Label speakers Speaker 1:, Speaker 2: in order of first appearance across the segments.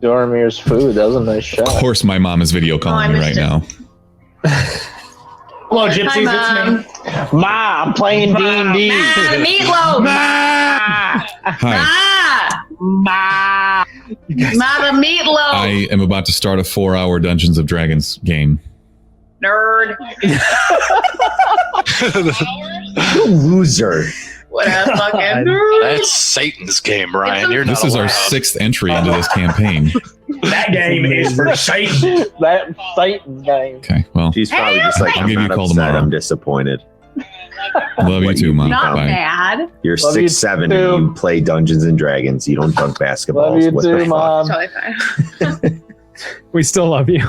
Speaker 1: Dormir's food. That was a nice shot.
Speaker 2: Of course, my mom is video calling me right now.
Speaker 3: Hello, Gypsies. It's me.
Speaker 1: Ma, I'm playing D&D.
Speaker 4: Meatloaf.
Speaker 2: Hi.
Speaker 1: Ma.
Speaker 4: The meatloaf.
Speaker 2: I am about to start a 4-hour Dungeons of Dragons game.
Speaker 4: Nerd.
Speaker 5: You loser.
Speaker 4: What a fucking nerd.
Speaker 6: That's Satan's game, Ryan. You're not
Speaker 2: This is
Speaker 6: allowed.
Speaker 2: our 6th entry into this campaign.
Speaker 3: That game is for Satan.
Speaker 1: That Satan's game.
Speaker 2: Okay, well,
Speaker 5: She's probably just like,
Speaker 2: I'll
Speaker 5: I'm
Speaker 2: give you a
Speaker 5: not
Speaker 2: call
Speaker 5: upset,
Speaker 2: tomorrow.
Speaker 5: I'm disappointed.
Speaker 2: love you too, Mom.
Speaker 4: Not
Speaker 2: Bye.
Speaker 4: bad.
Speaker 5: You're
Speaker 1: Love you
Speaker 5: 6'7" and
Speaker 1: too.
Speaker 5: you play Dungeons and Dragons. You don't dunk basketballs.
Speaker 1: Love you
Speaker 5: What
Speaker 1: too,
Speaker 5: the fuck?
Speaker 1: Mom.
Speaker 4: Totally fine.
Speaker 7: We still love you.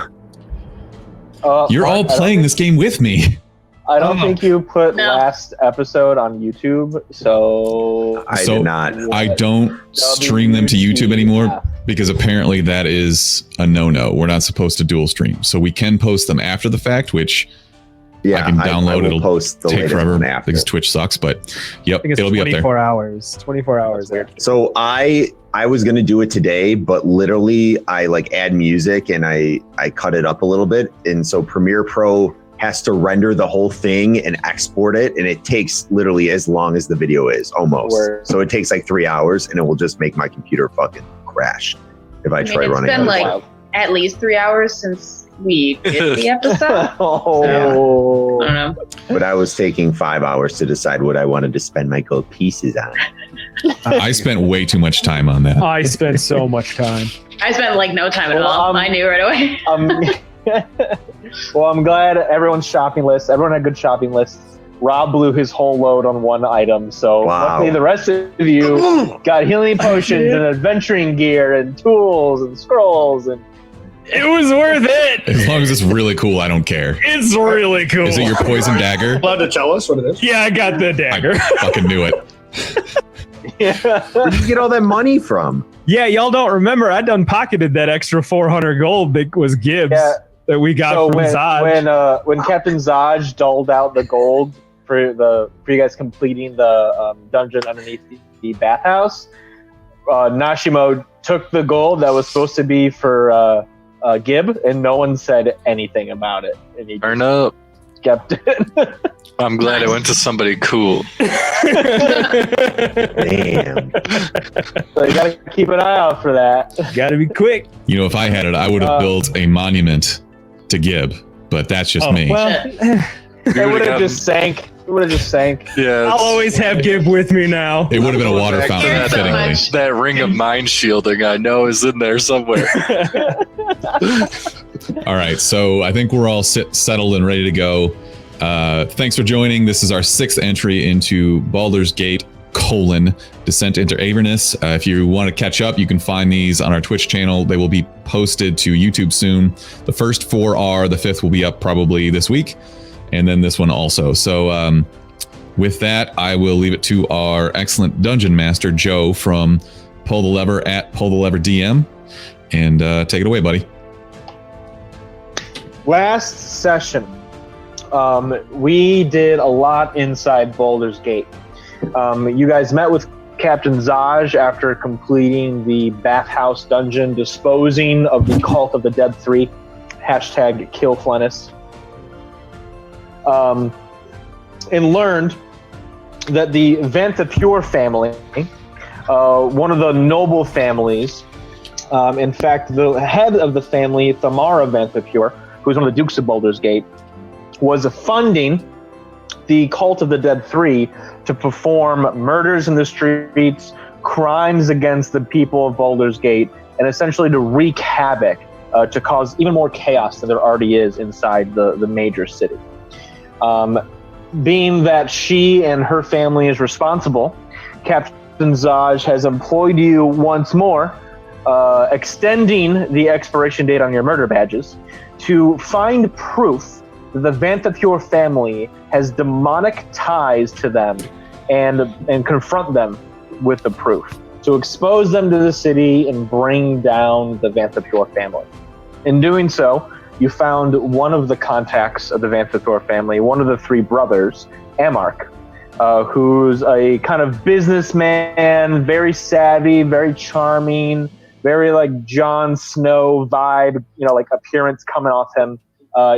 Speaker 2: You're all playing this game with me.
Speaker 1: I don't think you put
Speaker 4: No.
Speaker 1: last episode on YouTube, so
Speaker 5: I did not.
Speaker 2: I don't stream them to YouTube anymore because apparently that is a no-no. We're not supposed to dual stream. So we can post them after the fact, which
Speaker 5: Yeah,
Speaker 2: I can download.
Speaker 5: will
Speaker 2: It'll
Speaker 5: post the
Speaker 2: take
Speaker 5: latest
Speaker 2: forever
Speaker 5: one after.
Speaker 2: because Twitch sucks, but yep,
Speaker 7: I think it's
Speaker 2: it'll be up there.
Speaker 7: 24 hours. 24 hours there.
Speaker 5: So I was gonna do it today, but literally I like add music and I cut it up a little bit, and so Premiere Pro has to render the whole thing and export it, and it takes literally as long as the video is, almost.
Speaker 1: Word.
Speaker 5: So it takes like 3 hours, and it will just make my computer fucking crash if I try running.
Speaker 4: It's been
Speaker 5: it.
Speaker 4: like at least 3 hours since we did the episode.
Speaker 1: Oh.
Speaker 4: I don't know.
Speaker 5: But I was taking 5 hours to decide what I wanted to spend my gold pieces on.
Speaker 2: I spent way too much time on that.
Speaker 7: I spent so much time.
Speaker 4: I spent like no time at
Speaker 1: Well,
Speaker 4: all. I knew right away.
Speaker 1: Well, I'm glad everyone's shopping list. Everyone had good shopping lists. Rob blew his whole load on one item, so
Speaker 5: Wow.
Speaker 1: luckily the rest of you got healing potions and adventuring gear and tools and scrolls and.
Speaker 7: It was worth it.
Speaker 2: As long as it's really cool, I don't care.
Speaker 7: It's really cool.
Speaker 2: Is it your poison dagger?
Speaker 3: Allowed to tell us what it is?
Speaker 7: Yeah, I got the dagger.
Speaker 2: I fucking knew it.
Speaker 5: Where did you get all that money from?
Speaker 7: Yeah, y'all don't remember. I done pocketed that extra 400 gold that was Gibbs that we got
Speaker 1: So
Speaker 7: from Zod.
Speaker 1: when Captain Zaj doled out the gold for you guys completing the dungeon underneath the bathhouse, Nashimo took the gold that was supposed to be for Gib, and no one said anything about it. And he
Speaker 6: Turn up.
Speaker 1: kept it.
Speaker 6: I'm glad it went to somebody cool.
Speaker 5: Damn.
Speaker 1: So you gotta keep an eye out for that.
Speaker 7: Gotta be quick.
Speaker 2: You know, if I had it, I would have built a monument to Gib, but that's just me.
Speaker 7: Well,
Speaker 1: It would have just sank. It would have just sank.
Speaker 6: Yeah.
Speaker 7: I'll always have Gib with me now.
Speaker 2: It would have been a water
Speaker 6: Back to
Speaker 2: fountain,
Speaker 4: Thank you so
Speaker 2: fittingly.
Speaker 4: much.
Speaker 6: That ring of mind shielding I know is in there somewhere.
Speaker 2: All right, so I think we're all settled and ready to go. Thanks for joining. This is our 6th entry into Baldur's Gate, Descent into Avernus. If you want to catch up, you can find these on our Twitch channel. They will be posted to YouTube soon. The first 4 are, the 5th will be up probably this week, and then this one also. So with that, I will leave it to our excellent Dungeon Master, Joe, from Pull the Lever at Pull the Lever DM, and take it away, buddy.
Speaker 1: Last session, we did a lot inside Baldur's Gate. You guys met with Captain Zaj after completing the bathhouse dungeon, disposing of the Cult of the Dead 3, hashtag kill Flennis, and learned that the Vanthapure family, one of the noble families, in fact, the head of the family, Thamara Vanthapure, who was one of the Dukes of Baldur's Gate, was funding the Cult of the Dead 3 to perform murders in the streets, crimes against the people of Baldur's Gate, and essentially to wreak havoc, to cause even more chaos than there already is inside the major city. Being that she and her family is responsible, Captain Zaj has employed you once more, extending the expiration date on your murder badges, to find proof that the Vanthapure family has demonic ties to them and confront them with the proof, to expose them to the city and bring down the Vanthapure family. In doing so, you found one of the contacts of the Vanthapure family, one of the 3 brothers, Amark, who's a kind of businessman, very savvy, very charming, very like Jon Snow vibe, like appearance coming off him.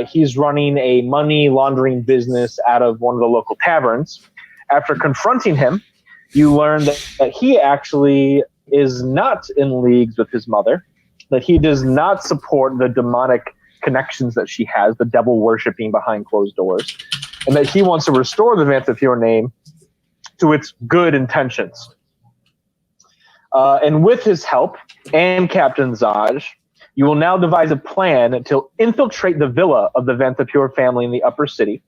Speaker 1: He's running a money laundering business out of one of the local taverns. After confronting him, you learn that he actually is not in leagues with his mother, that he does not support the demonic connections that she has, the devil worshipping behind closed doors, and that he wants to restore the Vantapure name to its good intentions. And with his help and Captain Zaj, you will now devise a plan to infiltrate the villa of the Vantapure family in the upper city,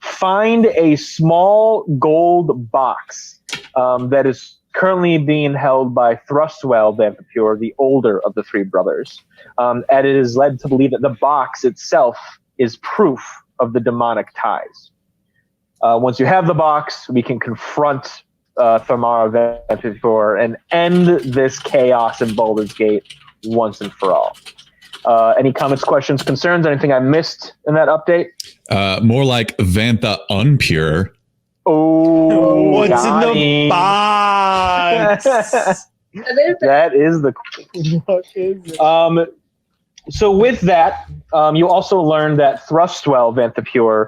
Speaker 1: find a small gold box that is currently being held by Thrustwell Vantapure, the older of the three brothers. And it is led to believe that the box itself is proof of the demonic ties. Once you have the box, we can confront Thamara Vantapure and end this chaos in Baldur's Gate once and for all. Any comments, questions, concerns? Anything I missed in that update?
Speaker 2: More like Vantha Unpure.
Speaker 1: Oh,
Speaker 7: what's in the
Speaker 1: Johnny.
Speaker 7: box?
Speaker 1: That is the.
Speaker 7: What is it?
Speaker 1: So with that, you also learn that Thrustwell Vantapure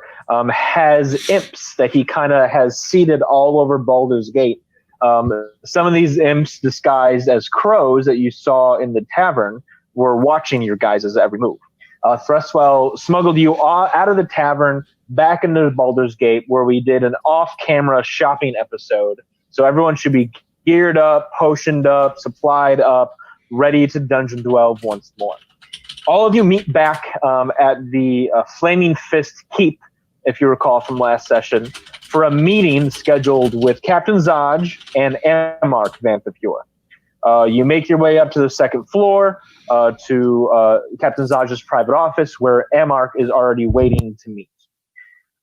Speaker 1: has imps that he kind of has seated all over Baldur's Gate. Some of these imps disguised as crows that you saw in the tavern were watching your guys' every move. Thrustwell smuggled you out of the tavern back into Baldur's Gate, where we did an off-camera shopping episode. So everyone should be geared up, potioned up, supplied up, ready to dungeon dwell once more. All of you meet back at the Flaming Fist Keep, if you recall from last session, for a meeting scheduled with Captain Zaj and Amark Vantapure. You make your way up to the second floor to Captain Zaj's private office, where Amark is already waiting to meet.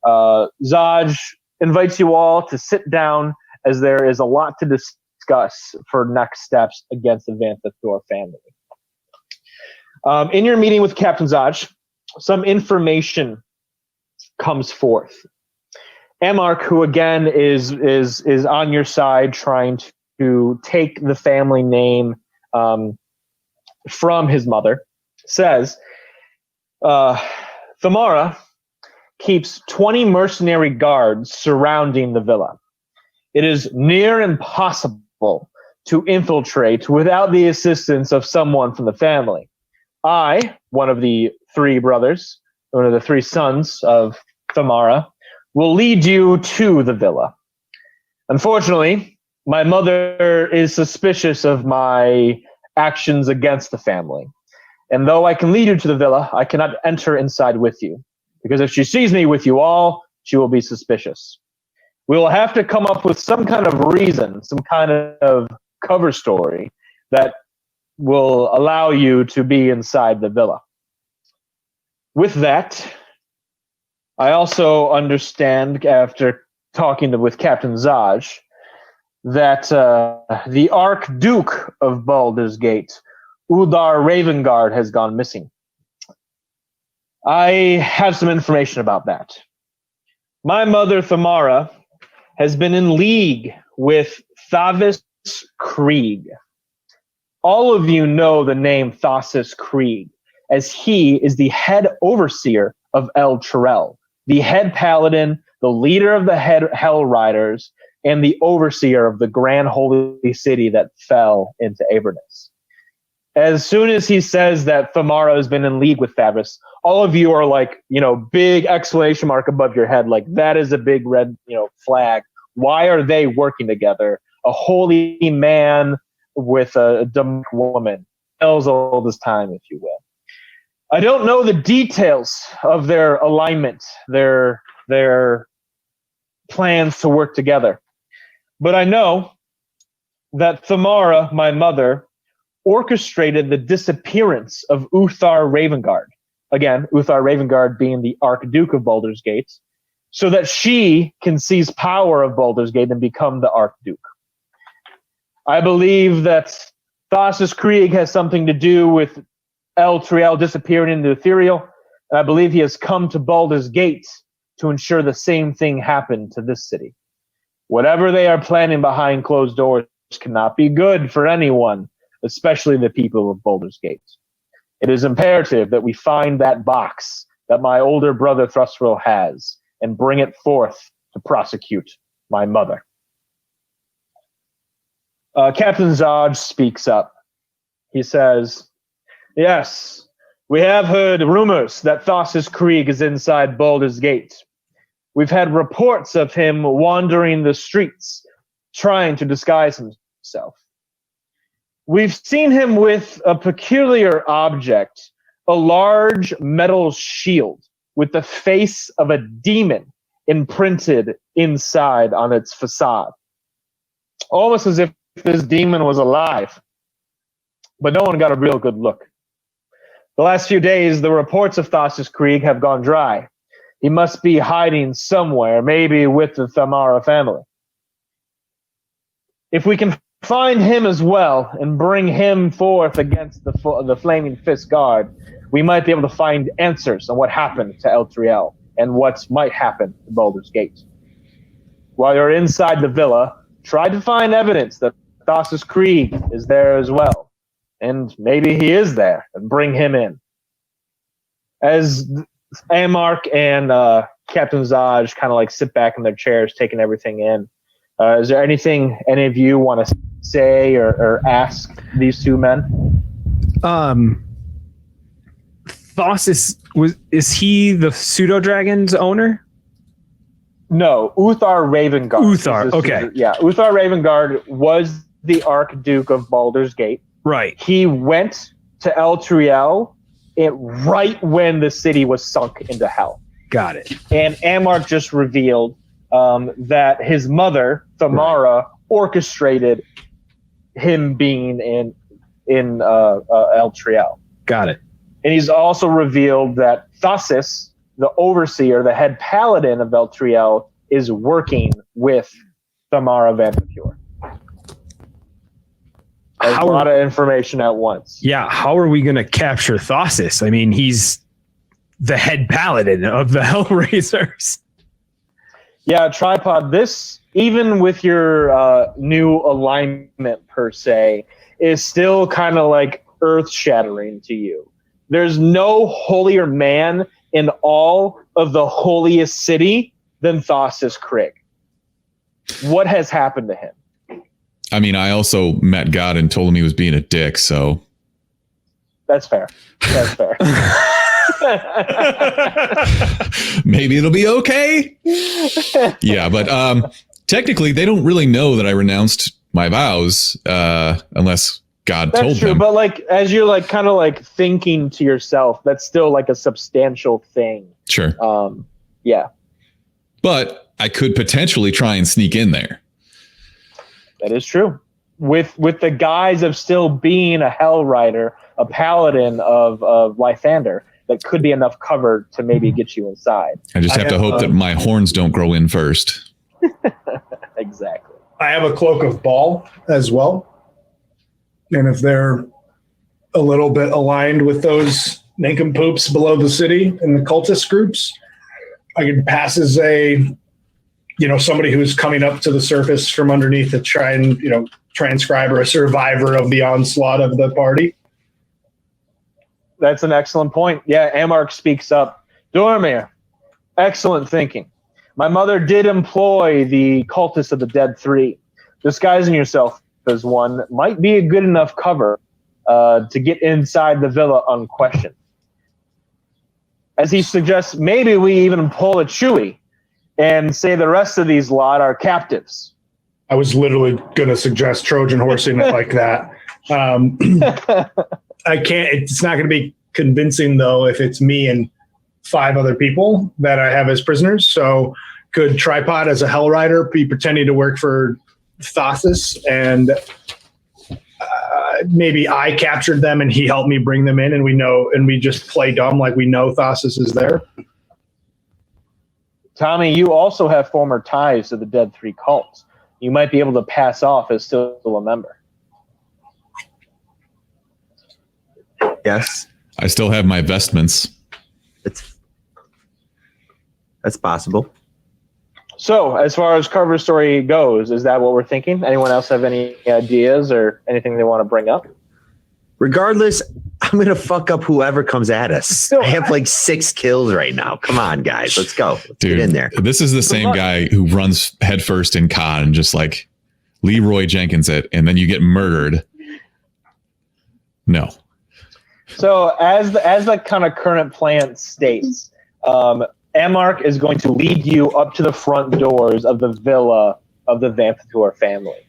Speaker 1: Zaj invites you all to sit down, as there is a lot to discuss for next steps against the Vantapure family. In your meeting with Captain Zaj, some information comes forth. Amark, who again is on your side, trying to take the family name from his mother, says Thamara keeps 20 mercenary guards surrounding the villa. It is near impossible to infiltrate without the assistance of someone from the family. I, one of the three brothers, one of the three sons of Thamara, will lead you to the villa. Unfortunately, my mother is suspicious of my actions against the family. And though I can lead you to the villa, I cannot enter inside with you. Because if she sees me with you all, she will be suspicious. We will have to come up with some kind of reason, some kind of cover story that will allow you to be inside the villa. With that, I also understand, after talking with Captain Zaj, that the Archduke of Baldur's Gate, Udar Ravengard, has gone missing. I have some information about that. My mother, Thamara, has been in league with Thavis Krieg. All of you know the name Thasis Krieg, as he is the head overseer of El Tirel, the head paladin, the leader of the Hell Riders, and the overseer of the grand holy city that fell into Avernus. As soon as he says that Thamara has been in league with Thavis, all of you are like, big exclamation mark above your head, like that is a big red, flag. Why are they working together? A holy man with a dumb woman. Hell's old as time, if you will. I don't know the details of their alignment, their plans to work together. But I know that Thamara, my mother, orchestrated the disappearance of Uthar Ravengard. Again, Uthar Ravengard being the Archduke of Baldur's Gate, so that she can seize power of Baldur's Gate and become the Archduke. I believe that Thasis Krieg has something to do with El Tirel disappearing into the ethereal, and I believe he has come to Baldur's Gate to ensure the same thing happened to this city. Whatever they are planning behind closed doors cannot be good for anyone. especially the people of Baldur's Gate. It is imperative that we find that box that my older brother Thrustwell has and bring it forth to prosecute my mother. Captain Zaj speaks up. He says, yes, we have heard rumors that Thassus Krieg is inside Baldur's Gate. We've had reports of him wandering the streets, trying to disguise himself. We've seen him with a peculiar object, a large metal shield with the face of a demon imprinted inside on its facade. Almost as if this demon was alive. But no one got a real good look. The last few days, the reports of Thassus Krieg have gone dry. He must be hiding somewhere, maybe with the Thamara family. If we can find him as well and bring him forth against the Flaming Fist Guard, we might be able to find answers on what happened to Eltriel and what might happen to Baldur's Gate. While you're inside the villa, try to find evidence that Thassus Krieg is there as well. And maybe he is there, and bring him in. As Amark and Captain Zaj kind of like sit back in their chairs, taking everything in, is there anything any of you want to say or ask these two men?
Speaker 7: Thassus, is he the pseudo dragon's owner?
Speaker 1: No, Uthar Ravengard.
Speaker 7: Uthar, okay.
Speaker 1: Yeah, Uthar Ravengard was the Archduke of Baldur's Gate.
Speaker 7: Right.
Speaker 1: He went to Eltriel right when the city was sunk into hell.
Speaker 7: Got it.
Speaker 1: And Amark just revealed that his mother, Thamara, orchestrated him being in Eltriel.
Speaker 7: Got it.
Speaker 1: And he's also revealed that Thassus, the overseer, the head paladin of Eltriel, is working with Thamara Vanderpure. A lot of information at once.
Speaker 7: Yeah, how are we going to capture Thassus? I mean, he's the head paladin of the Hellraisers.
Speaker 1: Yeah, Tripod, this, even with your new alignment per se, is still kind of like earth-shattering to you. There's no holier man in all of the holiest city than Thassus Krieg. What has happened to him?
Speaker 2: I mean, I also met God and told him he was being a dick, so.
Speaker 1: That's fair. That's fair.
Speaker 2: Maybe it'll be okay. Yeah, but technically, they don't really know that I renounced my vows unless God told
Speaker 1: That's true,
Speaker 2: them.
Speaker 1: but like as you're like kind of like thinking to yourself, that's still like a substantial thing.
Speaker 2: Sure.
Speaker 1: Yeah.
Speaker 2: But I could potentially try and sneak in there.
Speaker 1: That is true. With the guise of still being a Hell Rider, a paladin of Lythander, that could be enough cover to maybe get you inside.
Speaker 2: I just have to hope that my horns don't grow in first.
Speaker 1: Exactly.
Speaker 3: I have a cloak of Ball as well. And if they're a little bit aligned with those nincompoops below the city and the cultist groups, I could pass as somebody who's coming up to the surface from underneath to try and, transcribe or a survivor of the onslaught of the party.
Speaker 1: That's an excellent point. Yeah, Amark speaks up. Dormir, excellent thinking. My mother did employ the cultists of the Dead Three. Disguising yourself as one might be a good enough cover to get inside the villa unquestioned. As he suggests, maybe we even pull a Chewie and say the rest of these lot are captives.
Speaker 3: I was literally going to suggest Trojan horsing it like that. I can't, it's not going to be convincing though if it's me and 5 other people that I have as prisoners. So could Tripod as a Hell Rider be pretending to work for Thassus and maybe I captured them and he helped me bring them in and we just play dumb like we know Thassus is there?
Speaker 1: Tommy, you also have former ties to the Dead Three cults. You might be able to pass off as still a member.
Speaker 5: Yes,
Speaker 2: I still have my vestments.
Speaker 5: That's possible.
Speaker 1: So, as far as cover story goes, is that what we're thinking? Anyone else have any ideas or anything they want to bring up?
Speaker 5: Regardless, I'm going to fuck up whoever comes at us.
Speaker 7: So
Speaker 5: I have like 6 kills right now. Come on, guys. Let's go. Let's
Speaker 2: Dude,
Speaker 5: get in there.
Speaker 2: This is the same guy who runs headfirst in con and just like Leroy Jenkins it, and then you get murdered. No.
Speaker 1: So as the kind of current plan states, Amark is going to lead you up to the front doors of the villa of the Vamphathor family.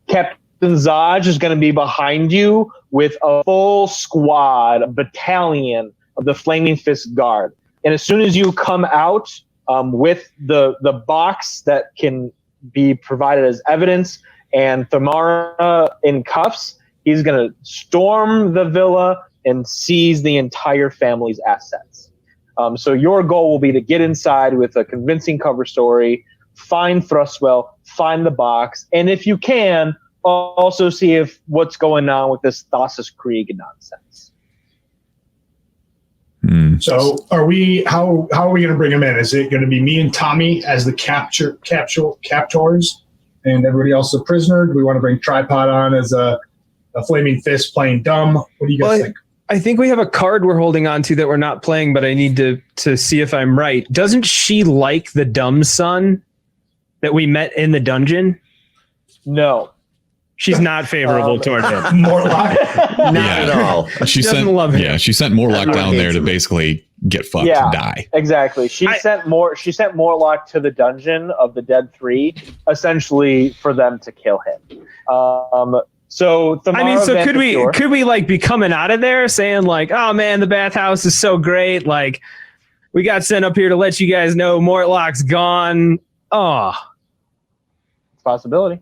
Speaker 1: Captain Zaj is going to be behind you with a full squad, a battalion of the Flaming Fist Guard. And as soon as you come out with the box that can be provided as evidence and Thamara in cuffs, he's going to storm the villa and seize the entire family's assets. So your goal will be to get inside with a convincing cover story, find Thrustwell, find the box, and if you can, also see if what's going on with this Thassus Krieg nonsense.
Speaker 3: So how are we going to bring him in? Is it going to be me and Tommy as the captors and everybody else a prisoner? Do we want to bring Tripod on as a Flaming Fist playing dumb? What do you guys think?
Speaker 7: I think we have a card we're holding on to that we're not playing, but I need to see if I'm right. Doesn't she like the dumb son that we met in the dungeon?
Speaker 1: No.
Speaker 7: She's not favorable toward him.
Speaker 3: Morlock?
Speaker 7: Not
Speaker 5: at all.
Speaker 2: She
Speaker 7: doesn't
Speaker 2: sent
Speaker 7: love him.
Speaker 2: Yeah, she sent Morlock down there to basically get fucked and die.
Speaker 1: Exactly. She sent Morlock to the dungeon of the Dead Three, essentially for them to kill him. So Thamara
Speaker 7: could we like be coming out of there saying like, oh man, the bathhouse is so great, like we got sent up here to let you guys know Mortlock's gone. Oh,
Speaker 1: it's a possibility.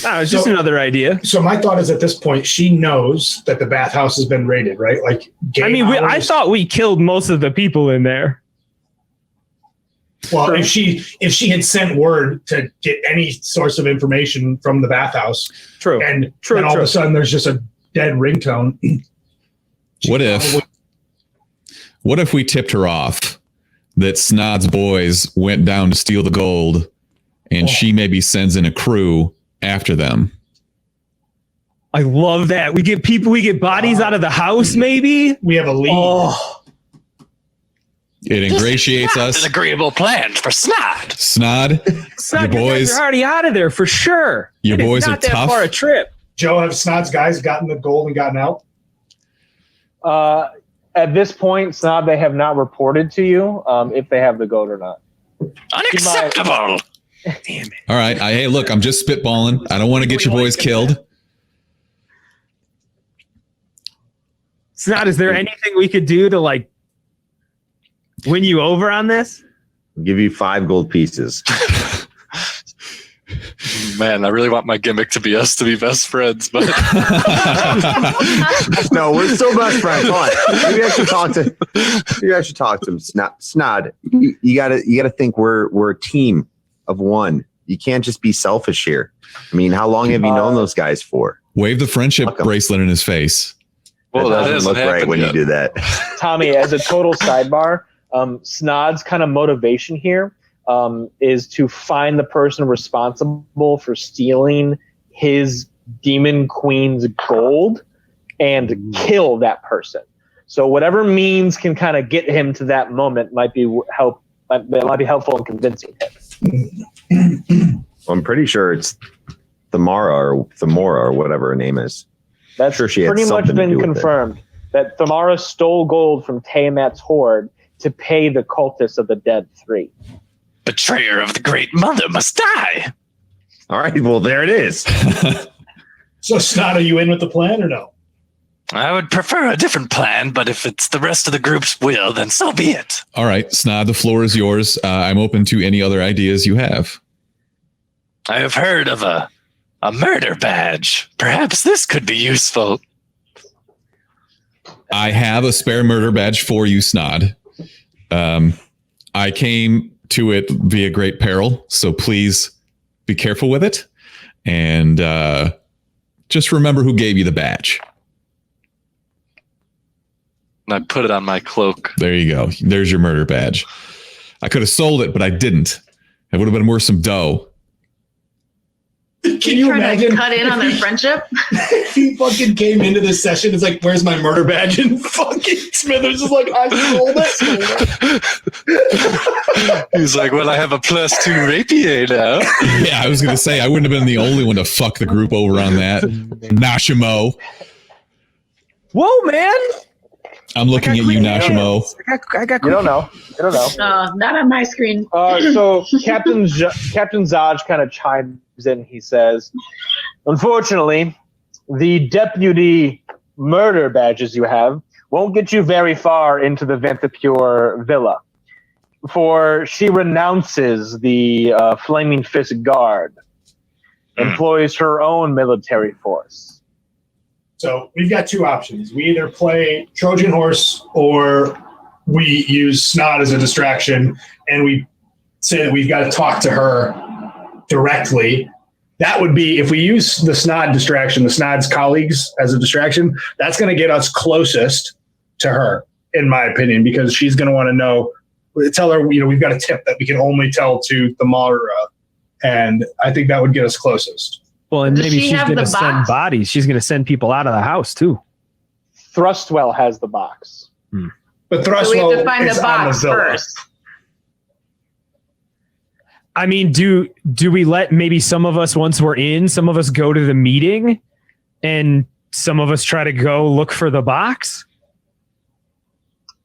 Speaker 7: Oh, it's just another idea.
Speaker 3: So my thought is at this point, she knows that the bathhouse has been raided, right? Like,
Speaker 7: I thought we killed most of the people in there.
Speaker 3: Well,
Speaker 1: True.
Speaker 3: if she had sent word to get any source of information from the bathhouse, and all of a sudden there's just a dead ringtone.
Speaker 2: What if we tipped her off that Snod's boys went down to steal the gold, and she maybe sends in a crew after them?
Speaker 7: I love that. We get bodies out of the house, maybe.
Speaker 3: We have a lead.
Speaker 7: Oh.
Speaker 2: It ingratiates us.
Speaker 6: An agreeable plan for Snod.
Speaker 2: Snod, your boys
Speaker 7: are already out of there for sure.
Speaker 2: Your
Speaker 7: It is
Speaker 2: boys
Speaker 7: not
Speaker 2: are
Speaker 7: that
Speaker 2: tough.
Speaker 7: far a trip.
Speaker 3: Joe, have Snod's guys gotten the gold and gotten out?
Speaker 1: At this point, Snob, they have not reported to you if they have the goat or not.
Speaker 6: Unacceptable.
Speaker 7: Damn it.
Speaker 2: All right. Hey, look, I'm just spitballing. I don't want to get your boys killed.
Speaker 7: Snod, is there anything we could do to like win you over on this?
Speaker 5: I'll give you 5 gold pieces.
Speaker 6: Man, I really want my gimmick to be us to be best friends, but
Speaker 5: No, we're still best friends. Hold on. Maybe I should talk to him. Snod, you gotta think we're a team of one. You can't just be selfish here. I mean, how long have you known those guys for?
Speaker 2: Wave the friendship
Speaker 5: Fuck 'em.
Speaker 2: bracelet in his face.
Speaker 6: well, that
Speaker 5: doesn't
Speaker 6: doesn't
Speaker 5: look right when
Speaker 6: yet.
Speaker 5: you do that.
Speaker 1: Tommy, as a total sidebar, Snod's kind of motivation here is to find the person responsible for stealing his demon queen's gold and kill that person. So whatever means can kind of get him to that moment might be helpful in convincing him.
Speaker 5: I'm pretty sure it's Thamora or whatever her name is.
Speaker 1: That's
Speaker 5: Sure she had
Speaker 1: pretty much
Speaker 5: something to
Speaker 1: been
Speaker 5: do with it.
Speaker 1: confirmed that Thamara stole gold from Tiamat's horde to pay the cultists of the Dead Three.
Speaker 6: Betrayer of the Great Mother must die.
Speaker 5: All right, well, there it is.
Speaker 3: So, Snod, are you in with the plan or no?
Speaker 6: I would prefer a different plan, but if it's the rest of the group's will, then so be it.
Speaker 2: All right, Snod, the floor is yours. I'm open to any other ideas you have.
Speaker 6: I have heard of a murder badge. Perhaps this could be useful.
Speaker 2: I have a spare murder badge for you, Snod. I came to it via great peril, so please be careful with it. And just remember who gave you the badge.
Speaker 6: And I put it on my cloak.
Speaker 2: There you go. There's your murder badge. I could have sold it, but I didn't. It would have been worth some dough.
Speaker 3: Can you
Speaker 4: trying
Speaker 3: imagine?
Speaker 4: to cut in on their friendship?
Speaker 3: He fucking came into this session. It's like, where's my murder badge? And fucking Smithers is like, I stole it.
Speaker 6: He's like, well, I have a +2 rapier now.
Speaker 2: Yeah, I was going to say, I wouldn't have been the only one to fuck the group over on that. Nashimo.
Speaker 7: Whoa, man!
Speaker 2: I'm looking at you, Nashimo.
Speaker 7: I got
Speaker 1: You don't know.
Speaker 4: Not on my screen.
Speaker 1: So Captain Zaj kind of chimes in. He says, unfortunately, the deputy murder badges you have won't get you very far into the Ventipure villa, for she renounces the Flaming Fist Guard, employs her own military force.
Speaker 3: So we've got two options. We either play Trojan Horse or we use Snod as a distraction and we say that we've got to talk to her directly. That would be, if we use the Snod distraction, the Snod's colleagues as a distraction, that's going to get us closest to her, in my opinion, because she's going to want to know, tell her, we've got a tip that we can only tell to the Mara. And I think that would get us closest.
Speaker 7: Well, and
Speaker 4: Does
Speaker 7: maybe
Speaker 4: she
Speaker 7: she's
Speaker 4: have
Speaker 7: going to
Speaker 4: the
Speaker 7: send
Speaker 4: box?
Speaker 7: bodies. She's going to send people out of the house, too.
Speaker 1: Thrustwell has the box.
Speaker 3: But
Speaker 4: So we have
Speaker 3: Thrustwell
Speaker 4: to find
Speaker 3: is
Speaker 4: the
Speaker 3: on the
Speaker 4: box
Speaker 3: villa.
Speaker 4: first.
Speaker 7: I mean, do we let maybe some of us, once we're in, some of us go to the meeting and some of us try to go look for the box?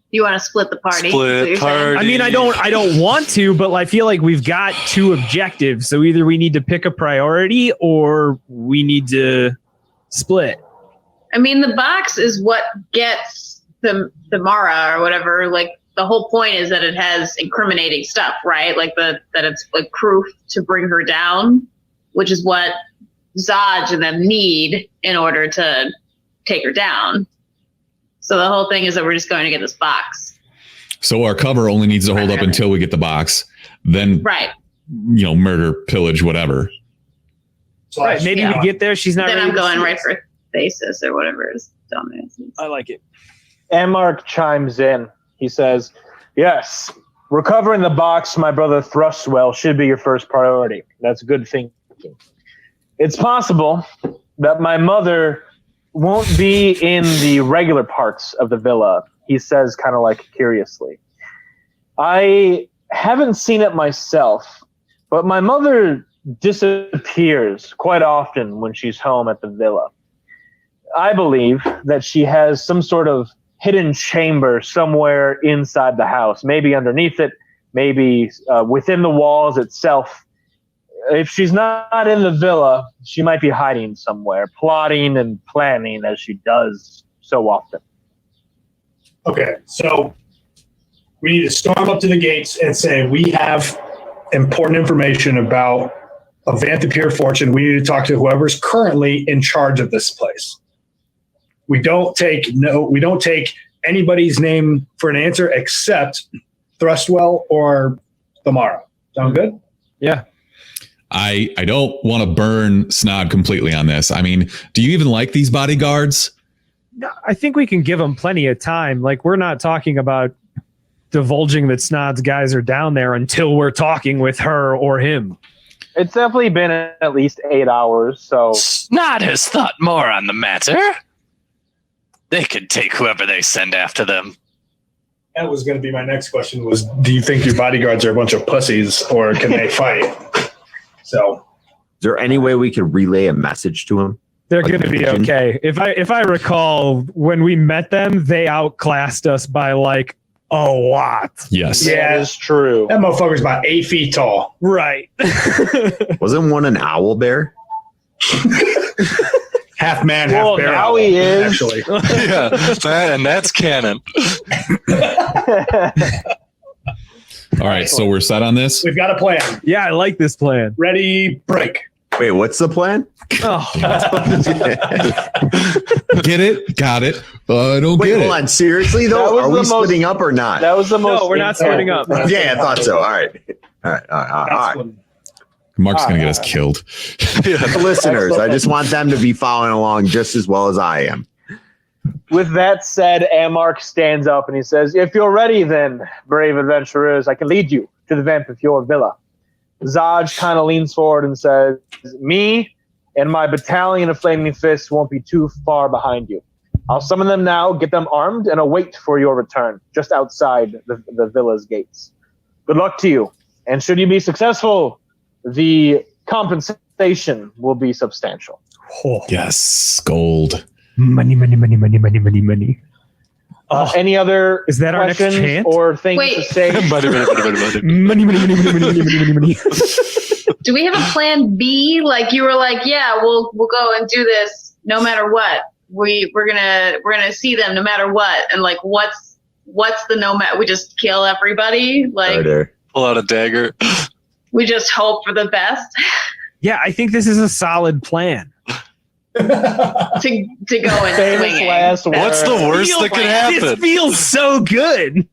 Speaker 4: You want to split the party? is what
Speaker 6: Split
Speaker 4: you're saying?
Speaker 6: party.
Speaker 7: I mean, I don't want to, but I feel like we've got two objectives. So either we need to pick a priority or we need to split.
Speaker 4: I mean, the box is what gets the Mara or whatever. Like, the whole point is that it has incriminating stuff, right? Like that it's like proof to bring her down, which is what Zaj and them need in order to take her down. So the whole thing is that we're just going to get this box.
Speaker 2: So our cover only needs to hold up until we get the box. Then,
Speaker 4: Right.
Speaker 2: Murder, pillage, whatever.
Speaker 7: Right. Maybe
Speaker 4: Yeah.
Speaker 7: we get there. She's not
Speaker 4: Then
Speaker 7: ready
Speaker 4: I'm
Speaker 7: to
Speaker 4: going
Speaker 7: see
Speaker 4: right
Speaker 7: us.
Speaker 4: for Thesis or whatever his dominance is.
Speaker 7: I like it.
Speaker 1: Amark chimes in. He says, yes, recovering the box, my brother Thrustwell, should be your first priority. That's good thinking. It's possible that my mother won't be in the regular parts of the villa, he says, kind of like curiously. I haven't seen it myself, but my mother disappears quite often when she's home at the villa. I believe that she has some sort of hidden chamber somewhere inside the house, maybe underneath it, maybe within the walls itself. If she's not in the villa, she might be hiding somewhere, plotting and planning as she does so often.
Speaker 3: Okay, so we need to storm up to the gates and say, we have important information about a Vantapir fortune. We need to talk to whoever's currently in charge of this place. We don't take anybody's name for an answer except Thrustwell or Thamara. Sound good?
Speaker 7: Yeah.
Speaker 2: I don't want to burn Snod completely on this. I mean, do you even like these bodyguards?
Speaker 7: No, I think we can give them plenty of time. Like, we're not talking about divulging that Snod's guys are down there until we're talking with her or him.
Speaker 1: It's definitely been at least 8 hours, so...
Speaker 6: Snod has thought more on the matter. They could take whoever they send after them.
Speaker 3: That was going to be my next question was, do you think your bodyguards are a bunch of pussies or can they fight? So,
Speaker 5: Is there any way we could relay a message to him?
Speaker 7: They're
Speaker 5: Like
Speaker 7: going to be
Speaker 5: vision?
Speaker 7: okay. If I recall, when we met them, they outclassed us by like a lot.
Speaker 2: Yes.
Speaker 3: Yeah.
Speaker 1: That is true.
Speaker 3: that motherfucker's about 8 feet tall.
Speaker 7: Right.
Speaker 5: Wasn't one an owl bear?
Speaker 3: Half man,
Speaker 1: Well,
Speaker 3: half bear.
Speaker 1: now
Speaker 3: owl,
Speaker 1: he is.
Speaker 3: Actually.
Speaker 6: Yeah, that's canon.
Speaker 2: All right. So we're set on this.
Speaker 3: We've got a plan.
Speaker 7: Yeah, I like this plan.
Speaker 3: Ready, break.
Speaker 5: Wait, what's the plan?
Speaker 7: Oh,
Speaker 2: Get it? Got it. I don't
Speaker 5: Wait,
Speaker 2: get
Speaker 5: hold
Speaker 2: it.
Speaker 5: on. Seriously,
Speaker 1: That
Speaker 5: though?
Speaker 1: was
Speaker 5: Are we
Speaker 1: the most-
Speaker 5: splitting up or not?
Speaker 1: That was the most...
Speaker 7: no, we're not splitting up.
Speaker 5: Yeah, I thought so. All right. All right.
Speaker 2: Mark's going to get us killed.
Speaker 5: The listeners, I just want them to be following along just as well as I am.
Speaker 1: With that said, Amark stands up and he says, if you're ready then, brave adventurers, I can lead you to the Vamp of your villa. Zaj kind of leans forward and says, me and my battalion of Flaming Fists won't be too far behind you. I'll summon them now, get them armed, and await for your return, just outside the villa's gates. Good luck to you. And should you be successful, the compensation will be substantial.
Speaker 7: Oh.
Speaker 2: Yes, gold.
Speaker 7: Money, money, money, money, money, money, money.
Speaker 1: Any other
Speaker 7: Is that our next
Speaker 1: questions
Speaker 7: chant?
Speaker 1: or things to say?
Speaker 6: Money.
Speaker 7: Money, money, money, money, money, money, money, money.
Speaker 4: Do we have a plan B? Like you were like, yeah, we'll go and do this no matter what. We're gonna see them no matter what. And like, what's the no matter? We just kill everybody. Like
Speaker 5: Murder.
Speaker 6: Pull out a dagger.
Speaker 4: we just hope for the best
Speaker 7: Yeah, I think this is a solid plan.
Speaker 4: to go and
Speaker 1: Famous
Speaker 4: swing.
Speaker 1: last
Speaker 6: What's the worst that could
Speaker 7: This
Speaker 6: happen?
Speaker 7: feels so good.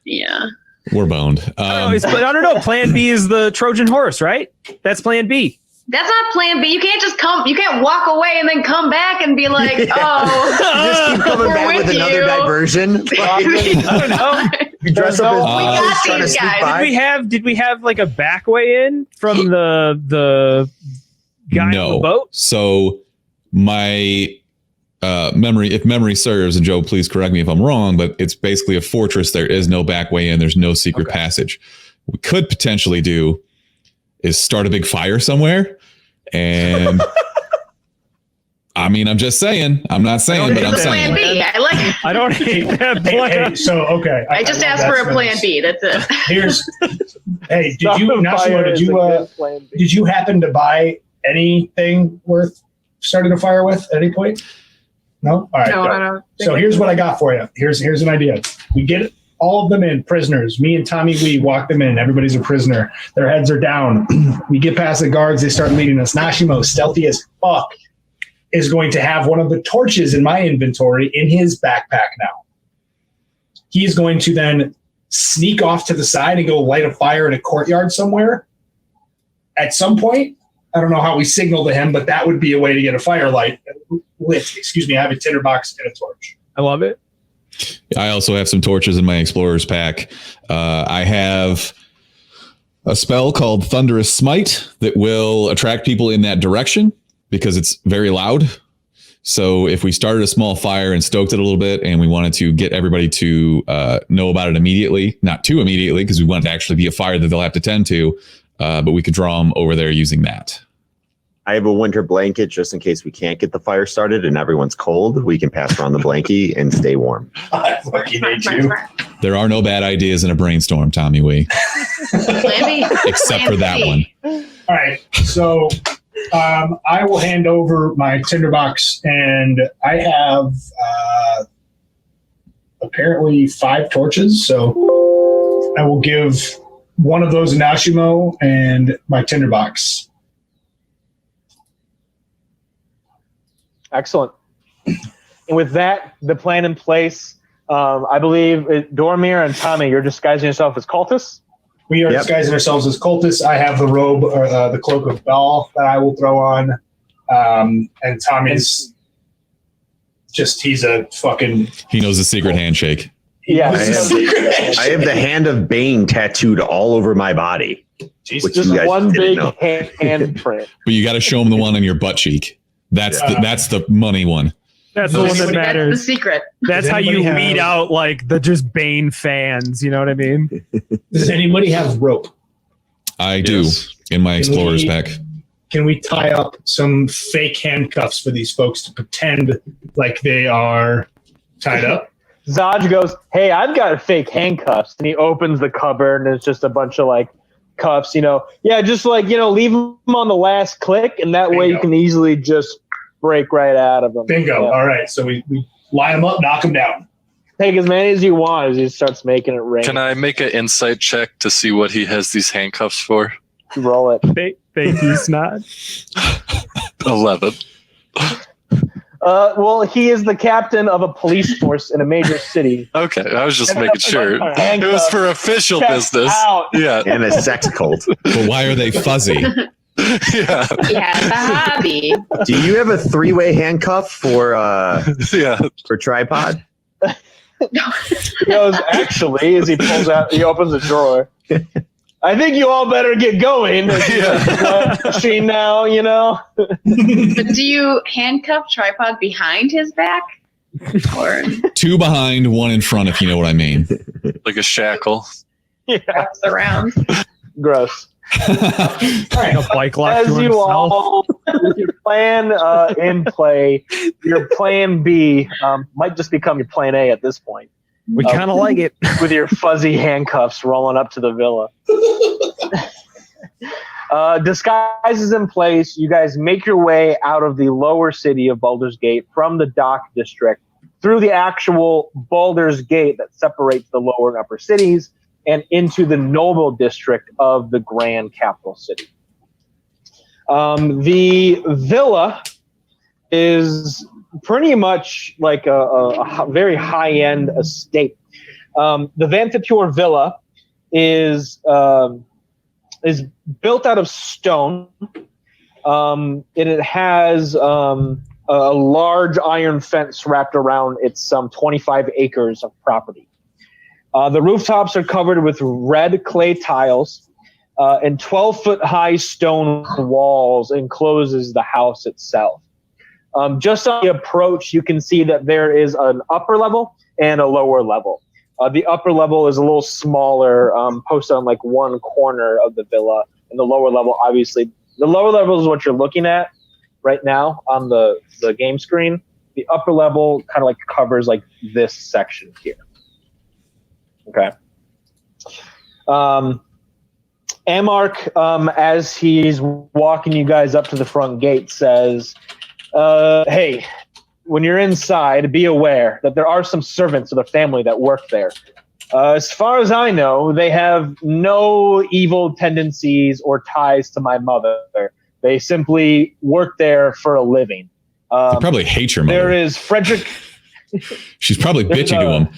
Speaker 4: Yeah.
Speaker 2: We're boned.
Speaker 7: I don't know. Plan B is the Trojan horse, right? That's Plan B.
Speaker 4: That's not plan B. You can't just you can't walk away and then come back and be like,
Speaker 5: Just
Speaker 4: oh,
Speaker 5: keep coming
Speaker 4: we're
Speaker 5: back with
Speaker 4: with
Speaker 5: another
Speaker 4: you.
Speaker 5: diversion.
Speaker 4: I don't know.
Speaker 5: You dress up as
Speaker 4: We got
Speaker 5: trying to
Speaker 4: these
Speaker 5: sneak
Speaker 4: guys.
Speaker 5: by.
Speaker 7: Did we have like a back way in from the guy on the boat?
Speaker 2: So my memory, if memory serves, and Joe, please correct me if I'm wrong, but it's basically a fortress. There is no back way in. There's no secret passage. What we could potentially do is start a big fire somewhere. And I mean, I'm just saying. I'm not saying, but I'm
Speaker 4: It's a plan
Speaker 2: saying.
Speaker 4: B. I like it.
Speaker 7: I don't hate that plan.
Speaker 3: Okay.
Speaker 4: I just
Speaker 3: love
Speaker 4: asked
Speaker 3: that
Speaker 4: for a plan
Speaker 3: sentence.
Speaker 4: B. That's it.
Speaker 3: Here's, hey,
Speaker 1: Fire
Speaker 3: Nashimo,
Speaker 1: is a good plan B.
Speaker 3: did you happen to buy anything worth starting a fire with at any point? No? All right.
Speaker 4: No,
Speaker 3: go.
Speaker 4: I don't.
Speaker 3: So here's what I got for you. Here's an idea. We get all of them in prisoners. Me and Tommy Wee walk them in. Everybody's a prisoner. Their heads are down. We get past the guards. They start leading us. Nashimo, stealthy as fuck, is going to have one of the torches in my inventory in his backpack now. He's going to then sneak off to the side and go light a fire in a courtyard somewhere. At some point, I don't know how we signal to him, but that would be a way to get a fire lit. Excuse me, I have a tinderbox and a torch.
Speaker 7: I love it.
Speaker 2: I also have some torches in my explorer's pack. I have a spell called Thunderous Smite that will attract people in that direction because it's very loud. So if we started a small fire and stoked it a little bit and we wanted to get everybody to know about it immediately, not too immediately because we want it to actually be a fire that they'll have to tend to, but we could draw them over there using that.
Speaker 5: I have a winter blanket just in case we can't get the fire started and everyone's cold. We can pass around the blankie and stay warm.
Speaker 3: I fucking hate you.
Speaker 2: There are no bad ideas in a brainstorm, Tommy Wee,
Speaker 4: Plan B.
Speaker 2: except for that one.
Speaker 3: All right, so I will hand over my tinderbox, and I have apparently 5 torches. So I will give one of those to Nashimo and my tinderbox.
Speaker 1: Excellent. And with that, the plan in place, I believe Dormir and Tommy, you're disguising yourself as cultists.
Speaker 3: We are disguising ourselves as cultists. I have the robe, or the cloak of Baal that I will throw on. And Tommy's he's a fucking...
Speaker 2: He knows the secret handshake.
Speaker 1: Yeah.
Speaker 5: I have the hand of Bane tattooed all over my body.
Speaker 3: Jesus.
Speaker 5: Which you
Speaker 1: Just
Speaker 5: guys
Speaker 1: one
Speaker 5: didn't
Speaker 1: big
Speaker 5: know.
Speaker 1: hand print.
Speaker 2: But you got to show him the one on your butt cheek. That's the money one.
Speaker 7: That's the one that
Speaker 4: That's the
Speaker 7: matters.
Speaker 4: secret.
Speaker 7: That's
Speaker 3: Does
Speaker 7: how you
Speaker 3: anybody
Speaker 7: weed
Speaker 3: have-
Speaker 7: out like the just Bane fans. You know what I mean?
Speaker 3: Does anybody have rope?
Speaker 2: I do in my explorer's pack.
Speaker 3: Can we tie up some fake handcuffs for these folks to pretend like they are tied up?
Speaker 1: Zaj goes, hey, I've got fake handcuffs. And he opens the cupboard and it's just a bunch of like cuffs, Yeah, just like, leave them on the last click. And that way you can easily just break right out of them.
Speaker 3: Bingo.
Speaker 1: Yeah.
Speaker 3: All right. So we line them up, knock them down.
Speaker 1: Take as many as you want as he starts making it rain.
Speaker 6: Can I make an insight check to see what he has these handcuffs for?
Speaker 1: Roll it.
Speaker 7: Thank you, Snot.
Speaker 6: 11.
Speaker 1: Well, he is the captain of a police force in a major city.
Speaker 6: Okay, I was just making sure. It was
Speaker 1: Handcuffs.
Speaker 6: for official
Speaker 1: Check
Speaker 6: business.
Speaker 1: out.
Speaker 6: Yeah,
Speaker 5: And a sex cult.
Speaker 2: But why are they fuzzy?
Speaker 6: yeah,
Speaker 4: He has a hobby.
Speaker 5: Do you have a 3-way handcuff for
Speaker 6: yeah.
Speaker 5: tripod?
Speaker 1: He goes, actually, as he opens a drawer. I think you all better get going. Machine now, you know.
Speaker 4: But do you handcuff Tripod behind his back? Or
Speaker 2: 2 behind, 1 in front, if you know what I mean.
Speaker 6: Like a shackle.
Speaker 1: Yeah,
Speaker 4: wraps around?
Speaker 1: gross.
Speaker 7: A bike lock
Speaker 1: As
Speaker 7: to
Speaker 1: you
Speaker 7: himself.
Speaker 1: all, with your plan in play, your plan B might just become your plan A at this point.
Speaker 7: We kind of like it.
Speaker 1: With your fuzzy handcuffs rolling up to the villa. Disguise is in place. You guys make your way out of the lower city of Baldur's Gate from the dock district through the actual Baldur's Gate that separates the lower and upper cities and into the noble district of the grand capital city. The villa is pretty much like a very high-end estate. The Vantapure Villa is built out of stone, and it has a large iron fence wrapped around its 25 acres of property. The rooftops are covered with red clay tiles, and 12-foot-high stone walls encloses the house itself. Just on the approach, you can see that there is an upper level and a lower level. The upper level is a little smaller, posted on like one corner of the villa, and the lower level, obviously, the lower level is what you're looking at right now on the game screen. The upper level kind of like covers like this section here. Okay. Amark, as he's walking you guys up to the front gate, says, hey, when you're inside, be aware that there are some servants of the family that work there. As far as I know, they have no evil tendencies or ties to my mother. They simply work there for a living.
Speaker 2: They probably hate your mother.
Speaker 1: There is Frederick.
Speaker 2: She's probably bitchy to him.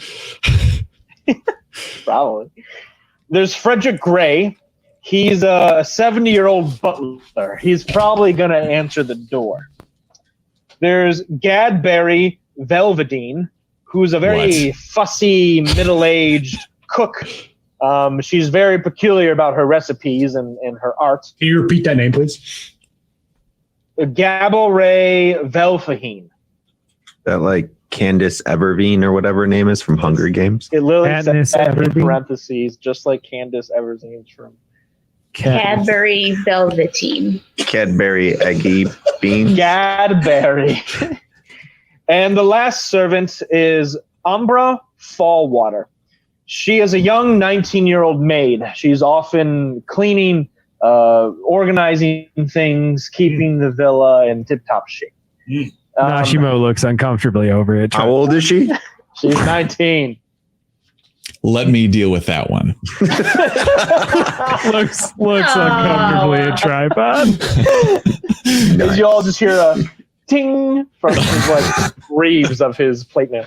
Speaker 1: Probably. There's Frederick Gray. He's a 70-year-old butler. He's probably going to answer the door. There's Gadberry Velveteen, who's a very fussy, middle-aged cook. She's very peculiar about her recipes and her art.
Speaker 3: Can you repeat that name, please?
Speaker 1: Gabble Ray Velfaheen.
Speaker 5: That like Candace Everveen or whatever her name is from Hunger Games.
Speaker 1: It literally
Speaker 7: Candace
Speaker 1: says in
Speaker 7: Everveen?
Speaker 1: parentheses, just like Candace Everveen's from
Speaker 4: Cadbury Velveteen.
Speaker 5: Cadbury Eggy Beans.
Speaker 1: Gadberry. And the last servant is Umbra Fallwater. She is a young 19-year-old maid. She's often cleaning, organizing things, keeping the villa in tip-top shape.
Speaker 7: Nashimo looks uncomfortably over it.
Speaker 5: How old is she?
Speaker 1: She's 19.
Speaker 2: Let me deal with that one.
Speaker 7: looks uncomfortably a tripod.
Speaker 1: As you all just hear a ting from his like reeves of his plate now.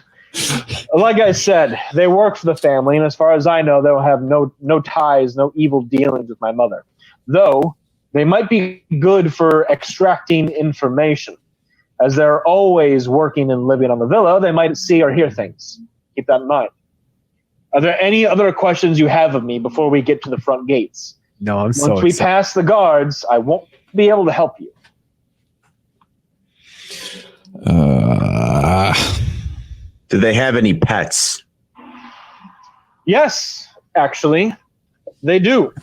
Speaker 1: Like I said, they work for the family, and as far as I know, they'll have no ties, no evil dealings with my mother. Though they might be good for extracting information. As they're always working and living on the villa, they might see or hear things. Keep that in mind. Are there any other questions you have of me before we get to the front gates?
Speaker 7: No, I'm so
Speaker 1: Once we
Speaker 7: excited.
Speaker 1: pass the guards, I won't be able to help you.
Speaker 5: Do they have any pets?
Speaker 1: Yes, actually, they do.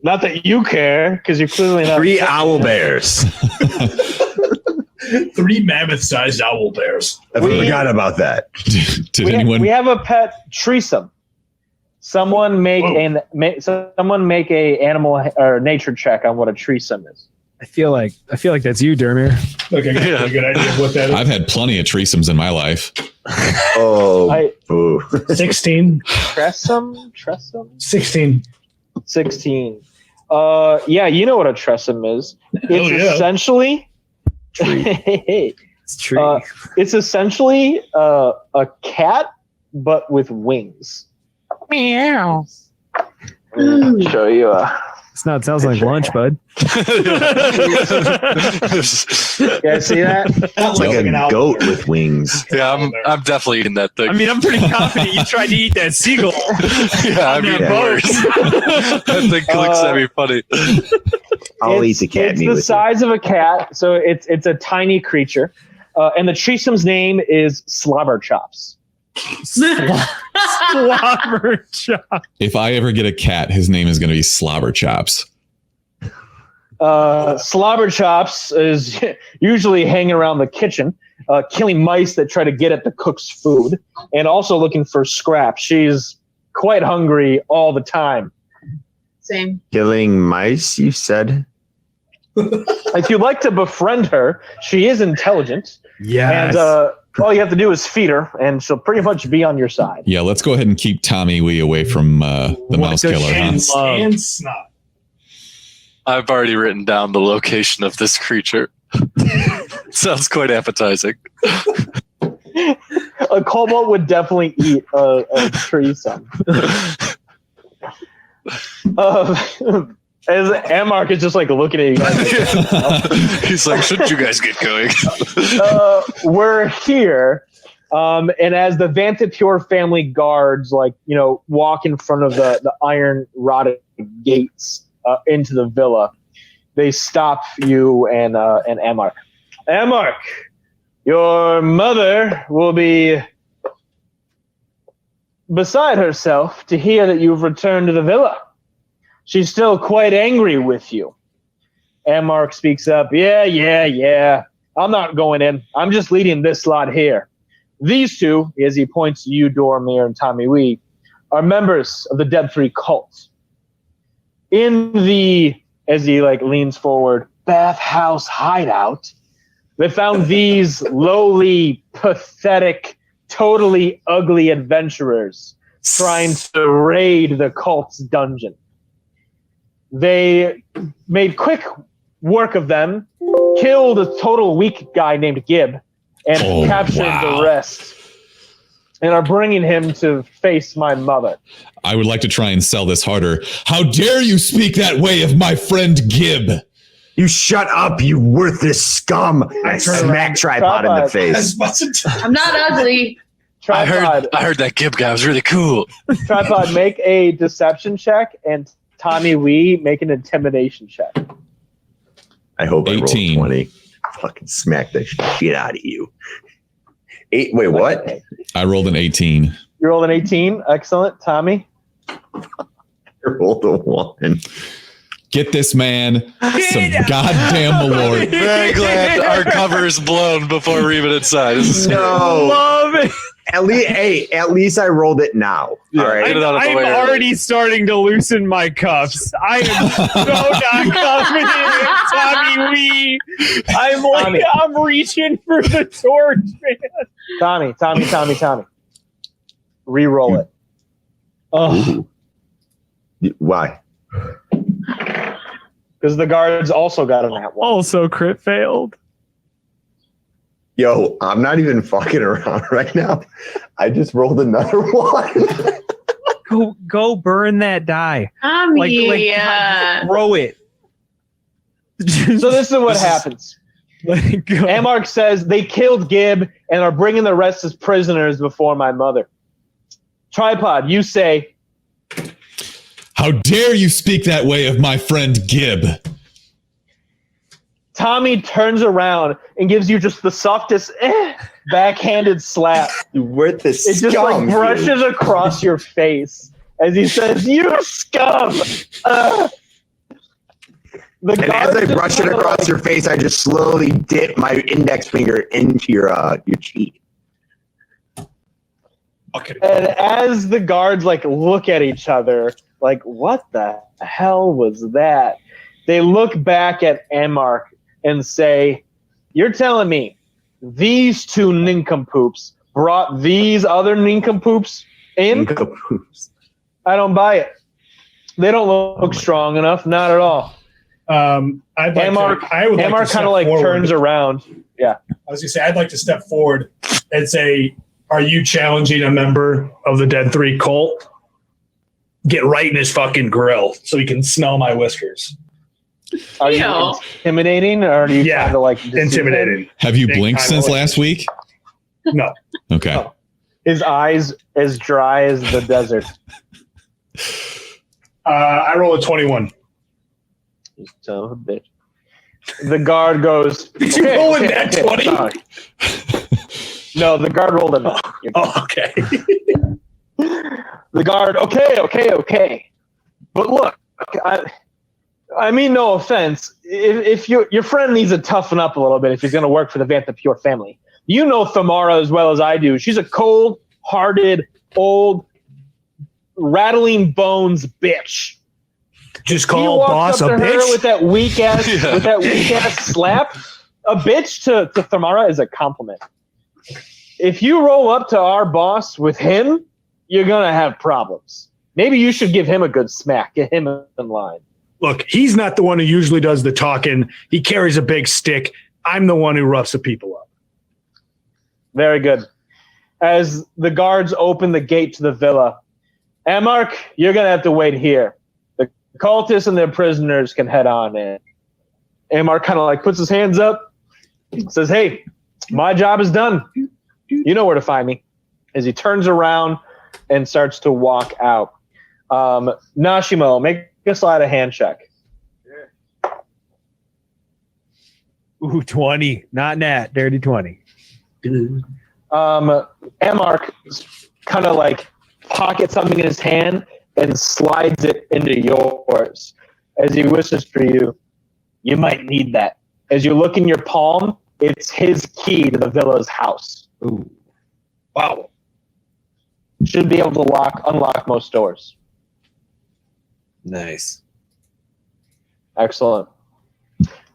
Speaker 1: Not that you care, because you're clearly not.
Speaker 5: 3 owl bears.
Speaker 3: 3 mammoth-sized owl bears.
Speaker 5: I forgot about that.
Speaker 2: Did anyone?
Speaker 1: We have a pet threesome. Someone make a animal or nature check on what a threesome is.
Speaker 7: I feel like that's you, Dormir.
Speaker 3: Okay, I got a good idea of what that is.
Speaker 2: I've had plenty of threesomes in my life.
Speaker 5: Oh, boo.
Speaker 3: 16.
Speaker 1: Tresum?
Speaker 3: 16.
Speaker 1: 16. Yeah, you know what a tresum is. It's
Speaker 3: yeah.
Speaker 1: essentially
Speaker 7: It's true.
Speaker 1: it's essentially a cat, but with wings.
Speaker 4: Meow.
Speaker 1: Let me show you a
Speaker 7: It's not. Sounds like lunch, bud.
Speaker 1: Yeah, see that?
Speaker 3: Sounds
Speaker 5: Like
Speaker 3: an
Speaker 5: a
Speaker 3: album.
Speaker 5: goat with wings.
Speaker 6: Yeah, I'm definitely eating that thing.
Speaker 7: I mean, I'm pretty confident you tried to eat that seagull.
Speaker 6: yeah, I mean,
Speaker 5: Yeah.
Speaker 6: worse. That thing looks semi funny.
Speaker 5: I'll eat the cat
Speaker 1: It's
Speaker 5: meat
Speaker 1: the
Speaker 5: with
Speaker 1: size of a cat, so it's a tiny creature. And the Treesum's name is Slobber Chops.
Speaker 7: Slobber chop.
Speaker 2: If I ever get a cat, his name is going to be Slobber Chops.
Speaker 1: Slobber Chops is usually hanging around the kitchen, killing mice that try to get at the cook's food, and also looking for scraps. She's quite hungry all the time.
Speaker 4: Same.
Speaker 5: killing mice, you said?
Speaker 1: If you'd like to befriend her, she is intelligent,
Speaker 7: Yes.
Speaker 1: and all you have to do is feed her, and she'll pretty much be on your side.
Speaker 2: Yeah, let's go ahead and keep Tommy Wee away from the
Speaker 7: What
Speaker 2: mouse
Speaker 7: does
Speaker 2: killer.
Speaker 7: she
Speaker 2: Huh?
Speaker 7: love?
Speaker 3: And snot.
Speaker 6: I've already written down the location of this creature. Sounds quite appetizing.
Speaker 1: A kobold would definitely eat a Treesum. As Amark is just like looking at you guys.
Speaker 6: He's like, shouldn't you guys get going?
Speaker 1: We're here, and as the Vantapure family guards, walk in front of the iron rotted gates into the villa, they stop you and Amark. Amark, your mother will be beside herself to hear that you've returned to the villa. She's still quite angry with you. Amark speaks up. Yeah. I'm not going in. I'm just leading this lot here. These two, as he points to you, Dormir and Tommy Wee, are members of the Dead 3 cult. In the, as he leans forward, bathhouse hideout, they found these lowly, pathetic, totally ugly adventurers trying to raid the cult's dungeon. They made quick work of them, killed a total weak guy named Gib, and captured the rest, and are bringing him to face my mother.
Speaker 2: I would like to try and sell this harder. How dare you speak that way of my friend Gib?
Speaker 5: You shut up, you worthless scum! I smack Tripod in the face.
Speaker 4: I'm not ugly.
Speaker 1: Tripod,
Speaker 6: I heard that Gib guy was really cool.
Speaker 1: Tripod, make a deception check, and Tommy Wee, make an intimidation check.
Speaker 5: I hope I roll
Speaker 2: 18.
Speaker 5: 20. Fucking smack the shit out of you. Wait, what?
Speaker 2: I rolled an 18.
Speaker 1: You rolled an 18. Excellent. Tommy?
Speaker 5: I rolled a 1.
Speaker 2: Get this man some goddamn malort.
Speaker 6: Very glad our cover is blown before we're even inside. This is
Speaker 5: No.
Speaker 7: Love it.
Speaker 5: At least I rolled it now. All right.
Speaker 6: Get it out of the
Speaker 7: I'm
Speaker 6: way early.
Speaker 7: already starting to loosen my cuffs. I am so not confident in Tommy Wee. I'm reaching for the torch, man.
Speaker 1: Tommy. Re-roll it.
Speaker 7: Oh,
Speaker 5: Why?
Speaker 1: Because the guards also got on that one.
Speaker 7: also crit failed.
Speaker 5: Yo, I'm not even fucking around right now. I just rolled another 1.
Speaker 7: Go burn that die. Throw it.
Speaker 1: So this is what happens.
Speaker 7: Let it go.
Speaker 1: Amark says they killed Gib and are bringing the rest as prisoners before my mother. Tripod, you say,
Speaker 2: How dare you speak that way of my friend Gib?
Speaker 1: Tommy turns around and gives you just the softest backhanded slap.
Speaker 5: You worthless
Speaker 1: It just
Speaker 5: scum.
Speaker 1: brushes across your face as he says, "You scum!"
Speaker 5: And as I brush it across your face, I just slowly dip my index finger into your cheek.
Speaker 3: Okay.
Speaker 1: And as the guards look at each other, what the hell was that? They look back at Amark and say, "You're telling me these two nincompoops brought these other nincompoops in?" I don't buy it. They don't look strong enough. Not at all.
Speaker 3: I'd like
Speaker 1: Amark kind of turns around. Yeah.
Speaker 3: I was gonna say I'd like to step forward and say, "Are you challenging a member of the Dead 3 cult?" get right in his fucking grill so he can smell my whiskers.
Speaker 1: Are you
Speaker 4: Ew.
Speaker 1: intimidating, or are you trying to like deceive him?
Speaker 3: Intimidating.
Speaker 2: Have you
Speaker 3: Big
Speaker 2: blinked
Speaker 3: time
Speaker 2: since
Speaker 3: away.
Speaker 2: last week?
Speaker 3: No.
Speaker 2: Okay.
Speaker 1: Oh. His eyes as dry as the desert.
Speaker 3: I roll a 21.
Speaker 1: You son of a bitch. The guard goes.
Speaker 3: Did you roll in that 20?
Speaker 1: Sorry. No, the guard rolled a 9.
Speaker 3: Oh, okay.
Speaker 1: The guard, okay. But look, I mean no offense. If your friend needs to toughen up a little bit if he's going to work for the Vanthapure family. You know Thamara as well as I do. She's a cold-hearted, old, rattling bones bitch.
Speaker 3: Just
Speaker 1: He
Speaker 3: call
Speaker 1: walks
Speaker 3: boss a
Speaker 1: up to her
Speaker 3: bitch.
Speaker 1: with that weak ass slap. A bitch to Thamara is a compliment. If you roll up to our boss with him, you're gonna have problems. Maybe you should give him a good smack. Get him in line.
Speaker 3: Look, he's not the one who usually does the talking. He carries a big stick. I'm the one who roughs the people up.
Speaker 1: Very good. As the guards open the gate to the villa, Amark, you're gonna have to wait here. The cultists and their prisoners can head on in. Amark kind of like puts his hands up, says, "Hey, my job is done. You know where to find me." As he turns around and starts to walk out. Nashimo, make a sleight of hand check.
Speaker 7: Ooh, 20. Not nat. Dirty 20.
Speaker 1: Amark kind of like pockets something in his hand and slides it into yours. As he whispers for you, "You might need that." As you look in your palm, it's his key to the villa's house.
Speaker 7: Ooh.
Speaker 3: Wow.
Speaker 1: Should be able to unlock most doors.
Speaker 7: Nice.
Speaker 1: Excellent.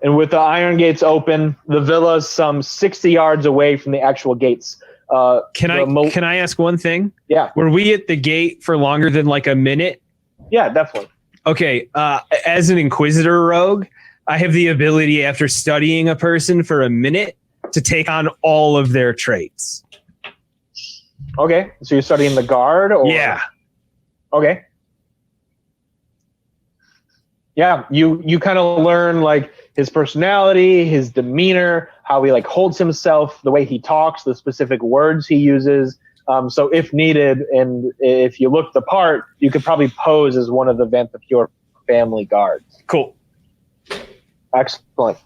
Speaker 1: And with the iron gates open, the villa's some 60 yards away from the actual gates.
Speaker 7: Can I ask one thing?
Speaker 1: Yeah.
Speaker 7: Were we at the gate for longer than like a minute?
Speaker 1: Yeah, definitely.
Speaker 7: Okay. As an Inquisitor rogue, I have the ability after studying a person for a minute to take on all of their traits.
Speaker 1: Okay, so you're studying the guard? Or?
Speaker 7: Yeah.
Speaker 1: Okay. Yeah, you kind of learn like his personality, his demeanor, how he like holds himself, the way he talks, the specific words he uses. So if needed, and if you look the part, you could probably pose as one of the Vanthapure family guards.
Speaker 7: Cool.
Speaker 1: Excellent.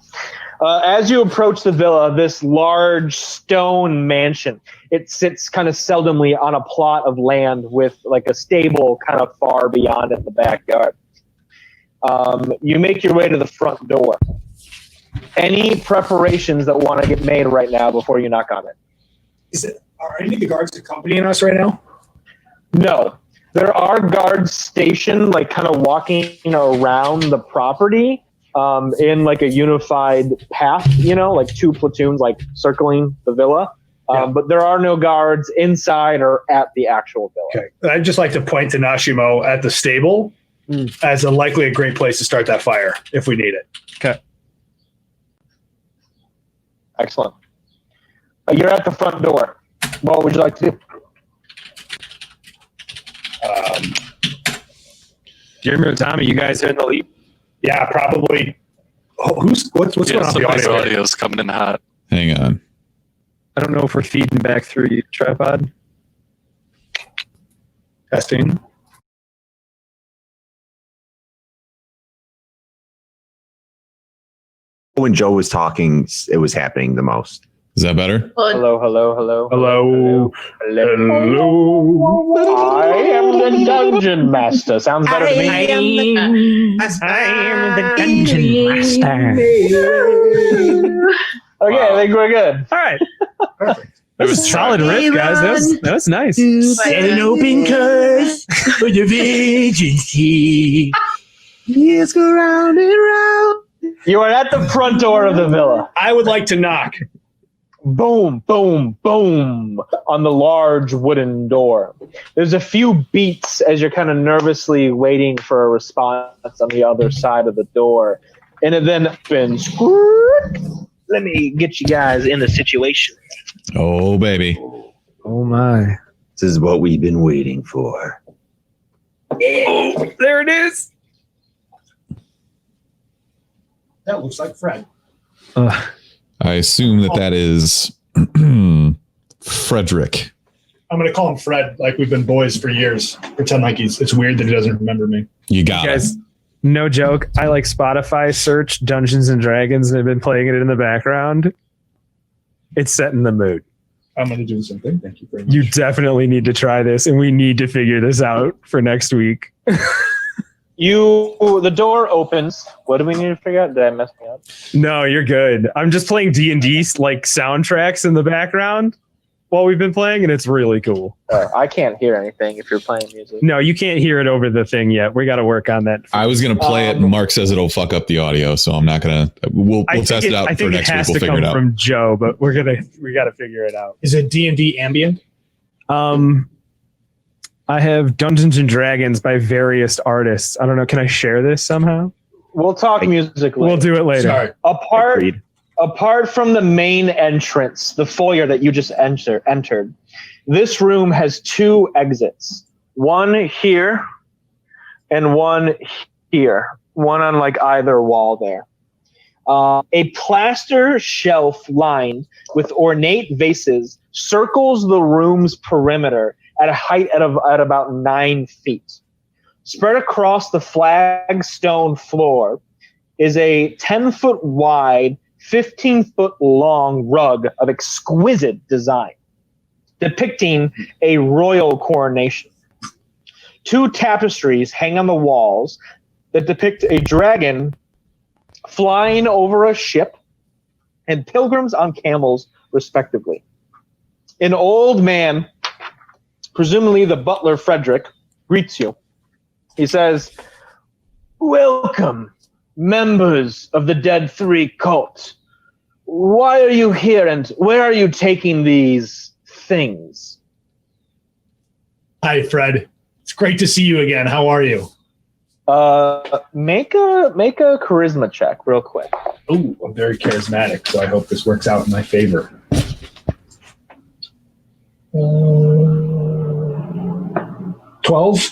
Speaker 1: As you approach the villa, this large stone mansion, it sits kind of seldomly on a plot of land with like a stable kind of far beyond in the backyard. You make your way to the front door. Any preparations that want to get made right now before you knock on it?
Speaker 3: Are any of the guards accompanying us right now?
Speaker 1: No. There are guards stationed, like kind of walking around the property in like a unified path, like 2 platoons like circling the villa. But there are no guards inside or at the actual villa.
Speaker 3: Okay. I'd just like to point to Nashimo at the stable as likely a great place to start that fire if we need it.
Speaker 7: Okay.
Speaker 1: Excellent. You're at the front door. What would you like to do?
Speaker 7: Jeremy or Tommy, you guys are in the lead.
Speaker 3: Yeah, probably. Oh, what's going on with the
Speaker 6: Somebody's
Speaker 3: audio?
Speaker 6: audio's coming in hot.
Speaker 2: Hang on.
Speaker 7: I don't know if we're feeding back through your tripod.
Speaker 3: Testing.
Speaker 5: When Joe was talking, it was happening the most.
Speaker 2: Is that better?
Speaker 4: Well,
Speaker 3: Hello.
Speaker 1: I am the dungeon master. Sounds better to me.
Speaker 7: I am the dungeon master.
Speaker 1: Okay, I think we're good.
Speaker 7: All right.
Speaker 3: Perfect.
Speaker 7: That was a solid riff, guys. That was nice.
Speaker 3: Set an open curse for your vigency. Yes, go round and round.
Speaker 1: You are at the front door of the villa.
Speaker 3: I would like to knock.
Speaker 1: Boom, boom, boom on the large wooden door. There's a few beats as you're kind of nervously waiting for a response on the other side of the door. And it then opens. Let me get you guys in the situation.
Speaker 2: Oh, baby.
Speaker 7: Oh, my.
Speaker 5: This is what we've been waiting for.
Speaker 7: Oh, there it is.
Speaker 3: That looks like Fred.
Speaker 2: I assume that is Frederick.
Speaker 3: I'm going to call him Fred, like we've been boys for years. Pretend like it's weird that he doesn't remember me.
Speaker 2: You got it.
Speaker 7: Guys, no joke. I like Spotify search Dungeons and Dragons and I've been playing it in the background. It's setting the mood.
Speaker 3: I'm going to do the same thing. Thank you very much.
Speaker 7: You definitely need to try this, and we need to figure this out for next week.
Speaker 1: The door opens. What do we need to figure out? Did I mess me up?
Speaker 7: No, you're good. I'm just playing D&D like soundtracks in the background while we've been playing, and it's really cool.
Speaker 1: I can't hear anything if you're playing music.
Speaker 7: No, you can't hear it over the thing yet. We got to work on that.
Speaker 2: I was going to play it, and Mark says it'll fuck up the audio, so I'm not going to. We'll test it out for next week. We'll figure it out.
Speaker 7: From Joe, but we got to figure it out.
Speaker 3: Is it D&D ambient?
Speaker 7: I have Dungeons and Dragons by various artists. I don't know. Can I share this somehow?
Speaker 1: We'll talk music later.
Speaker 7: We'll do it later.
Speaker 3: Sorry.
Speaker 1: Apart from the main entrance, the foyer that you just entered, this room has two exits. One here and one here. One on like either wall there. A plaster shelf lined with ornate vases circles the room's perimeter at a height at about 9 feet. Spread across the flagstone floor is a 10-foot wide, 15-foot long rug of exquisite design, depicting a royal coronation. 2 tapestries hang on the walls that depict a dragon flying over a ship and pilgrims on camels, respectively. An old man, presumably the butler Frederick, greets you. He says, "Welcome, members of the Dead 3 cult. Why are you here and where are you taking these things?"
Speaker 3: Hi, Fred. It's great to see you again. How are you?
Speaker 1: Make a charisma check real quick.
Speaker 3: Oh, I'm very charismatic, so I hope this works out in my favor. 12.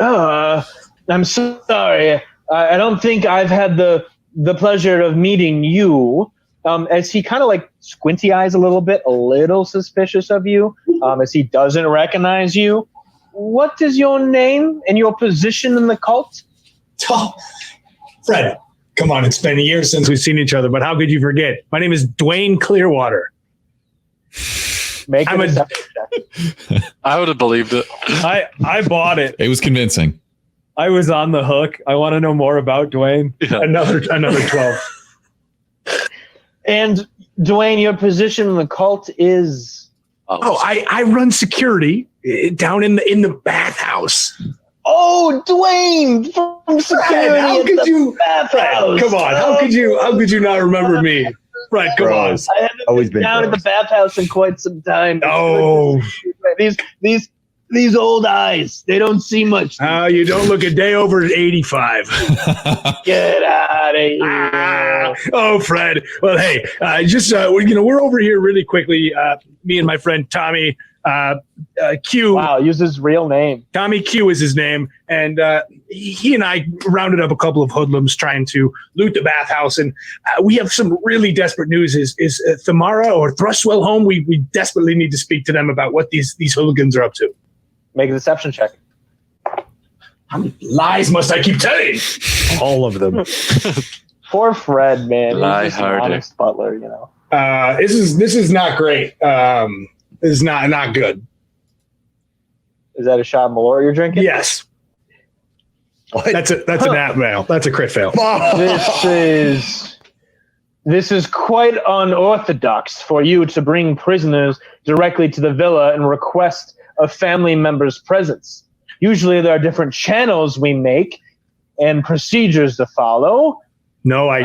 Speaker 1: I'm sorry. I don't think I've had the pleasure of meeting you. As he kind of like squinty eyes a little suspicious of you, as he doesn't recognize you. What is your name and your position in the cult?
Speaker 3: Oh, Fred, come on. It's been years since we've seen each other, but how could you forget? My name is Dwayne Clearwater.
Speaker 1: Make
Speaker 3: I'm
Speaker 1: a
Speaker 3: a-
Speaker 1: deception check.
Speaker 6: I would have believed it.
Speaker 7: I bought it.
Speaker 2: It was convincing.
Speaker 7: I was on the hook. I want to know more about Dwayne.
Speaker 6: Yeah.
Speaker 3: Another 12.
Speaker 1: And Dwayne, your position in the cult is...
Speaker 3: Oh, I run security down in the bathhouse.
Speaker 1: Oh, Dwayne from security.
Speaker 3: Fred, how
Speaker 1: at
Speaker 3: could
Speaker 1: the
Speaker 3: you? Fred,
Speaker 1: bathhouse.
Speaker 3: come on. How could you not remember me? Fred, come on.
Speaker 5: Bros.
Speaker 1: I haven't
Speaker 5: Always
Speaker 1: been
Speaker 5: been
Speaker 1: down at the
Speaker 5: bros.
Speaker 1: bathhouse in quite some time.
Speaker 3: Oh,
Speaker 1: These old eyes, they don't see much.
Speaker 3: you don't look a day over 85.
Speaker 1: Get out of here.
Speaker 3: Oh, Fred. Well, hey, we're over here really quickly. Me and my friend Tommy Q.
Speaker 1: Wow, use his real name.
Speaker 3: Tommy Q is his name, and he and I rounded up a couple of hoodlums trying to loot the bathhouse, and we have some really desperate news. Is Thamara or Thrustwell home? We desperately need to speak to them about what these hooligans are up to.
Speaker 1: Make a deception check.
Speaker 3: How many lies must I keep telling?
Speaker 7: All of them.
Speaker 1: Poor Fred, man. He's just an
Speaker 6: Lie-hearted.
Speaker 1: honest butler, you know.
Speaker 3: This is not great. This is not good.
Speaker 1: Is that a shot of Malort you're drinking?
Speaker 3: Yes. That's a nat fail. That's a crit fail.
Speaker 1: This is quite unorthodox for you to bring prisoners directly to the villa and request a family member's presence. Usually there are different channels we make and procedures to follow.
Speaker 3: No, I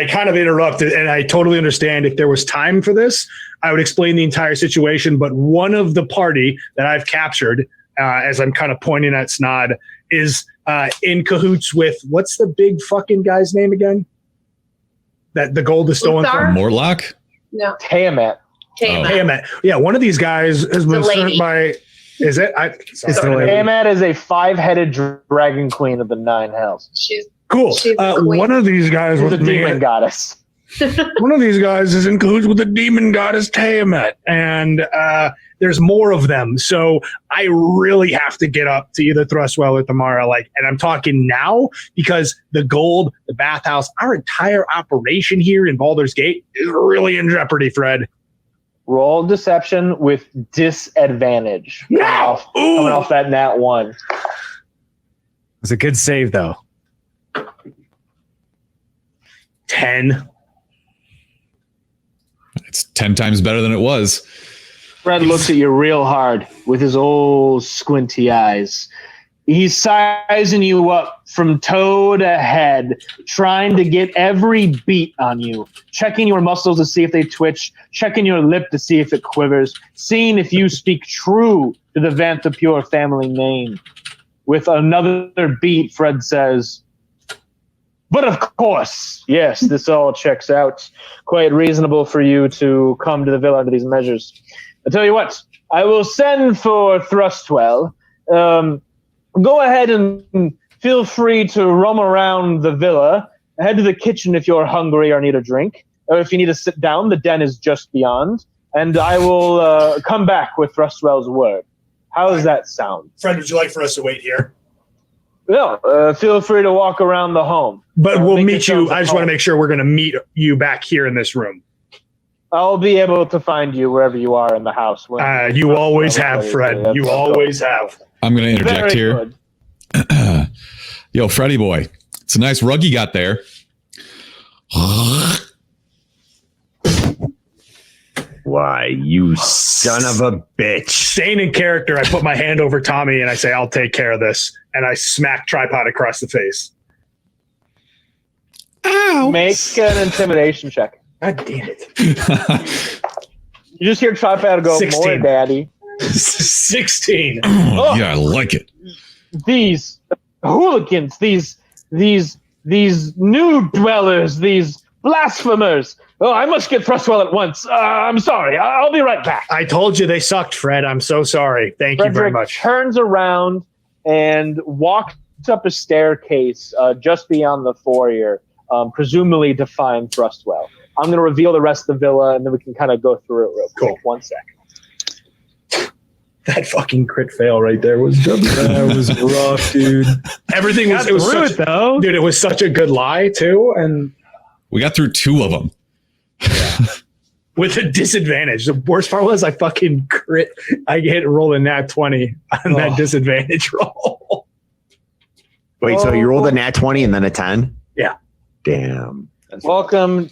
Speaker 3: kind of interrupted, and I totally understand. If there was time for this, I would explain the entire situation. But one of the party that I've captured, as I'm kind of pointing at Snod, is in cahoots with, what's the big fucking guy's name again? That the gold is stolen
Speaker 4: Uthar?
Speaker 3: from?
Speaker 6: Mortlock?
Speaker 4: No.
Speaker 1: Tiamat.
Speaker 4: Tiamat.
Speaker 3: Hey, Matt. Yeah, one of these guys has been
Speaker 4: The lady.
Speaker 3: sent by Is it?
Speaker 1: Tiamat is a 5-headed dragon queen of the 9 hells.
Speaker 4: She's
Speaker 3: Cool.
Speaker 4: She's a queen.
Speaker 3: One of these guys
Speaker 1: She's
Speaker 3: with
Speaker 1: a
Speaker 3: me.
Speaker 1: demon goddess.
Speaker 3: One of these guys is in cahoots with the demon goddess Tiamat, and there's more of them. So I really have to get up to either Thrustwell or Tamara. And I'm talking now because the gold, the bathhouse, our entire operation here in Baldur's Gate is really in jeopardy, Fred.
Speaker 1: Roll deception with disadvantage. Coming off that nat 1.
Speaker 7: It's a good save, though.
Speaker 3: 10.
Speaker 2: It's 10 times better than it was.
Speaker 1: Fred looks at you real hard with his old squinty eyes. He's sizing you up from toe to head, trying to get every beat on you, checking your muscles to see if they twitch, checking your lip to see if it quivers, seeing if you speak true to the Vanthapure family name. With another beat, Fred says, "But of course, yes, this all checks out. Quite reasonable for you to come to the villa under these measures. I tell you what, I will send for Thrustwell. Go ahead and feel free to roam around the villa. Head to the kitchen if you're hungry or need a drink. Or if you need to sit down, the den is just beyond. And I will come back with Thrustwell's word. How does that sound?
Speaker 3: Fred, would you like for us to wait here?
Speaker 1: No, feel free to walk around the home.
Speaker 3: But we'll
Speaker 1: Make
Speaker 3: meet you.
Speaker 1: yourselves at
Speaker 3: I just want to
Speaker 1: home.
Speaker 3: make sure we're going to meet you back here in this room.
Speaker 1: I'll be able to find you wherever you are in the house.
Speaker 3: You always have, Fred. You always have.
Speaker 2: I'm going to interject
Speaker 1: Very
Speaker 2: here.
Speaker 1: good.
Speaker 2: Yo, Freddy boy, it's a nice rug you got there.
Speaker 5: Why, you son of a bitch.
Speaker 3: Staying in character, I put my hand over Tommy and I say, I'll take care of this. And I smack Tripod across the face.
Speaker 2: Ow.
Speaker 1: Make an intimidation check.
Speaker 3: God damn it.
Speaker 1: You just hear Tripod go,
Speaker 3: 16.
Speaker 1: "More daddy."
Speaker 3: 16.
Speaker 2: Oh, yeah, I like it.
Speaker 1: These hooligans, these new dwellers, these blasphemers. Oh, I must get Thrustwell at once. I'm sorry. I'll be right back.
Speaker 3: I told you they sucked, Fred. I'm so sorry. Thank you very
Speaker 1: Frederick
Speaker 3: much.
Speaker 1: turns around and walks up a staircase just beyond the foyer, presumably to find Thrustwell. I'm going to reveal the rest of the villa, and then we can kind of go through it real quick.
Speaker 3: Cool.
Speaker 1: 1 sec.
Speaker 3: That fucking crit fail right there was
Speaker 7: That was rough, dude.
Speaker 3: everything was,
Speaker 7: Got
Speaker 3: it was
Speaker 7: through
Speaker 3: such,
Speaker 7: it, though.
Speaker 3: dude, it was such a good lie too. And
Speaker 2: We got through 2 of them.
Speaker 3: with a disadvantage. The worst part was I fucking crit. I hit roll a nat 20 on that disadvantage roll.
Speaker 5: Wait, so you rolled a nat 20 and then a 10?
Speaker 3: Yeah.
Speaker 5: Damn.
Speaker 1: Welcome.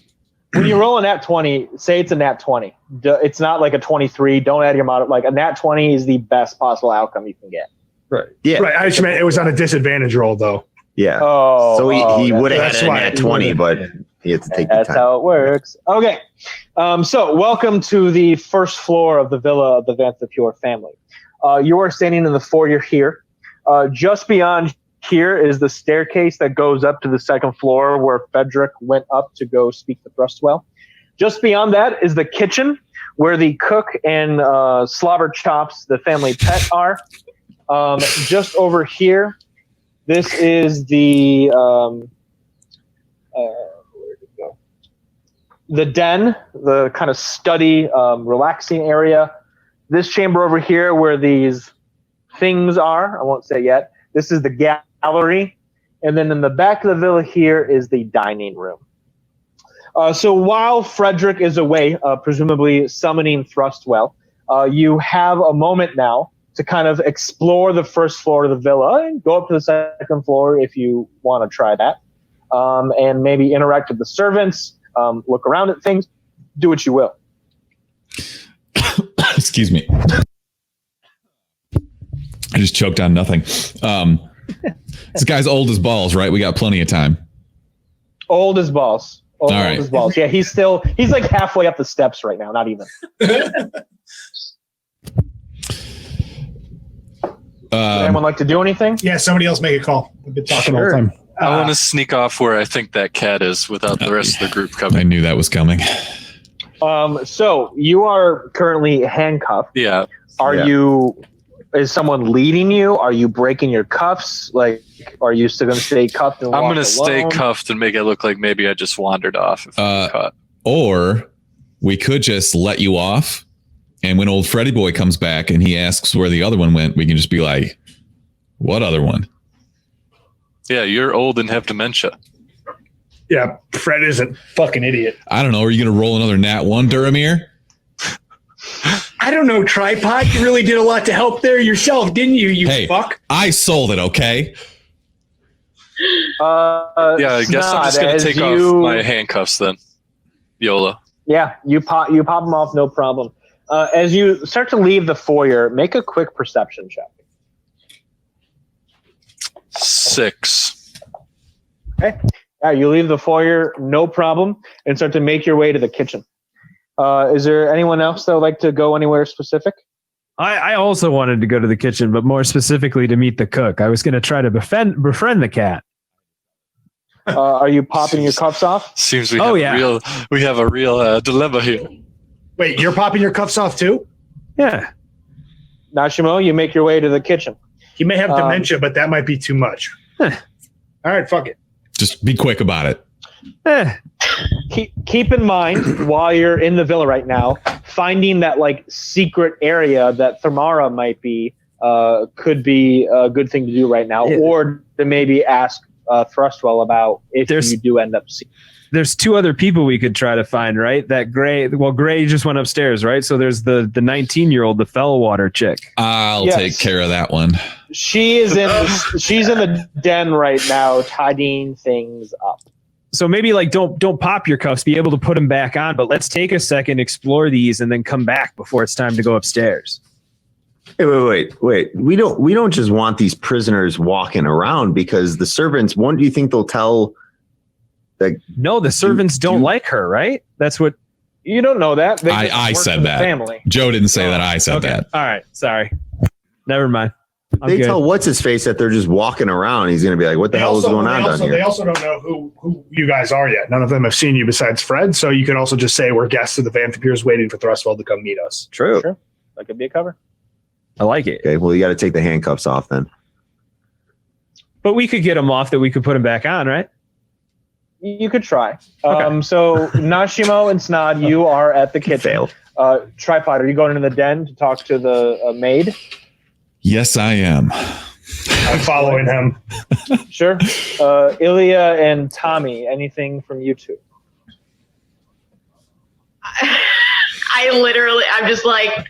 Speaker 1: When you roll a nat 20, say it's a nat 20. It's not like a 23. Don't add your mod. Like a nat 20 is the best possible outcome you can get.
Speaker 5: Yeah.
Speaker 3: Right. I just meant it was on a disadvantage roll though.
Speaker 5: Yeah.
Speaker 1: Oh,
Speaker 5: So he would have
Speaker 3: that's
Speaker 5: had a
Speaker 3: why-
Speaker 5: nat 20, but he had to take
Speaker 1: That's
Speaker 5: the 10.
Speaker 1: how it works. Okay. So welcome to the first floor of the villa of the Vanthapure family. You are standing in the foyer here. Just beyond here is the staircase that goes up to the second floor where Frederick went up to go speak to Thrustwell. Just beyond that is the kitchen where the cook and Slobber Chops, the family pet, are. Just over here, this is the where'd it go? The den, the kind of study, relaxing area. This chamber over here where these things are, I won't say yet. This is the gallery. And then in the back of the villa here is the dining room. So while Frederick is away, presumably summoning Thrustwell, you have a moment now to kind of explore the first floor of the villa and go up to the second floor if you want to try that. And maybe interact with the servants, look around at things, do what you will.
Speaker 2: Excuse me. I just choked on nothing. This guy's old as balls, right? We got plenty of time.
Speaker 1: Old as balls. Old
Speaker 2: All right.
Speaker 1: as balls. Yeah, he's like halfway up the steps right now, not even. Would anyone like to do anything?
Speaker 3: Yeah, somebody else make a call. We've been talking all the
Speaker 1: Sure.
Speaker 3: time.
Speaker 6: I want to sneak off where I think that cat is without the rest of the group
Speaker 2: I
Speaker 6: coming.
Speaker 2: knew that was coming.
Speaker 1: So you are currently handcuffed.
Speaker 6: Yeah.
Speaker 1: Are
Speaker 5: Yeah.
Speaker 1: you is someone leading you? Are you breaking your cuffs? Like, are you still going to stay cuffed and
Speaker 6: I'm
Speaker 1: walk
Speaker 6: going to stay
Speaker 1: alone?
Speaker 6: cuffed and make it look like maybe I just wandered off if I'm caught.
Speaker 2: Or we could just let you off, and when old Freddy boy comes back and he asks where the other one went, we can just be like, what other one?
Speaker 6: Yeah, you're old and have dementia.
Speaker 3: Yeah, Fred is a fucking idiot.
Speaker 2: I don't know. Are you going to roll another nat 1, Dormir?
Speaker 3: I don't know, Tripod. You really did a lot to help there yourself, didn't you, you
Speaker 2: Hey,
Speaker 3: fuck?
Speaker 2: I sold it, okay?
Speaker 6: Yeah, I guess I'm just going to take off my handcuffs then. YOLO.
Speaker 1: Yeah, you pop them off, no problem. As you start to leave the foyer, make a quick perception check.
Speaker 6: 6.
Speaker 1: Okay. Yeah, you leave the foyer, no problem, and start to make your way to the kitchen. Is there anyone else that would like to go anywhere specific?
Speaker 7: I also wanted to go to the kitchen, but more specifically to meet the cook. I was going to try to befriend the cat.
Speaker 1: Are you popping your cuffs off?
Speaker 6: Seems we have a real dilemma here.
Speaker 3: Wait, you're popping your cuffs off too?
Speaker 7: Yeah.
Speaker 1: Nashimo, you make your way to the kitchen.
Speaker 3: He may have dementia, but that might be too much. All right, fuck it.
Speaker 2: Just be quick about it.
Speaker 1: Keep in mind, while you're in the villa right now, finding that like secret area that Thermara might be could be a good thing to do right now, or to maybe ask Thrustwell about if you do end up seeing.
Speaker 7: There's 2 other people we could try to find, right? That Gray just went upstairs, right? So there's the 19-year-old, the Fellwater chick.
Speaker 2: I'll take care of that one.
Speaker 1: She's in the den right now, tidying things up.
Speaker 7: So maybe like don't pop your cuffs, be able to put them back on, but let's take a second, explore these, and then come back before it's time to go upstairs.
Speaker 5: Wait. We don't just want these prisoners walking around, because the servants, do you think they'll tell?
Speaker 7: No, the servants don't like her, right? That's what
Speaker 1: you don't know that.
Speaker 2: I said that.
Speaker 1: Family.
Speaker 2: Joe didn't say that. I said that.
Speaker 7: All right, sorry. Never mind.
Speaker 5: They tell what's his face that they're just walking around. He's going to be like, "What the hell is going on down here?"
Speaker 3: They also don't know who you guys are yet. None of them have seen you besides Fred. So you could also just say we're guests of the Vampirs waiting for Thrustwell to come meet us.
Speaker 5: True.
Speaker 1: Sure. That could be a cover.
Speaker 7: I like it.
Speaker 5: Okay. Well, you got to take the handcuffs off then.
Speaker 7: But we could get them off that we could put them back on, right?
Speaker 1: You could try.
Speaker 7: Okay.
Speaker 1: So Nashimo and Snod, you are at the kitchen.
Speaker 5: Failed.
Speaker 1: Tripod, are you going into the den to talk to the maid?
Speaker 2: Yes, I am.
Speaker 3: I'm following him.
Speaker 1: Sure. Ilya and Tommy, anything from you two?
Speaker 4: I'm just like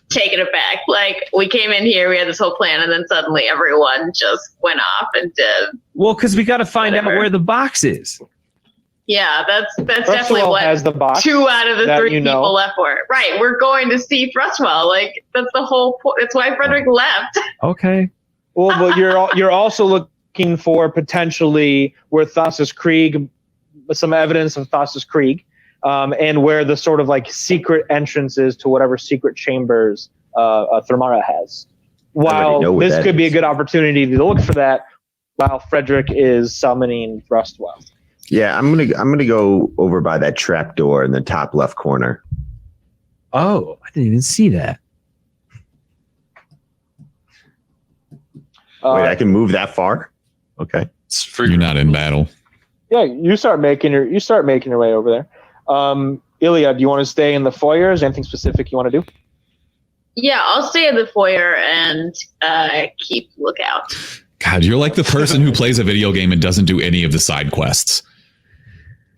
Speaker 4: taking it back. Like, we came in here, we had this whole plan, and then suddenly everyone just went off and did.
Speaker 7: Well, because we got to find out where the box is.
Speaker 4: Yeah, that's definitely what
Speaker 1: has the box
Speaker 4: 2 out of the 3
Speaker 1: you know.
Speaker 4: people left for. Right, we're going to see Thrustwell. Like, that's the whole point. That's why Frederick left.
Speaker 7: Okay.
Speaker 1: Well, but you're also looking for potentially where Thassa's Krieg, some evidence of Thassa's Krieg, and where the sort of like secret entrances to whatever secret chambers Thermara has. While this could be a good opportunity to look for that, while Frederick is summoning Thrustwell.
Speaker 5: Yeah, I'm gonna go over by that trap door in the top left corner.
Speaker 7: Oh, I didn't even see that.
Speaker 5: Wait, I can move that far? Okay.
Speaker 2: You're not in battle.
Speaker 1: Yeah, you start making your way over there. Ilya, do you want to stay in the foyer? Is there anything specific you want to do?
Speaker 4: Yeah, I'll stay in the foyer and keep lookout.
Speaker 2: God, you're like the person who plays a video game and doesn't do any of the side quests.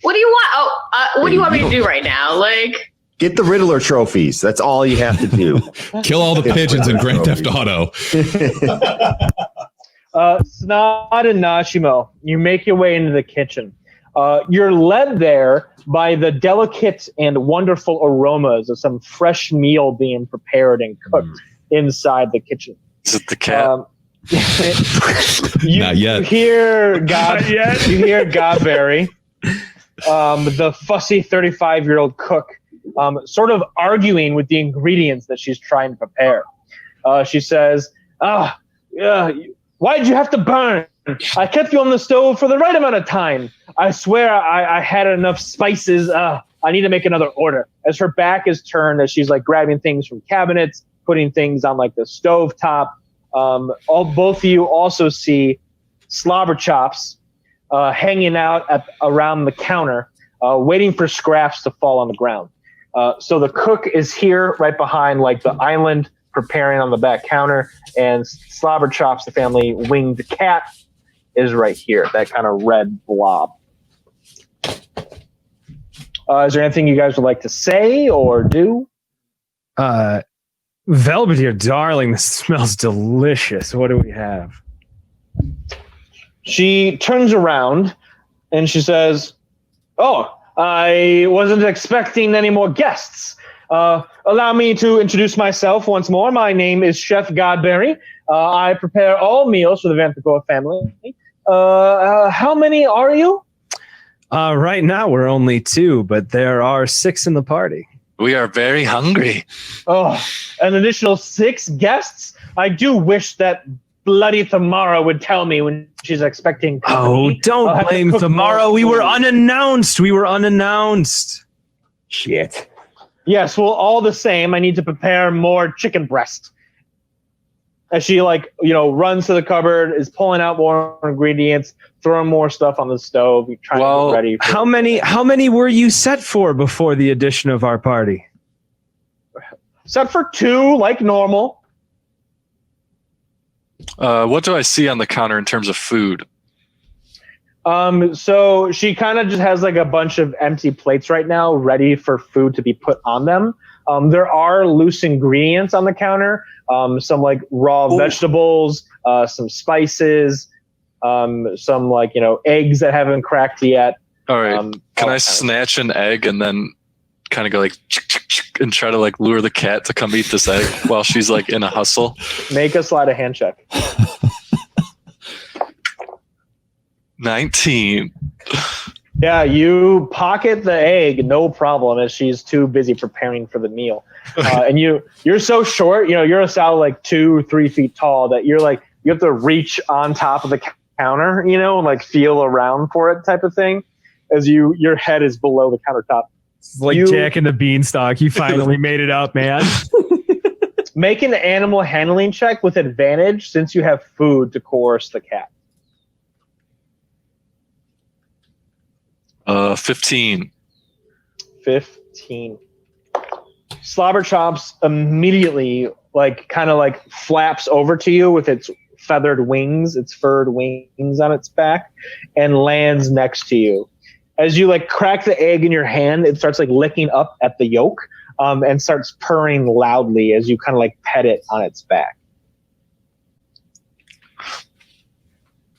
Speaker 4: What do you want? What do you want me to do right now? Like,
Speaker 5: get the Riddler trophies. That's all you have to do.
Speaker 2: Kill all the pigeons in Grand Theft Auto.
Speaker 1: Snod and Nashimo, you make your way into the kitchen. You're led there by the delicate and wonderful aromas of some fresh meal being prepared and cooked inside the kitchen.
Speaker 6: Is it the cat?
Speaker 2: Not yet.
Speaker 1: You hear Godberry, the fussy 35-year-old cook, sort of arguing with the ingredients that she's trying to prepare. She says, why'd you have to burn? I kept you on the stove for the right amount of time. I swear I had enough spices. I need to make another order. As her back is turned, as she's like grabbing things from cabinets, putting things on like the stove top. Both of you also see slobber chops hanging out around the counter, waiting for scraps to fall on the ground. So the cook is here right behind like the island, preparing on the back counter, and slobber chops, the family winged cat, is right here, that kind of red blob. Is there anything you guys would like to say or do?
Speaker 7: Velveteer, darling, this smells delicious. What do we have?
Speaker 1: She turns around and she says, "Oh, I wasn't expecting any more guests. Allow me to introduce myself once more. My name is Chef Godberry. I prepare all meals for the Vanthagor family. How many are you?"
Speaker 7: Right now, we're only 2, but there are 6 in the party.
Speaker 6: We are very hungry.
Speaker 1: Oh, an additional 6 guests? I do wish that bloody Thamara would tell me when she's expecting company.
Speaker 7: Oh, don't blame Thamara. We were unannounced.
Speaker 3: Shit.
Speaker 1: Yes, well, all the same, I need to prepare more chicken breast. As she, runs to the cupboard, is pulling out more ingredients, throwing more stuff on the stove, trying to get ready.
Speaker 7: How many were you set for before the addition of our party?
Speaker 1: Set for 2, like normal.
Speaker 6: What do I see on the counter in terms of food?
Speaker 1: So she kind of just has like a bunch of empty plates right now, ready for food to be put on them. There are loose ingredients on the counter, some like raw vegetables, some spices, some eggs that haven't cracked yet.
Speaker 6: All right. Can I snatch an egg and then kind of go like and try to like lure the cat to come eat this egg while she's like in a hustle?
Speaker 1: Make a sleight of hand check.
Speaker 6: 19.
Speaker 1: Yeah, you pocket the egg, no problem, as she's too busy preparing for the meal. And you're so short, you're a solid like 2-3 feet tall that you have to reach on top of the counter, and like feel around for it type of thing, as your head is below the countertop.
Speaker 7: It's like Jack and the Beanstalk. You finally made it up, man.
Speaker 1: Make an animal handling check with advantage since you have food to coerce the cat.
Speaker 6: 15.
Speaker 1: 15. Slobber Chops immediately flaps over to you with its feathered wings, its furred wings on its back, and lands next to you. As you crack the egg in your hand, it starts licking up at the yolk, and starts purring loudly as you kind of pet it on its back.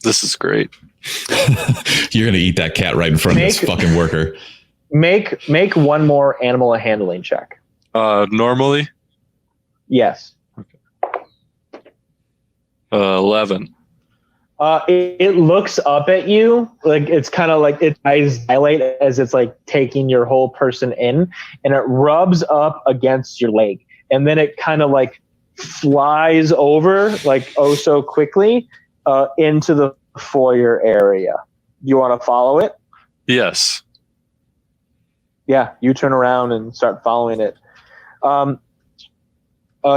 Speaker 6: This is great.
Speaker 2: You're gonna eat that cat right in front of this fucking worker.
Speaker 1: Make one more animal handling check.
Speaker 6: Normally?
Speaker 1: Yes.
Speaker 6: 11.
Speaker 1: It looks up at you, it's kind of its eyes dilate as it's taking your whole person in, and it rubs up against your leg, and then it kind of flies over oh so quickly into the foyer area. You want to follow it?
Speaker 6: Yes.
Speaker 1: Yeah, you turn around and start following it.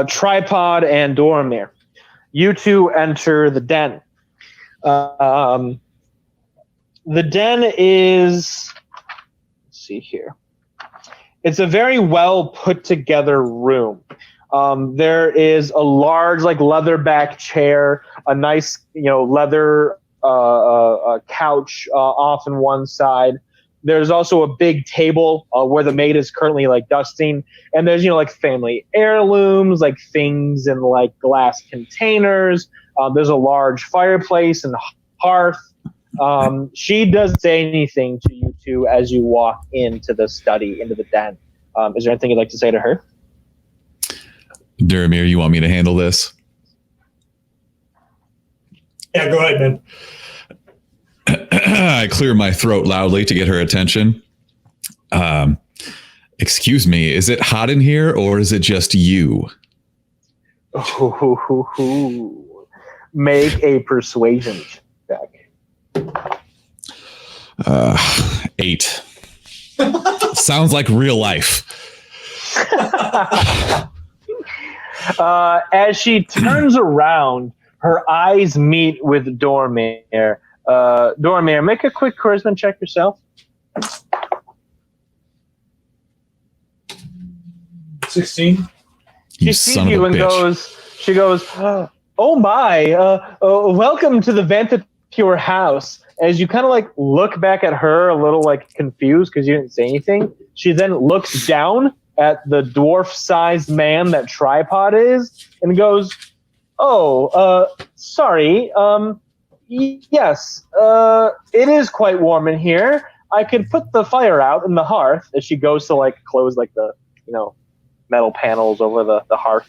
Speaker 1: Tripod and Dormir, you two enter the den. The den is, let's see here. It's a very well put together room. There is a large leatherback chair, a nice leather couch off on one side. There's also a big table where the maid is currently dusting, and there's family heirlooms, things in glass containers. There's a large fireplace and hearth. She doesn't say anything to you two as you walk into the study, into the den. Is there anything you'd like to say to her?
Speaker 2: Dormir, you want me to handle this?
Speaker 3: Yeah, go ahead, man.
Speaker 2: I clear my throat loudly to get her attention. Excuse me, is it hot in here or is it just you?
Speaker 1: Make a persuasion check.
Speaker 2: 8. Sounds like real life.
Speaker 1: As she turns around, her eyes meet with Dormir. Dormir, make a quick charisma check yourself.
Speaker 3: 16.
Speaker 1: She sees you and goes, oh my, welcome to the Vantapure house. As you kind of like look back at her a little like confused because you didn't say anything, she then looks down at the dwarf-sized man that Tripod is and goes, sorry, yes, it is quite warm in here. I could put the fire out in the hearth. As she goes to like close like the, metal panels over the hearth.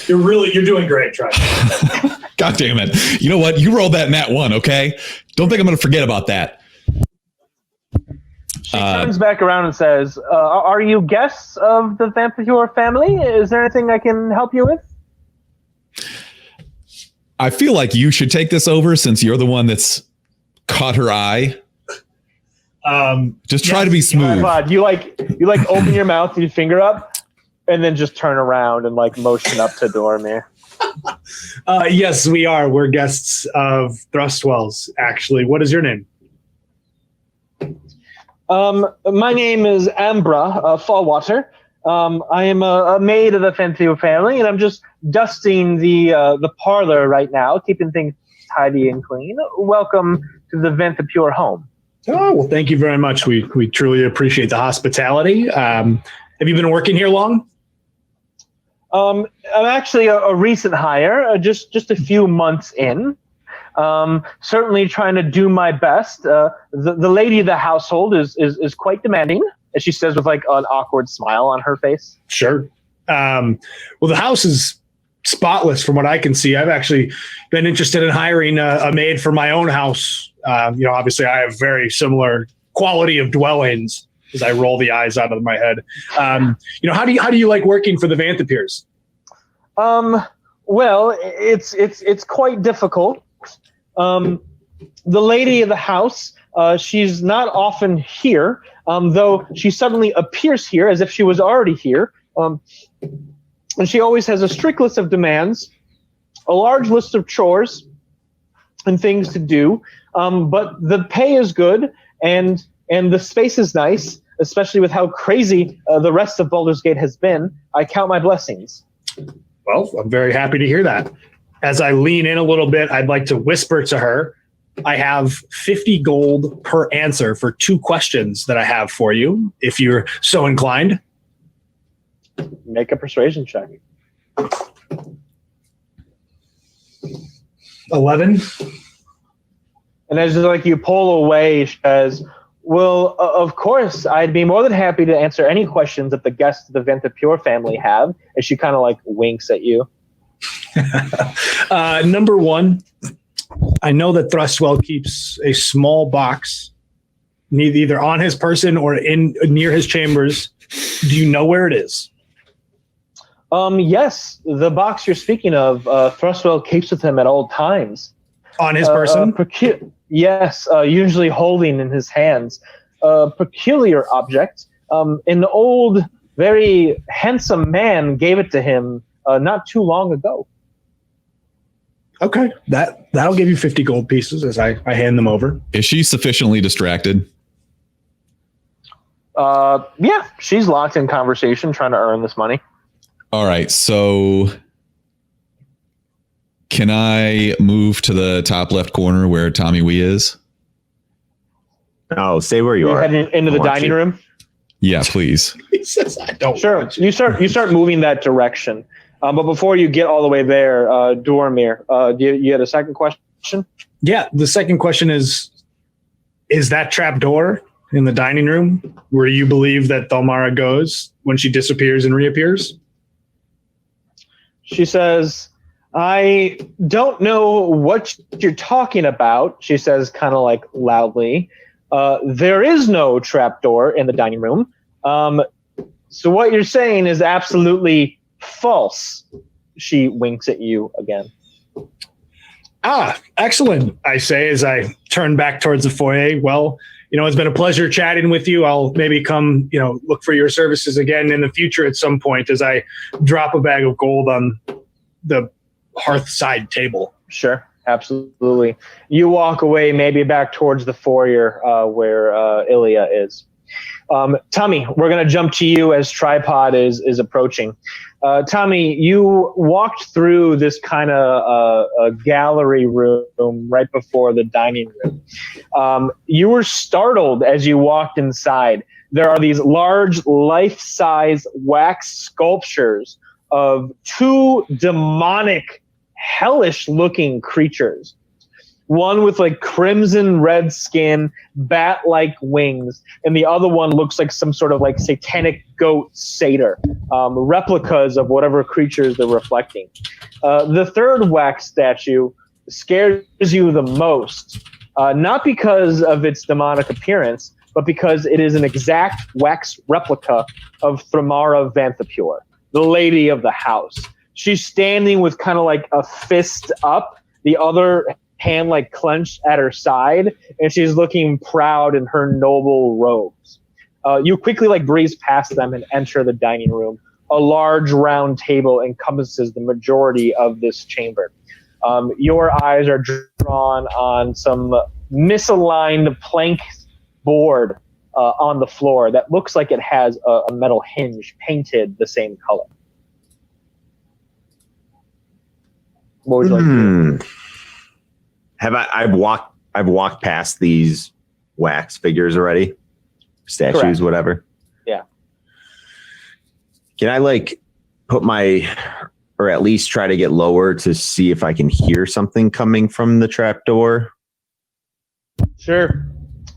Speaker 3: You're doing great, Trojan.
Speaker 2: God damn it. You know what? You rolled that nat 1, okay? Don't think I'm going to forget about that.
Speaker 1: She turns back around and says, are you guests of the Vantapure family? Is there anything I can help you with?
Speaker 2: I feel like you should take this over since you're the one that's caught her eye. Just try to be smooth.
Speaker 1: You like open your mouth, your finger up, and then just turn around and like motion up to Dormir.
Speaker 3: Yes, we are. We're guests of Thrustwell's, actually. What is your name?
Speaker 1: My name is Ambra Fallwater. I am a maid of the Vantapure family, and I'm just dusting the parlor right now, keeping things tidy and clean. Welcome to the Vantapure home.
Speaker 3: Oh, well, thank you very much. We truly appreciate the hospitality. Have you been working here long?
Speaker 1: I'm actually a recent hire, just a few months in. Certainly trying to do my best. The lady of the household is quite demanding, as she says with like an awkward smile on her face.
Speaker 3: Sure. Well, the house is spotless from what I can see. I've actually been interested in hiring a maid for my own house. Obviously I have very similar quality of dwellings as I roll the eyes out of my head. How do you like working for the Vantapures?
Speaker 1: Well, it's quite difficult. The lady of the house, she's not often here, though she suddenly appears here as if she was already here. And she always has a strict list of demands, a large list of chores and things to do. But the pay is good and the space is nice, especially with how crazy the rest of Baldur's Gate has been. I count my blessings.
Speaker 3: Well, I'm very happy to hear that. As I lean in a little bit, I'd like to whisper to her, I have 50 gold per answer for 2 questions that I have for you, if you're so inclined.
Speaker 1: Make a persuasion check.
Speaker 3: 11.
Speaker 1: And as like you pull away, she says, well, of course, I'd be more than happy to answer any questions that the guests of the Vantapure family have. And she kind of like winks at you.
Speaker 3: Number 1, I know that Thrustwell keeps a small box either on his person or near his chambers. Do you know where it is?
Speaker 1: Yes, the box you're speaking of, Thrustwell keeps with him at all times.
Speaker 3: On his person?
Speaker 1: Yes, usually holding in his hands. A peculiar object. An old, very handsome man gave it to him not too long ago.
Speaker 3: Okay, that'll give you 50 gold pieces as I hand them over.
Speaker 2: Is she sufficiently distracted?
Speaker 1: Yeah, she's locked in conversation trying to earn this money.
Speaker 2: All right, so can I move to the top left corner where Tommy Wee is?
Speaker 5: Oh, stay where you
Speaker 1: You're
Speaker 5: are.
Speaker 1: heading into the dining room?
Speaker 2: Yeah, please.
Speaker 3: He says, I don't.
Speaker 1: Sure, you start moving that direction. But before you get all the way there, Dormir, you had a second question?
Speaker 3: Yeah, the second question is that trap door in the dining room where you believe that Thalmara goes when she disappears and reappears?
Speaker 1: She says, I don't know what you're talking about, she says kind of like loudly. There is no trapdoor in the dining room. So what you're saying is absolutely false. She winks at you again. Ah,
Speaker 3: excellent, I say as I turn back towards the foyer. Well, it's been a pleasure chatting with you. I'll maybe come, look for your services again in the future at some point as I drop a bag of gold on the hearth side table.
Speaker 1: Sure, absolutely. You walk away, maybe back towards the foyer where Ilya is. Tommy, we're going to jump to you as Tripod is approaching. Tommy, you walked through this kind of gallery room right before the dining room. You were startled as you walked inside. There are these large, life-size wax sculptures of two demonic, hellish-looking creatures. One with like crimson red skin, bat-like wings, and the other one looks like some sort of like satanic goat satyr, replicas of whatever creatures they're reflecting. The third wax statue scares you the most, not because of its demonic appearance, but because it is an exact wax replica of Thamara Vanthapure, the lady of the house. She's standing with kind of like a fist up, the other hand like clenched at her side, and she's looking proud in her noble robes. You quickly like breeze past them and enter the dining room. A large round table encompasses the majority of this chamber. Your eyes are drawn on some misaligned plank board on the floor that looks like it has a metal hinge painted the same color. What would you like to do?
Speaker 5: I've walked past these wax figures already, statues,
Speaker 1: Correct.
Speaker 5: Whatever.
Speaker 1: Yeah.
Speaker 5: Can I or at least try to get lower to see if I can hear something coming from the trapdoor?
Speaker 1: Sure.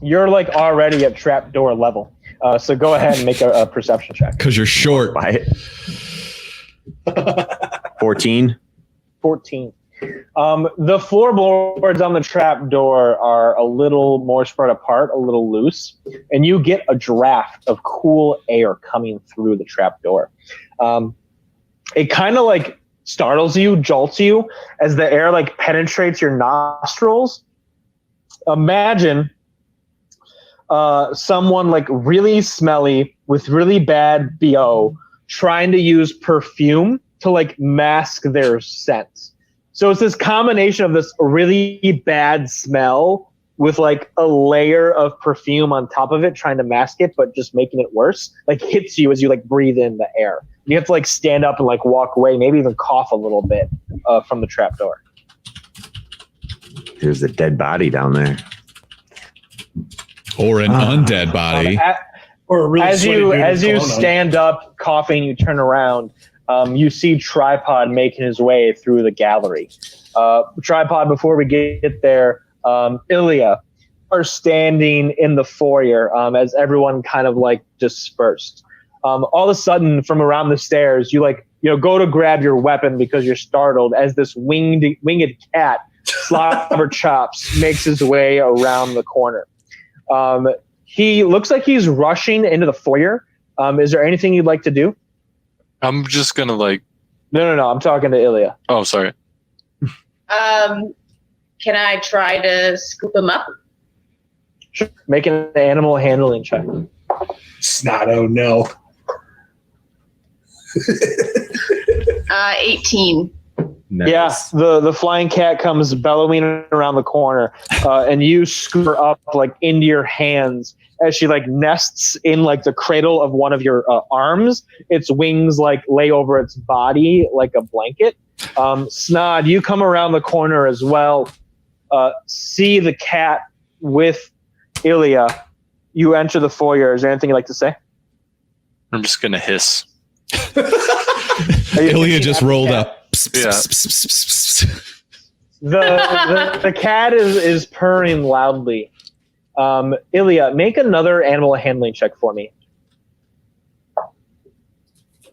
Speaker 1: You're like already at trapdoor level. So go ahead and make a perception check.
Speaker 2: Because you're short.
Speaker 5: By it. 14.
Speaker 1: 14. The floorboards on the trapdoor are a little more spread apart, a little loose, and you get a draft of cool air coming through the trapdoor. It kind of like startles you, jolts you as the air like penetrates your nostrils. Imagine someone like really smelly with really bad BO trying to use perfume to like mask their scent. So it's this combination of this really bad smell with like a layer of perfume on top of it, trying to mask it, but just making it worse, like hits you as you like breathe in the air. You have to like stand up and like walk away, maybe even cough a little bit from the trapdoor.
Speaker 5: There's a dead body down there.
Speaker 2: Or an undead body.
Speaker 3: Or a really
Speaker 1: as
Speaker 3: sweaty
Speaker 1: you
Speaker 3: dude
Speaker 1: as
Speaker 3: with
Speaker 1: you
Speaker 3: cologne on.
Speaker 1: stand up, coughing, you turn around. You see Tripod making his way through the gallery. Tripod, before we get there, Ilya are standing in the foyer as everyone kind of like dispersed. All of a sudden, from around the stairs, you go to grab your weapon because you're startled as this winged cat, Slobber Chops, makes his way around the corner. He looks like he's rushing into the foyer. Is there anything you'd like to do?
Speaker 6: I'm just gonna like.
Speaker 1: No. I'm talking to Ilya.
Speaker 6: Oh, sorry.
Speaker 4: Can I try to scoop him up?
Speaker 1: Sure. Make an animal handling check.
Speaker 3: Snotto, no.
Speaker 4: 18.
Speaker 5: Nice.
Speaker 1: Yeah, the flying cat comes bellowing around the corner, and you scoop her up like into your hands as she like nests in like the cradle of one of your arms. Its wings like lay over its body like a blanket. Snod, you come around the corner as well. See the cat with Ilya. You enter the foyer. Is there anything you'd like to say?
Speaker 6: I'm just gonna hiss.
Speaker 2: Ilya just rolled up.
Speaker 6: Yeah.
Speaker 1: The cat is purring loudly. Ilya, make another animal handling check for me.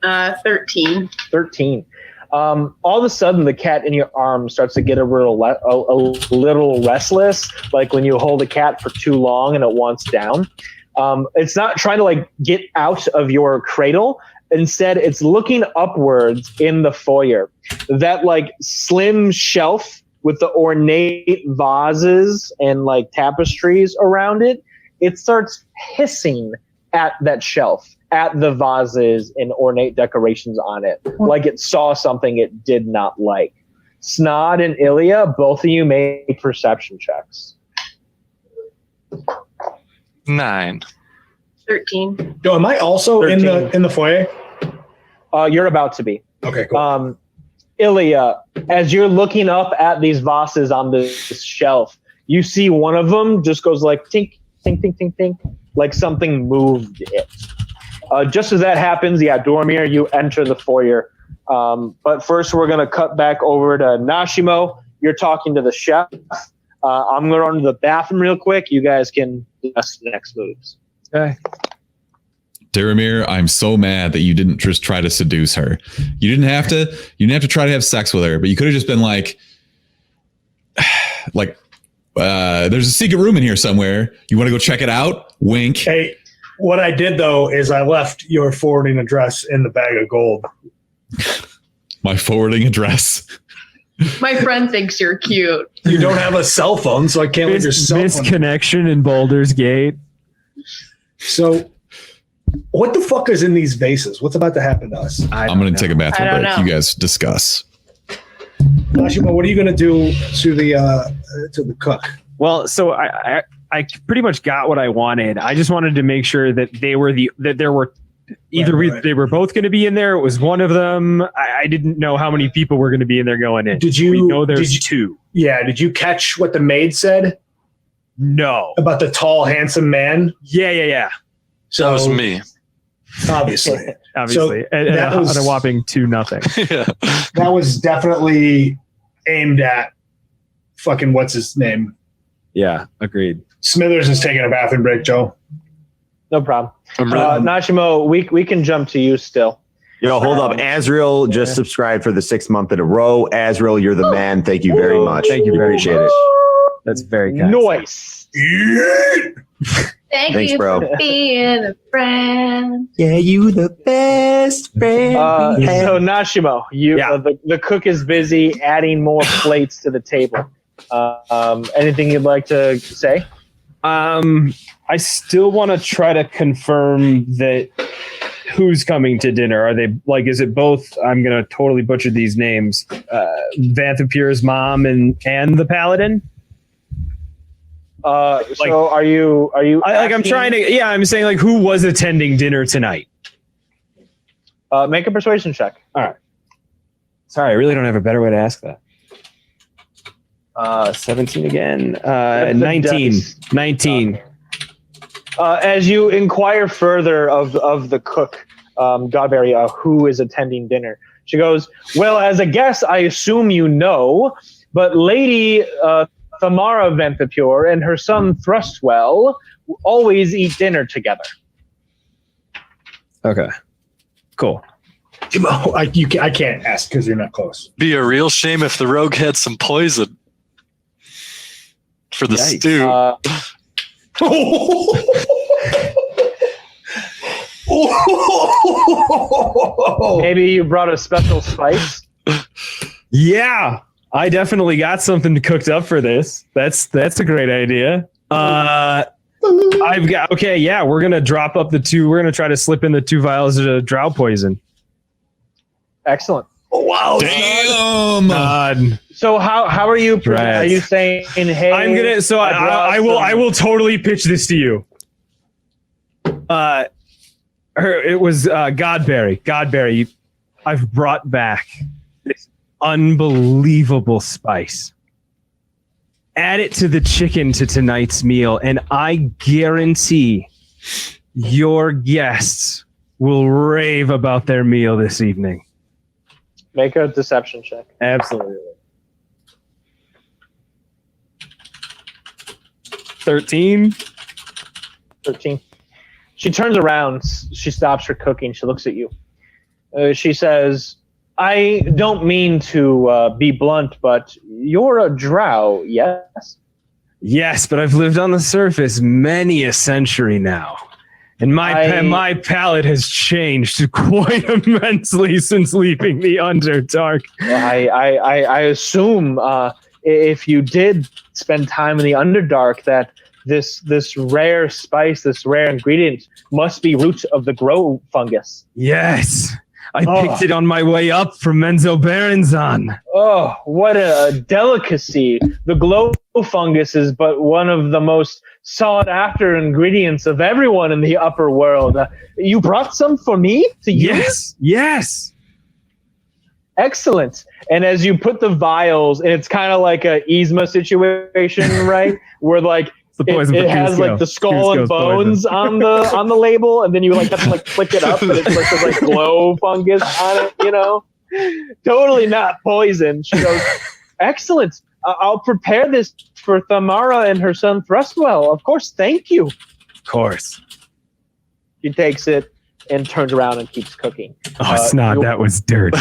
Speaker 4: 13.
Speaker 1: 13. All of a sudden, the cat in your arm starts to get a little restless, like when you hold a cat for too long and it wants down. It's not trying to like get out of your cradle. Instead, it's looking upwards in the foyer. That like slim shelf with the ornate vases and like tapestries around it it starts hissing at that shelf, at the vases and ornate decorations on it, like it saw something it did not like. Snod and Ilya, both of you make perception checks.
Speaker 6: 9.
Speaker 4: 13.
Speaker 3: Yo, am I also
Speaker 1: 13.
Speaker 3: in the foyer?
Speaker 1: You're about to be.
Speaker 3: Okay, cool.
Speaker 1: Ilya, as you're looking up at these vases on this shelf, you see one of them just goes like tink, tink, tink, tink, tink, like something moved it. Just as that happens, Dormir, you enter the foyer. But first, we're going to cut back over to Nashimo. You're talking to the chef. I'm going to run to the bathroom real quick. You guys can discuss the next moves.
Speaker 7: Okay.
Speaker 2: Dormir, I'm so mad that you didn't just try to seduce her. You didn't have to try to have sex with her, but you could have just been like, there's a secret room in here somewhere. You want to go check it out? Wink.
Speaker 3: Hey, what I did though is I left your forwarding address in the bag of gold.
Speaker 2: My forwarding address.
Speaker 4: My friend thinks you're cute.
Speaker 3: You don't have a cell phone, so I can't leave your cell phone.
Speaker 7: Misconnection in Baldur's Gate.
Speaker 3: So, what the fuck is in these vases? What's about to happen to us?
Speaker 2: I'm going to take a bathroom
Speaker 4: I don't
Speaker 2: break.
Speaker 4: know.
Speaker 2: You guys discuss.
Speaker 3: Nashima, what are you going to do to the cook?
Speaker 7: Well, so I pretty much got what I wanted. I just wanted to make sure that they were they were both going to be in there. It was one of them. I didn't know how many people were going to be in there going in. We know there's 2.
Speaker 3: Yeah. Did you catch what the maid said
Speaker 7: No.
Speaker 3: about the tall, handsome man?
Speaker 7: Yeah.
Speaker 3: So
Speaker 6: That was me.
Speaker 3: Obviously.
Speaker 7: Obviously.
Speaker 3: So
Speaker 7: and
Speaker 3: that was-
Speaker 7: a whopping 2-0.
Speaker 6: Yeah.
Speaker 3: That was definitely aimed at fucking what's his name.
Speaker 7: Yeah, agreed.
Speaker 3: Smithers is taking a bathroom break, Joe.
Speaker 1: No problem.
Speaker 6: I'm really,
Speaker 1: Nashimo, we can jump to you still.
Speaker 5: Yo, hold up. Azrael just subscribed for the 6th month in a row. Azrael, you're the man. Thank you very much.
Speaker 7: Thank you
Speaker 5: We
Speaker 7: very
Speaker 5: appreciate
Speaker 7: much.
Speaker 5: it.
Speaker 7: That's very kind.
Speaker 1: Noise.
Speaker 4: Thank
Speaker 5: Thanks,
Speaker 4: you
Speaker 5: bro.
Speaker 4: for being a friend.
Speaker 5: Yeah, you the best friend.
Speaker 1: So Nashimo,
Speaker 7: Yeah.
Speaker 1: The cook is busy adding more plates to the table. Anything you'd like to say?
Speaker 7: I still want to try to confirm that who's coming to dinner. Are they is it both? I'm going to totally butcher these names. Vanthapir's mom and the paladin.
Speaker 1: So are you?
Speaker 7: I'm trying to. Yeah, I'm saying who was attending dinner tonight.
Speaker 1: Make a persuasion check.
Speaker 7: All right. Sorry, I really don't have a better way to ask that. 17 again.
Speaker 1: The
Speaker 7: 19.
Speaker 1: dice.
Speaker 7: 19.
Speaker 1: As you inquire further of the cook, Godberry, who is attending dinner, she goes, "Well, as a guest, I assume you know, but Lady Thamara Venthapure and her son Thrustwell always eat dinner together."
Speaker 7: Okay. Cool.
Speaker 3: I can't ask because you're not close.
Speaker 6: be a real shame if the rogue had some poison for the
Speaker 7: Yikes.
Speaker 6: stew.
Speaker 1: Maybe you brought a special spice.
Speaker 7: Yeah, I definitely got something cooked up for this. That's a great idea. I've got we're gonna drop up the 2. We're gonna try to slip in the 2 vials of drow poison.
Speaker 1: Excellent.
Speaker 3: Wow.
Speaker 2: Damn.
Speaker 7: God.
Speaker 1: So how are you?
Speaker 7: Rats.
Speaker 1: Are you saying, "Hey"?
Speaker 7: I'm gonna. So I will totally pitch this to you. It was Godberry. Godberry, I've brought back this unbelievable spice. Add it to the chicken to tonight's meal, and I guarantee your guests will rave about their meal this evening.
Speaker 1: Make a deception check.
Speaker 7: Absolutely. 13.
Speaker 1: 13. She turns around. She stops her cooking. She looks at you. She says, "I don't mean to be blunt, but you're a drow, yes?"
Speaker 7: Yes, but I've lived on the surface many a century now. And my palate has changed quite immensely since leaving the Underdark.
Speaker 1: I assume if you did spend time in the Underdark that this rare spice, this rare ingredient must be root of the grow fungus.
Speaker 7: Yes. I picked it on my way up from Menzo Baronzon.
Speaker 1: Oh, what a delicacy. The glow fungus is but one of the most sought after ingredients of everyone in the upper world. You brought some for me to use?
Speaker 7: Yes.
Speaker 1: Excellent. And as you put the vials, and it's kind of like a Yzma situation, right? Where like it has like the skull and bones on the label, and then you like have to like flick it up, and it's like there's like glow fungus on it, you know? Totally not poison. She goes, excellent. I'll prepare this for Thamara and her son Thrustwell. Of course, thank you.
Speaker 7: Of course.
Speaker 1: She takes it and turns around and keeps cooking.
Speaker 7: Oh, snot, that was dirty.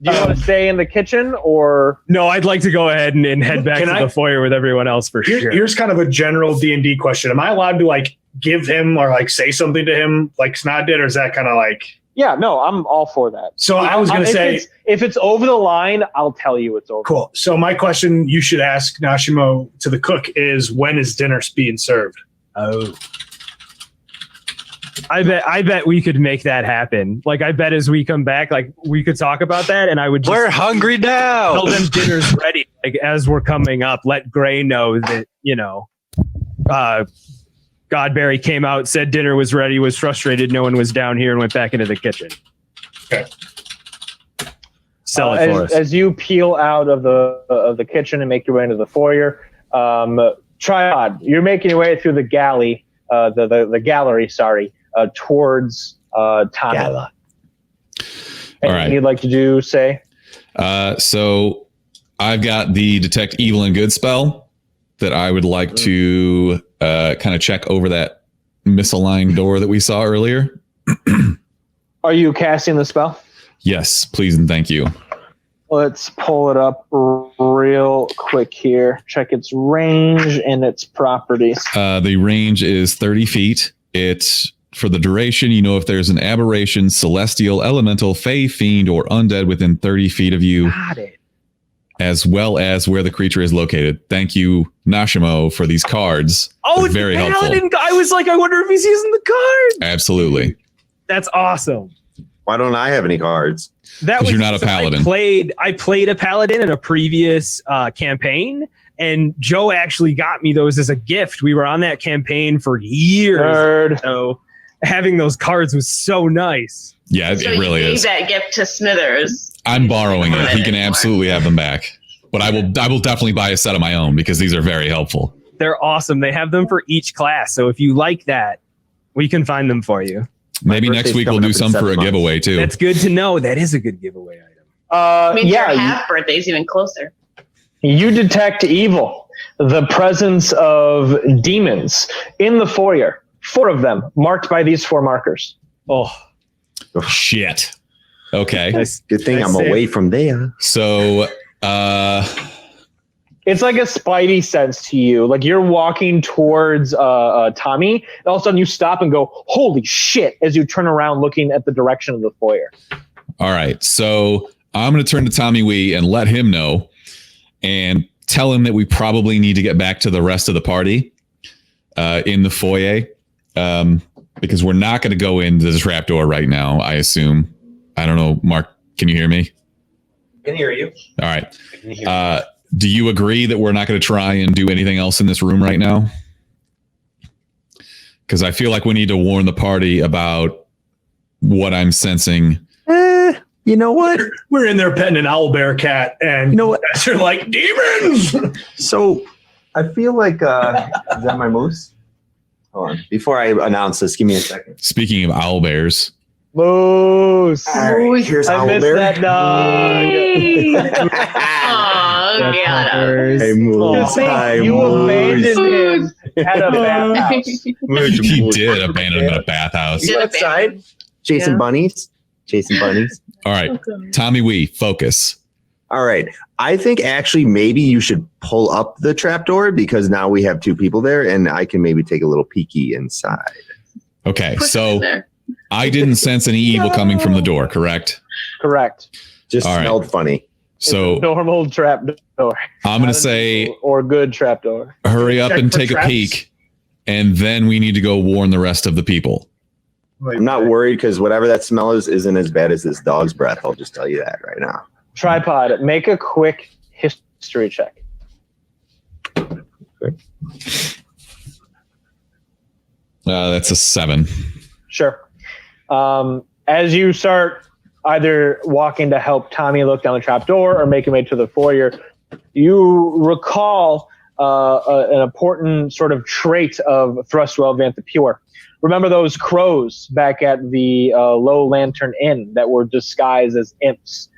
Speaker 1: Do you want to stay in the kitchen or?
Speaker 7: No, I'd like to go ahead and head back to the foyer with everyone else for sure.
Speaker 3: Here's kind of a general D&D question. Am I allowed to like give him or like say something to him like Snot did, or is that kind of like?
Speaker 1: Yeah, no, I'm all for that.
Speaker 3: So I was going to say,
Speaker 1: if it's over the line, I'll tell you it's over.
Speaker 3: Cool. So my question you should ask Nashimo to the cook is, when is dinner being served?
Speaker 7: Oh. I bet we could make that happen. Like, I bet as we come back, like we could talk about that, and I would just
Speaker 6: we're hungry now.
Speaker 7: Tell them dinner's ready. Like as we're coming up, let Gray know that, you know, Godberry came out, said dinner was ready, was frustrated, no one was down here, and went back into the kitchen.
Speaker 3: Okay.
Speaker 7: Sell it for us.
Speaker 1: As you peel out of the kitchen and make your way into the foyer, Triad, you're making your way through the galley, the gallery, towards Tommy.
Speaker 5: Gala.
Speaker 1: Anything
Speaker 2: All right.
Speaker 1: you'd like to do, say?
Speaker 2: So I've got the detect evil and good spell that I would like to kind of check over that misaligned door that we saw earlier.
Speaker 1: Are you casting the spell?
Speaker 2: Yes, please and thank you.
Speaker 1: Let's pull it up real quick here. Check its range and its properties.
Speaker 2: The range is 30 feet. It's for the duration. You know, if there's an aberration, celestial, elemental, fey, fiend, or undead within 30 feet of you,
Speaker 7: Got it.
Speaker 2: as well as where the creature is located. Thank you, Nashimo, for these cards.
Speaker 7: Oh,
Speaker 2: They're
Speaker 7: it's
Speaker 2: very
Speaker 7: Paladin.
Speaker 2: helpful.
Speaker 7: I was like, I wonder if he's using the card.
Speaker 2: Absolutely.
Speaker 7: That's awesome.
Speaker 5: Why don't I have any cards?
Speaker 7: That
Speaker 2: 'Cause
Speaker 7: was
Speaker 2: you're not a paladin.
Speaker 7: I played a paladin in a previous campaign, and Joe actually got me those as a gift. We were on that campaign for years.
Speaker 1: Nerd.
Speaker 7: So having those cards was so nice.
Speaker 2: Yeah,
Speaker 4: So
Speaker 2: it really
Speaker 4: you gave
Speaker 2: is.
Speaker 4: that gift to Smithers.
Speaker 2: I'm borrowing it. He can
Speaker 4: Anymore.
Speaker 2: absolutely have them back. But I will definitely buy a set of my own because these are very helpful.
Speaker 7: They're awesome. They have them for each class. So if you like that, we can find them for you.
Speaker 2: Maybe
Speaker 5: birthday's
Speaker 2: next week we'll
Speaker 5: coming
Speaker 2: do
Speaker 5: up in
Speaker 2: some for
Speaker 5: 7
Speaker 2: a
Speaker 5: months.
Speaker 2: giveaway too.
Speaker 7: That's good to know. That is a good giveaway item.
Speaker 4: Means
Speaker 1: Yeah,
Speaker 4: your half birthday's even closer.
Speaker 1: you detect evil, the presence of demons in the foyer. 4 of them marked by these 4 markers.
Speaker 7: Oh,
Speaker 2: Shit. Okay.
Speaker 7: nice.
Speaker 5: Good thing
Speaker 7: That's
Speaker 5: I'm
Speaker 7: it.
Speaker 5: away from there.
Speaker 2: So
Speaker 1: It's like a spidey sense to you. Like you're walking towards Tommy, and all of a sudden you stop and go, holy shit, as you turn around looking at the direction of the foyer.
Speaker 2: all right. So I'm gonna turn to Tommy Wee and let him know and tell him that we probably need to get back to the rest of the party in the foyer. Because we're not going to go into the trapdoor right now, I assume. I don't know. Mark, can you hear me?
Speaker 8: I can hear you.
Speaker 2: All right. Do you agree that we're not going to try and do anything else in this room right now? Because I feel like we need to warn the party about what I'm sensing.
Speaker 5: You know what?
Speaker 3: We're in there petting an owlbear cat, and
Speaker 5: You know what?
Speaker 3: they're like demons.
Speaker 5: So I feel like is that my moose? Hold on. Before I announce this, give me a second.
Speaker 2: Speaking of owlbears,
Speaker 1: Moose.
Speaker 5: All right, here's
Speaker 1: I missed
Speaker 5: owlbear.
Speaker 1: that dog.
Speaker 4: Oh, God.
Speaker 5: Hey,
Speaker 1: You
Speaker 5: moose.
Speaker 1: see,
Speaker 5: Hi,
Speaker 1: you
Speaker 5: moose.
Speaker 1: abandoned him at a bathhouse.
Speaker 2: he did abandon him in a bathhouse.
Speaker 4: Yeah.
Speaker 5: outside. Chasing
Speaker 4: Yeah.
Speaker 5: bunnies. Chasing bunnies.
Speaker 2: All right. Tommy Wee, focus.
Speaker 5: All right. I think actually maybe you should pull up the trapdoor because now we have 2 people there and I can maybe take a little peeky inside.
Speaker 2: Okay.
Speaker 4: Push it in
Speaker 2: So
Speaker 4: there.
Speaker 2: I didn't sense any evil coming from the door, correct?
Speaker 1: Correct.
Speaker 5: Just
Speaker 2: All right.
Speaker 5: smelled funny.
Speaker 2: So
Speaker 1: normal trapdoor.
Speaker 2: I'm going to say,
Speaker 1: or good trapdoor.
Speaker 2: Hurry up
Speaker 3: Check
Speaker 2: and
Speaker 3: for
Speaker 2: take
Speaker 3: traps.
Speaker 2: a peek, and then we need to go warn the rest of the people.
Speaker 5: I'm not worried because whatever that smell is isn't as bad as this dog's breath. I'll just tell you that right now.
Speaker 1: Tripod, make a quick history check.
Speaker 2: That's a 7.
Speaker 1: Sure. As you start either walking to help Tommy look down the trapdoor or make your way to the foyer, you recall an important sort of trait of Thrustwell Vanthapure. Remember those crows back at the Low Lantern Inn that were disguised as imps?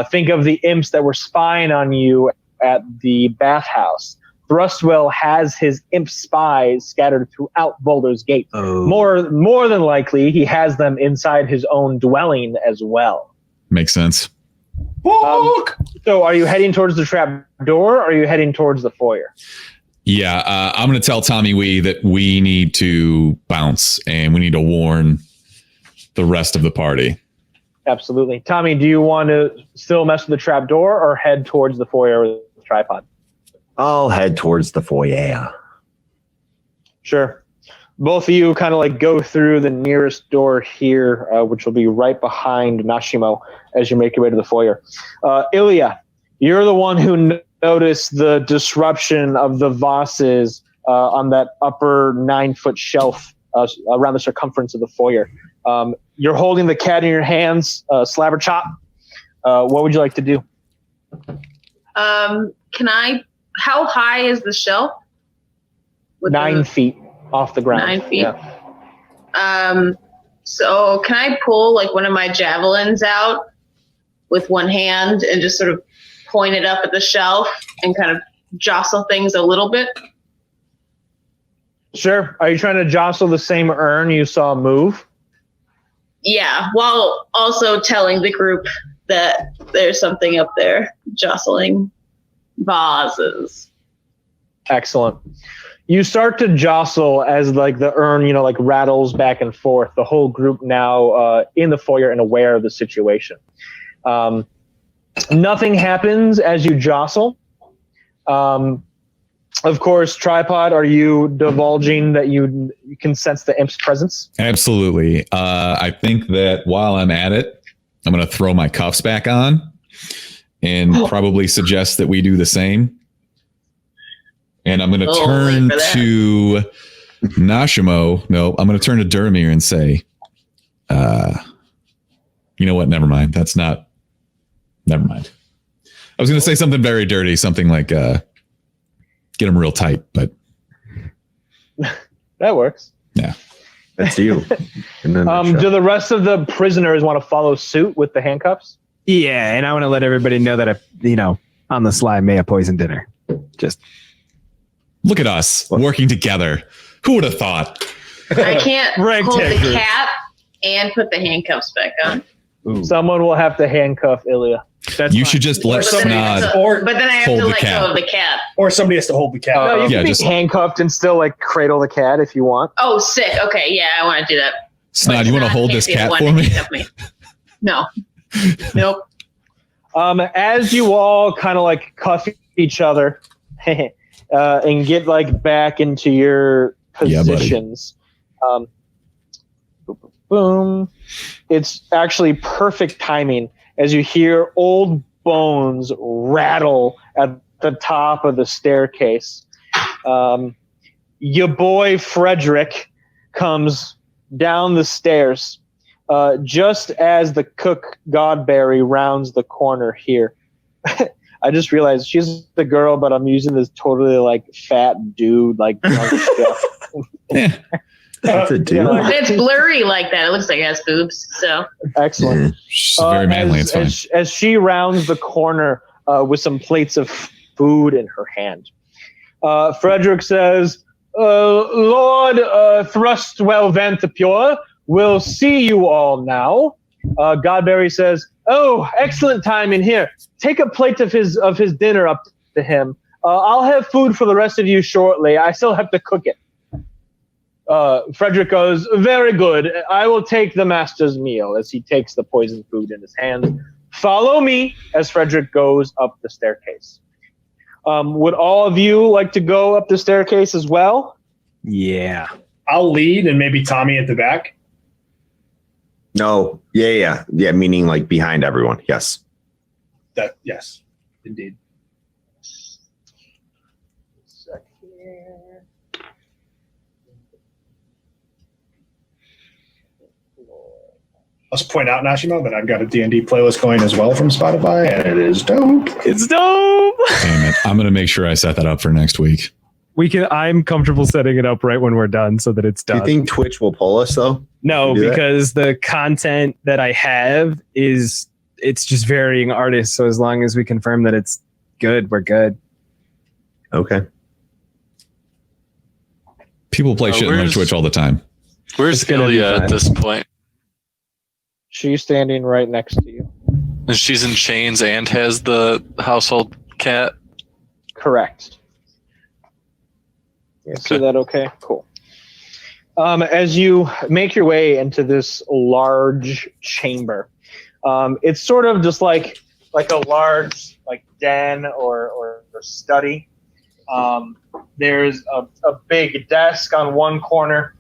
Speaker 1: Think of the imps that were spying on you at the bathhouse. Thrustwell has his imp spies scattered throughout Baldur's Gate.
Speaker 7: Oh.
Speaker 1: More than likely, he has them inside his own dwelling as well.
Speaker 2: Makes sense.
Speaker 1: So are you heading towards the trap door or are you heading towards the foyer?
Speaker 2: Yeah, I'm going to tell Tommy Wee that we need to bounce and we need to warn the rest of the party.
Speaker 1: Absolutely. Tommy, do you want to still mess with the trap door or head towards the foyer with the tripod?
Speaker 5: I'll head towards the foyer.
Speaker 1: Sure. Both of you kind of like go through the nearest door here, which will be right behind Nashimo as you make your way to the foyer. Ilya, you're the one who noticed the disruption of the vases on that upper 9-foot shelf around the circumference of the foyer. You're holding the cat in your hands, Slabber Chop. What would you like to do?
Speaker 4: How high is the shelf?
Speaker 1: 9 feet off the ground.
Speaker 4: 9 feet.
Speaker 1: Yeah.
Speaker 4: So can I pull like one of my javelins out with one hand and just sort of point it up at the shelf and kind of jostle things a little bit?
Speaker 1: Sure. Are you trying to jostle the same urn you saw move?
Speaker 4: Yeah, while also telling the group that there's something up there jostling vases.
Speaker 1: Excellent. You start to jostle as like the urn, like rattles back and forth. The whole group now in the foyer and aware of the situation. Nothing happens as you jostle. Of course, Tripod, are you divulging that you can sense the imp's presence?
Speaker 2: Absolutely. I think that while I'm at it, I'm going to throw my cuffs back on and probably suggest that we do the same. And I'm going to turn to Nashimo. No, I'm going to turn to Dormir and say, you know what? Never mind. Never mind. I was going to say something very dirty, something like, get them real tight, but
Speaker 1: that works.
Speaker 2: Yeah.
Speaker 5: That's you.
Speaker 1: Do the rest of the prisoners want to follow suit with the handcuffs?
Speaker 7: Yeah, and I want to let everybody know that on the sly may have poisoned dinner. Just
Speaker 2: look at us working together. Who would have thought?
Speaker 4: I can't hold the cat and put the handcuffs back on.
Speaker 1: Ooh. Someone will have to handcuff Ilya.
Speaker 2: You should just let Snod
Speaker 4: but then I have to let go of the cat.
Speaker 3: Or somebody has to hold the cat.
Speaker 1: No, you can be handcuffed and still like cradle the cat if you want.
Speaker 4: Oh, sick. Okay, yeah, I want to do that.
Speaker 2: Snod, you want to hold this cat for me?
Speaker 4: No. Nope.
Speaker 1: As you all kind of like cuff each other and get like back into your positions. Boom. It's actually perfect timing as you hear old bones rattle at the top of the staircase. Your boy Frederick comes down the stairs just as the cook Godberry rounds the corner here. I just realized she's the girl, but I'm using this totally like fat dude like drunk stuff.
Speaker 2: Yeah.
Speaker 5: That's a dude.
Speaker 4: It's blurry like that. It looks like it has boobs. So
Speaker 1: excellent.
Speaker 2: She's very manly. It's fine.
Speaker 1: As she rounds the corner with some plates of food in her hand, Frederick says, "Lord Thrustwell Vanthapure, we'll see you all now." Godberry says, "Oh, excellent time in here. Take a plate of his dinner up to him. I'll have food for the rest of you shortly. I still have to cook it." Frederick goes, "Very good. I will take the master's meal," as he takes the poisoned food in his hand, Follow me as Frederick goes up the staircase. Would all of you like to go up the staircase as well?
Speaker 7: Yeah.
Speaker 3: I'll lead and maybe Tommy at the back.
Speaker 5: No. Yeah. Meaning like behind everyone. Yes.
Speaker 3: Yes, indeed. Let's point out, Nashimo, that I've got a D&D playlist going as well from Spotify, and it is dope.
Speaker 7: It's dope.
Speaker 2: Damn it. I'm going to make sure I set that up for next week.
Speaker 7: I'm comfortable setting it up right when we're done so that it's done.
Speaker 5: Do you think Twitch will pull us though?
Speaker 7: No, because the content that I have it's just varying artists. So as long as we confirm that it's good, we're good.
Speaker 5: Okay.
Speaker 2: People play shit on Twitch all the time.
Speaker 6: Where's Ilya at this point?
Speaker 1: She's standing right next to you.
Speaker 6: And she's in chains and has the household cat?
Speaker 1: Correct. You see that okay? Cool. As you make your way into this large chamber, it's sort of just like a large den or study. There's a big desk on one corner.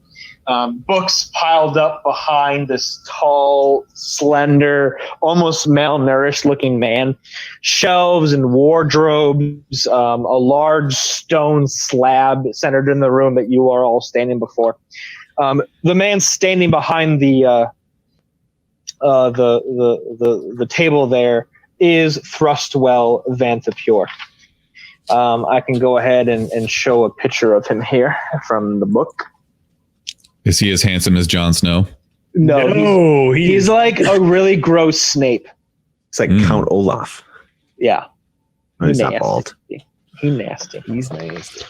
Speaker 1: Books piled up behind this tall, slender, almost malnourished looking man. Shelves and wardrobes, a large stone slab centered in the room that you are all standing before. The man standing behind the table there is Thrustwell Vantapure. I can go ahead and show a picture of him here from the book.
Speaker 2: Is he as handsome as Jon Snow?
Speaker 1: No, he's like a really gross Snape.
Speaker 5: It's like Count Olaf.
Speaker 1: Yeah.
Speaker 5: He's not bald.
Speaker 1: He's nasty.
Speaker 7: He's nasty.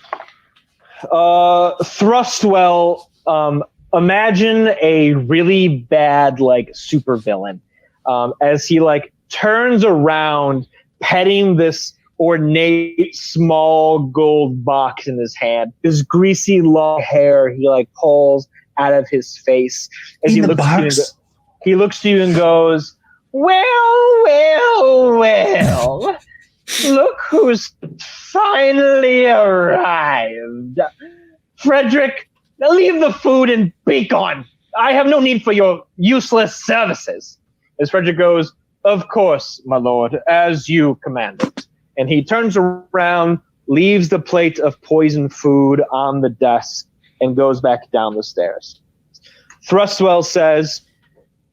Speaker 1: Thrustwell, imagine a really bad supervillain as he turns around petting this ornate small gold box in his hand. His greasy long hair he pulls out of his face as he looks to you and goes, well, look who's finally arrived. Frederick, leave the food and be gone. I have no need for your useless services. As Frederick goes, of course, my lord, as you commanded. And he turns around, leaves the plate of poisoned food on the desk, and goes back down the stairs. Thrustwell says,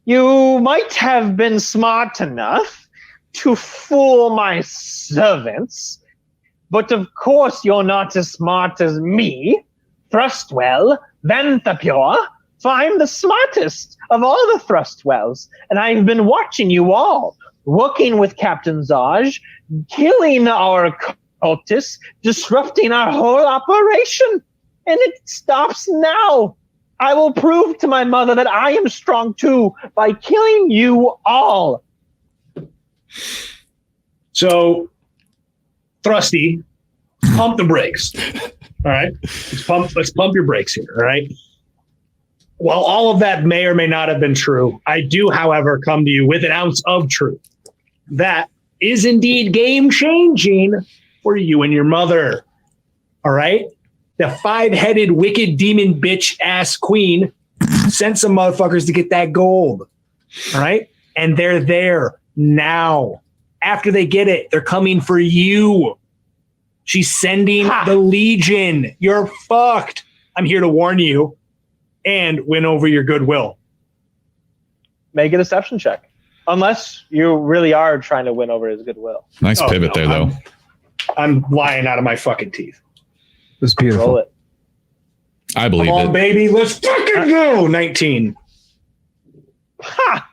Speaker 1: you might have been smart enough to fool my servants, but of course you're not as smart as me, Thrustwell Vantapure, for I'm the smartest of all the Thrustwells, and I've been watching you all, working with Captain Zaj, killing our cultists, disrupting our whole operation. And it stops now. I will prove to my mother that I am strong too by killing you all.
Speaker 3: So, Thrusty, pump the brakes. All right? Let's pump your brakes here, all right? While all of that may or may not have been true, I do, however, come to you with an ounce of truth. That is indeed game-changing for you and your mother. All right? The 5-headed wicked demon bitch ass queen sent some motherfuckers to get that gold. All right? And they're there now. After they get it, they're coming for you. She's sending the Legion. You're fucked. I'm here to warn you and win over your goodwill.
Speaker 1: Make a deception check. Unless you really are trying to win over his goodwill.
Speaker 2: Nice pivot there, though.
Speaker 3: I'm lying out of my fucking teeth.
Speaker 7: It was beautiful.
Speaker 1: Roll it.
Speaker 2: I believe
Speaker 3: Come on,
Speaker 2: it.
Speaker 3: baby. Let's fucking go. 19.
Speaker 1: Ha!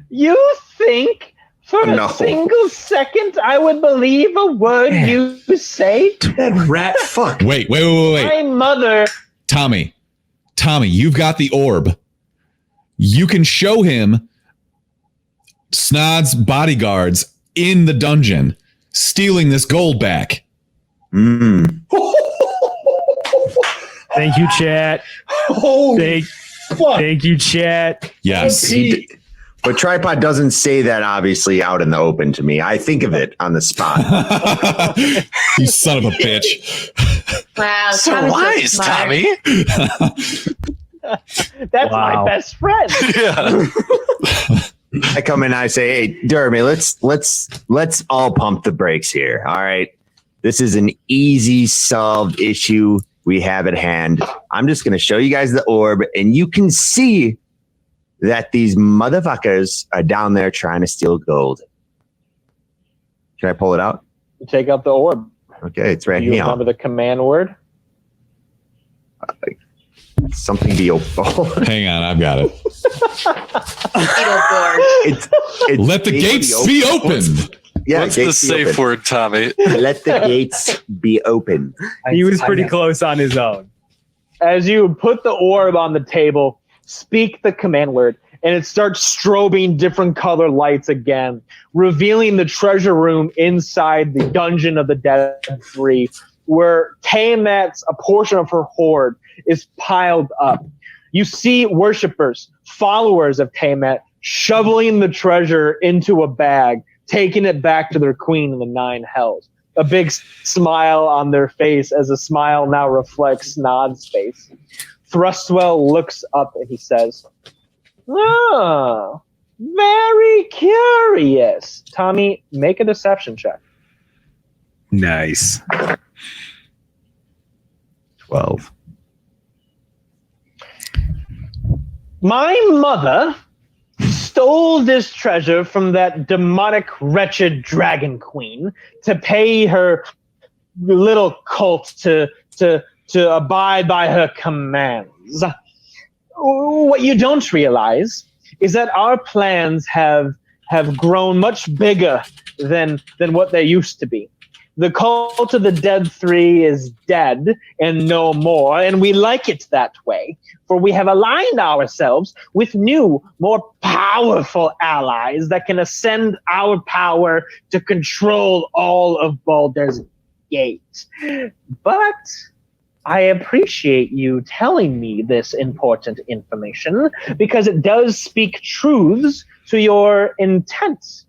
Speaker 1: You think for a single second I would believe a word you say?
Speaker 3: That rat fuck.
Speaker 2: Wait.
Speaker 1: My mother.
Speaker 2: Tommy, you've got the orb. You can show him Snod's bodyguards in the dungeon stealing this gold back.
Speaker 7: Thank you, chat.
Speaker 3: Holy fuck.
Speaker 7: Thank you, chat.
Speaker 2: Yes.
Speaker 5: But tripod doesn't say that obviously out in the open to me. I think of it on the spot.
Speaker 2: You son of a bitch.
Speaker 4: Wow.
Speaker 6: So
Speaker 4: Tommy's
Speaker 6: wise,
Speaker 4: smart.
Speaker 6: Tommy.
Speaker 1: That's
Speaker 7: Wow.
Speaker 1: my best friend.
Speaker 6: Yeah.
Speaker 5: I come in and I say, hey, Dermy, let's all pump the brakes here. All right. This is an easy solved issue we have at hand. I'm just going to show you guys the orb, and you can see that these motherfuckers are down there trying to steal gold. Can I pull it out?
Speaker 1: You take out the orb.
Speaker 5: Okay, it's right
Speaker 1: You
Speaker 5: here.
Speaker 1: remember the command word?
Speaker 5: Something be open.
Speaker 2: Hang on, I've got it.
Speaker 4: Beetleborg.
Speaker 5: It's
Speaker 2: Let the gates be opened.
Speaker 5: Yeah,
Speaker 6: What's the
Speaker 5: gates be
Speaker 6: safe
Speaker 5: open.
Speaker 6: word, Tommy?
Speaker 5: Let the gates be open.
Speaker 7: He was pretty close on his own.
Speaker 1: As you put the orb on the table, speak the command word, and it starts strobing different color lights again, revealing the treasure room inside the dungeon of the Dead Three, where Tiamat's a portion of her hoard is piled up. You see worshippers, followers of Tiamat, shoveling the treasure into a bag, taking it back to their queen in the Nine Hells. A big smile on their face as a smile now reflects Nod's face. Thrustwell looks up and he says, "Oh, very curious." Tommy, make a deception check.
Speaker 7: Nice.
Speaker 5: 12.
Speaker 1: My mother stole this treasure from that demonic, wretched dragon queen to pay her little cult to abide by her commands. What you don't realize is that our plans have grown much bigger than what they used to be. The cult of the Dead Three is dead and no more, and we like it that way, for we have aligned ourselves with new, more powerful allies that can ascend our power to control all of Baldur's Gate. But I appreciate you telling me this important information, because it does speak truths to your intent.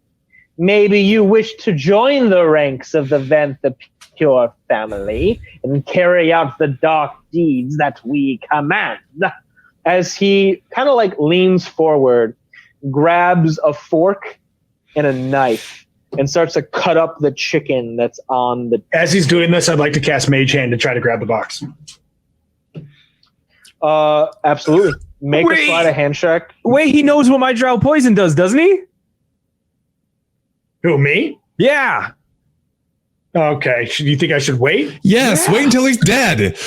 Speaker 1: Maybe you wish to join the ranks of the Vent the Pure family and carry out the dark deeds that we command. As he kind of like leans forward, grabs a fork and a knife, and starts to cut up the chicken that's on the...
Speaker 3: As he's doing this, I'd like to cast Mage Hand to try to grab the box.
Speaker 1: Absolutely. Make a sleight of hand check.
Speaker 7: Wait, he knows what my drow poison does, doesn't he?
Speaker 3: Who, me?
Speaker 7: Yeah.
Speaker 3: Okay. Do you think I should wait?
Speaker 2: Yes, wait until he's dead.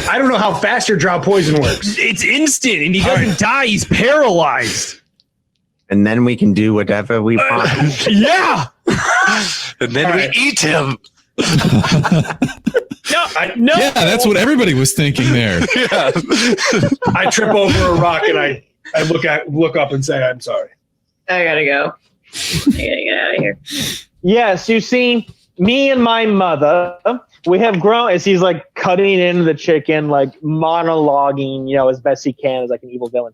Speaker 3: I don't know how fast your drow poison works.
Speaker 7: It's instant, and he doesn't die. He's paralyzed.
Speaker 5: And then we can do whatever we want.
Speaker 7: Yeah.
Speaker 6: And then
Speaker 3: All
Speaker 6: we
Speaker 3: right.
Speaker 6: eat him.
Speaker 7: No.
Speaker 2: Yeah, that's what everybody was thinking there.
Speaker 6: Yeah.
Speaker 3: I trip over a rock and I look up and say, I'm sorry.
Speaker 4: I gotta go. I gotta get out of here.
Speaker 1: Yes, you see, me and my mother, we have grown, as he's like cutting into the chicken, like monologuing, as best he can as like an evil villain.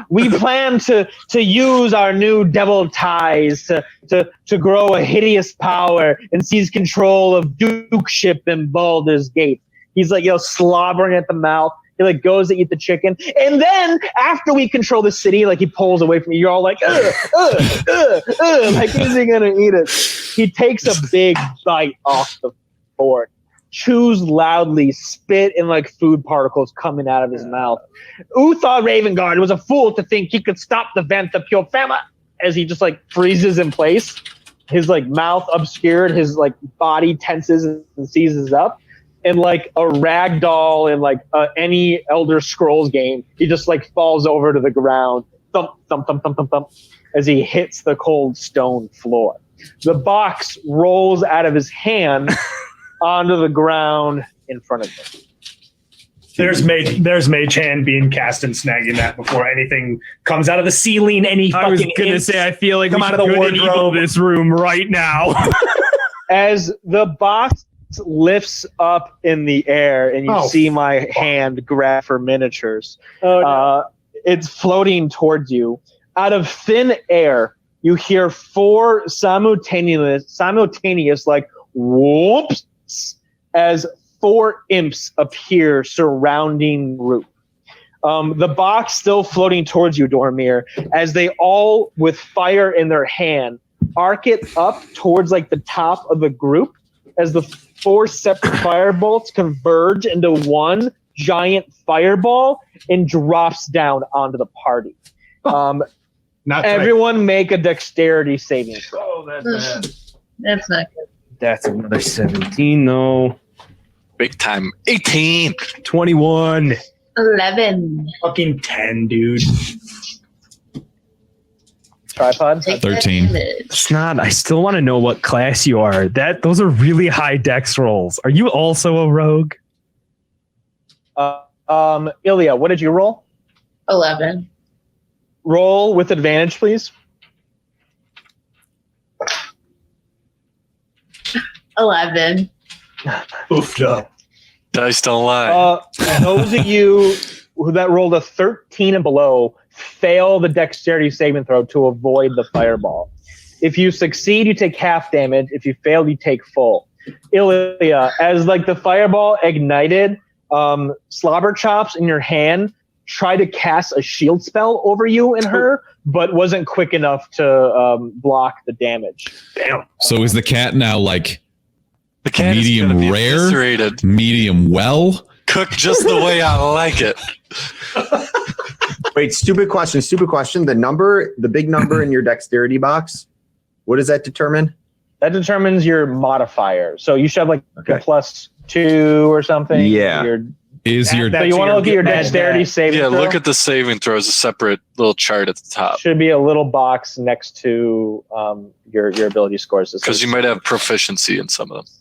Speaker 1: We plan to use our new devil ties to grow a hideous power and seize control of Dukeship and Baldur's Gate. He's like, slobbering at the mouth. He like goes to eat the chicken, and then after we control the city, like he pulls away from you. You're all like, like is he gonna eat it? He takes a big bite off the fork, chews loudly, spit and like food particles coming out of his mouth. Uthar Ravengard was a fool to think he could stop the Vent the Pure family. As he just like freezes in place, his like mouth obscured, his like body tenses and seizes up. And like a rag doll in like any Elder Scrolls game, he just like falls over to the ground, thump, thump, thump, thump, thump, thump, as he hits the cold stone floor. The box rolls out of his hand onto the ground in front of him.
Speaker 3: There's Mage Hand being cast and snagging that before anything comes out of the ceiling.
Speaker 7: I was gonna say, I feel like
Speaker 3: come
Speaker 7: we
Speaker 3: out
Speaker 7: should
Speaker 3: of the
Speaker 7: good and evil
Speaker 3: wardrobe.
Speaker 7: this room right now.
Speaker 1: As the box lifts up in the air and you see my hand grab for miniatures, it's floating towards you. Out of thin air, you hear 4 simultaneous like whoops as 4 imps appear surrounding Roop. The box still floating towards you, Dormir, as they all, with fire in their hand, arc it up towards like the top of the group as the 4 separate firebolts converge into one giant fireball and drops down onto the party. Everyone make a dexterity saving throw.
Speaker 3: Oh, that's bad.
Speaker 4: That's not good.
Speaker 7: That's another 17, though.
Speaker 6: Big time. 18.
Speaker 7: 21.
Speaker 4: 11.
Speaker 3: Fucking 10, dude.
Speaker 1: Tripod?
Speaker 4: Take
Speaker 2: 13.
Speaker 4: damage.
Speaker 7: It's not. I still want to know what class you are. Those are really high dex rolls. Are you also a rogue?
Speaker 1: Ilya, what did you roll?
Speaker 4: 11.
Speaker 1: Roll with advantage, please.
Speaker 4: 11.
Speaker 3: Oofed up.
Speaker 6: Dice don't lie.
Speaker 1: Those of you who that rolled a 13 and below fail the dexterity saving throw to avoid the fireball. If you succeed, you take half damage. If you fail, you take full. Ilya, as like the fireball ignited, slobber chops in your hand tried to cast a shield spell over you and her, but wasn't quick enough to block the damage.
Speaker 3: Damn.
Speaker 2: So is the cat now like
Speaker 6: The cat is
Speaker 2: medium
Speaker 6: gonna be
Speaker 2: rare,
Speaker 6: eviscerated.
Speaker 2: medium well?
Speaker 6: Cooked just the way I like it.
Speaker 5: Wait, stupid question. The big number in your dexterity box, what does that determine?
Speaker 1: That determines your modifier. So you should have like a +2 or something.
Speaker 5: Yeah.
Speaker 2: Is your
Speaker 1: So you want to look at your dexterity saving
Speaker 6: Yeah,
Speaker 1: throw?
Speaker 6: look at the saving throws, a separate little chart at the top.
Speaker 1: Should be a little box next to your ability scores.
Speaker 6: Because you might have proficiency in some of them.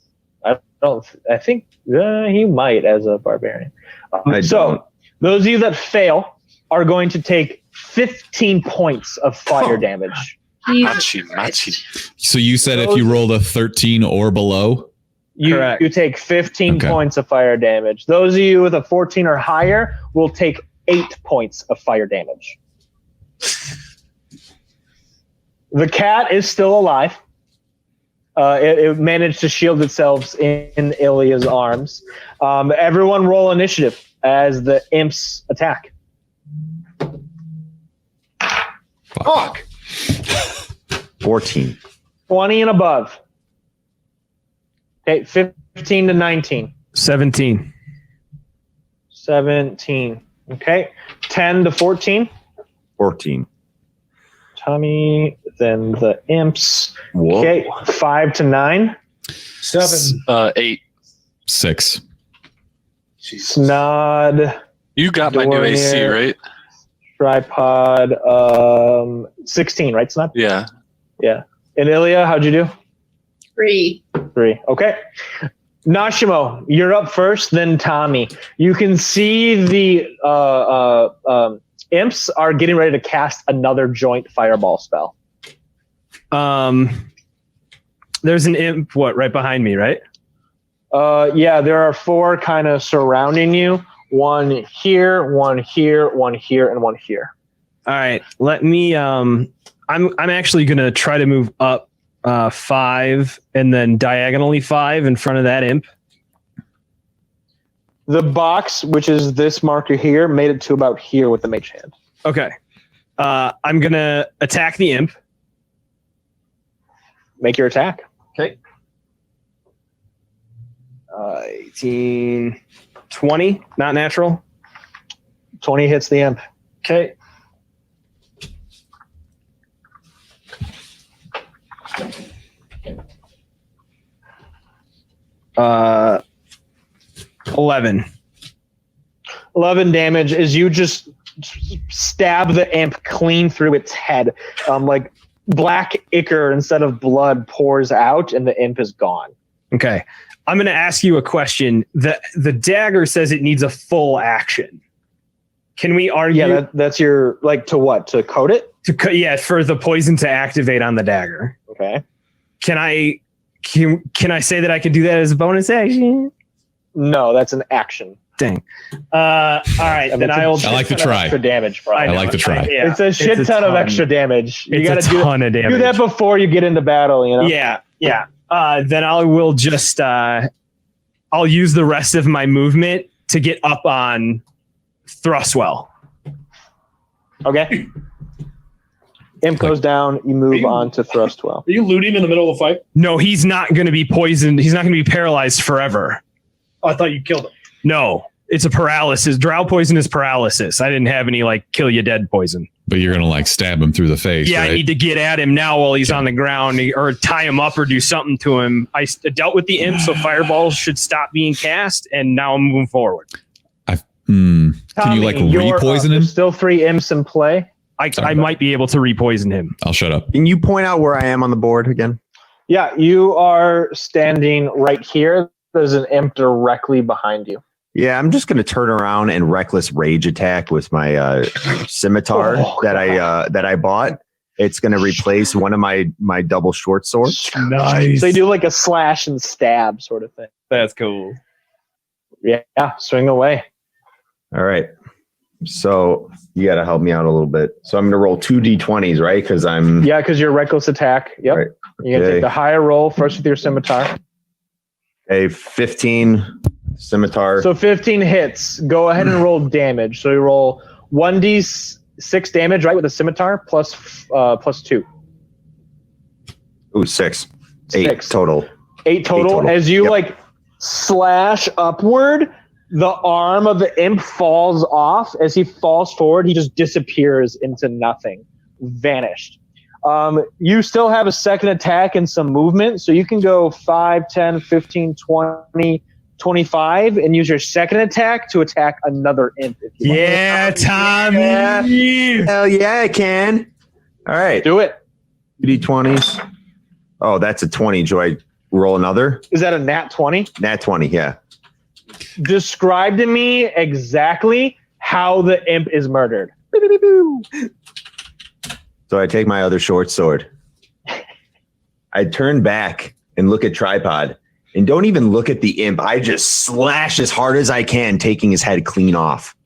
Speaker 1: I think he might as a barbarian.
Speaker 5: I don't.
Speaker 1: Those of you that fail are going to take 15 points of fire damage.
Speaker 6: Machi, machi.
Speaker 2: So you said if you rolled a 13 or below?
Speaker 7: Correct.
Speaker 1: You take 15
Speaker 2: Okay.
Speaker 1: points of fire damage. Those of you with a 14 or higher will take 8 points of fire damage. The cat is still alive. It managed to shield itself in Ilya's arms. Everyone roll initiative as the imps attack.
Speaker 5: Fuck. 14.
Speaker 1: 20 and above. Okay, 15 to 19.
Speaker 7: 17.
Speaker 1: 17. Okay, 10 to 14.
Speaker 5: 14.
Speaker 1: Tommy, then the imps.
Speaker 5: Whoa.
Speaker 1: Okay, 5 to 9.
Speaker 3: 7.
Speaker 6: 8.
Speaker 2: 6.
Speaker 1: Snod,
Speaker 6: You got my new AC,
Speaker 1: Dormir.
Speaker 6: right?
Speaker 1: tripod, 16, right, Snod?
Speaker 6: Yeah.
Speaker 1: Yeah. And Ilya, how'd you do?
Speaker 4: 3.
Speaker 1: 3. Okay. Nashimo, you're up first, then Tommy. You can see the imps are getting ready to cast another joint fireball spell.
Speaker 7: There's an imp, right behind me, right?
Speaker 1: Yeah, there are 4 kind of surrounding you. 1 here, 1 here, 1 here, and 1 here.
Speaker 7: All right. Let me. I'm actually gonna try to move up 5 and then diagonally 5 in front of that imp.
Speaker 1: The box, which is this marker here, made it to about here with the mage hand.
Speaker 7: Okay. I'm gonna attack the imp.
Speaker 1: Make your attack.
Speaker 7: Okay. 18, 20, not natural.
Speaker 1: 20 hits the imp.
Speaker 7: Okay. Uh, 11.
Speaker 1: 11 damage as you just stab the imp clean through its head. Like black ichor instead of blood pours out and the imp is gone.
Speaker 7: Okay. I'm going to ask you a question. The dagger says it needs a full action. Can we argue?
Speaker 1: Yeah, that's your, like, to what? To coat it?
Speaker 7: For the poison to activate on the dagger.
Speaker 1: Okay.
Speaker 7: Can I say that I could do that as a bonus action?
Speaker 1: No, that's an action.
Speaker 7: Dang. All right, then
Speaker 2: I like to try.
Speaker 1: Extra damage, bro.
Speaker 2: I like to try.
Speaker 7: Yeah,
Speaker 1: It's a shit ton of extra damage. You
Speaker 7: It's
Speaker 1: gotta
Speaker 7: a ton of damage.
Speaker 1: do that before you get into battle, you know?
Speaker 7: Yeah. Then I will just I'll use the rest of my movement to get up on Thrustwell.
Speaker 1: Okay. Imp goes down, you move on to Thrustwell.
Speaker 3: Are you looting in the middle of the fight?
Speaker 7: No, he's not going to be poisoned. He's not going to be paralyzed forever.
Speaker 3: Oh, I thought you killed him.
Speaker 7: No, it's a paralysis. Drow poison is paralysis. I didn't have any like kill you dead poison.
Speaker 2: But you're gonna like stab him through the face.
Speaker 7: Yeah,
Speaker 2: right?
Speaker 7: I need to get at him now while he's on the ground, or tie him up or do something to him. I dealt with the imp, so fireballs should stop being cast, and now I'm moving forward.
Speaker 2: Can you like re-poison him?
Speaker 1: There's still 3 imps in play.
Speaker 7: I might be able to re-poison him.
Speaker 2: I'll shut up.
Speaker 5: Can you point out where I am on the board again?
Speaker 1: Yeah, you are standing right here. There's an imp directly behind you.
Speaker 5: Yeah, I'm just going to turn around and reckless rage attack with my scimitar that I bought. It's going to replace one of my double short swords.
Speaker 7: Nice.
Speaker 1: So you do like a slash and stab sort of thing.
Speaker 7: That's cool.
Speaker 1: Yeah, swing away.
Speaker 5: All right. So you got to help me out a little bit. So I'm going to roll 2 d20s, right? Because
Speaker 1: you're reckless attack. Yep.
Speaker 5: Right.
Speaker 1: You're going to take the higher roll first with your scimitar.
Speaker 5: A 15 scimitar.
Speaker 1: So 15 hits. Go ahead and roll damage. So you roll 1d6 damage, right, with a scimitar plus 2.
Speaker 5: Ooh, 6. 8
Speaker 1: 6.
Speaker 5: total.
Speaker 1: 8 total. As you like slash upward, the arm of the imp falls off. As he falls forward, he just disappears into nothing. Vanished. You still have a second attack and some movement, so you can go 5, 10, 15, 20, 25 and use your second attack to attack another imp. If you want.
Speaker 7: Yeah, Tommy.
Speaker 5: Yeah. Hell yeah, I can. All right.
Speaker 1: Do it.
Speaker 5: 2d20s. Oh, that's a 20. Do I roll another?
Speaker 1: Is that a nat 20?
Speaker 5: Nat 20, yeah.
Speaker 1: Describe to me exactly how the imp is murdered.
Speaker 5: So I take my other short sword. I turn back and look at Tripod and don't even look at the imp. I just slash as hard as I can, taking his head clean off.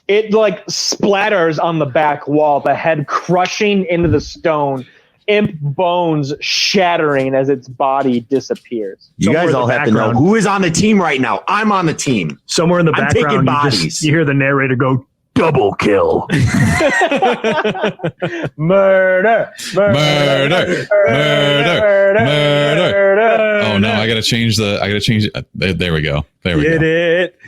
Speaker 1: It like splatters on the back wall, the head crushing into the stone, imp bones shattering as its body disappears.
Speaker 5: You guys all have to know who is on the team right now. I'm on the team.
Speaker 9: Somewhere in the
Speaker 5: I'm
Speaker 9: background,
Speaker 5: taking bodies.
Speaker 9: you hear the narrator go, "Double kill."
Speaker 1: Murder.
Speaker 2: Oh no, I gotta change there we go. There we go.
Speaker 1: it.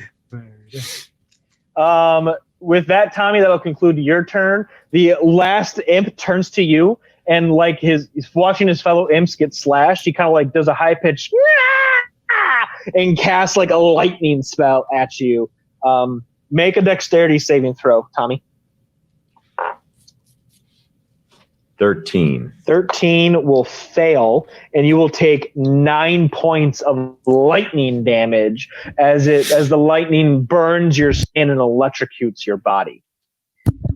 Speaker 1: With that, Tommy, that'll conclude your turn. The last imp turns to you, and like he's watching his fellow imps get slashed. He kind of like does a high pitch and casts like a lightning spell at you. Make a dexterity saving throw, Tommy.
Speaker 5: 13.
Speaker 1: 13 will fail, and you will take 9 points of lightning damage as the lightning burns your skin and electrocutes your body.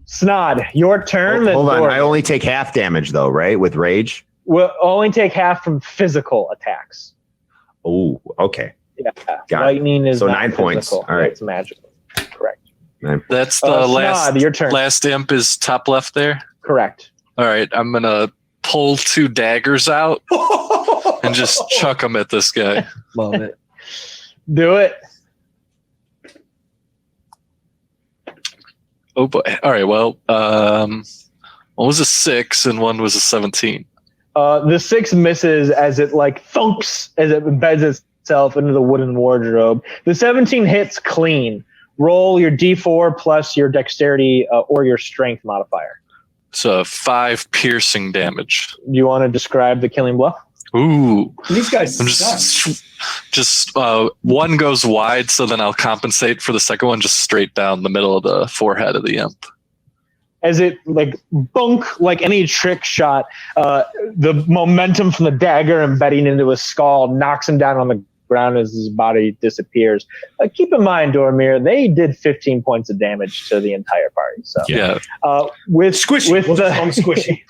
Speaker 1: Snod, your turn.
Speaker 5: Hold on. I only take half damage though, right? With rage?
Speaker 1: Will only take half from physical attacks.
Speaker 5: Oh, okay.
Speaker 1: Yeah.
Speaker 5: Got
Speaker 1: lightning
Speaker 5: it.
Speaker 1: is
Speaker 5: So
Speaker 1: not
Speaker 5: 9 points.
Speaker 1: physical.
Speaker 5: All right.
Speaker 1: It's magical. Correct.
Speaker 6: That's the
Speaker 1: Snod, your turn.
Speaker 6: last imp is top left there.
Speaker 1: Correct.
Speaker 6: All right, I'm gonna pull 2 daggers out and just chuck them at this guy.
Speaker 7: Love it.
Speaker 1: Do it.
Speaker 6: Oh boy! All right, well, one was a 6 and one was a 17.
Speaker 1: The 6 misses as it like thumps as it embeds itself into the wooden wardrobe. The 17 hits clean. Roll your D4 plus your dexterity or your strength modifier.
Speaker 6: So 5 piercing damage.
Speaker 1: Do you want to describe the killing blow?
Speaker 6: Ooh.
Speaker 3: These guys
Speaker 6: I'm
Speaker 3: suck.
Speaker 6: just one goes wide, so then I'll compensate for the second one just straight down the middle of the forehead of the imp.
Speaker 1: As it like bunk, like any trick shot, the momentum from the dagger embedding into his skull knocks him down on the ground as his body disappears. Keep in mind, Dormir, they did 15 points of damage to the entire party. So
Speaker 6: Yeah.
Speaker 1: with
Speaker 3: Squishy.
Speaker 1: with
Speaker 3: We'll
Speaker 1: the
Speaker 3: just call him Squishy.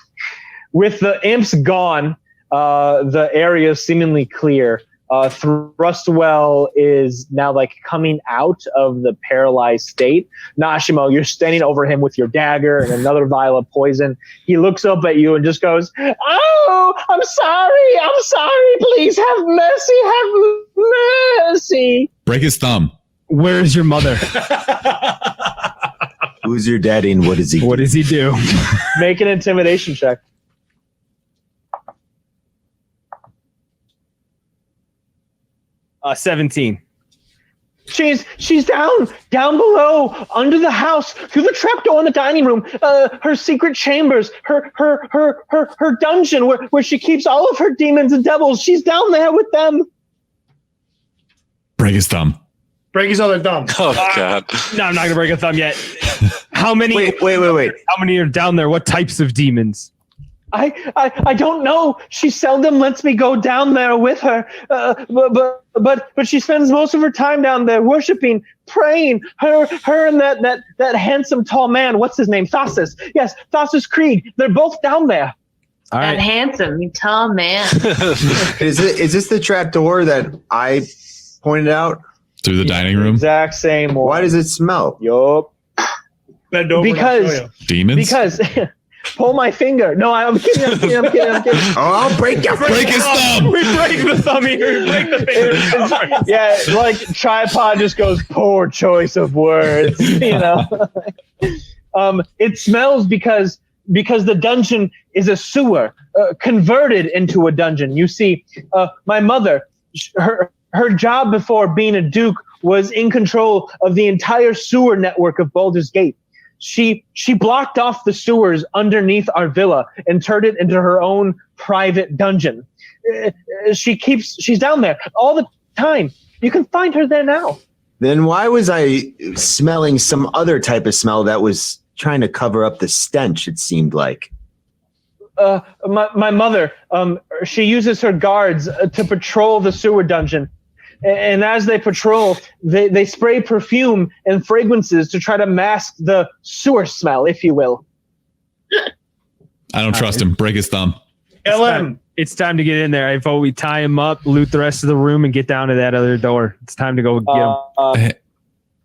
Speaker 1: with the imps gone, the area is seemingly clear. Thrustwell is now like coming out of the paralyzed state. Nashimo, you're standing over him with your dagger and another vial of poison. He looks up at you and just goes, "Oh, I'm sorry. Please have mercy.
Speaker 2: Break his thumb.
Speaker 7: Where's your mother?
Speaker 5: Who's your daddy and what does he
Speaker 7: What does he do?
Speaker 1: Make an intimidation check.
Speaker 7: Uh, 17.
Speaker 1: She's down below, under the house, through the trapdoor in the dining room, her secret chambers, her dungeon where she keeps all of her demons and devils. She's down there with them.
Speaker 2: Break his thumb.
Speaker 3: Break his other thumb.
Speaker 6: Oh God!
Speaker 7: No, I'm not gonna break a thumb yet. How many?
Speaker 5: Wait.
Speaker 7: How many are down there? What types of demons?
Speaker 1: I don't know. She seldom lets me go down there with her. But she spends most of her time down there worshiping, praying. Her and that handsome tall man. What's his name? Thassus. Yes, Thassus Krieg. They're both down there.
Speaker 7: All
Speaker 4: That
Speaker 7: right.
Speaker 4: handsome, tall man.
Speaker 5: Is this the trap door that I pointed out?
Speaker 2: Through the dining room.
Speaker 1: Exact same one.
Speaker 5: Why does it smell?
Speaker 1: Yup.
Speaker 3: Bend over and I'll show you.
Speaker 2: Demons?
Speaker 1: Because pull my finger. No, I'm kidding.
Speaker 5: Oh, I'll break your
Speaker 2: Break his thumb.
Speaker 7: We break the thumb here. We break the finger.
Speaker 1: Yeah, like Tripod just goes, poor choice of words, It smells because the dungeon is a sewer, converted into a dungeon. You see, my mother, her job before being a duke was in control of the entire sewer network of Baldur's Gate. She blocked off the sewers underneath our villa and turned it into her own private dungeon. She's down there all the time. You can find her there now.
Speaker 5: Then why was I smelling some other type of smell that was trying to cover up the stench, it seemed like?
Speaker 1: My mother, she uses her guards to patrol the sewer dungeon. And as they patrol, they spray perfume and fragrances to try to mask the sewer smell, if you will.
Speaker 2: I don't trust him. Break his thumb.
Speaker 3: Kill him.
Speaker 7: It's time to get in there. I vote we tie him up, loot the rest of the room, and get down to that other door. It's time to go get him.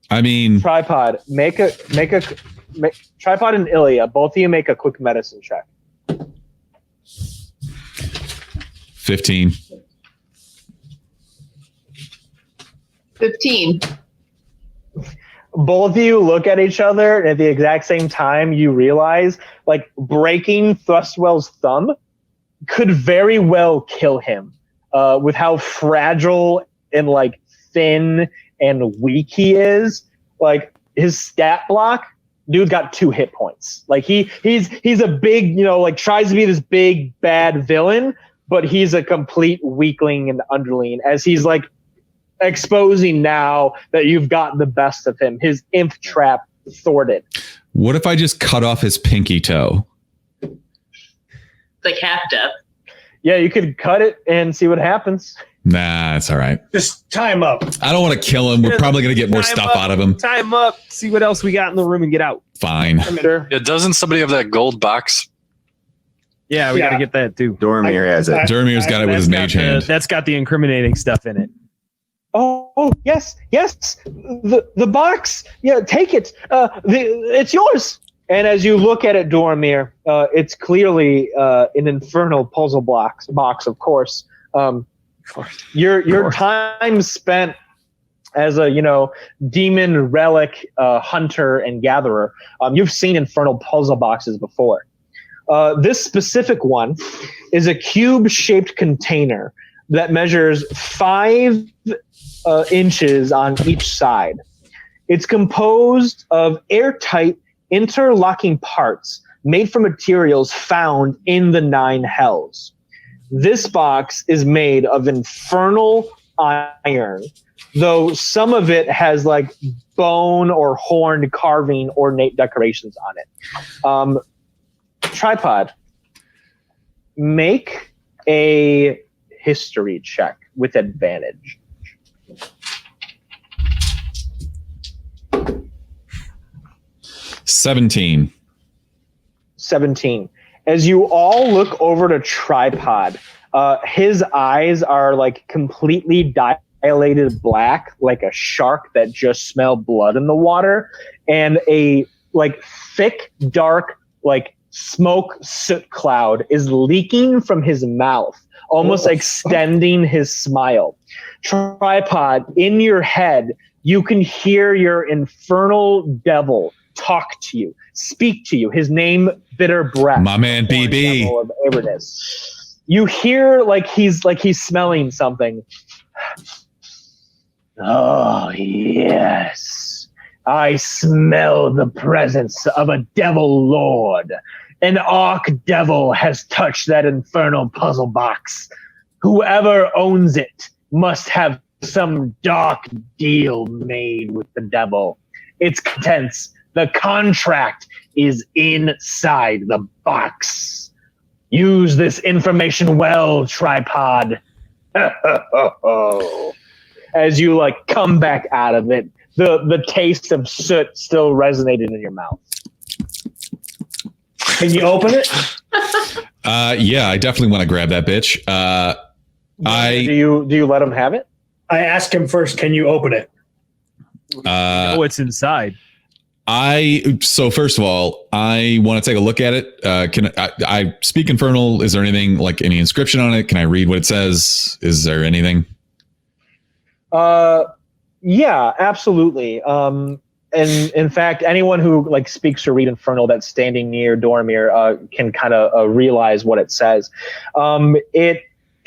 Speaker 2: I mean,
Speaker 1: Tripod, make Tripod and Ilya, both of you make a quick medicine check.
Speaker 2: 15.
Speaker 4: 15.
Speaker 1: Both of you look at each other, and at the exact same time, you realize, like, breaking Thrustwell's thumb could very well kill him, with how fragile and, like, thin and weak he is. Like, his stat block, dude got 2 hit points. Like, he's a big, like, tries to be this big, bad villain, but he's a complete weakling and underling, as he's, like, exposing now that you've gotten the best of him. His imp trap thwarted.
Speaker 2: What if I just cut off his pinky toe?
Speaker 4: Like half death.
Speaker 1: Yeah, you could cut it and see what happens.
Speaker 2: Nah, it's all right.
Speaker 3: Just tie him up.
Speaker 2: I don't want to kill him. We're probably going to get more stuff out of him.
Speaker 7: Tie him up, see what else we got in the room, and get out.
Speaker 2: Fine.
Speaker 1: Sure.
Speaker 6: Yeah, doesn't somebody have that gold box?
Speaker 7: Yeah, we got to get that too.
Speaker 5: Dormir has it.
Speaker 2: Jeremy's got it with his mage hand.
Speaker 7: That's got the incriminating stuff in it.
Speaker 1: Oh yes. The box. Yeah, take it. It's yours. And as you look at it, Dormir, it's clearly an infernal puzzle box, of course. Your time spent as a demon relic hunter and gatherer. You've seen infernal puzzle boxes before. This specific one is a cube-shaped container that measures 5 inches on each side. It's composed of airtight interlocking parts made from materials found in the 9 hells. This box is made of infernal iron, though some of it has like bone or horn carving ornate decorations on it. Tripod, make a history check with advantage.
Speaker 2: 17.
Speaker 1: 17. As you all look over to Tripod, His eyes are like completely dilated black, like a shark that just smelled blood in the water, and a like thick, dark, like smoke soot cloud is leaking from his mouth, almost extending his smile. Tripod, in your head, you can hear your infernal devil talk to you, speak to you. His name, Bitter Breath.
Speaker 2: My man, BB.
Speaker 1: Devil of Avernus. You hear like he's smelling something. Oh, yes. I smell the presence of a devil lord. An arc devil has touched that infernal puzzle box. Whoever owns it must have some dark deal made with the devil. Its contents, the contract, is inside the box. Use this information well, Tripod. As you like come back out of it, the taste of soot still resonated in your mouth.
Speaker 3: Can you open it?
Speaker 2: Yeah, I definitely want to grab that bitch.
Speaker 1: Do you let him have it?
Speaker 3: I ask him first, can you open it?
Speaker 7: know what's inside.
Speaker 2: So first of all, I want to take a look at it. Can I speak Infernal? Is there anything like any inscription on it? Can I read what it says? Is there anything?
Speaker 1: Yeah, absolutely. And in fact, anyone who like speaks or read Infernal that's standing near Dormir can kind of realize what it says.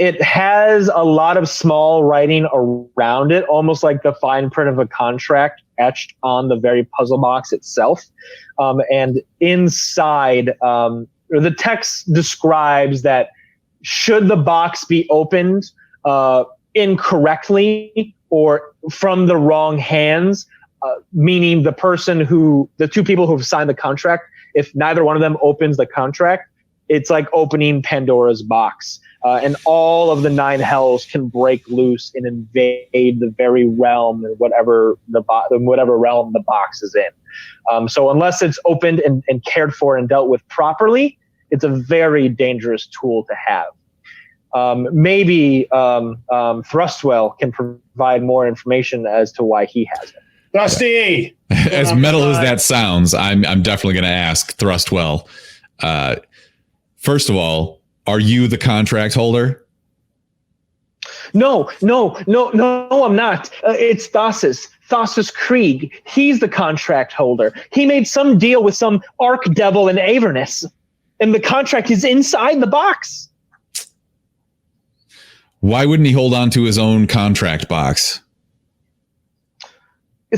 Speaker 1: It has a lot of small writing around it, almost like the fine print of a contract etched on the very puzzle box itself. And inside, the text describes that should the box be opened incorrectly or from the wrong hands, meaning the two people who've signed the contract, if neither one of them opens the contract, it's like opening Pandora's box. And all of the nine hells can break loose and invade the very realm, whatever realm the box is in. So unless it's opened and cared for and dealt with properly, it's a very dangerous tool to have. Maybe Thrustwell can provide more information as to why he has it.
Speaker 3: Dusty!
Speaker 2: As metal as that sounds, I'm definitely going to ask Thrustwell. First of all, are you the contract holder?
Speaker 1: No, I'm not. It's Thassus Krieg. He's the contract holder. He made some deal with some archdevil in Avernus, and the contract is inside the box.
Speaker 2: Why wouldn't he hold on to his own contract box?
Speaker 1: He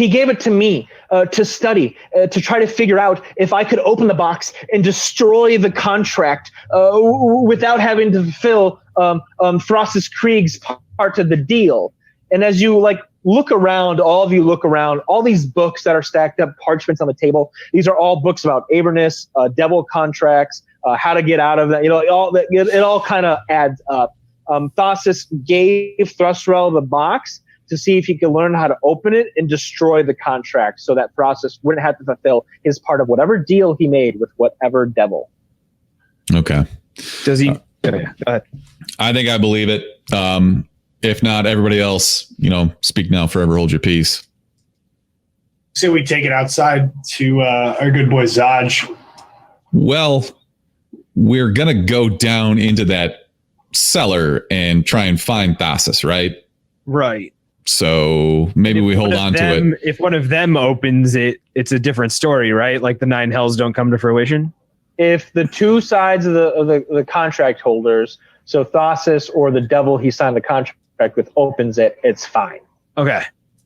Speaker 1: gave it to me to study, to try to figure out if I could open the box and destroy the contract without having to fulfill Thrassus Krieg's part of the deal. And as you look around, all these books that are stacked up, parchments on the table, these are all books about Avernus, devil contracts, how to get out of that. It all kind of adds up. Thassus gave Thrustwell the box to see if he could learn how to open it and destroy the contract so that Process wouldn't have to fulfill his part of whatever deal he made with whatever devil.
Speaker 2: Okay.
Speaker 7: Does he? Go ahead.
Speaker 2: I think I believe it. If not, everybody else, speak now, forever hold your peace.
Speaker 3: So we take it outside to our good boy Zaj.
Speaker 2: Well, we're going to go down into that cellar and try and find Thassus, right?
Speaker 7: Right.
Speaker 2: So maybe we hold on to it.
Speaker 7: If one of them opens it, it's a different story, right? Like the nine hells don't come to fruition.
Speaker 1: If the two sides of the contract holders, so Thassus or the devil he signed the contract with, opens it, it's fine.
Speaker 7: Okay.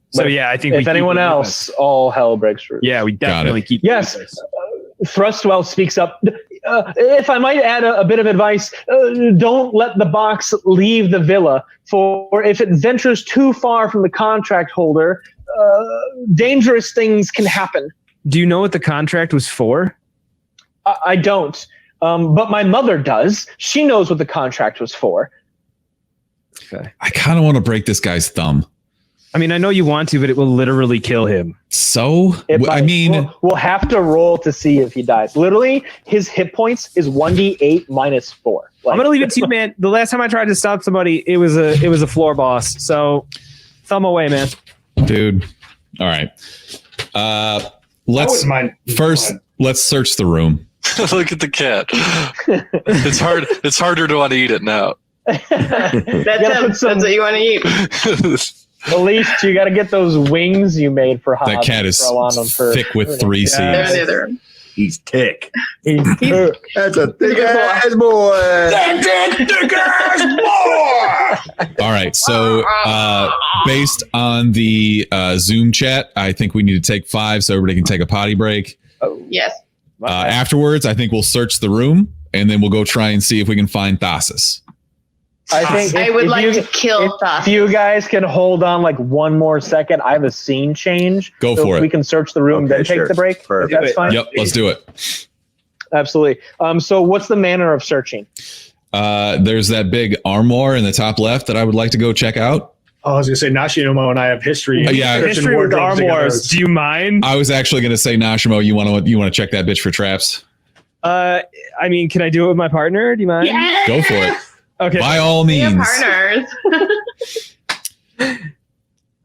Speaker 7: So yeah, I think
Speaker 1: if anyone else, all hell breaks loose.
Speaker 7: Yeah, we definitely keep.
Speaker 1: Yes. Thrustwell speaks up. If I might add a bit of advice, don't let the box leave the villa, for if it ventures too far from the contract holder, dangerous things can happen.
Speaker 7: Do you know what the contract was for?
Speaker 1: I don't, but my mother does. She knows what the contract was for.
Speaker 7: Okay.
Speaker 2: I kind of want to break this guy's thumb.
Speaker 7: I mean, I know you want to, but it will literally kill him.
Speaker 2: So, I mean,
Speaker 1: we'll have to roll to see if he dies. Literally, his hit points is 1d8 minus 4.
Speaker 7: I'm gonna leave it to you, man. The last time I tried to stop somebody, it was a floor boss. So, thumb away, man.
Speaker 2: dude. All right. Let's first. Let's search the room.
Speaker 6: Look at the cat. It's hard. It's harder to want to eat it now.
Speaker 4: That's what you want to eat.
Speaker 1: At least you got to get those wings you made for Hobbs.
Speaker 2: That cat is thick with 3 C's.
Speaker 5: He's tick.
Speaker 1: He's thick.
Speaker 5: That's a thick ass boy.
Speaker 3: That's a thick ass boy.
Speaker 2: All right. So, based on the Zoom chat, I think we need to take 5 so everybody can take a potty break.
Speaker 4: Yes.
Speaker 2: Afterwards, I think we'll search the room and then we'll go try and see if we can find Thasus.
Speaker 1: I think
Speaker 4: I would like to kill Thumps.
Speaker 1: If you guys can hold on like one more second, I have a scene change.
Speaker 2: Go for it.
Speaker 1: We can search the room, then take the break. That's fine.
Speaker 2: Yep, let's do it.
Speaker 1: Absolutely. So what's the manner of searching?
Speaker 2: There's that big armoire in the top left that I would like to go check out.
Speaker 3: Oh, I was going to say, Nashinomo and I have history.
Speaker 7: History with armoires. Do you mind?
Speaker 2: I was actually going to say, Nashimo, you want to check that bitch for traps?
Speaker 7: I mean, can I do it with my partner? Do you mind?
Speaker 4: Yes!
Speaker 2: Go for it.
Speaker 7: Okay.
Speaker 2: By all means.
Speaker 4: Partners.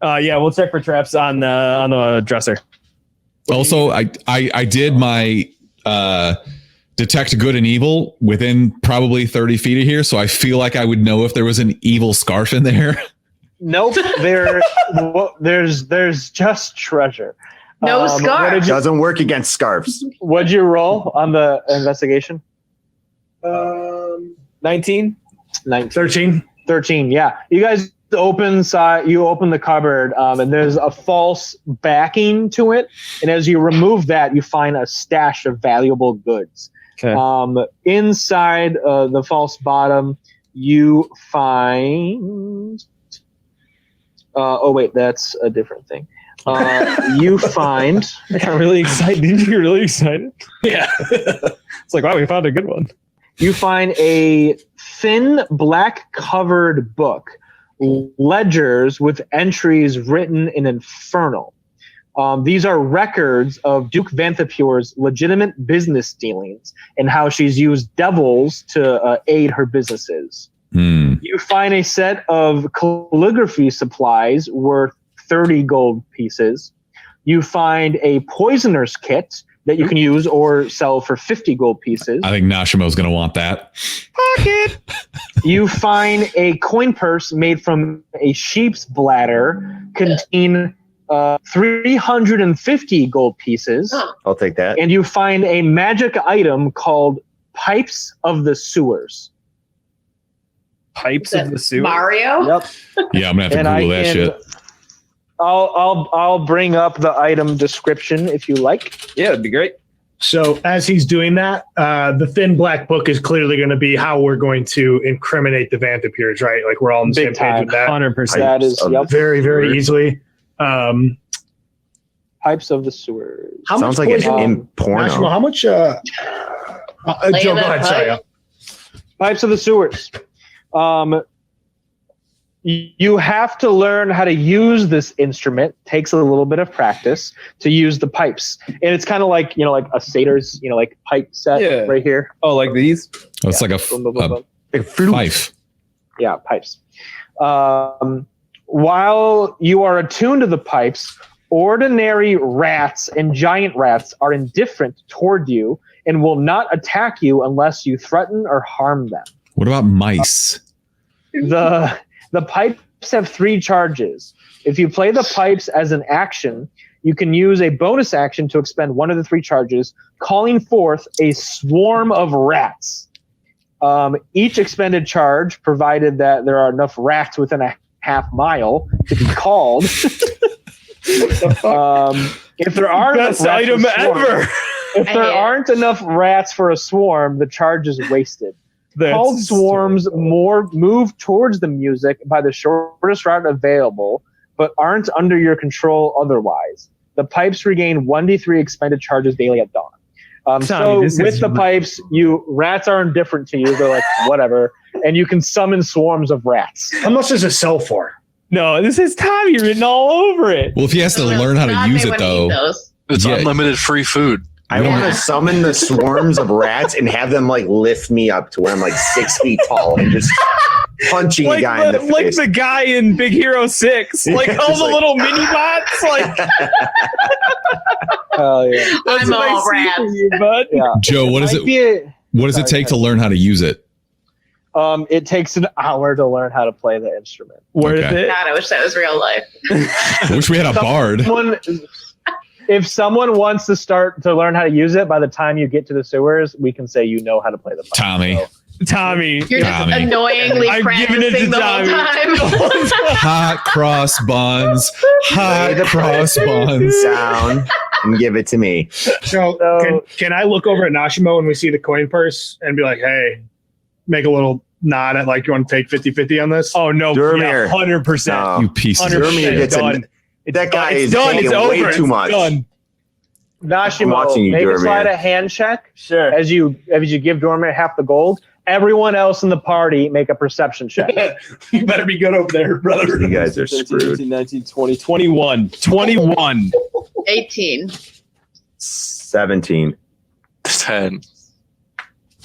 Speaker 7: Yeah, we'll check for traps on the dresser.
Speaker 2: Also, I did my detect good and evil within probably 30 feet of here, so I feel like I would know if there was an evil scarf in there.
Speaker 1: Nope. There's just treasure.
Speaker 4: No scarf.
Speaker 5: Doesn't work against scarves.
Speaker 1: What'd you roll on the investigation?
Speaker 7: 19?
Speaker 1: 13. Yeah. You guys open the cupboard, and there's a false backing to it. And as you remove that, you find a stash of valuable goods.
Speaker 7: Okay.
Speaker 1: Inside the false bottom, you find. Oh wait, that's a different thing. You find.
Speaker 7: I got really excited. Didn't you get really excited? Yeah. It's like, wow, we found a good one.
Speaker 1: You find a thin black covered book, ledgers with entries written in Infernal. These are records of Duke Vanthapure's legitimate business dealings and how she's used devils to aid her businesses. You find a set of calligraphy supplies worth 30 gold pieces. You find a poisoner's kit that you can use or sell for 50 gold pieces.
Speaker 2: I think Nashimo's going to want that.
Speaker 1: Pocket. You find a coin purse made from a sheep's bladder contain 350 gold pieces.
Speaker 5: I'll take that.
Speaker 1: And you find a magic item called Pipes of the Sewers.
Speaker 7: Pipes of the Sewers?
Speaker 4: Mario?
Speaker 1: Yep.
Speaker 2: Yeah, I'm going to have to Google that shit.
Speaker 1: I'll bring up the item description if you like.
Speaker 7: Yeah, that'd be great.
Speaker 3: So as he's doing that, the thin black book is clearly going to be how we're going to incriminate the Vanthapures, right? Like we're all on the same page with that.
Speaker 7: 100%.
Speaker 1: That is
Speaker 3: very, very easily.
Speaker 1: Pipes of the Sewers.
Speaker 5: Sounds like an porno.
Speaker 3: National, how much? Joe, go ahead. Sorry.
Speaker 1: Pipes of the Sewers. You have to learn how to use this instrument. Takes a little bit of practice to use the pipes, and it's kind of like like a Satyrs, like pipe set right here.
Speaker 7: Oh, like these?
Speaker 2: Oh, it's like a fife.
Speaker 1: Yeah, pipes. While you are attuned to the pipes, ordinary rats and giant rats are indifferent toward you and will not attack you unless you threaten or harm them.
Speaker 2: What about mice?
Speaker 1: The pipes have 3 charges. If you play the pipes as an action, you can use a bonus action to expend one of the 3 charges, calling forth a swarm of rats. Each expended charge, provided that there are enough rats within a half mile to be called. If there are
Speaker 7: best item ever.
Speaker 1: If there aren't enough rats for a swarm, the charge is wasted. Called swarms move towards the music by the shortest route available, but aren't under your control otherwise. The pipes regain 1d3 expended charges daily at dawn. So with the pipes, rats are indifferent to you. They're like, whatever. And you can summon swarms of rats.
Speaker 3: How much does it sell for?
Speaker 7: No, this is Tommy written all over it.
Speaker 2: Well, if he has to learn how to
Speaker 4: God,
Speaker 2: use
Speaker 4: they
Speaker 2: it,
Speaker 4: wouldn't
Speaker 2: though.
Speaker 4: eat those.
Speaker 6: It's
Speaker 2: Yeah.
Speaker 6: unlimited free food.
Speaker 5: I want to summon the swarms of rats and have them like lift me up to where I'm like 6 feet tall and just punching a guy in the
Speaker 7: like
Speaker 5: face.
Speaker 7: the guy in Big Hero 6. Like
Speaker 5: Yeah,
Speaker 7: all
Speaker 5: just
Speaker 7: the
Speaker 5: like-
Speaker 7: little mini bots. Like,
Speaker 1: Oh yeah.
Speaker 7: that's
Speaker 4: I'm
Speaker 7: what I
Speaker 4: all
Speaker 7: see
Speaker 4: rats.
Speaker 7: for you, bud.
Speaker 1: Yeah.
Speaker 2: Joe, what does
Speaker 1: Might
Speaker 2: it
Speaker 1: be a-
Speaker 2: what does it take to learn how to use it?
Speaker 1: it takes an hour to learn how to play the instrument.
Speaker 7: Worth
Speaker 2: Okay.
Speaker 7: it.
Speaker 4: God, I wish that was real life.
Speaker 2: I wish we had a bard.
Speaker 1: If someone wants to start to learn how to use it, by the time you get to the sewers, we can say you know how to play the pipe.
Speaker 2: Tommy.
Speaker 1: So,
Speaker 7: Tommy.
Speaker 4: You're just
Speaker 2: Tommy.
Speaker 4: annoyingly
Speaker 7: I'm giving it
Speaker 4: practicing
Speaker 7: to
Speaker 4: the whole
Speaker 7: Tommy.
Speaker 4: time.
Speaker 2: Hot cross buns. Hot cross buns.
Speaker 5: Down and give it to me.
Speaker 3: So
Speaker 1: So-
Speaker 3: can I look over at Nashimo when we see the coin purse and be like, hey, make a little nod at like, you want to take 50-50 on this?
Speaker 7: Oh, no.
Speaker 5: Dormir.
Speaker 7: Yeah, 100%.
Speaker 5: No.
Speaker 2: You piece of
Speaker 7: 100%
Speaker 5: Dormir
Speaker 2: shit.
Speaker 5: gets
Speaker 7: done.
Speaker 5: That guy
Speaker 7: It's
Speaker 5: is
Speaker 7: done.
Speaker 5: taking
Speaker 7: It's
Speaker 5: way
Speaker 7: over.
Speaker 5: too
Speaker 7: It's
Speaker 5: much.
Speaker 7: done.
Speaker 5: I'm
Speaker 1: Nashimo,
Speaker 5: watching you,
Speaker 1: make a
Speaker 5: Dormir.
Speaker 1: slide a hand check
Speaker 7: Sure.
Speaker 1: as you give Dormir half the gold. Everyone else in the party make a perception check.
Speaker 3: You better be good over there, brother.
Speaker 5: You guys are screwed.
Speaker 7: 19, 20, 21. 21.
Speaker 4: 18.
Speaker 5: 17.
Speaker 6: 10.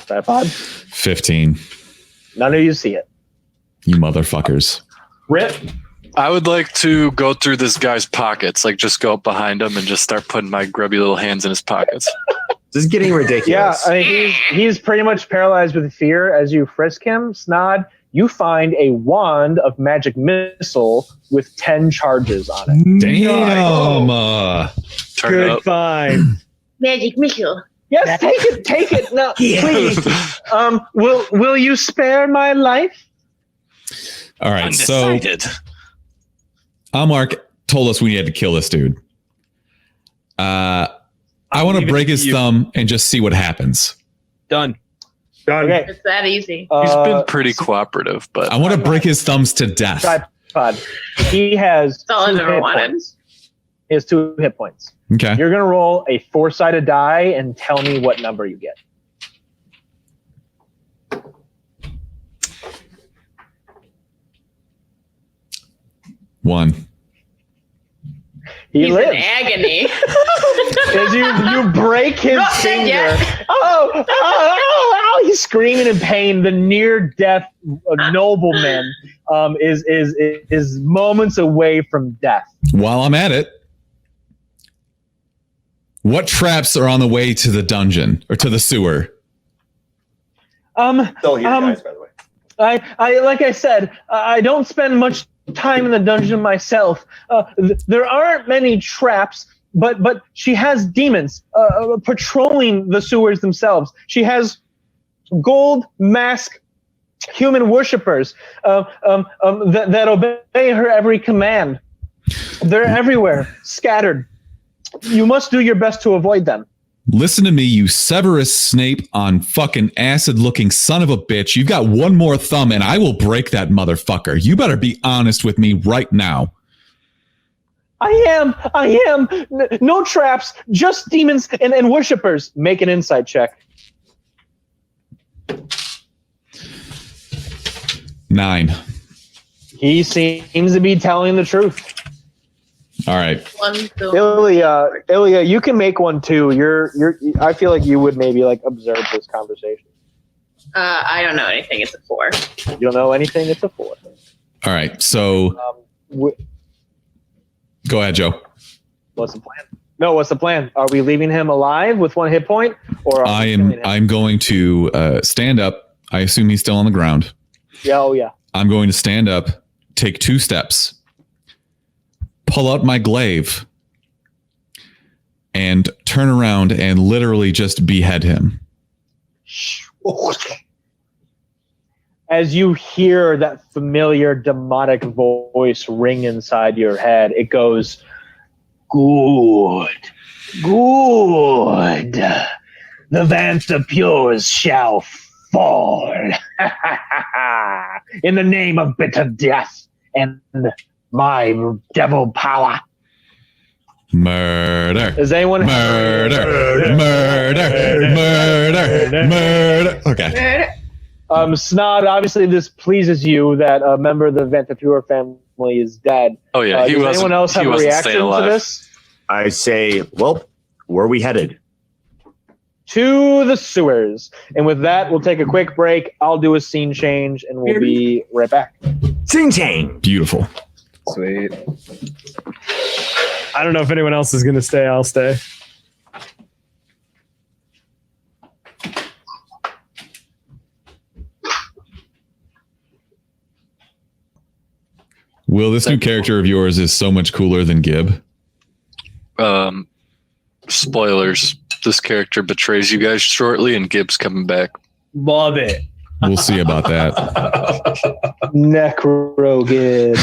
Speaker 1: Tripod.
Speaker 2: 15.
Speaker 1: None of you see it.
Speaker 2: You motherfuckers.
Speaker 3: Rip.
Speaker 6: I would like to go through this guy's pockets, like just go up behind him and just start putting my grubby little hands in his pockets.
Speaker 5: This is getting
Speaker 1: Yeah,
Speaker 5: ridiculous.
Speaker 1: I mean, he's pretty much paralyzed with fear. As you frisk him, Snod, you find a wand of magic missile with 10 charges on it.
Speaker 2: Damn.
Speaker 6: Turn it
Speaker 7: Good
Speaker 6: up.
Speaker 7: find.
Speaker 4: Magic missile.
Speaker 1: Yes, take it. No, please. Will you spare my life?
Speaker 2: All right, so
Speaker 6: Undecided.
Speaker 2: Amark told us we had to kill this dude. I want to
Speaker 7: leave it
Speaker 2: break
Speaker 7: to
Speaker 2: his
Speaker 7: you.
Speaker 2: thum and just see what happens.
Speaker 7: Done.
Speaker 3: Done.
Speaker 1: Okay.
Speaker 4: It's that easy.
Speaker 6: He's been pretty cooperative, but
Speaker 2: I want to break his thumbs to death.
Speaker 1: Tripod. He has
Speaker 4: That's all I've
Speaker 1: 2
Speaker 4: ever
Speaker 1: hit
Speaker 4: wanted.
Speaker 1: points. He has 2 hit points.
Speaker 2: Okay.
Speaker 1: You're gonna roll a 4-sided die and tell me what number you get.
Speaker 2: One.
Speaker 1: He
Speaker 4: He's
Speaker 1: lives.
Speaker 4: in agony.
Speaker 1: As you break his
Speaker 4: Not dead
Speaker 1: finger.
Speaker 4: yet.
Speaker 1: Oh, he's screaming in pain. The near-death nobleman is moments away from death.
Speaker 2: While I'm at it, what traps are on the way to the dungeon or to the sewer?
Speaker 5: Still here,
Speaker 1: Um,
Speaker 5: guys, by the way.
Speaker 1: I like I said, I don't spend much time in the dungeon myself. There aren't many traps, but she has demons patrolling the sewers themselves. She has gold mask human worshippers that obey her every command. They're everywhere, scattered. You must do your best to avoid them.
Speaker 2: Listen to me, you Severus Snape on fucking acid-looking son of a bitch. You've got one more thumb and I will break that motherfucker. You better be honest with me right now.
Speaker 1: I am. No traps, just demons and worshippers. Make an insight check.
Speaker 2: 9.
Speaker 1: He seems to be telling the truth.
Speaker 2: All right.
Speaker 4: 1, 2.
Speaker 1: Ilya, you can make one too. I feel like you would maybe like observe this conversation.
Speaker 4: I don't know anything. It's a 4.
Speaker 1: You don't know anything. It's a 4.
Speaker 2: All right. So go ahead, Joe.
Speaker 1: What's the plan? No, what's the plan? Are we leaving him alive with 1 hit point, or are we killing him?
Speaker 2: I'm going to stand up. I assume he's still on the ground.
Speaker 1: Yeah, oh yeah.
Speaker 2: I'm going to stand up, take 2 steps, pull out my glaive, and turn around and literally just behead him.
Speaker 1: As you hear that familiar demonic voice ring inside your head, it goes, "Good. The Vantapures shall fall in the name of bitter death and my devil power."
Speaker 2: Murder.
Speaker 1: Does anyone
Speaker 2: Murder. Okay.
Speaker 1: Snod, obviously this pleases you that a member of the Vantapure family is dead.
Speaker 6: Oh yeah,
Speaker 1: does anyone else have a reaction to this?
Speaker 5: I say, well, where are we headed?
Speaker 1: To the sewers. And with that, we'll take a quick break. I'll do a scene change, and we'll be right back.
Speaker 5: Scene change.
Speaker 2: Beautiful.
Speaker 7: Sweet. I don't know if anyone else is going to stay. I'll stay.
Speaker 2: Will, this new character of yours is so much cooler than Gib.
Speaker 6: Spoilers. This character betrays you guys shortly, and Gib's coming back.
Speaker 7: Love it.
Speaker 2: We'll see about that.
Speaker 1: Necro Gib.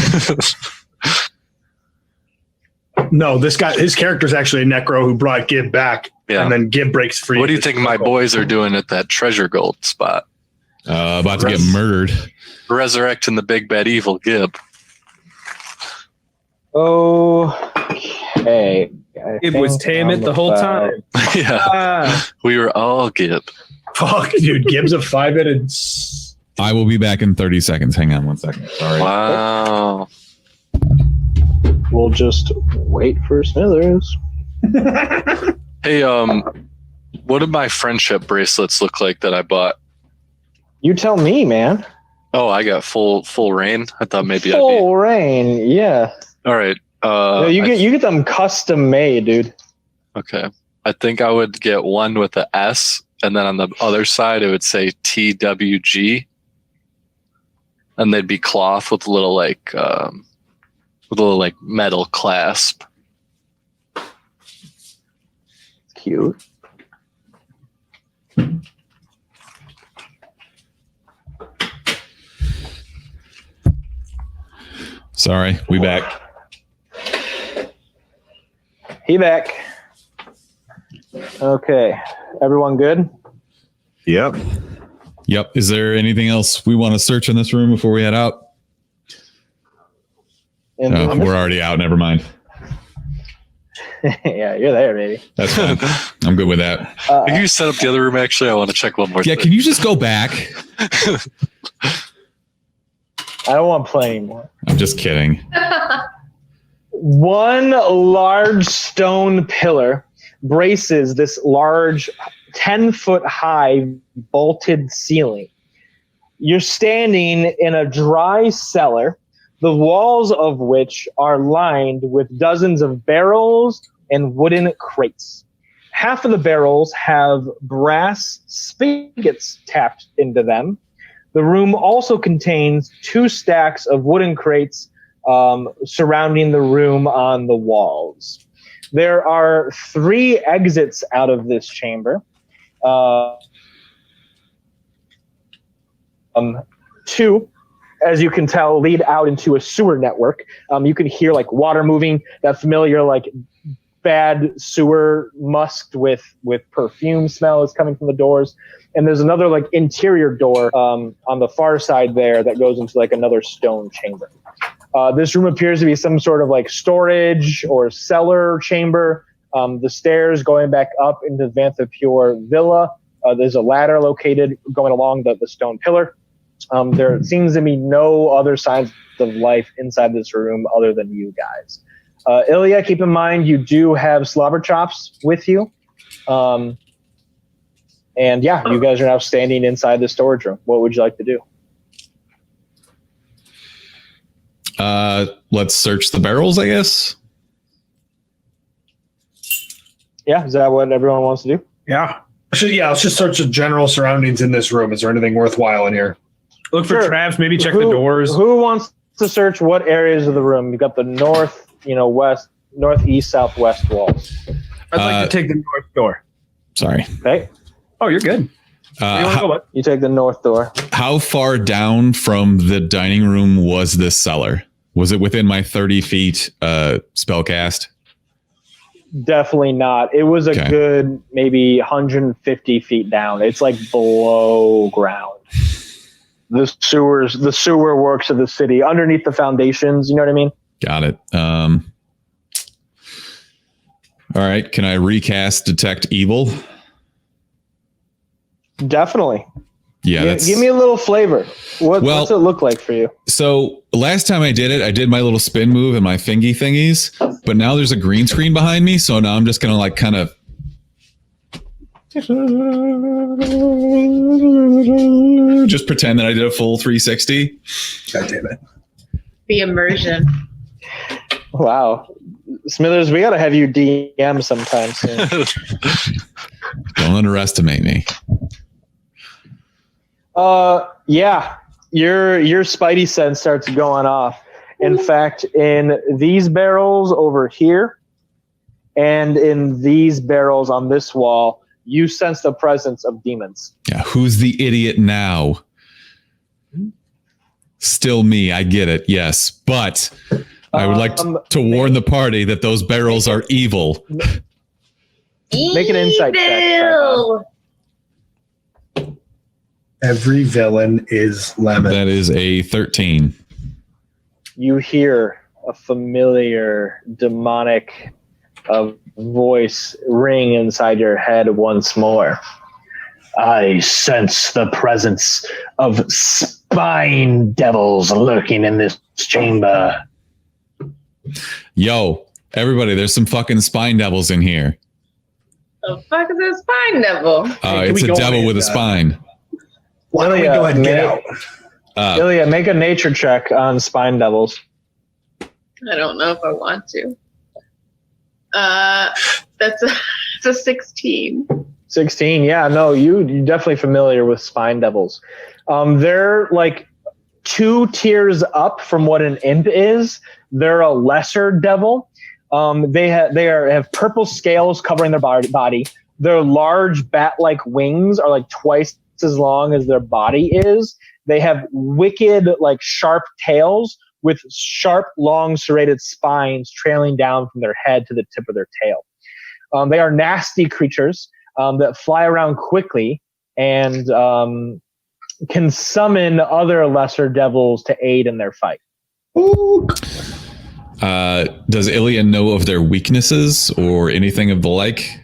Speaker 3: No, this guy, his character's actually a necro who brought Gib back, and then Gib breaks free.
Speaker 6: What do you think my boys are doing at that treasure gold spot?
Speaker 2: About to get murdered.
Speaker 6: Resurrecting the big bad evil Gib.
Speaker 1: Okay.
Speaker 7: It was Tamit the whole time.
Speaker 6: Yeah. We were all Gib.
Speaker 3: Fuck, dude. Gib's a 5-headed.
Speaker 2: I will be back in 30 seconds. Hang on 1 second. Sorry.
Speaker 6: Wow.
Speaker 1: We'll just wait for Smithers.
Speaker 6: Hey, what did my friendship bracelets look like that I bought?
Speaker 1: You tell me, man.
Speaker 6: Oh, I got full reign. I thought maybe
Speaker 1: full reign. Yeah.
Speaker 6: All right.
Speaker 1: No, you get them custom made, dude.
Speaker 6: Okay. I think I would get one with a S, and then on the other side it would say TWG, and they'd be cloth with a little metal clasp.
Speaker 1: Cute.
Speaker 2: Sorry, we back.
Speaker 1: He back. Okay. Everyone good?
Speaker 5: Yep.
Speaker 2: Yep. Is there anything else we want to search in this room before we head out? We're already out. Never mind.
Speaker 1: Yeah, you're there, baby.
Speaker 2: That's fine. I'm good with that.
Speaker 6: Can you set up the other room? Actually, I want to check one more thing.
Speaker 2: Can you just go back?
Speaker 1: I don't want to play anymore.
Speaker 2: I'm just kidding.
Speaker 1: One large stone pillar braces this large 10-foot high vaulted ceiling. You're standing in a dry cellar, the walls of which are lined with dozens of barrels and wooden crates. Half of the barrels have brass spigots tapped into them. The room also contains 2 stacks of wooden crates surrounding the room on the walls. There are 3 exits out of this chamber. 2, as you can tell, lead out into a sewer network. You can hear like water moving, that familiar like bad sewer musked with perfume smell is coming from the doors. And there's another like interior door on the far side there that goes into like another stone chamber. This room appears to be some sort of like storage or cellar chamber. The stairs going back up into Vanthapure Villa. There's a ladder located going along the stone pillar. There seems to be no other signs of life inside this room other than you guys. Ilya, keep in mind you do have slobber chops with you. And yeah, you guys are now standing inside the storage room. What would you like to do?
Speaker 2: Let's search the barrels, I guess.
Speaker 1: Yeah, is that what everyone wants to do?
Speaker 3: Yeah. Let's just search the general surroundings in this room. Is there anything worthwhile in here?
Speaker 7: Look for traps, maybe check the doors.
Speaker 1: Who wants to search what areas of the room? You've got the north, west, northeast, southwest walls.
Speaker 7: I'd like to take the north door.
Speaker 2: Sorry.
Speaker 1: Okay.
Speaker 7: Oh, you're good.
Speaker 1: You take the north door.
Speaker 2: How far down from the dining room was this cellar? Was it within my 30 feet spellcast?
Speaker 1: Definitely not. It was a good maybe 150 feet down. It's like below ground. The sewer works of the city underneath the foundations. You know what I mean?
Speaker 2: Got it. All right. Can I recast Detect Evil?
Speaker 1: Definitely.
Speaker 2: Yeah,
Speaker 1: give me a little flavor. What's it look like for you?
Speaker 2: So last time I did it, I did my little spin move and my fingy thingies, but now there's a green screen behind me, so now I'm just gonna like kind of just pretend that I did a full 360.
Speaker 3: God damn it.
Speaker 4: The immersion.
Speaker 1: Wow. Smithers, we got to have you DM sometime soon.
Speaker 2: Don't underestimate me.
Speaker 1: Yeah. Your spidey sense starts going off. In fact, in these barrels over here and in these barrels on this wall, you sense the presence of demons.
Speaker 2: Yeah, who's the idiot now? Still me, I get it, yes. But I would like to warn the party that those barrels are evil.
Speaker 1: Make an insight check.
Speaker 3: Every villain is lemon.
Speaker 2: That is a 13.
Speaker 1: You hear a familiar demonic voice ring inside your head once more. I sense the presence of spine devils lurking in this chamber.
Speaker 2: Yo, everybody, there's some fucking spine devils in here.
Speaker 4: The fuck is a spine devil?
Speaker 2: It's a devil with a spine.
Speaker 3: Why don't we go ahead and get out?
Speaker 1: Ilya, make a nature check on spine devils.
Speaker 4: I don't know if I want to. That's a 16.
Speaker 1: 16, yeah, no, you're definitely familiar with spine devils. They're like 2 tiers up from what an imp is. They're a lesser devil. They have purple scales covering their body. Their large bat-like wings are like twice as long as their body is. They have wicked, like sharp tails with sharp, long, serrated spines trailing down from their head to the tip of their tail. They are nasty creatures that fly around quickly and can summon other lesser devils to aid in their fight.
Speaker 2: Does Ilya know of their weaknesses or anything of the like?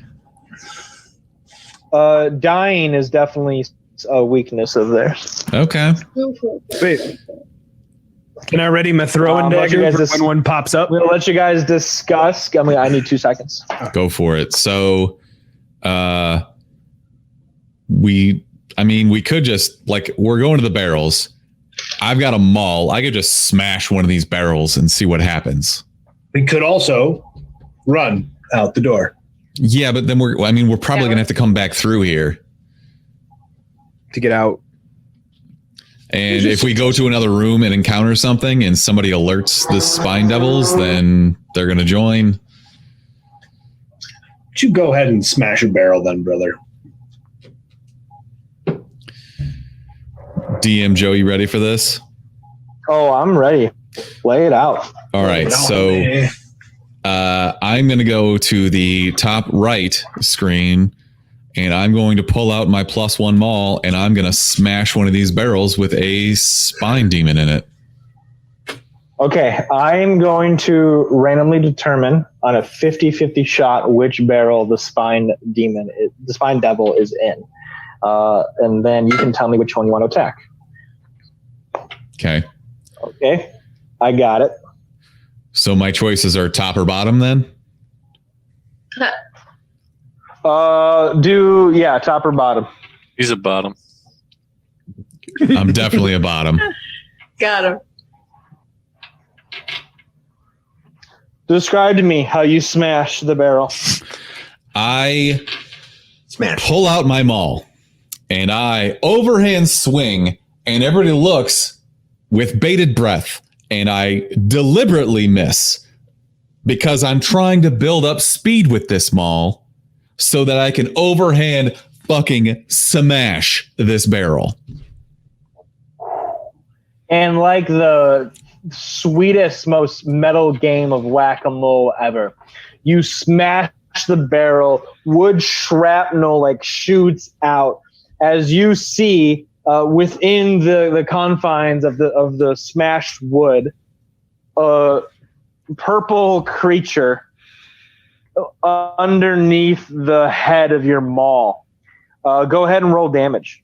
Speaker 1: Dying is definitely a weakness of theirs.
Speaker 2: Okay.
Speaker 7: Wait. Can I ready my throwing dagger when one pops up?
Speaker 1: We'll let you guys discuss. I need 2 seconds.
Speaker 2: Go for it. So, we could just, like, we're going to the barrels. I've got a maul. I could just smash one of these barrels and see what happens.
Speaker 3: We could also run out the door.
Speaker 2: Yeah, but then we're probably going to have to come back through here
Speaker 7: to get out.
Speaker 2: And if we go to another room and encounter something and somebody alerts the spine devils, then they're going to join.
Speaker 3: You go ahead and smash a barrel then, brother.
Speaker 2: DM Joe, you ready for this?
Speaker 1: Oh, I'm ready. Lay it out.
Speaker 2: All right. So I'm going to go to the top right screen and I'm going to pull out my +1 maul and I'm going to smash one of these barrels with a spine demon in it.
Speaker 1: Okay. I'm going to randomly determine on a 50-50 shot which barrel the spine devil is in. And then you can tell me which one you want to attack.
Speaker 2: Okay.
Speaker 1: Okay. I got it.
Speaker 2: So my choices are top or bottom then?
Speaker 1: Top or bottom.
Speaker 6: He's a bottom.
Speaker 2: I'm definitely a bottom.
Speaker 4: Got him.
Speaker 1: Describe to me how you smash the barrel.
Speaker 2: I pull out my maul and I overhand swing and everybody looks with bated breath and I deliberately miss because I'm trying to build up speed with this maul so that I can overhand fucking smash this barrel.
Speaker 1: And like the sweetest, most metal game of whack-a-mole ever, you smash the barrel, wood shrapnel like shoots out as you see within the confines of the smashed wood, a purple creature underneath the head of your maul. Go ahead and roll damage.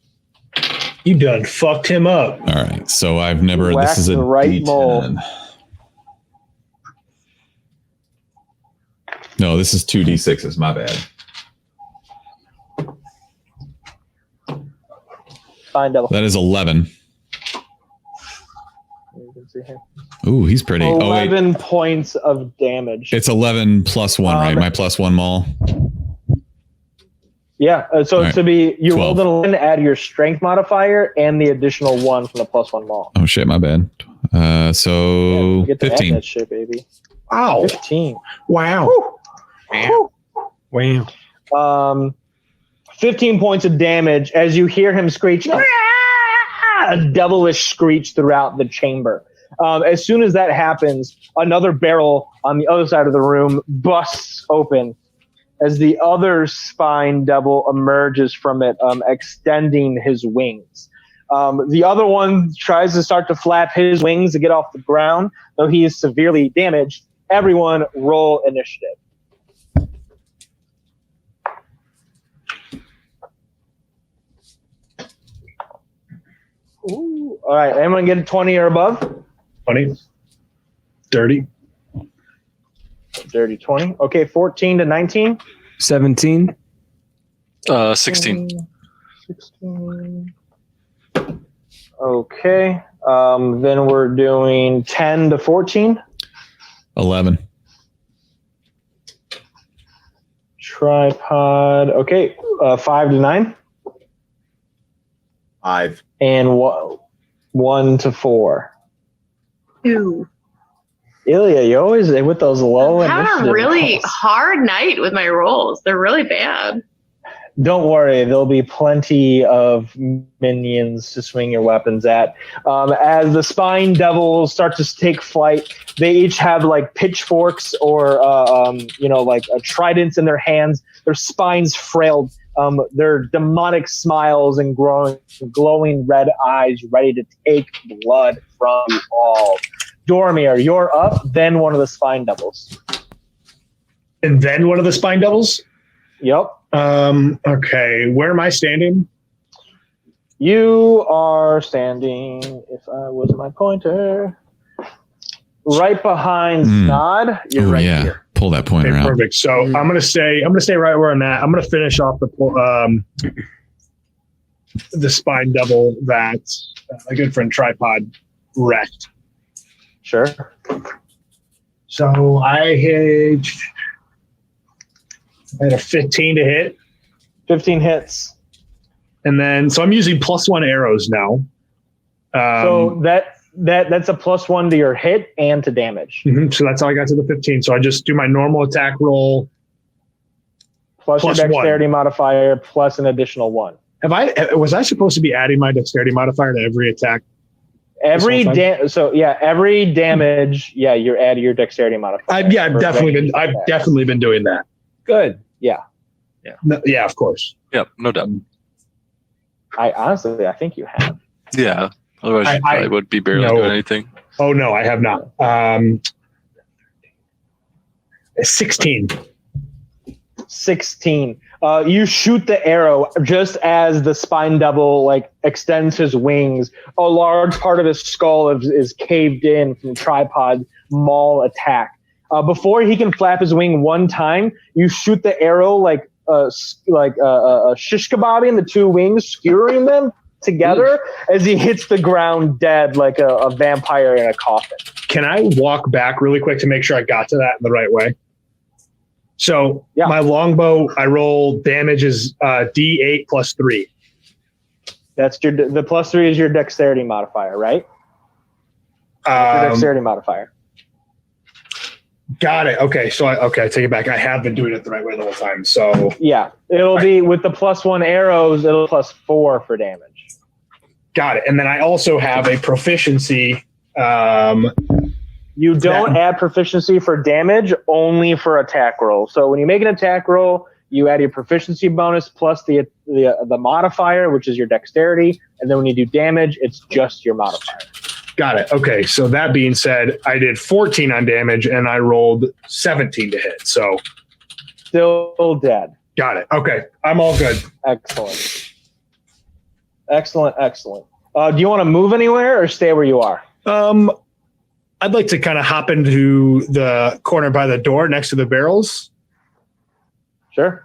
Speaker 3: You done fucked him up.
Speaker 2: All right. So I've never.
Speaker 1: Whack
Speaker 2: This is a
Speaker 1: the right
Speaker 2: D10.
Speaker 1: mole.
Speaker 2: No, this is 2d6s. My bad.
Speaker 1: Fine double.
Speaker 2: That is 11.
Speaker 1: You can see here.
Speaker 2: Ooh, he's pretty.
Speaker 1: 11 points of damage.
Speaker 2: It's 11 plus 1, right? My plus 1 maul.
Speaker 1: Yeah, so
Speaker 2: Right.
Speaker 1: to be, you
Speaker 2: 12.
Speaker 1: rolled an 11, add your strength modifier and the additional 1 from the plus 1 maul.
Speaker 2: Oh shit, my bad. So
Speaker 1: You get to add
Speaker 2: 15.
Speaker 1: that shit, baby.
Speaker 3: Ow.
Speaker 1: 15.
Speaker 3: Wow.
Speaker 7: Wow.
Speaker 1: 15 points of damage as you hear him screech, "Ah!" a devilish screech throughout the chamber. As soon as that happens, another barrel on the other side of the room busts open as the other spine devil emerges from it, extending his wings. The other one tries to start to flap his wings to get off the ground, though he is severely damaged. Everyone roll initiative. Ooh. All right, anyone get a 20 or above?
Speaker 3: 20. Dirty.
Speaker 1: Dirty 20. Okay, 14 to 19.
Speaker 7: 17.
Speaker 6: 16.
Speaker 1: 16. Okay. Then we're doing 10 to 14.
Speaker 2: 11.
Speaker 1: Tripod. Okay. 5 to 9.
Speaker 5: 5.
Speaker 1: And 1 to 4.
Speaker 4: 2.
Speaker 1: Ilya, you always with those low
Speaker 4: I'm having a
Speaker 1: initiative
Speaker 4: really
Speaker 1: rolls.
Speaker 4: hard night with my rolls. They're really bad.
Speaker 1: Don't worry, there'll be plenty of minions to swing your weapons at. As the spine devils start to take flight, they each have like pitchforks or like tridents in their hands. Their spines frailed. Their demonic smiles and glowing red eyes, ready to take blood from you all. Dormir, you're up. Then one of the spine devils.
Speaker 3: And then one of the spine devils?
Speaker 1: Yep.
Speaker 3: Okay. Where am I standing?
Speaker 1: You are standing, if I was my pointer, right behind Snod. You're
Speaker 2: Oh
Speaker 1: right
Speaker 2: yeah.
Speaker 1: here.
Speaker 2: Pull that pointer
Speaker 3: Okay,
Speaker 2: out.
Speaker 3: perfect. So I'm gonna stay right where I'm at. I'm gonna finish off the spine devil that my good friend Tripod wrecked.
Speaker 1: Sure.
Speaker 3: So I had a 15 to hit.
Speaker 1: 15 hits.
Speaker 3: And then, so I'm using +1 arrows now.
Speaker 1: So that's a +1 to your hit and to damage.
Speaker 3: So that's how I got to the 15. So I just do my normal attack roll.
Speaker 1: Plus your
Speaker 3: Plus one.
Speaker 1: dexterity modifier, plus an additional 1.
Speaker 3: Was I supposed to be adding my dexterity modifier to every attack?
Speaker 1: Every damage, you add your dexterity modifier.
Speaker 3: I've definitely been doing that.
Speaker 1: Good. Yeah.
Speaker 3: No, yeah, of course.
Speaker 6: Yep, no doubt.
Speaker 1: I think you have.
Speaker 6: Yeah. Otherwise, you probably would be barely doing anything.
Speaker 3: Oh no, I have not. 16.
Speaker 1: 16. You shoot the arrow just as the spine devil extends his wings. A large part of his skull is caved in from Tripod's maul attack. Before he can flap his wing one time, you shoot the arrow like a shish kebab in the two wings, skewering them together as he hits the ground dead like a vampire in a coffin.
Speaker 3: Can I walk back really quick to make sure I got to that in the right way? So my longbow, I roll damage is D8 plus 3.
Speaker 1: That's the plus 3 is your dexterity modifier, right? Your dexterity modifier.
Speaker 3: Got it. Okay. So I take it back. I have been doing it the right way the whole time. So
Speaker 1: yeah, it'll be with the +1 arrows, it'll +4 for damage.
Speaker 3: Got it. And then I also have a proficiency.
Speaker 1: You don't add proficiency for damage, only for attack roll. So when you make an attack roll, you add your proficiency bonus plus the modifier, which is your dexterity. And then when you do damage, it's just your modifier.
Speaker 3: Got it. Okay. So that being said, I did 14 on damage and I rolled 17 to hit. So
Speaker 1: still dead.
Speaker 3: Got it. Okay. I'm all good.
Speaker 1: Excellent. Excellent. Do you want to move anywhere or stay where you are?
Speaker 3: I'd like to kind of hop into the corner by the door next to the barrels,
Speaker 1: Sure.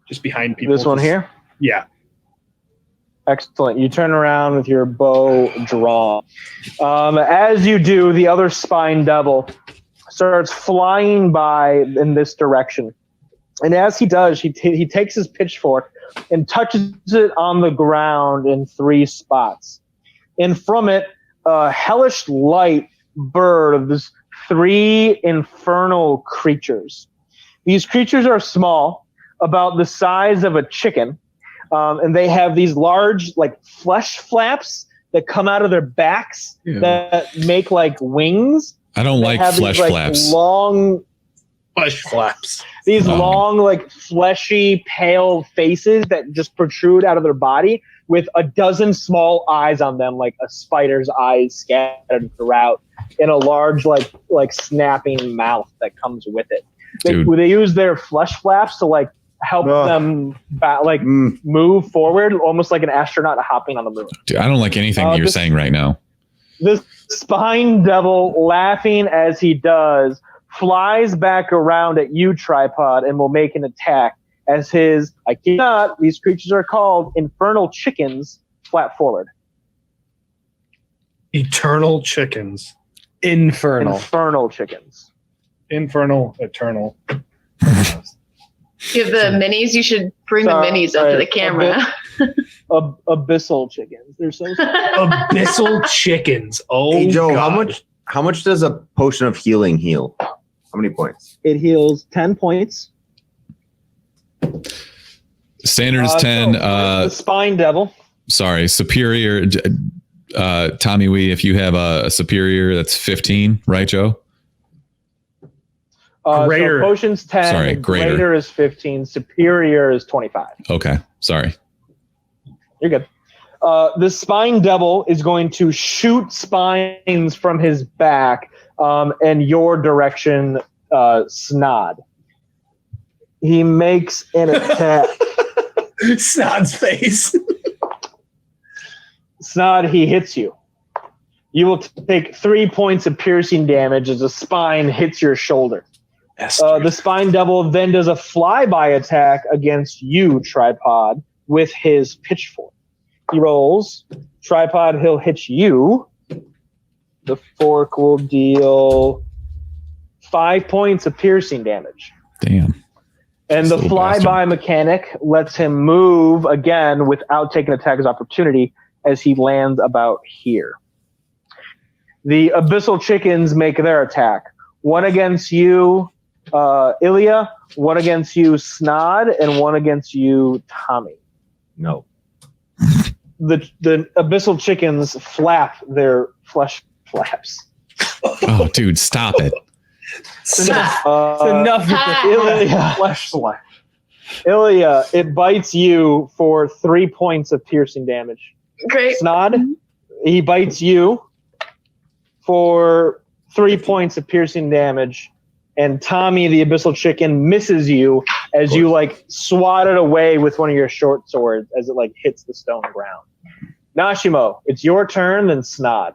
Speaker 3: just behind people.
Speaker 1: This one here?
Speaker 3: Yeah.
Speaker 1: Excellent. You turn around with your bow drawn. As you do, the other spine devil starts flying by in this direction. And as he does, he takes his pitchfork and touches it on the ground in 3 spots. And from it, a hellish light births 3 infernal creatures. These creatures are small, about the size of a chicken. And they have these large, like, flesh flaps that come out of their backs that make like wings.
Speaker 2: I don't like flesh flaps.
Speaker 1: Long
Speaker 3: Flesh flaps.
Speaker 1: These long, like, fleshy, pale faces that just protrude out of their body with a dozen small eyes on them, like a spider's eyes scattered throughout, and a large, like snapping mouth that comes with it. They use their flesh flaps to, like, help them move forward, almost like an astronaut hopping on the moon.
Speaker 2: Dude, I don't like anything you're saying right now.
Speaker 1: The spine devil, laughing as he does, flies back around at you, Tripod, and will make an attack as his, these creatures are called infernal chickens, flat forward.
Speaker 3: Eternal chickens.
Speaker 1: Infernal chickens.
Speaker 3: Infernal, eternal.
Speaker 4: You have the minis. You should bring the minis up to the camera.
Speaker 1: Abyssal chickens. They're so
Speaker 3: Abyssal chickens. Oh,
Speaker 5: hey Joe,
Speaker 3: God.
Speaker 5: how much does a potion of healing heal? How many points?
Speaker 1: It heals 10 points.
Speaker 2: Standard is 10.
Speaker 1: The spine devil.
Speaker 2: Sorry, superior. Tommy Wee, if you have a superior, that's 15, right, Joe?
Speaker 3: Greater.
Speaker 1: So potion's 10.
Speaker 2: Sorry, greater
Speaker 1: is 15. Superior is 25.
Speaker 2: Okay, sorry.
Speaker 1: You're good. The spine devil is going to shoot spines from his back in your direction, Snod. He makes an attack.
Speaker 3: Snod's face.
Speaker 1: Snod, he hits you. You will take 3 points of piercing damage as a spine hits your shoulder. The spine devil then does a flyby attack against you, Tripod, with his pitchfork. He rolls. Tripod, he'll hit you. The fork will deal 5 points of piercing damage.
Speaker 2: Damn.
Speaker 1: And the flyby mechanic lets him move again without taking attack as opportunity as he lands about here. The abyssal chickens make their attack. One against you, Ilya, one against you, Snod, and one against you, Tommy.
Speaker 5: No.
Speaker 1: The abyssal chickens flap their flesh flaps.
Speaker 2: Oh, dude, stop it.
Speaker 7: Enough with the
Speaker 1: Ilya,
Speaker 7: flesh flap.
Speaker 1: Ilya, it bites you for 3 points of piercing damage.
Speaker 4: Great.
Speaker 1: Snod, he bites you for 3 points of piercing damage. And Tommy, the abyssal chicken, misses you as you, like, swat it away with one of your short swords as it, like, hits the stone ground. Nashimo, it's your turn, then Snod.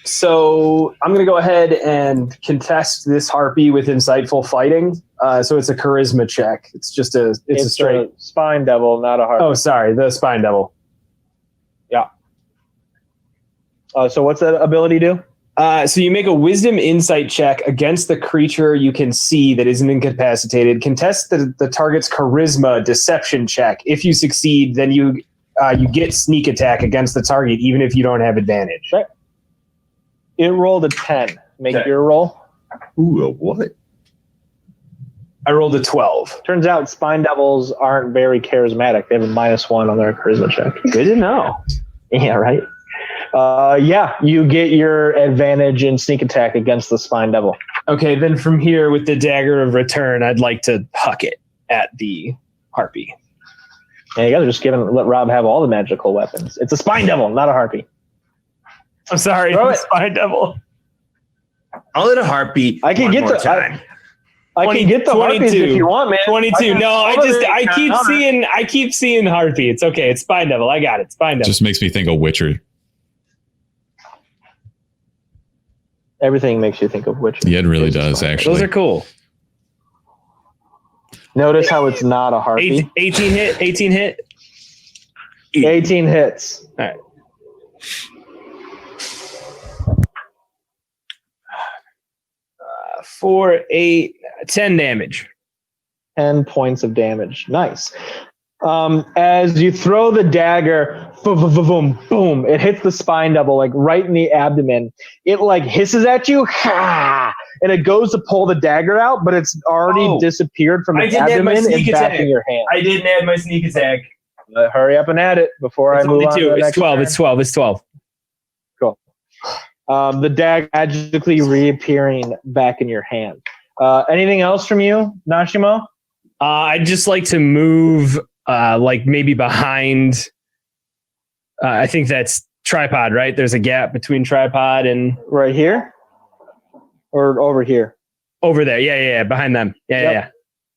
Speaker 7: So I'm going to go ahead and contest this harpy with insightful fighting. So it's a charisma check. It's just a straight
Speaker 1: spine devil, not a harpy.
Speaker 7: Oh, sorry, the spine devil.
Speaker 1: Yeah. So what's that ability do?
Speaker 7: So you make a wisdom insight check against the creature you can see that isn't incapacitated. Contest the target's charisma deception check. If you succeed, then you get sneak attack against the target, even if you don't have advantage.
Speaker 1: Right. It rolled a 10. Make your roll.
Speaker 5: Ooh, a what?
Speaker 7: I rolled a 12.
Speaker 1: Turns out spine devils aren't very charismatic. They have a -1 on their charisma check.
Speaker 7: Good to know.
Speaker 1: Yeah, right? You get your advantage in sneak attack against the spine devil.
Speaker 7: Okay, then from here with the dagger of return, I'd like to huck it at the harpy.
Speaker 1: Yeah, you guys are just let Rob have all the magical weapons. It's a spine devil, not a harpy.
Speaker 7: I'm sorry,
Speaker 1: Throw it.
Speaker 7: spine devil.
Speaker 5: I'll hit a harpy.
Speaker 1: I can
Speaker 5: one
Speaker 1: get
Speaker 5: more
Speaker 1: to
Speaker 5: time.
Speaker 1: I can get the harpies if you want, man.
Speaker 7: 22. No, I keep seeing harpy. It's okay. It's Spine Devil. I got it. Spine Devil.
Speaker 2: Just makes me think of Witcher.
Speaker 1: Everything makes you think of Witcher.
Speaker 2: Yeah, it really does, actually.
Speaker 7: Those are cool.
Speaker 1: Notice how it's not a harpy.
Speaker 7: 18 hit. 18 hit.
Speaker 1: 18 hits.
Speaker 7: All right. 4, 8, 10 damage.
Speaker 1: 10 points of damage. Nice. As you throw the dagger, boom, boom, boom, boom, it hits the spine double, like right in the abdomen. It like hisses at you, and it goes to pull the dagger out, but it's already disappeared from the abdomen and back in your hand.
Speaker 7: I didn't add my sneak attack.
Speaker 1: Hurry up and add it before I move on to the next
Speaker 7: 12.
Speaker 1: turn.
Speaker 7: It's 12. It's 12.
Speaker 1: Cool. The dagger magically reappearing back in your hand. Anything else from you, Nashimo?
Speaker 7: I'd just like to move, like maybe behind. I think that's tripod, right? There's a gap between tripod and
Speaker 1: right here, or over here.
Speaker 7: Over there, yeah, behind them, yeah.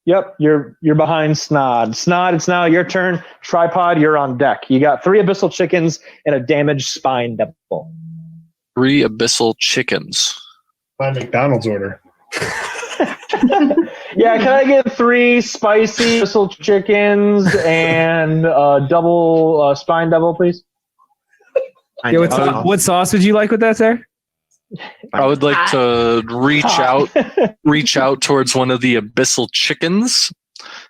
Speaker 1: Yep, you're behind Snod. Snod, it's now your turn. Tripod, you're on deck. You got 3 abyssal chickens and a damaged spine devil.
Speaker 6: 3 abyssal chickens.
Speaker 3: My McDonald's order.
Speaker 1: Yeah, can I get 3 spicy abyssal chickens and double spine devil, please?
Speaker 7: Yeah, what sauce would you like with that, sir?
Speaker 6: I would like to reach out towards one of the abyssal chickens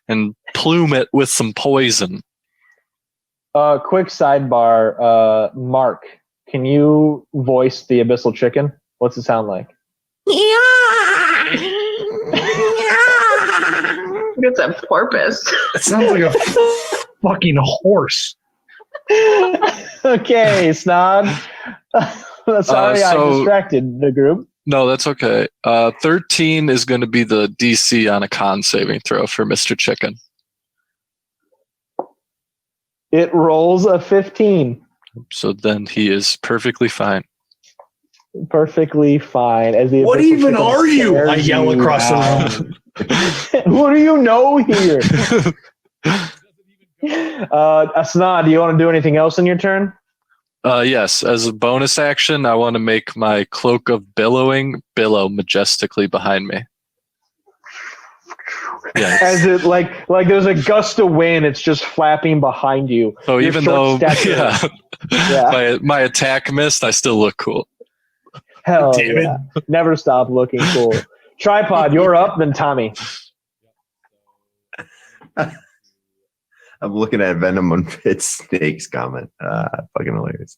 Speaker 6: and plume it with some poison.
Speaker 1: Quick sidebar, Mark, can you voice the abyssal chicken? What's it sound like?
Speaker 4: It's a porpoise.
Speaker 3: It sounds like a fucking horse.
Speaker 1: Okay, Snod. Sorry, I distracted the group.
Speaker 6: No, that's okay. 13 is going to be the DC on a con saving throw for Mr. Chicken.
Speaker 1: It rolls a 15.
Speaker 6: So then he is perfectly fine.
Speaker 1: Perfectly fine. As the
Speaker 3: What
Speaker 1: abyssal
Speaker 3: even
Speaker 1: chicken
Speaker 3: are you? I
Speaker 1: stares
Speaker 3: yell
Speaker 1: you
Speaker 3: across the
Speaker 1: out.
Speaker 3: room.
Speaker 1: What do you know here? Snod, do you want to do anything else in your turn?
Speaker 6: Yes, as a bonus action, I want to make my cloak of billowing billow majestically behind me. Yes.
Speaker 1: As it like there's a gust of wind, it's just flapping behind you.
Speaker 6: So
Speaker 1: Your
Speaker 6: even
Speaker 1: short
Speaker 6: though
Speaker 1: stature. Yeah.
Speaker 6: my attack missed, I still look cool.
Speaker 1: Hell
Speaker 3: Damn
Speaker 1: yeah. Never stop looking cool. Tripod, you're up, then Tommy.
Speaker 5: I'm looking at Venom on Pit Snake's comment. Fucking hilarious.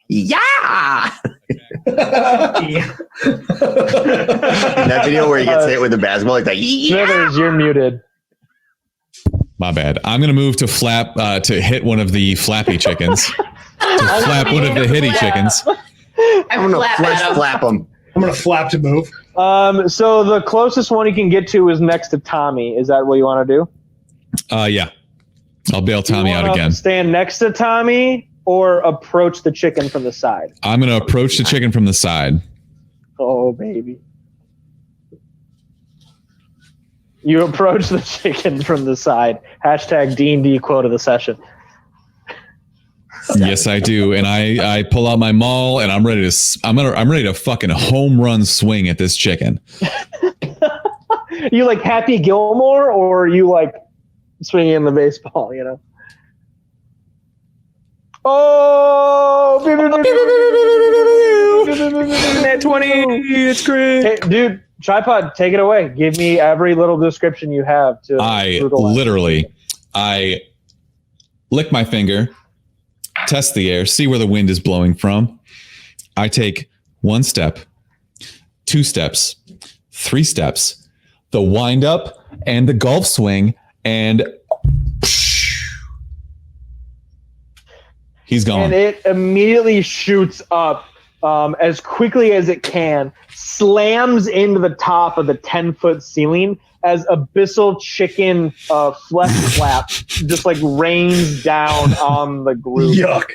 Speaker 5: Yeah! That video where he gets hit with the basketball, it's like, yeah!
Speaker 1: Smithers, you're muted.
Speaker 2: My bad. I'm going to move to to hit one of the flappy chickens. To flap one of the hitty chickens.
Speaker 5: I'm going to flap him.
Speaker 3: I'm going to flap to move.
Speaker 1: So the closest one you can get to is next to Tommy. Is that what you want to do?
Speaker 2: Yeah. I'll bail Tommy
Speaker 1: You
Speaker 2: out
Speaker 1: wanna
Speaker 2: again.
Speaker 1: Stand next to Tommy or approach the chicken from the side?
Speaker 2: I'm going to approach the chicken from the side.
Speaker 1: Oh, baby. You approach the chicken from the side. Hashtag D&D quote of the session.
Speaker 2: Yes, I do. And I pull out my maul and I'm ready to fucking home run swing at this chicken.
Speaker 1: You like Happy Gilmore, or you like swinging the baseball, you know? Oh!
Speaker 7: Net 20, it's great.
Speaker 1: Hey, dude, Tripod, take it away. Give me every little description you have to
Speaker 2: I
Speaker 1: brutalize.
Speaker 2: lick my finger, test the air, see where the wind is blowing from. I take 1 step, 2 steps, 3 steps, the wind up and the golf swing, and he's gone.
Speaker 1: And it immediately shoots up as quickly as it can, slams into the top of the 10-foot ceiling as abyssal chicken flesh flap just like rains down on the group.
Speaker 3: Yuck.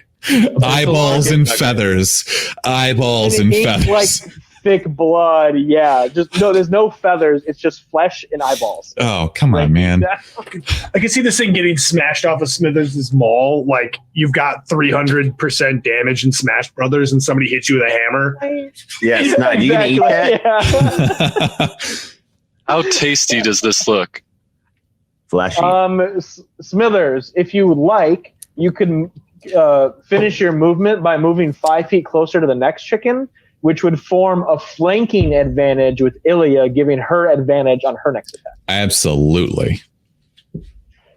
Speaker 2: Eyeballs and feathers. Eyeballs and
Speaker 1: it
Speaker 2: feathers.
Speaker 1: Like thick blood. Yeah, just no. There's no feathers. It's just flesh and eyeballs.
Speaker 2: Oh, come on, man.
Speaker 3: I can see this thing getting smashed off of Smithers' maul. Like you've got 300% damage in Smash Brothers, and somebody hits you with a hammer.
Speaker 5: Yeah, it's not. You can eat that.
Speaker 1: Yeah.
Speaker 6: How tasty does this look?
Speaker 5: Flashy.
Speaker 1: Smithers, if you would like, you can finish your movement by moving 5 feet closer to the next chicken, which would form a flanking advantage with Ilya, giving her advantage on her next attack.
Speaker 2: Absolutely.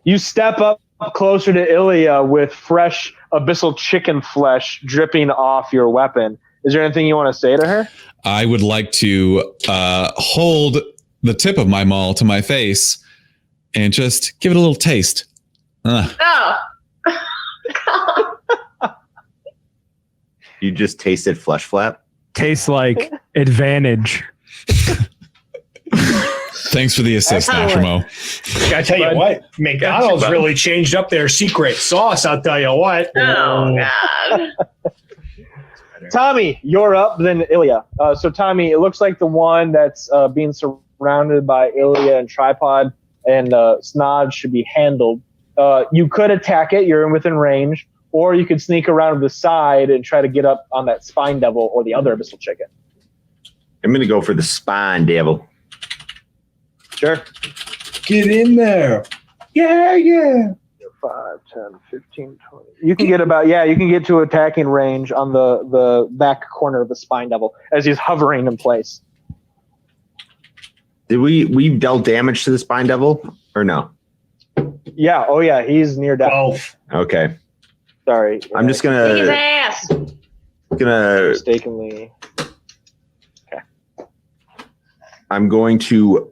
Speaker 1: You step up closer to Ilya with fresh abyssal chicken flesh dripping off your weapon. Is there anything you want to say to her?
Speaker 2: I would like to hold the tip of my maul to my face and just give it a little taste.
Speaker 4: Oh.
Speaker 5: You just tasted flesh flap?
Speaker 7: Tastes like advantage.
Speaker 2: Thanks for the assist, Nashimo.
Speaker 3: I tell you what, McDonald's really changed up their secret sauce. I'll tell you what.
Speaker 4: Oh, God.
Speaker 1: Tommy, you're up, then Ilya. So, Tommy, it looks like the one that's being surrounded by Ilya and Tripod and Snod should be handled. You could attack it. You're within range. Or you could sneak around to the side and try to get up on that spine devil or the other abyssal chicken.
Speaker 5: I'm going to go for the spine devil.
Speaker 1: Sure.
Speaker 3: Get in there. Yeah.
Speaker 1: 5, 10, 15, 20. You can get you can get to attacking range on the back corner of the spine devil as he's hovering in place.
Speaker 5: Did we dealt damage to the spine devil or no?
Speaker 1: Yeah. Oh, yeah. He's near death.
Speaker 3: 12.
Speaker 5: Okay.
Speaker 1: Sorry.
Speaker 5: I'm just
Speaker 4: Kick his
Speaker 5: gonna
Speaker 4: ass.
Speaker 1: Mistakenly.
Speaker 5: I'm going to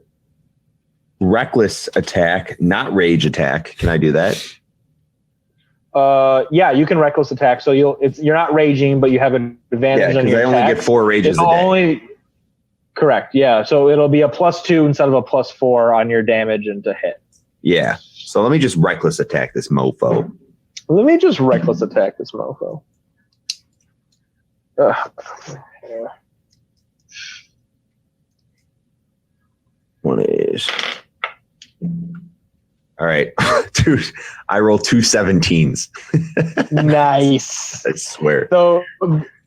Speaker 5: reckless attack, not rage attack. Can I do that?
Speaker 1: Yeah, you can reckless attack. So you're not raging, but you have an advantage on
Speaker 5: because
Speaker 1: your
Speaker 5: I only
Speaker 1: attack.
Speaker 5: get 4 rages a day.
Speaker 1: Correct. Yeah. So it'll be a +2 instead of a +4 on your damage and to hit.
Speaker 5: Yeah. So let me just reckless attack this mofo.
Speaker 1: Let me just reckless attack this mofo.
Speaker 5: One is. All right. Dude, I roll 2 17s.
Speaker 1: Nice.
Speaker 5: I swear.
Speaker 1: So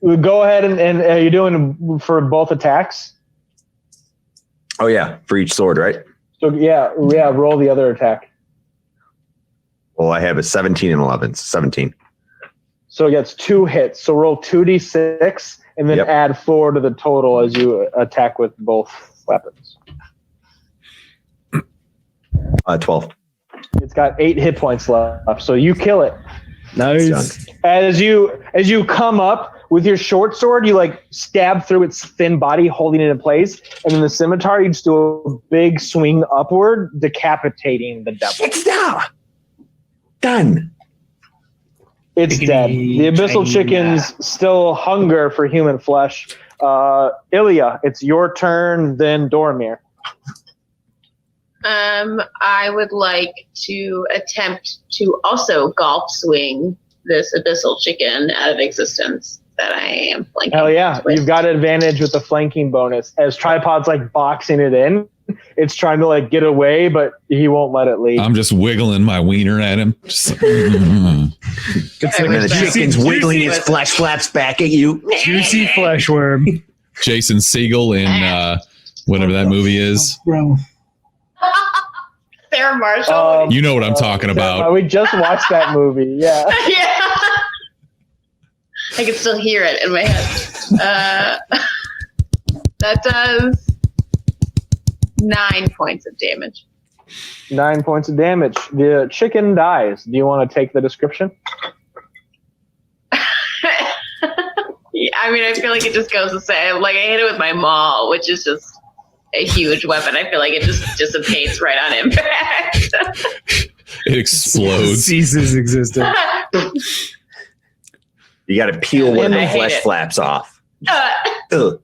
Speaker 1: go ahead and are you doing for both attacks?
Speaker 5: Oh, yeah. For each sword, right?
Speaker 1: So yeah, roll the other attack.
Speaker 5: Well, I have a 17 and 11. So 17.
Speaker 1: So it gets 2 hits. So roll 2d6 and then add 4 to the total as you attack with both weapons.
Speaker 5: 12.
Speaker 1: It's got 8 hit points left. So you kill it.
Speaker 7: Nice.
Speaker 1: As you come up with your short sword, you like stab through its thin body, holding it in place, and then the scimitar, you just do a big swing upward, decapitating the devil.
Speaker 5: It's now done.
Speaker 1: It's dead. The abyssal chickens still hunger for human flesh. Ilya, it's your turn, then Dormir.
Speaker 4: I would like to attempt to also golf swing this abyssal chicken out of existence that I am flanking.
Speaker 1: Hell yeah.
Speaker 4: with.
Speaker 1: You've got advantage with the flanking bonus. As Tripod's like boxing it in, it's trying to like get away, but he won't let it leave.
Speaker 2: I'm just wiggling my wiener at him. Just,
Speaker 7: It's
Speaker 5: And
Speaker 7: like
Speaker 5: the chicken's wiggling his flesh flaps back at you.
Speaker 7: juicy flesh worm.
Speaker 2: Jason Segel in whatever that movie is.
Speaker 3: Bro.
Speaker 4: Sarah Marshall.
Speaker 2: You know what I'm talking about.
Speaker 1: We just watched that movie. Yeah.
Speaker 4: Yeah. I can still hear it in my head. That does 9 points of damage.
Speaker 1: 9 points of damage. The chicken dies. Do you want to take the description?
Speaker 4: Yeah, I mean, I feel like it just goes to say, like, I hit it with my maul, which is just a huge weapon. I feel like it just dissipates right on impact.
Speaker 2: It explodes.
Speaker 7: Ceases existence.
Speaker 5: You got to peel one of
Speaker 4: I
Speaker 5: the
Speaker 4: hate
Speaker 5: flesh
Speaker 4: it.
Speaker 5: flaps off.
Speaker 4: Nope.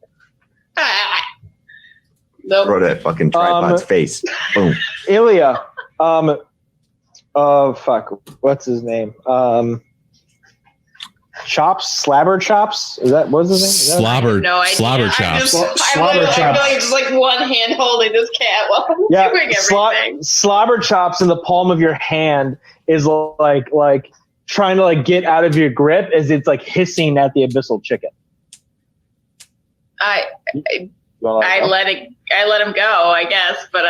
Speaker 5: Throw that fucking tripod's face. Boom.
Speaker 1: Ilya. Fuck. What's his name? chops, slabber chops. Is that what's his name? Is that-
Speaker 2: Slobber,
Speaker 4: No idea.
Speaker 2: slobber
Speaker 4: I
Speaker 2: chops.
Speaker 3: Slobber chops.
Speaker 4: I'm really just like one hand holding this cat while I'm doing everything.
Speaker 1: Slobber chops in the palm of your hand is like trying to like get out of your grip as it's like hissing at the abyssal chicken.
Speaker 4: I let him go, I guess, but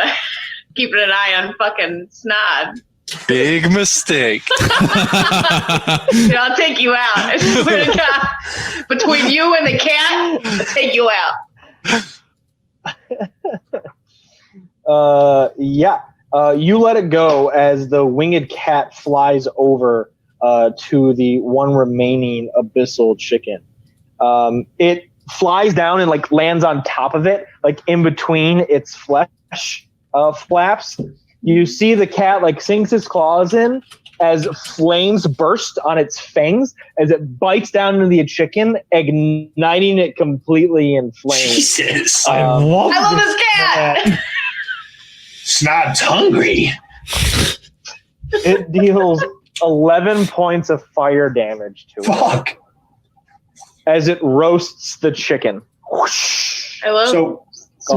Speaker 4: keeping an eye on fucking Snod.
Speaker 6: Big mistake.
Speaker 4: I'll take you out. I swear to God. Between you and the cat, I'll take you out.
Speaker 1: You let it go as the winged cat flies over to the one remaining abyssal chicken. It flies down and like lands on top of it, like in between its flesh flaps. You see the cat like sinks its claws in as flames burst on its fangs as it bites down into the chicken, igniting it completely in flames.
Speaker 3: Jesus.
Speaker 7: I love
Speaker 4: this cat.
Speaker 3: Snod's hungry.
Speaker 1: It deals 11 points of fire damage to it
Speaker 3: Fuck.
Speaker 1: as it roasts the chicken. Whoosh.
Speaker 4: I love
Speaker 3: So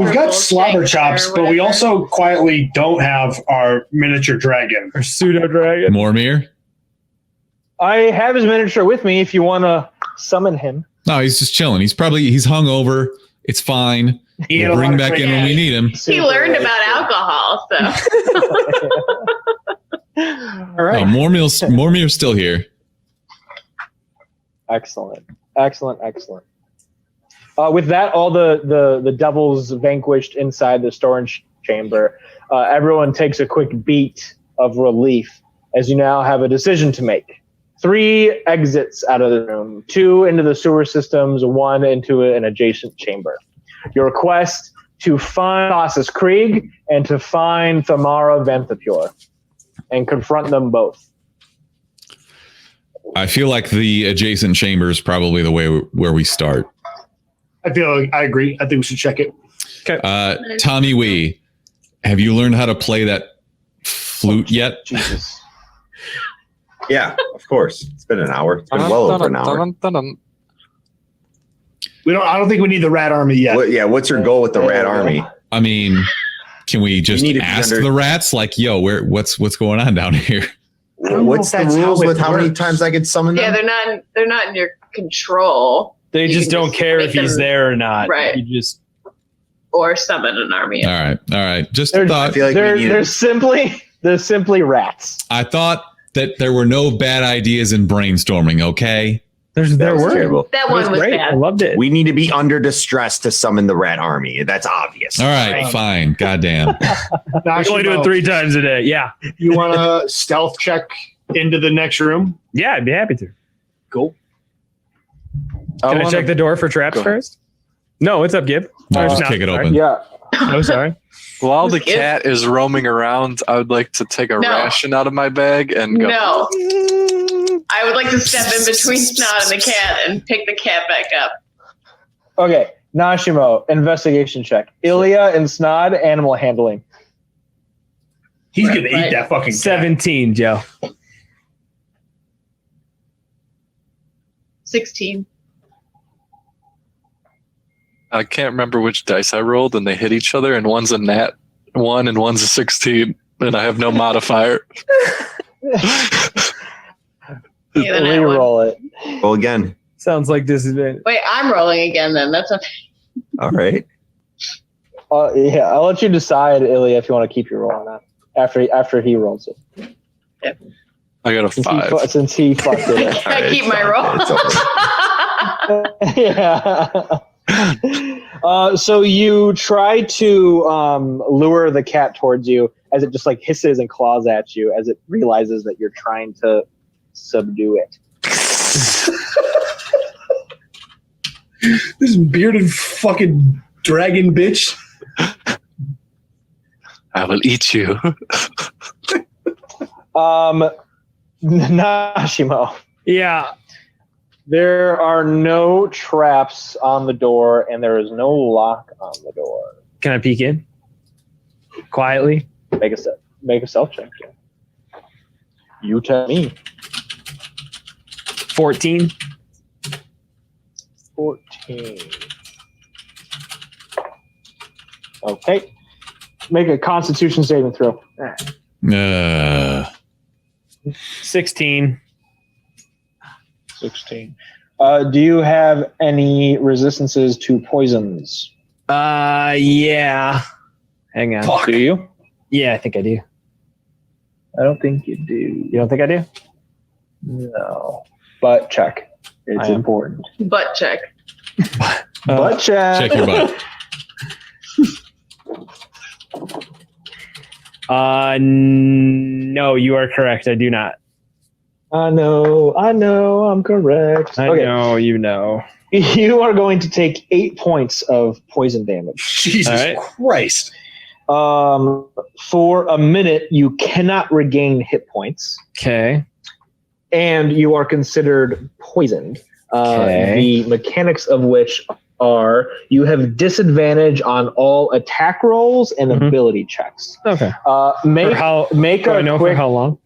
Speaker 3: we've got slobber chops, but we also quietly don't have our miniature dragon.
Speaker 7: Or pseudo dragon.
Speaker 2: Mormir?
Speaker 1: I have his miniature with me if you want to summon him.
Speaker 2: No, he's just chilling. He's over. It's fine. We'll bring him back in when we need him.
Speaker 4: he learned about alcohol, so.
Speaker 1: All right.
Speaker 2: No, Mormir's still here.
Speaker 1: Excellent. With that, all the devils vanquished inside the storage chamber. Everyone takes a quick beat of relief as you now have a decision to make. 3 exits out of the room, 2 into the sewer systems, 1 into an adjacent chamber. Your quest to find Ossus Krieg and to find Thamara Venthapure and confront them both.
Speaker 2: I feel like the adjacent chamber is probably the way where we start.
Speaker 3: I agree. I think we should check it.
Speaker 2: Tommy Wee, have you learned how to play that flute yet?
Speaker 1: Jesus.
Speaker 5: Yeah, of course. It's been an hour. It's been well over an hour.
Speaker 3: I don't think we need the rat army yet.
Speaker 5: What's your goal with the rat army?
Speaker 2: I mean, can we just ask the rats, like, yo, what's going on down here?
Speaker 5: What's the rules with how many times I could summon them?
Speaker 4: Yeah, they're not in your control.
Speaker 7: They just don't care if he's there or not.
Speaker 4: Right.
Speaker 7: You just
Speaker 4: or summon an army.
Speaker 2: All right. Just
Speaker 1: They're,
Speaker 2: thought.
Speaker 5: I feel like
Speaker 1: they're simply rats.
Speaker 2: I thought that there were no bad ideas in brainstorming. Okay.
Speaker 7: there were.
Speaker 5: Terrible.
Speaker 4: That one was
Speaker 7: great.
Speaker 4: bad.
Speaker 7: I loved it.
Speaker 5: We need to be under distress to summon the rat army. That's obvious.
Speaker 2: All right. Fine. Goddamn.
Speaker 7: We only do it 3 times a day. Yeah.
Speaker 3: You want to stealth check into the next room?
Speaker 7: Yeah, I'd be happy to.
Speaker 3: Cool.
Speaker 7: Can I check the door for traps first? No, what's up, Gib?
Speaker 2: No,
Speaker 7: Or
Speaker 2: just
Speaker 7: not,
Speaker 2: kick it
Speaker 7: sorry.
Speaker 2: open.
Speaker 1: Yeah.
Speaker 7: Oh, sorry.
Speaker 6: While the
Speaker 4: Who's it?
Speaker 6: cat is roaming around, I would like to take a
Speaker 4: No.
Speaker 6: ration out of my bag and go.
Speaker 4: No. I would like to step in between Snot and the cat and pick the cat back up.
Speaker 1: Okay. Nashimo, investigation check. Ilya and Snod, animal handling.
Speaker 3: He's going to
Speaker 4: Right.
Speaker 3: eat that fucking cat.
Speaker 7: 17, Joe.
Speaker 4: 16.
Speaker 6: I can't remember which dice I rolled, and they hit each other, and one's a nat 1 and one's a 16, and I have no modifier.
Speaker 4: Yeah, then I won.
Speaker 1: Reroll it.
Speaker 5: Well, again.
Speaker 7: Sounds like disadvantage.
Speaker 4: Wait, I'm rolling again then. That's okay.
Speaker 5: All right.
Speaker 1: Yeah, I'll let you decide, Ilya, if you want to keep your roll on that after he rolls it.
Speaker 6: I got a 5.
Speaker 1: Since he fucked it up.
Speaker 4: I keep my roll.
Speaker 1: Yeah. So you try to lure the cat towards you as it just like hisses and claws at you as it realizes that you're trying to subdue it.
Speaker 3: This bearded fucking dragon bitch.
Speaker 6: I will eat you.
Speaker 1: Nashimo.
Speaker 7: Yeah.
Speaker 1: There are no traps on the door, and there is no lock on the door.
Speaker 7: Can I peek in? Quietly?
Speaker 1: Make a self check. You tell me.
Speaker 7: 14.
Speaker 1: 14. Okay. Make a Constitution saving throw.
Speaker 7: 16.
Speaker 1: 16. Do you have any resistances to poisons?
Speaker 7: Yeah. Hang on.
Speaker 3: Fuck.
Speaker 1: Do you?
Speaker 7: Yeah, I think I do.
Speaker 1: I don't think you do.
Speaker 7: You don't think I do?
Speaker 1: No. Butt check. It's important.
Speaker 4: Butt check.
Speaker 1: Butt check.
Speaker 2: Check your butt.
Speaker 7: No, you are correct. I do not.
Speaker 1: I know, I'm correct.
Speaker 7: I know, you know.
Speaker 1: You are going to take 8 points of poison damage.
Speaker 3: Jesus
Speaker 7: All right.
Speaker 3: Christ.
Speaker 1: For a minute, you cannot regain hit points,
Speaker 7: Okay.
Speaker 1: and you are considered poisoned.
Speaker 7: Okay.
Speaker 1: The mechanics of which are you have disadvantage on all attack rolls and
Speaker 7: Mhm.
Speaker 1: ability checks.
Speaker 7: Okay.
Speaker 1: Make
Speaker 7: For how,
Speaker 1: make
Speaker 7: do I
Speaker 1: a
Speaker 7: know
Speaker 1: quick
Speaker 7: for how long?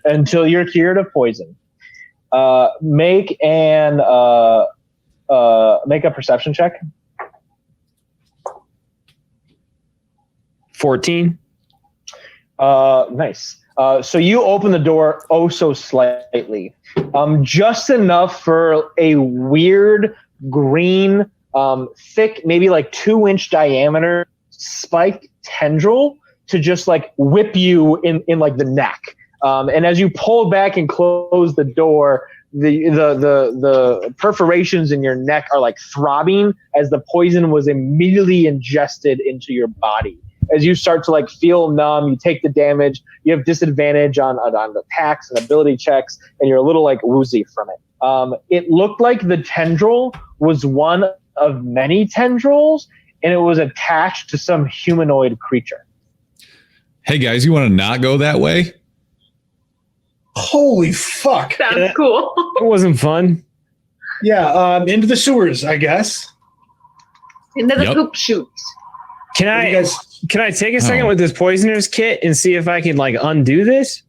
Speaker 1: until you're cured of poison. Make a perception check.
Speaker 7: 14.
Speaker 1: Nice. So you open the door oh so slightly, just enough for a weird green, thick, maybe like 2-inch diameter spiked tendril to just like whip you in like the neck. And as you pull back and close the door, the perforations in your neck are like throbbing as the poison was immediately ingested into your body. As you start to like feel numb, you take the damage, you have disadvantage on the attacks and ability checks, and you're a little like woozy from it. It looked like the tendril was one of many tendrils, and it was attached to some humanoid creature.
Speaker 2: Hey guys, you want to not go that way?
Speaker 3: Holy fuck.
Speaker 4: Sounds cool.
Speaker 7: It wasn't fun.
Speaker 3: Yeah, into the sewers, I guess.
Speaker 4: Into the
Speaker 2: Yep.
Speaker 4: poop shoots.
Speaker 7: Can
Speaker 3: What do you
Speaker 7: I
Speaker 3: guys?
Speaker 7: can I take a second
Speaker 2: Oh.
Speaker 7: with this poisoner's kit and see if I can like undo this?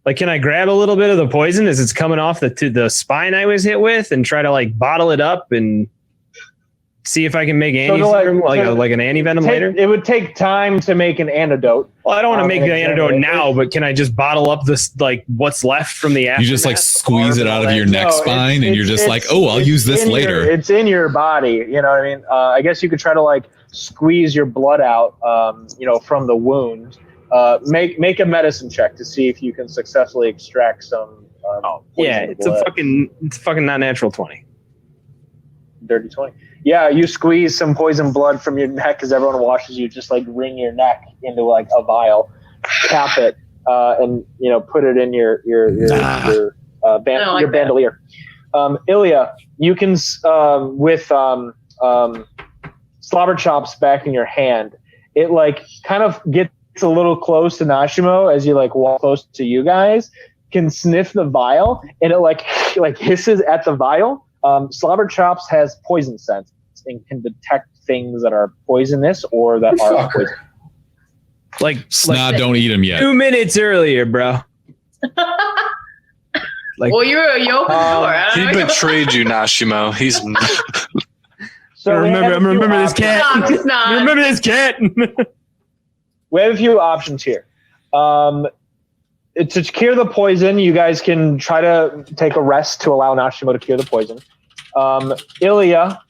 Speaker 7: Like, can I grab a little bit of the poison as it's coming off the spine I was hit with and try to like bottle it up and see if I can make
Speaker 1: So to, like-
Speaker 7: antivenom like an antivenom later?
Speaker 1: It would take time to make an antidote.
Speaker 7: Well, I don't want to make the antidote
Speaker 1: exactly.
Speaker 7: now, but can I just bottle up this like what's left from the
Speaker 2: You just like
Speaker 7: aftermath?
Speaker 2: squeeze it out of your neck
Speaker 1: No,
Speaker 2: spine and you're just like, oh, I'll use this
Speaker 1: in
Speaker 2: later.
Speaker 1: it's in your body. You know what I mean? I guess you could try to like squeeze your blood out, from the wound. Make a medicine check to see if you can successfully extract some.
Speaker 7: Yeah,
Speaker 1: poisoned
Speaker 7: it's
Speaker 1: blood.
Speaker 7: a fucking not natural 20.
Speaker 1: Dirty 20. Yeah, you squeeze some poison blood from your neck as everyone watches you just like wring your neck into like a vial, cap it, and put it in your bandolier. Ilya, you can with slobber chops back in your hand. It like kind of gets a little close to Nashimo as you like walk close to you guys. Can sniff the vial and it like hisses at the vial. Slobber chops has poison sense and can detect things that are poisonous or that are
Speaker 3: Fucker.
Speaker 1: poison.
Speaker 7: Like
Speaker 2: Snot, don't eat him yet.
Speaker 7: 2 minutes earlier, bro. Like,
Speaker 4: Well, you opened the door. I
Speaker 6: He
Speaker 4: don't know.
Speaker 6: betrayed you, Nashimo. He's
Speaker 1: So we have a few
Speaker 7: remember this
Speaker 1: options.
Speaker 7: cat.
Speaker 4: It's not.
Speaker 7: Remember this cat.
Speaker 1: We have a few options here. To cure the poison, you guys can try to take a rest to allow Nashimo to cure the poison. Ilya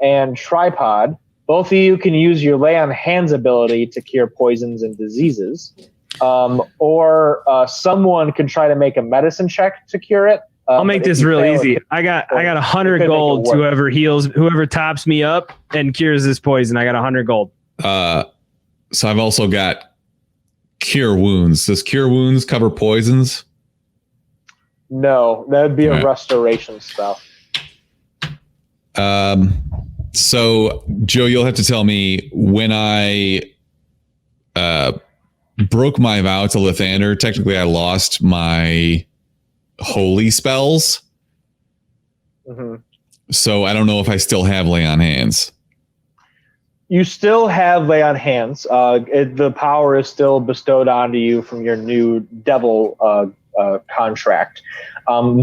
Speaker 1: and Tripod, both of you can use your lay on hands ability to cure poisons and diseases. Or someone can try to make a medicine check to cure it.
Speaker 7: I'll make
Speaker 1: but if
Speaker 7: this
Speaker 1: you
Speaker 7: real
Speaker 1: fail,
Speaker 7: easy.
Speaker 1: it
Speaker 7: I got
Speaker 1: you
Speaker 7: 100
Speaker 1: could make it
Speaker 7: gold to
Speaker 1: work.
Speaker 7: whoever tops me up and cures this poison. I got 100 gold.
Speaker 2: So I've also got cure wounds. Does cure wounds cover poisons?
Speaker 1: No, that would be a
Speaker 2: Right.
Speaker 1: restoration spell.
Speaker 2: So Joe, you'll have to tell me when I broke my vow to Lathander. Technically, I lost my holy spells,
Speaker 1: hmm
Speaker 2: so I don't know if I still have lay on hands.
Speaker 1: You still have lay on hands. The power is still bestowed onto you from your new devil contract.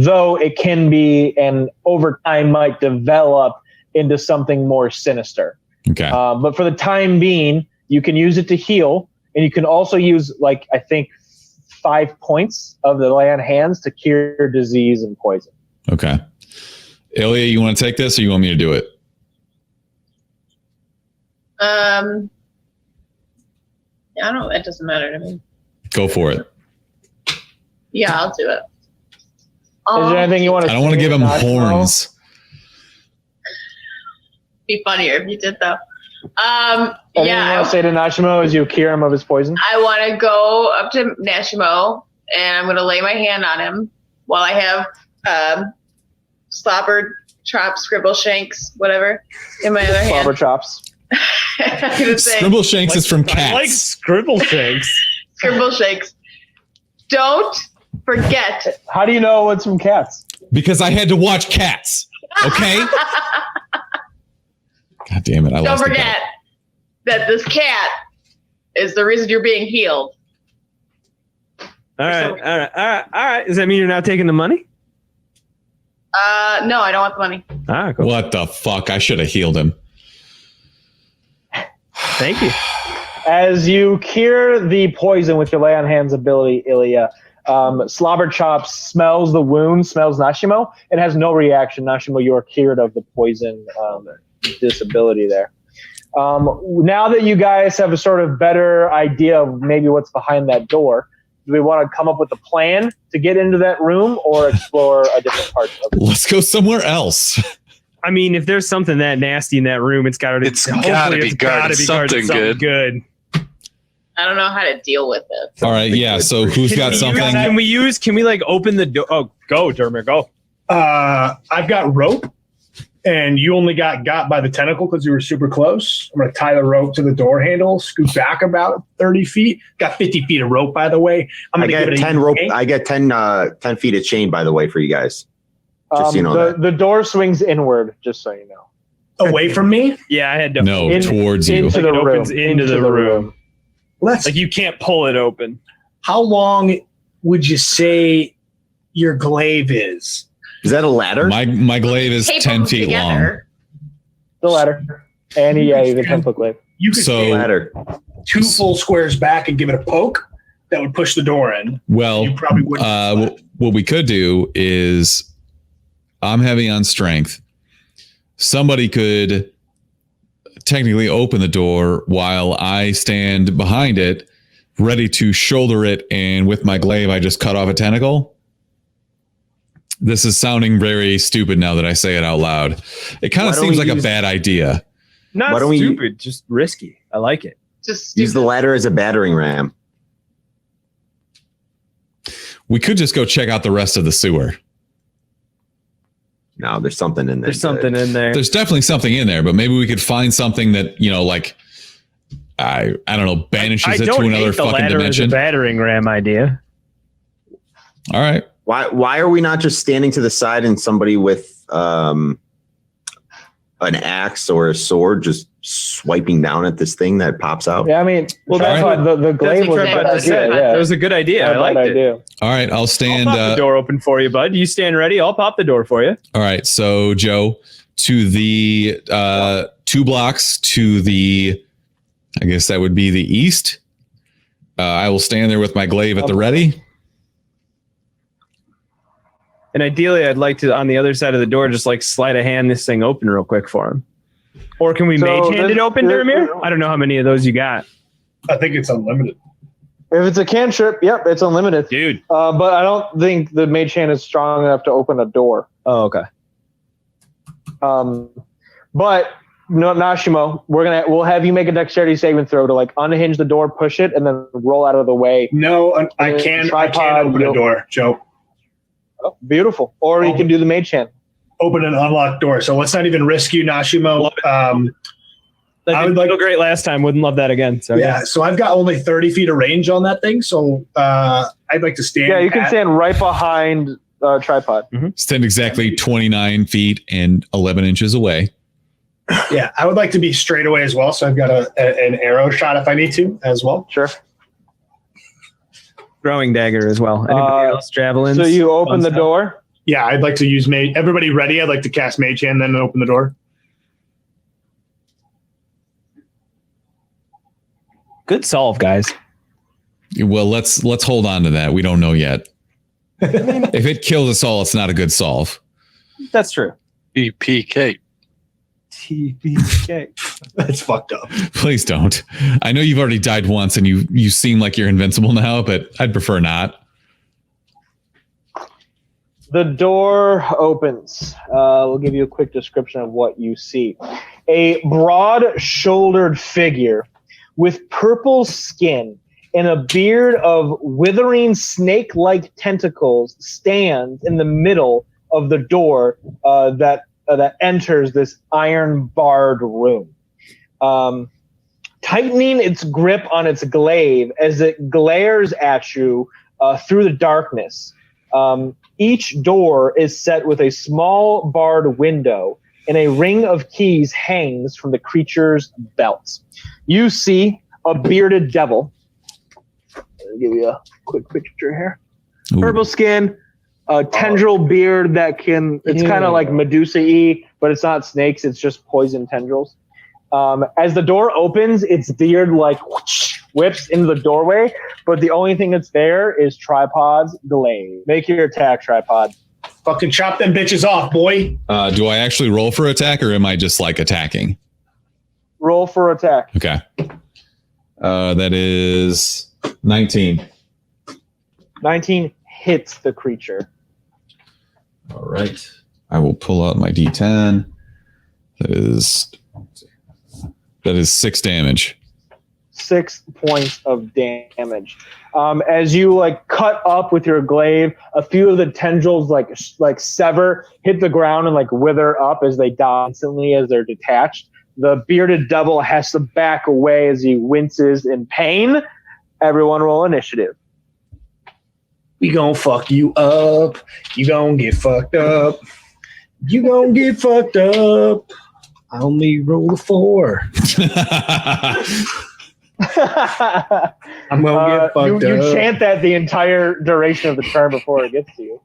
Speaker 1: though it can be and over time might develop into something more sinister.
Speaker 2: Okay.
Speaker 1: But for the time being, you can use it to heal, and you can also use, like, I think 5 points of the lay on hands to cure disease and poison.
Speaker 2: Okay. Ilya, you want to take this or you want me to do it?
Speaker 4: I don't. It doesn't matter to me.
Speaker 2: Go for it.
Speaker 4: Yeah, I'll do it.
Speaker 1: Is there anything you want to
Speaker 2: I don't want to give him horns.
Speaker 4: Be funnier if you did though.
Speaker 1: Anything you want to say to Nashimo as you cure him of his poison?
Speaker 4: I want to go up to Nashimo and I'm going to lay my hand on him while I have slobber chops, scribble shanks, whatever, in my other hand.
Speaker 1: Slobber chops.
Speaker 4: I'm gonna say,
Speaker 2: Scribble Shanks is from Cats.
Speaker 7: I like Scribble Shanks.
Speaker 4: scribble shakes. Don't forget.
Speaker 1: How do you know what's from Cats?
Speaker 2: Because I had to watch Cats. Okay? God damn it. I
Speaker 4: Don't
Speaker 2: lost the
Speaker 4: forget that this cat is the reason you're being healed.
Speaker 7: All right. Does that mean you're not taking the money?
Speaker 4: No, I don't want the money.
Speaker 7: Ah, cool.
Speaker 2: What the fuck? I should have healed him.
Speaker 7: Thank you.
Speaker 1: As you cure the poison with your lay on hands ability, Ilya, Slobber Chops smells the wound, smells Nashimo, and has no reaction. Nashimo, you are cured of the poison disability there. Now that you guys have a sort of better idea of maybe what's behind that door, do we want to come up with a plan to get into that room or explore a different part of it?
Speaker 2: Let's go somewhere else.
Speaker 7: I mean, if there's something that nasty in that room, it's got to be guarding something good.
Speaker 4: I don't know how to deal with it.
Speaker 2: All right, yeah. So who's got something?
Speaker 7: Can we like open the door? Oh, go, Dormir, go.
Speaker 3: I've got rope, and you only got by the tentacle because you were super close. I'm going to tie the rope to the door handle, scoot back about 30 feet. Got 50 feet of rope, by the way.
Speaker 5: I got 10 rope. I get 10 feet of chain, by the way, for you guys. Just so you know
Speaker 1: the door swings inward, just so you know.
Speaker 3: Away from me?
Speaker 7: Yeah, I had to.
Speaker 2: No, towards you.
Speaker 1: Into
Speaker 7: Like
Speaker 1: the
Speaker 7: it
Speaker 1: room.
Speaker 7: opens into the room.
Speaker 3: Like
Speaker 7: you can't pull it open.
Speaker 3: How long would you say your glaive is?
Speaker 5: Is that a ladder?
Speaker 2: My glaive is
Speaker 4: Tape
Speaker 2: 10
Speaker 4: them
Speaker 2: feet long.
Speaker 4: together.
Speaker 1: The ladder. And you have a 10-foot glaive.
Speaker 3: You could
Speaker 2: So-
Speaker 3: take
Speaker 5: ladder.
Speaker 3: 2 full squares back and give it a poke. That would push the door in.
Speaker 2: Well,
Speaker 3: You probably wouldn't.
Speaker 2: what we could do is I'm heavy on strength. Somebody could technically open the door while I stand behind it, ready to shoulder it, and with my glaive, I just cut off a tentacle. This is sounding very stupid now that I say it out loud. It kind of
Speaker 5: Why don't
Speaker 2: seems
Speaker 5: we
Speaker 2: like a
Speaker 5: use-
Speaker 2: bad idea.
Speaker 7: Not
Speaker 5: Why don't we-
Speaker 7: stupid, just risky. I like it.
Speaker 4: Just
Speaker 5: Use the ladder as a battering ram.
Speaker 2: We could just go check out the rest of the sewer.
Speaker 5: No, there's something in there.
Speaker 7: There's something in there.
Speaker 2: There's definitely something in there, but maybe we could find something that, like, I don't know, banishes it to another fucking
Speaker 7: ladder
Speaker 2: dimension.
Speaker 7: as a battering ram idea.
Speaker 2: All right.
Speaker 5: Why are we not just standing to the side and somebody with an axe or a sword just swiping down at this thing that pops out?
Speaker 1: Yeah, I mean,
Speaker 7: Well,
Speaker 1: that's
Speaker 7: that's
Speaker 1: why the glaive was a
Speaker 4: Tripod
Speaker 1: bad
Speaker 4: just said.
Speaker 1: idea. Yeah.
Speaker 7: That was a good idea. I
Speaker 1: Bad
Speaker 7: liked it.
Speaker 1: idea.
Speaker 2: All right. I'll
Speaker 7: I'll
Speaker 2: stand.
Speaker 7: pop the door open for you, bud. You stand ready. I'll pop the door for you.
Speaker 2: All right. So, Joe, to the 2 blocks to the, I guess that would be the east. I will stand there with my glaive at the ready.
Speaker 7: And ideally, I'd like to, on the other side of the door, just like slide a hand this thing open real quick for him. Or can we
Speaker 1: So
Speaker 7: mage hand it
Speaker 1: this-
Speaker 7: open, Dormir? I don't know how many of those you got.
Speaker 3: I think it's unlimited.
Speaker 1: If it's a cantrip, yep, it's unlimited.
Speaker 7: Dude.
Speaker 1: But I don't think the mage hand is strong enough to open a door.
Speaker 7: Oh, okay.
Speaker 1: But no, Nashimo, we'll have you make a dexterity saving throw to like unhinge the door, push it, and then roll out of the way.
Speaker 3: No, I can't open a door, Joe.
Speaker 1: Oh, beautiful. Or you can do the mage hand.
Speaker 3: Open an unlocked door. So let's not even risk you, Nashimo.
Speaker 7: That
Speaker 3: I
Speaker 7: did
Speaker 3: would like-
Speaker 7: feel great last time. Wouldn't love that again. So
Speaker 3: Yeah, so I've got only 30 feet of range on that thing. So I'd like to stand.
Speaker 1: Yeah, you can stand right behind tripod.
Speaker 2: Stand exactly 29 feet and 11 inches away.
Speaker 3: Yeah, I would like to be straight away as well. So I've got an arrow shot if I need to as well.
Speaker 1: Sure.
Speaker 7: throwing dagger as well. Anybody else javelins?
Speaker 1: So you open the door.
Speaker 3: Yeah, I'd like to use mage. Everybody ready? I'd like to cast Mage Hand, then open the door.
Speaker 7: Good solve, guys.
Speaker 2: Well, let's hold on to that. We don't know yet. If it kills us all, it's not a good solve.
Speaker 7: That's true.
Speaker 6: BPK.
Speaker 7: TBK.
Speaker 3: That's fucked up.
Speaker 2: Please don't. I know you've already died once and you seem like you're invincible now, but I'd prefer not.
Speaker 1: The door opens. We'll give you a quick description of what you see. A broad-shouldered figure with purple skin and a beard of withering snake-like tentacles stands in the middle of the door that enters this iron-barred room. Tightening its grip on its glaive as it glares at you through the darkness. Each door is set with a small barred window, and a ring of keys hangs from the creature's belt. You see a bearded devil. I'll give you a quick picture here.
Speaker 2: Ooh.
Speaker 1: Purple skin, a tendril beard that it's kind of like Medusa-y, but it's not snakes, it's just poison tendrils. As the door opens, its beard like whips into the doorway, but the only thing that's there is Tripod's glaive. Make your attack, Tripod.
Speaker 3: Fucking chop them bitches off, boy.
Speaker 2: Do I actually roll for attack or am I just like attacking?
Speaker 1: Roll for attack.
Speaker 2: Okay. That is 19.
Speaker 1: 19 hits the creature.
Speaker 2: All right. I will pull out my D10. That is 6 damage.
Speaker 1: 6 points of damage. As you like cut up with your glaive, a few of the tendrils like sever, hit the ground and like wither up as they die instantly as they're detached. The bearded devil has to back away as he winces in pain. Everyone roll initiative.
Speaker 3: We gonna fuck you up. You gonna get fucked up. You gonna get fucked up. I only roll a 4. I'm gonna get fucked
Speaker 1: you
Speaker 3: up.
Speaker 1: chant that the entire duration of the turn before it gets to you.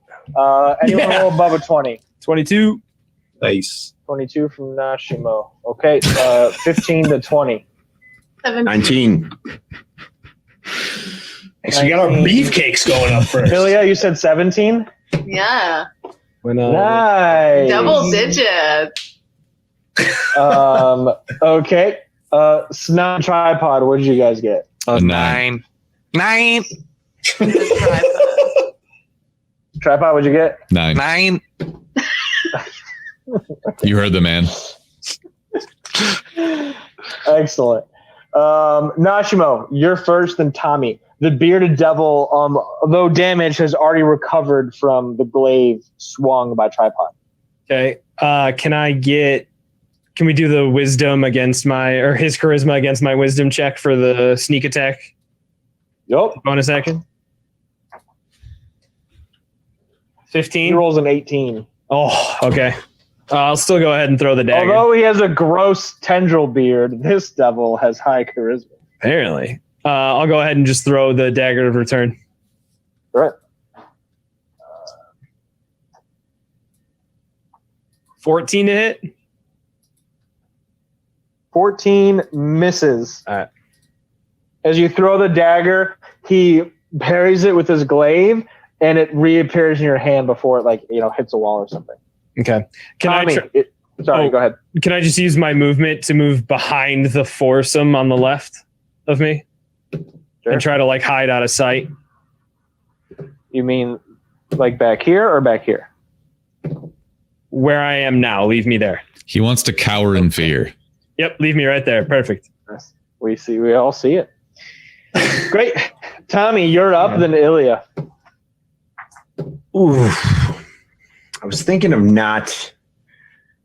Speaker 1: Anyone roll above a 20?
Speaker 7: 22.
Speaker 3: Nice.
Speaker 1: 22 from Nashimo. Okay, 15 to 20.
Speaker 5: 19.
Speaker 3: So you got our beefcakes going up first.
Speaker 1: Ilya, you said 17?
Speaker 4: Yeah.
Speaker 1: Nice.
Speaker 4: Double digits.
Speaker 1: Okay. Snot Tripod, what did you guys get?
Speaker 2: A 9.
Speaker 6: 9.
Speaker 1: Tripod, what'd you get?
Speaker 2: 9.
Speaker 6: 9.
Speaker 2: You heard the man.
Speaker 1: Excellent. Nashimo, you're first, then Tommy. The bearded devil, although damage, has already recovered from the glaive swung by Tripod.
Speaker 7: Okay. Can we do the wisdom against his charisma against my wisdom check for the sneak attack?
Speaker 1: Yep.
Speaker 7: Bonus action. 15.
Speaker 1: He rolls an 18.
Speaker 7: Oh, okay. I'll still go ahead and throw the dagger.
Speaker 1: Although he has a gross tendril beard, this devil has high charisma.
Speaker 7: Apparently. I'll go ahead and just throw the dagger of return.
Speaker 1: All right.
Speaker 7: 14 to hit.
Speaker 1: 14 misses.
Speaker 7: All right.
Speaker 1: As you throw the dagger, he parries it with his glaive, and it reappears in your hand before it hits a wall or something.
Speaker 7: Okay.
Speaker 1: Tommy, go ahead.
Speaker 7: Can I just use my movement to move behind the foursome on the left of me?
Speaker 1: Sure.
Speaker 7: And try to hide out of sight?
Speaker 1: You mean back here or back here?
Speaker 7: Where I am now. Leave me there.
Speaker 2: He wants to cower in fear.
Speaker 7: Yep, leave me right there. Perfect.
Speaker 1: Yes. We all see it. Great. Tommy, you're up, then Ilya.
Speaker 5: Ooh. I was thinking of not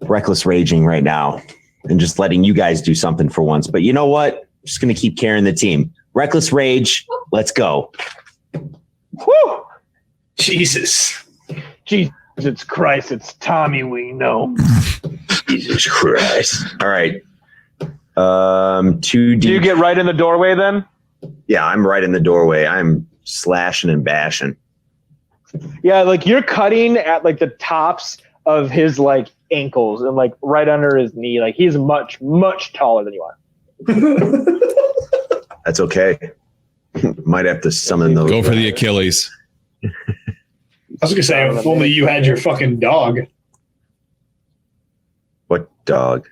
Speaker 5: reckless raging right now and just letting you guys do something for once. But you know what? I'm just going to keep carrying the team. Reckless rage. Let's go.
Speaker 1: Whew.
Speaker 3: Jesus.
Speaker 1: Jesus Christ, it's Tommy we know.
Speaker 5: Jesus Christ. All right. 2D.
Speaker 1: Do you get right in the doorway then?
Speaker 5: Yeah, I'm right in the doorway. I'm slashing and bashing.
Speaker 1: Yeah, like you're cutting at like the tops of his like ankles and like right under his knee. Like he's much, much taller than you are.
Speaker 5: That's okay. Might have to summon those.
Speaker 2: Go for the Achilles.
Speaker 3: I was gonna say, if only you had your fucking dog.
Speaker 5: What dog?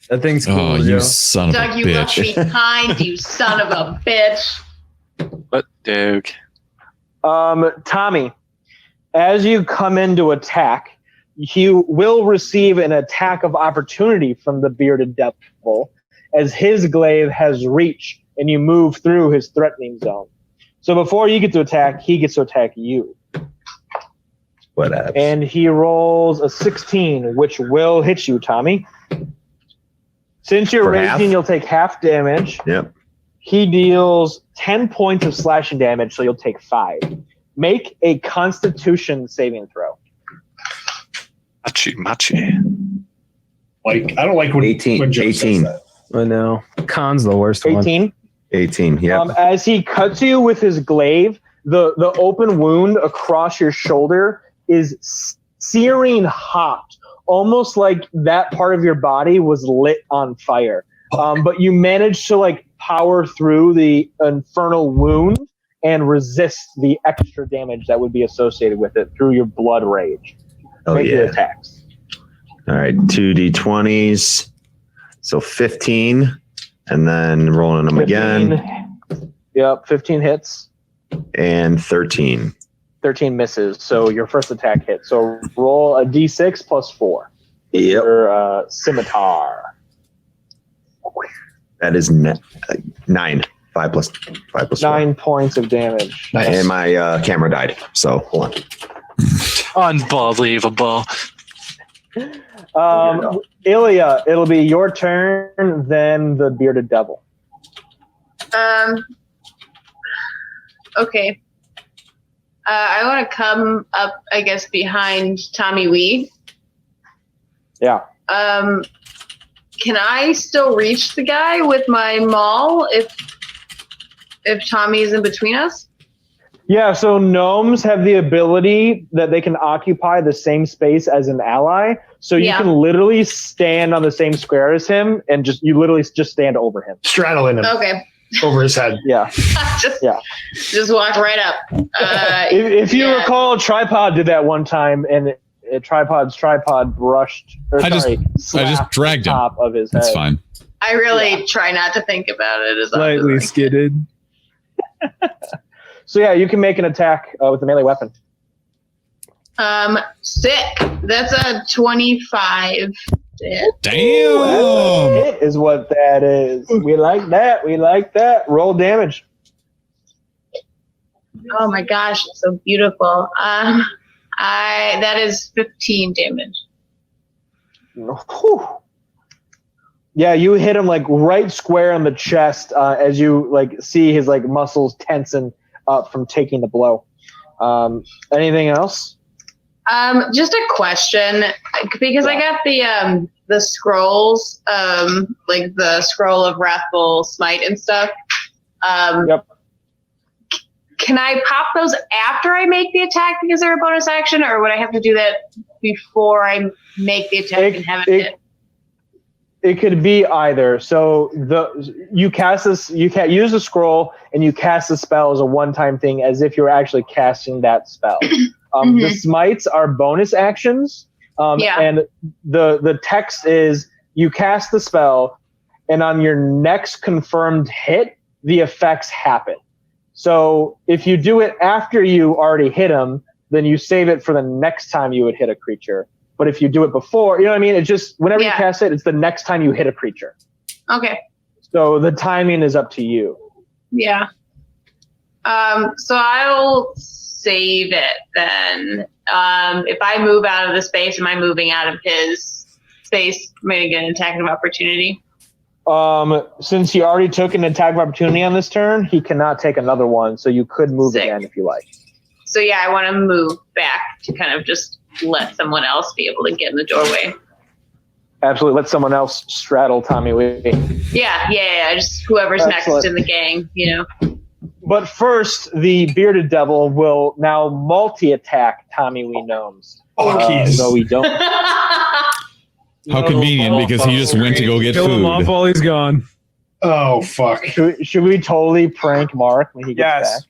Speaker 7: That thing's cool.
Speaker 2: Oh, you son of
Speaker 4: Doug,
Speaker 2: a
Speaker 4: you left
Speaker 2: bitch.
Speaker 4: me behind, you son of a bitch.
Speaker 6: What, Doug?
Speaker 1: Tommy, as you come into attack, you will receive an attack of opportunity from the bearded devil, as his glaive has reach and you move through his threatening zone. So before you get to attack, he gets to attack you.
Speaker 5: Whatever.
Speaker 1: And he rolls a 16, which will hit you, Tommy. Since you're
Speaker 5: For
Speaker 1: raging,
Speaker 5: half?
Speaker 1: you'll take half damage.
Speaker 5: Yep.
Speaker 1: He deals 10 points of slashing damage, so you'll take 5. Make a Constitution saving throw.
Speaker 6: Machi.
Speaker 3: Like, I don't like when
Speaker 5: 18.
Speaker 3: when Joe says
Speaker 5: 18.
Speaker 3: that.
Speaker 7: I know. Con's the worst one.
Speaker 1: 18.
Speaker 5: 18. Yep.
Speaker 1: As he cuts you with his glaive, the open wound across your shoulder is searing hot, almost like that part of your body was lit on fire. But you managed to like power through the infernal wound and resist the extra damage that would be associated with it through your blood rage.
Speaker 5: Oh,
Speaker 1: Make your
Speaker 5: yeah.
Speaker 1: attacks.
Speaker 5: All right. 2d20s. So 15. And then rolling them
Speaker 1: 15.
Speaker 5: again.
Speaker 1: Yep, 15 hits.
Speaker 5: And 13.
Speaker 1: 13 misses. So your first attack hit. So roll a d6 plus 4.
Speaker 5: Yep.
Speaker 1: Your scimitar.
Speaker 5: That is 9. 5 plus 4.
Speaker 1: 9 points of damage.
Speaker 5: And my camera died. So hold on.
Speaker 6: Unbelievable.
Speaker 1: Ilya, it'll be your turn, then the bearded devil.
Speaker 4: Okay. I want to come up, I guess, behind Tommy Wee.
Speaker 1: Yeah.
Speaker 4: Can I still reach the guy with my maul if Tommy's in between us?
Speaker 1: Yeah, so gnomes have the ability that they can occupy the same space as an ally. So you can literally stand on the same square as him and you literally just stand over him.
Speaker 3: Straddling him
Speaker 4: Okay.
Speaker 3: over his head.
Speaker 1: Yeah.
Speaker 4: Just walk right up.
Speaker 1: If you recall, Tripod did that one time and Tripod brushed,
Speaker 2: I just dragged him.
Speaker 1: top of his head.
Speaker 2: That's fine.
Speaker 4: I really try not to think about it as often
Speaker 7: Slightly
Speaker 4: as I
Speaker 7: skidded.
Speaker 1: So yeah, you can make an attack with a melee weapon.
Speaker 4: Sick. That's a 25.
Speaker 2: Damn.
Speaker 1: It is what that is. We like that. We like that. Roll damage.
Speaker 4: Oh my gosh, it's so beautiful. That is 15 damage.
Speaker 1: Whew. Yeah, you hit him like right square on the chest as you like see his like muscles tensen up from taking the blow. Anything else?
Speaker 4: Just a question, because I got the scrolls, like the scroll of Wrathful Smite and stuff.
Speaker 1: Yep.
Speaker 4: Can I pop those after I make the attack because they're a bonus action, or would I have to do that before I make the attack and have it hit?
Speaker 1: It could be either. So you cast this, you can use the scroll and you cast the spell as a one-time thing, as if you're actually casting that spell. The smites are bonus actions, and the text is you cast the spell, and on your next confirmed hit, the effects happen. So if you do it after you already hit him, then you save it for the next time you would hit a creature. But if you do it before, you know what I mean? It's just whenever you cast it, it's the next time you hit a creature.
Speaker 4: Okay.
Speaker 1: So the timing is up to you.
Speaker 4: Yeah. So I'll save it then. If I move out of the space, am I moving out of his space? Am I going to get an attack of opportunity?
Speaker 1: Since he already took an attack of opportunity on this turn, he cannot take another one. So you could move again if you like.
Speaker 4: So yeah, I want to move back to kind of just let someone else be able to get in the doorway.
Speaker 1: Absolutely. Let someone else straddle Tommy Lee.
Speaker 4: Yeah. Just whoever's next in the gang, you know.
Speaker 1: But first, the bearded devil will now multi-attack Tommy Wee Gnomes. No, we don't.
Speaker 2: How convenient, because he just went to go get
Speaker 7: Kill him off
Speaker 2: food.
Speaker 7: while he's gone.
Speaker 3: Oh, fuck.
Speaker 1: Should we totally prank Mark when he gets back?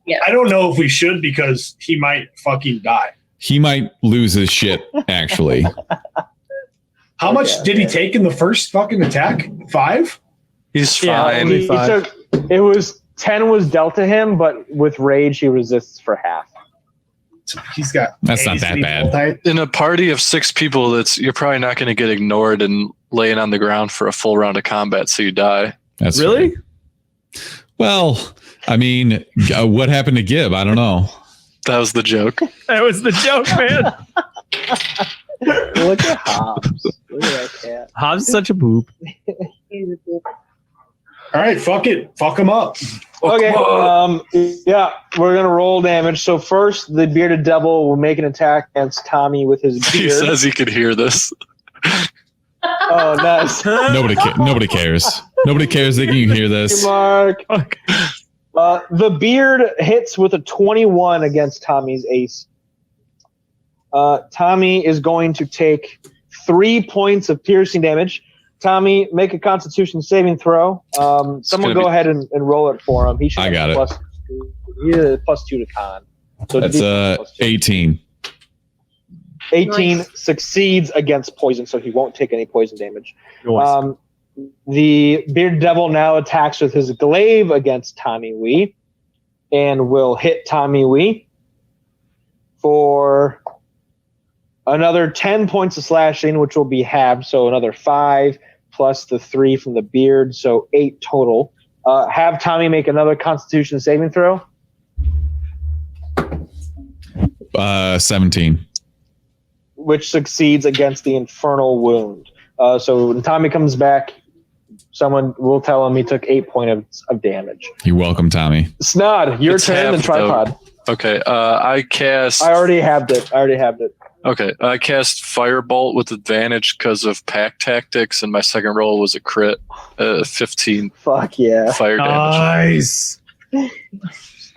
Speaker 4: Yeah.
Speaker 3: I don't know if we should because he might fucking die.
Speaker 2: He might lose his shit, actually.
Speaker 3: How much did he take in the first fucking attack? 5?
Speaker 6: He's
Speaker 7: Yeah,
Speaker 6: fine.
Speaker 7: only
Speaker 1: He
Speaker 7: 5.
Speaker 1: took, it was 10 was dealt to him, but with rage he resists for half.
Speaker 3: He's got.
Speaker 2: That's not that bad.
Speaker 6: In a party of 6 people, you're probably not going to get ignored and laying on the ground for a full round of combat, so you die.
Speaker 2: That's
Speaker 7: Really?
Speaker 2: fair. Well, I mean, what happened to Gib? I don't know.
Speaker 6: That was the joke.
Speaker 7: That was the joke, man.
Speaker 1: Look at Hobbs. Look at that cat.
Speaker 7: Hobbs is such a poop.
Speaker 3: All right, fuck it. Fuck him up.
Speaker 1: Okay, yeah, we're going to roll damage. So first, the bearded devil will make an attack against Tommy with his
Speaker 6: He
Speaker 1: beard.
Speaker 6: says he could hear this.
Speaker 1: Oh, nice.
Speaker 2: Nobody cares. Nobody cares that you hear this.
Speaker 1: Mark. The beard hits with a 21 against Tommy's ace. Tommy is going to take 3 points of piercing damage. Tommy, make a Constitution saving throw. Someone go ahead and roll it for him. He should.
Speaker 2: I got it.
Speaker 1: He has +2 to con. So
Speaker 2: That's
Speaker 1: +2.
Speaker 2: 18.
Speaker 1: 18
Speaker 4: Nice.
Speaker 1: succeeds against poison, so he won't take any poison damage.
Speaker 7: Nice.
Speaker 1: The bearded devil now attacks with his glaive against Tommy Wee and will hit Tommy Wee for another 10 points of slashing, which will be halved, so another 5 plus the 3 from the beard, so 8 total. Have Tommy make another Constitution saving throw.
Speaker 2: 17.
Speaker 1: Which succeeds against the infernal wound. So when Tommy comes back, someone will tell him he took 8 points of damage.
Speaker 2: You're welcome, Tommy.
Speaker 1: Snod, your
Speaker 6: It's
Speaker 1: turn. The
Speaker 6: half,
Speaker 1: tripod.
Speaker 6: Okay, I cast.
Speaker 1: I already have it.
Speaker 6: Okay, I cast Firebolt with advantage because of pack tactics, and my second roll was a crit. 15
Speaker 1: Fuck yeah!
Speaker 6: fire damage.
Speaker 7: Nice.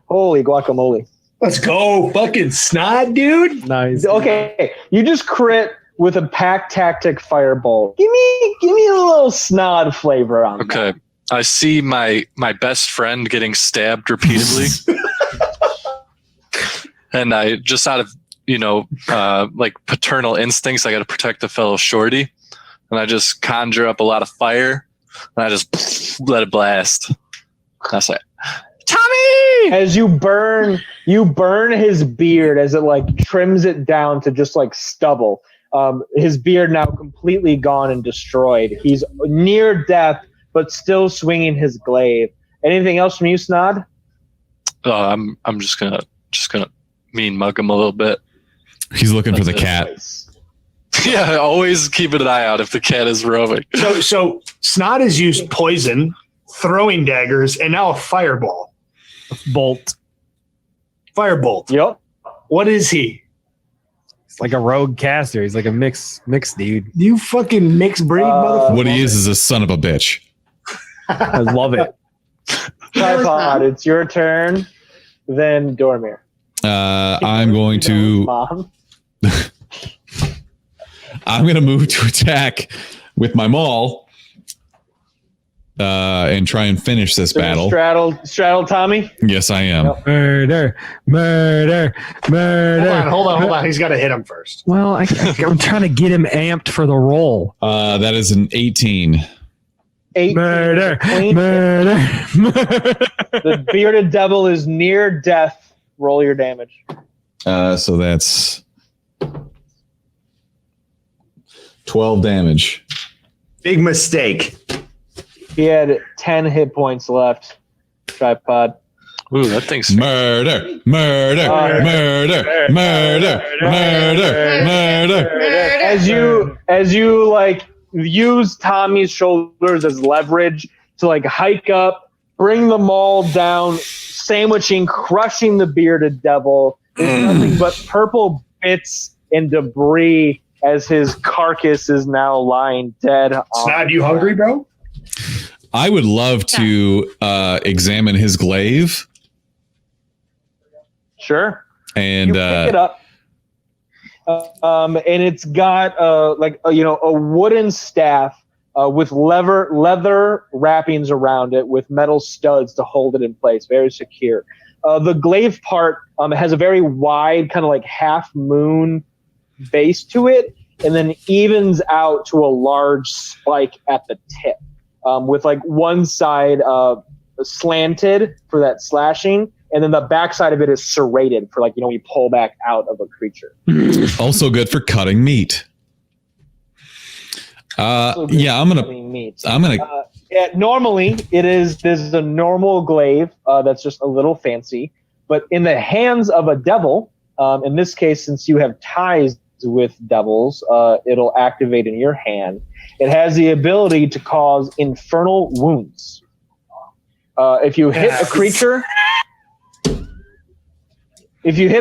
Speaker 1: Holy guacamole!
Speaker 3: Let's go, fucking snot, dude.
Speaker 7: Nice.
Speaker 1: Okay, you just crit with a pack tactic firebolt. Give me a little snod flavor on
Speaker 6: Okay,
Speaker 1: that.
Speaker 6: I see my best friend getting stabbed repeatedly, and I just out of like paternal instincts, I got to protect the fellow shorty, and I just conjure up a lot of fire, and I just let it blast. I say, Tommy!
Speaker 1: As you burn his beard as it like trims it down to just like stubble. His beard now completely gone and destroyed. He's near death, but still swinging his glaive. Anything else from you, Snod?
Speaker 6: I'm just gonna mean mug him a little bit.
Speaker 2: He's looking for the
Speaker 6: That's it.
Speaker 2: cat.
Speaker 1: Nice.
Speaker 6: Yeah, always keeping an eye out if the cat is roaming.
Speaker 3: So Snot has used poison, throwing daggers, and now a fireball.
Speaker 7: Bolt.
Speaker 3: Firebolt.
Speaker 1: Yep.
Speaker 3: What is he?
Speaker 7: It's like a rogue caster. He's like a mixed dude.
Speaker 3: You fucking mixed breed, motherfucker.
Speaker 2: What he is a son of a bitch.
Speaker 7: I love it.
Speaker 1: Tripod, it's your turn. Then Dormir.
Speaker 2: I'm going to
Speaker 1: Mom.
Speaker 2: move to attack with my maul and try and finish this battle.
Speaker 1: Straddle Tommy.
Speaker 2: Yes, I am.
Speaker 1: Yep.
Speaker 7: Murder.
Speaker 3: Hold on. He's got to hit him first.
Speaker 7: Well, I'm trying to get him amped for the roll.
Speaker 2: That is an 18.
Speaker 1: 18.
Speaker 7: Murder.
Speaker 1: Clean. The bearded devil is near death. Roll your damage.
Speaker 2: So that's 12 damage.
Speaker 5: Big mistake.
Speaker 1: He had 10 hit points left. Tripod.
Speaker 6: Ooh, that thing's
Speaker 2: Murder.
Speaker 1: As you like use Tommy's shoulders as leverage to like hike up, bring the maul down, sandwiching, crushing the bearded devil. There's nothing but purple bits and debris as his carcass is now lying dead.
Speaker 3: Snot, you hungry, bro?
Speaker 2: I would love to examine his glaive.
Speaker 1: Sure.
Speaker 2: And
Speaker 1: you pick it up. And it's got a wooden staff with leather wrappings around it with metal studs to hold it in place, very secure. The glaive part has a very wide kind of like half moon base to it, and then evens out to a large spike at the tip, with like one side slanted for that slashing, and then the backside of it is serrated for when you pull back out of a creature.
Speaker 2: Also good for cutting meat. Normally
Speaker 1: this is a normal glaive that's just a little fancy, but in the hands of a devil, in this case, since you have ties with devils, it'll activate in your hand. It has the ability to cause infernal wounds. If you hit a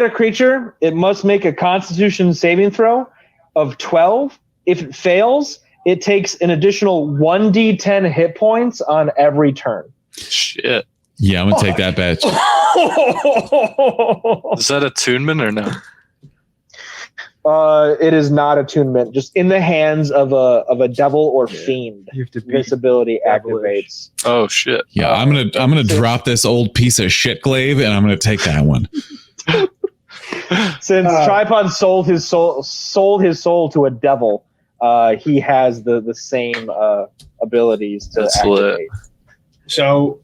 Speaker 1: creature, it must make a Constitution saving throw of 12. If it fails, it takes an additional 1d10 hit points on every turn.
Speaker 6: Shit.
Speaker 2: Yeah, I'm gonna take that bet.
Speaker 6: Is that attunement or no?
Speaker 1: It is not attunement. Just in the hands of a devil or fiend, this ability activates.
Speaker 6: Oh shit!
Speaker 2: Yeah, I'm gonna drop this old piece of shit glaive, and I'm gonna take that one.
Speaker 1: Since Tripod sold his soul to a devil, he has the same abilities to
Speaker 6: That's
Speaker 1: activate.
Speaker 6: lit.
Speaker 3: So,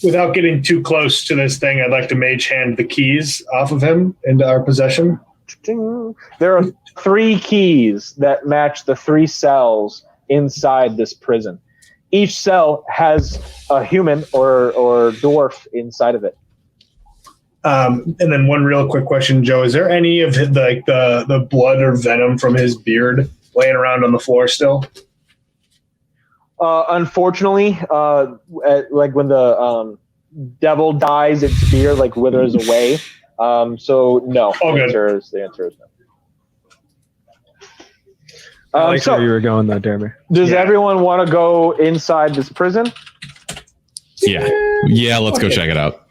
Speaker 3: without getting too close to this thing, I'd like to mage hand the keys off of him into our possession.
Speaker 1: There are 3 keys that match the 3 cells inside this prison. Each cell has a human or dwarf inside of it.
Speaker 3: And then one real quick question, Joe: is there any of the blood or venom from his beard laying around on the floor still?
Speaker 1: Unfortunately, when the devil dies, its beard withers away. So no.
Speaker 3: Oh,
Speaker 1: the
Speaker 3: good.
Speaker 1: answer is no.
Speaker 7: I like
Speaker 1: so
Speaker 7: where you were going, though, Dormir.
Speaker 1: does everyone want to go inside this prison?
Speaker 2: Yeah. Let's go check it out.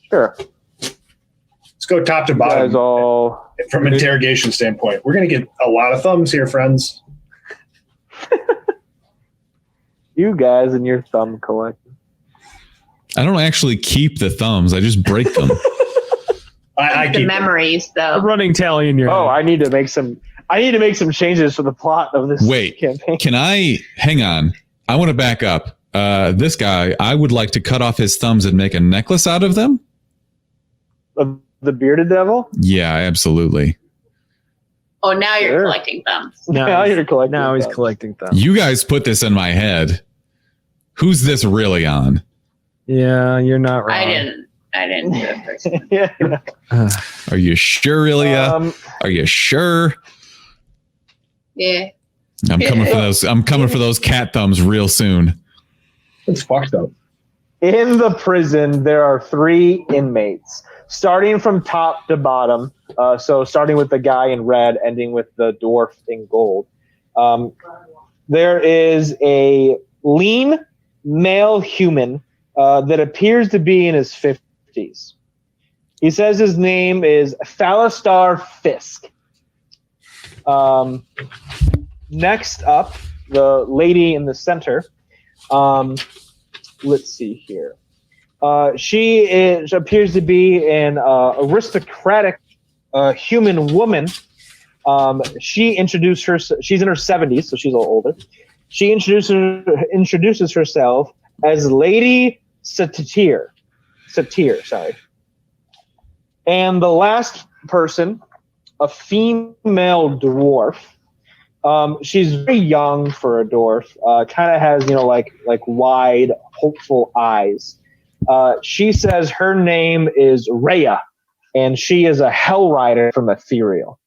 Speaker 1: Sure.
Speaker 3: Let's go top to
Speaker 1: You
Speaker 3: bottom
Speaker 1: guys all.
Speaker 3: from interrogation standpoint. We're going to get a lot of thumbs here, friends.
Speaker 1: You guys and your thumb collection.
Speaker 2: I don't actually keep the thumbs. I just break them.
Speaker 3: I
Speaker 4: The
Speaker 3: keep
Speaker 4: memories,
Speaker 7: A
Speaker 4: though.
Speaker 7: running tally in your
Speaker 1: Oh,
Speaker 7: head.
Speaker 1: I need to make some changes for the plot of this
Speaker 2: Wait,
Speaker 1: campaign.
Speaker 2: can I hang on? I want to back up. This guy, I would like to cut off his thumbs and make a necklace out of them.
Speaker 1: Of the bearded devil?
Speaker 2: Yeah, absolutely.
Speaker 4: Oh, now you're
Speaker 1: Sure.
Speaker 4: collecting thumbs.
Speaker 1: Now you're collecting.
Speaker 7: Now he's
Speaker 1: thumbs.
Speaker 7: collecting thumbs.
Speaker 2: You guys put this in my head. Who's this really on?
Speaker 7: Yeah, you're not wrong.
Speaker 4: I didn't do it first.
Speaker 1: Yeah.
Speaker 2: Are you sure, Ilya? Are you sure?
Speaker 4: Yeah.
Speaker 2: I'm coming for those. I'm coming for those cat thumbs real soon.
Speaker 3: It's fucked up.
Speaker 1: In the prison, there are 3 inmates, starting from top to bottom. So starting with the guy in red, ending with the dwarf in gold. There is a lean male human that appears to be in his 50s. He says his name is Phalistar Fisk. Next up, the lady in the center. Let's see here. She appears to be an aristocratic human woman. She introduced her. She's in her 70s, so she's a little older. She introduces herself as Lady Satyr. Sorry. And the last person, a female dwarf. She's very young for a dwarf. Kind of has, like wide, hopeful eyes. She says her name is Rhea, and she is a hell rider from Ethereal.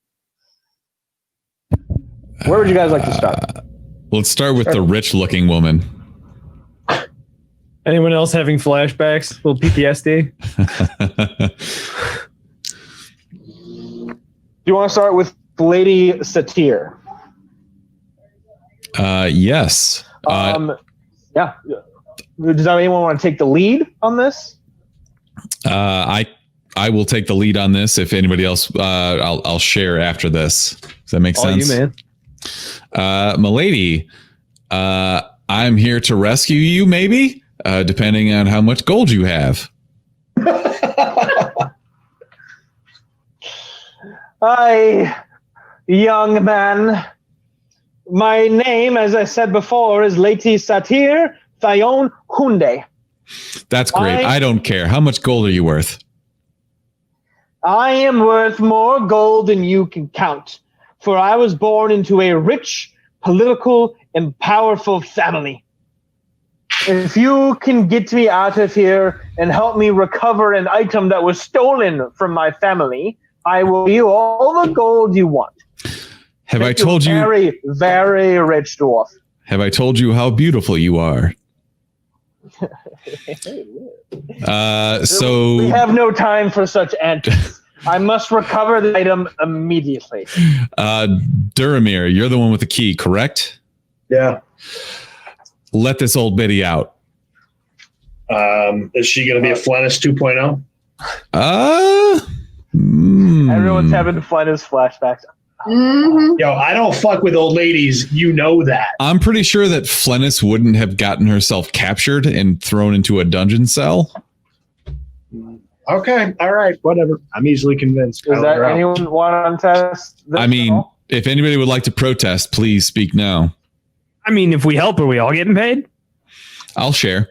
Speaker 1: Where would you guys like to start?
Speaker 2: Let's start with the rich-looking woman.
Speaker 7: Anyone else having flashbacks? A little PTSD?
Speaker 1: Do you want to start with Lady Satyr?
Speaker 2: Yes.
Speaker 1: Yeah. Does anyone want to take the lead on this?
Speaker 2: I will take the lead on this. If anybody else, I'll share after this. Does that make sense?
Speaker 7: You, man.
Speaker 2: Milady, I'm here to rescue you, maybe, depending on how much gold you have.
Speaker 1: Hi, young man. My name, as I said before, is Lady Satyr Thayon Hunde.
Speaker 2: That's great. I don't care. How much gold are you worth?
Speaker 1: I am worth more gold than you can count, for I was born into a rich, political, and powerful family. If you can get me out of here and help me recover an item that was stolen from my family, I will give you all the gold you want.
Speaker 2: Have I told you?
Speaker 1: Very, very rich dwarf.
Speaker 2: Have I told you how beautiful you are? So
Speaker 1: we have no time for such antics. I must recover the item immediately.
Speaker 2: Dormir, you're the one with the key, correct?
Speaker 3: Yeah.
Speaker 2: Let this old biddy out.
Speaker 3: Is she going to be a Flennis 2.0?
Speaker 1: Everyone's having Flennis flashbacks.
Speaker 4: Mm-hmm.
Speaker 3: Yo, I don't fuck with old ladies. You know that.
Speaker 2: I'm pretty sure that Flennis wouldn't have gotten herself captured and thrown into a dungeon cell.
Speaker 3: Okay. All right. Whatever. I'm easily convinced.
Speaker 1: Does that anyone want to test this?
Speaker 2: I mean, if anybody would like to protest, please speak now.
Speaker 7: I mean, if we help, are we all getting paid?
Speaker 2: I'll share.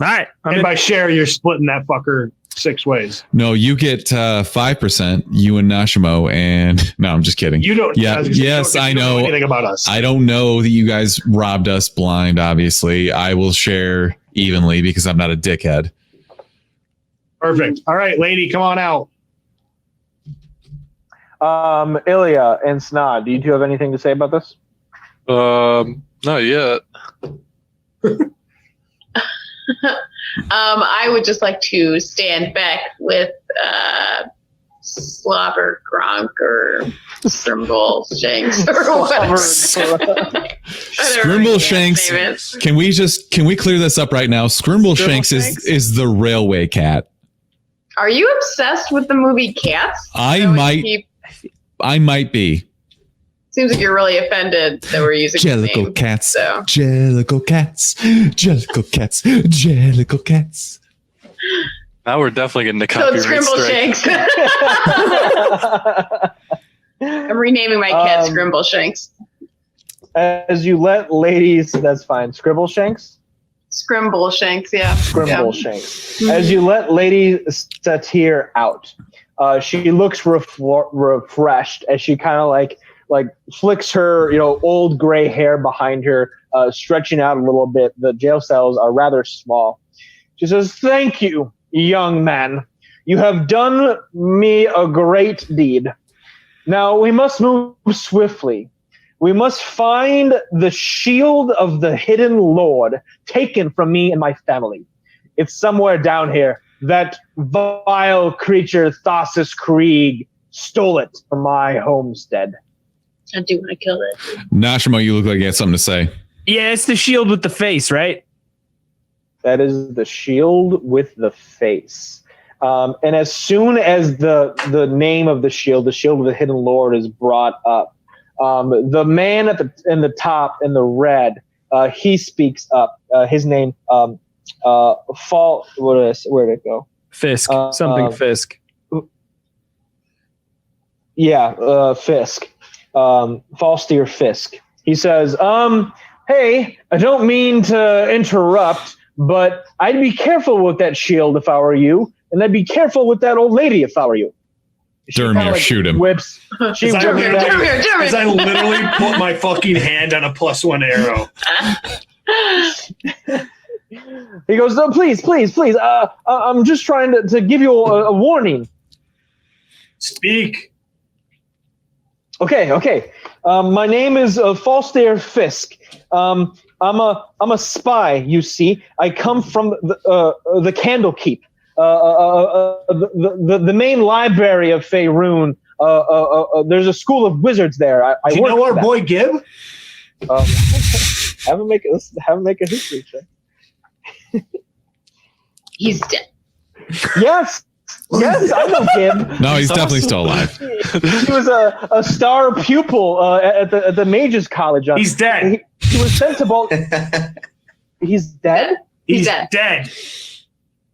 Speaker 7: All right.
Speaker 3: And by share, you're splitting that fucker 6 ways.
Speaker 2: No, you get 5%, you and Nashimo, and no, I'm just kidding.
Speaker 3: You don't.
Speaker 2: Yeah, yes, I know
Speaker 3: anything about us.
Speaker 2: I don't know that you guys robbed us blind, obviously. I will share evenly because I'm not a dickhead.
Speaker 3: Perfect. All right, lady, come on out.
Speaker 1: Ilya and Snod, do you two have anything to say about this?
Speaker 6: Not yet.
Speaker 4: I would just like to stand back with Slobber Gronk or Scrimble Shanks or whatever.
Speaker 2: Scrimble Shanks. Can we clear this up right now? Scrimble Shanks is the railway cat.
Speaker 4: Are you obsessed with the movie Cats?
Speaker 2: I might be.
Speaker 4: Seems like you're really offended that we're using
Speaker 2: Jellicle
Speaker 4: name,
Speaker 2: cats.
Speaker 4: So.
Speaker 2: Jellicle cats. Jellicle cats. Jellicle cats.
Speaker 6: Now we're definitely getting the
Speaker 4: So
Speaker 6: copyright
Speaker 4: it's Scrimble
Speaker 6: strike.
Speaker 4: Shanks. I'm renaming my cat Scrimble Shanks.
Speaker 1: As you let ladies, that's fine. Scribble Shanks?
Speaker 4: Scrimble Shanks, yeah.
Speaker 1: Scrimble Shanks. As you let Lady Satyr out, she looks refreshed as she kind of like flicks her, old gray hair behind her, stretching out a little bit. The jail cells are rather small. She says, "Thank you, young man. You have done me a great deed. Now we must move swiftly. We must find the shield of the hidden lord taken from me and my family. It's somewhere down here. That vile creature, Thassus Krieg, stole it from my homestead."
Speaker 4: I do want to kill it.
Speaker 2: Nashimo, you look like you had something to say.
Speaker 7: Yeah, it's the shield with the face, right?
Speaker 1: That is the shield with the face. And as soon as the name of the shield of the hidden lord, is brought up, the man in the top in the red, he speaks up. His name, where'd it go?
Speaker 7: Fisk. Something Fisk.
Speaker 1: Yeah, Fisk. Falsteer Fisk. He says, "Hey, I don't mean to interrupt, but I'd be careful with that shield if I were you, and I'd be careful with that old lady if I were you."
Speaker 2: Dormir, shoot him.
Speaker 1: Whips. She whips back.
Speaker 3: As I literally put my fucking hand on a +1 arrow.
Speaker 1: He goes, "No, please. I'm just trying to give you a warning."
Speaker 3: Speak.
Speaker 1: Okay. My name is Falstair Fisk. I'm a spy. You see, I come from the Candlekeep, the main library of Faerun. There's a school of wizards there.
Speaker 3: Do you know our boy Gib?
Speaker 1: Have him make a history check.
Speaker 4: He's dead.
Speaker 1: Yes, I know Gib.
Speaker 2: No, he's definitely still alive.
Speaker 1: He was a star pupil at the Mages College.
Speaker 9: He's dead.
Speaker 1: He was sent to He's dead?
Speaker 9: He's dead.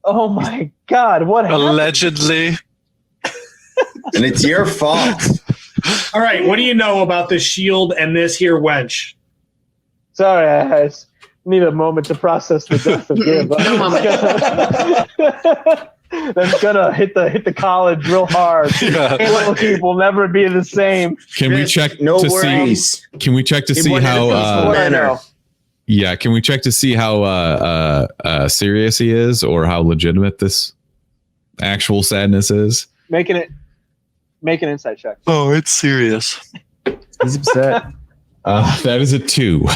Speaker 1: Oh my God, what happened?
Speaker 6: Allegedly.
Speaker 5: And it's your fault.
Speaker 3: All right, what do you know about the shield and this here wench?
Speaker 1: Sorry, I just need a moment to process the death of Gib.
Speaker 4: No moment.
Speaker 1: That's gonna hit the college real hard. Will never be the same.
Speaker 2: Can we check
Speaker 5: No
Speaker 2: to
Speaker 5: worries.
Speaker 2: see? Can we check to see
Speaker 5: What
Speaker 2: how?
Speaker 1: I know.
Speaker 2: Yeah, can we check to see how serious he is, or how legitimate this actual sadness is?
Speaker 1: Make an insight check.
Speaker 6: Oh, it's serious.
Speaker 7: He's upset.
Speaker 2: That is a 2.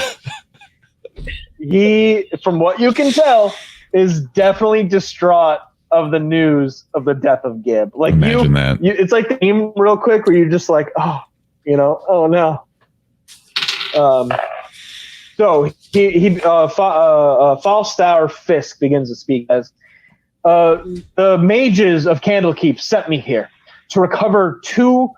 Speaker 1: He, from what you can tell, is definitely distraught of the news of the death of Gib. Like
Speaker 2: Imagine that.
Speaker 1: it's like the meme real quick where you're just like, oh no. So Falstaur Fisk begins to speak as the mages of Candlekeep sent me here to recover 2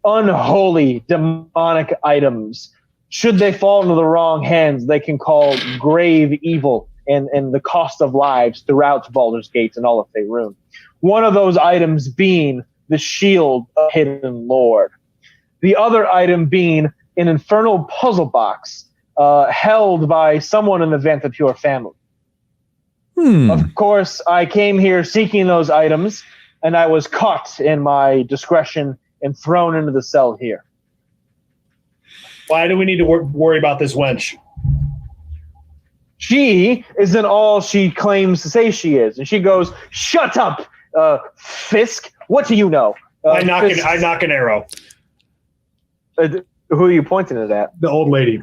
Speaker 1: unholy demonic items. Should they fall into the wrong hands, they can call grave evil and the cost of lives throughout Baldur's Gate and all of Faerun. One of those items being the Shield of Hidden Lord. The other item being an infernal puzzle box held by someone in the Vanthapure family. Of course, I came here seeking those items, and I was caught in my discretion and thrown into the cell here.
Speaker 3: Why do we need to worry about this wench?
Speaker 1: She isn't all she claims to say she is. And she goes, shut up, Fisk. What do you know?
Speaker 3: I knock an arrow.
Speaker 1: Who are you pointing it at?
Speaker 3: The old lady.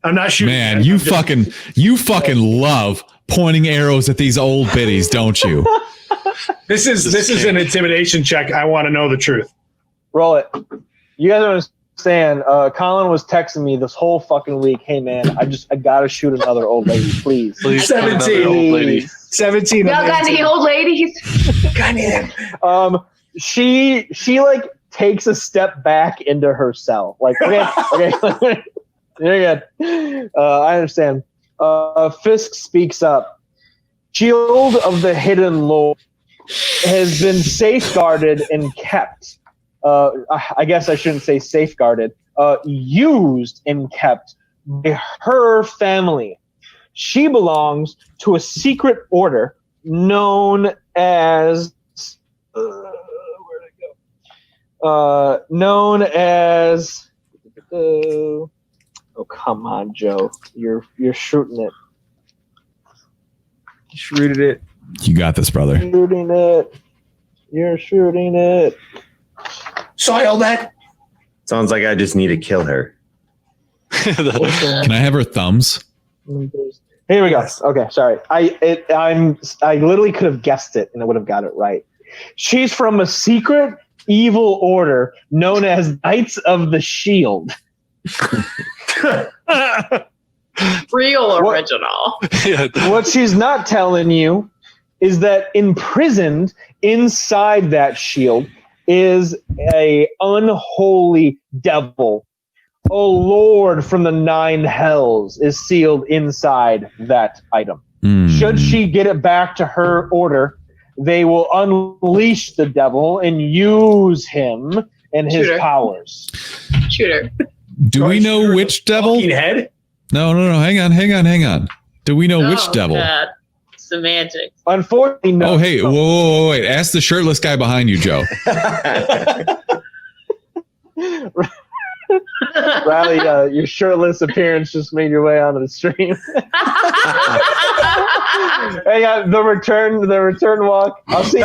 Speaker 3: I'm not shooting.
Speaker 2: Man, you fucking love pointing arrows at these old biddies, don't you?
Speaker 3: This is an intimidation check. I want to know the truth.
Speaker 1: Roll it. You guys don't understand. Colin was texting me this whole fucking week. Hey man, I gotta shoot another old lady, please.
Speaker 6: Please,
Speaker 3: 17.
Speaker 6: old lady.
Speaker 3: 17.
Speaker 4: Y'all got any old ladies?
Speaker 1: She like takes a step back into her cell. Like, okay. You're good. I understand. Fisk speaks up. Shield of the Hidden Lord has been safeguarded and kept. I guess I shouldn't say safeguarded. Used and kept by her family. She belongs to a secret order known as. Where'd it go? Known as. Oh, come on, Joe. You're shooting it.
Speaker 7: Shooted it.
Speaker 2: You got this, brother.
Speaker 1: Shooting it. You're shooting it.
Speaker 3: Soil that.
Speaker 5: Sounds like I just need to kill her.
Speaker 2: Can I have her thumbs?
Speaker 1: Here we go. Okay, sorry. I literally could have guessed it and I would have got it right. She's from a secret evil order known as Knights of the Shield.
Speaker 4: Real original.
Speaker 1: What she's not telling you is that imprisoned inside that shield is a unholy devil. A lord from the 9 hells is sealed inside that item. Should she get it back to her order, they will unleash the devil and use him and his powers.
Speaker 4: Shooter.
Speaker 2: Do we know which devil?
Speaker 3: Head?
Speaker 2: No. Hang on. Do we know which devil?
Speaker 4: God. Semantics.
Speaker 1: Unfortunately, no.
Speaker 2: Oh, hey, whoa, wait. Ask the shirtless guy behind you, Joe.
Speaker 1: Riley, your shirtless appearance just made your way onto the stream. Hey, the return walk. I'll see.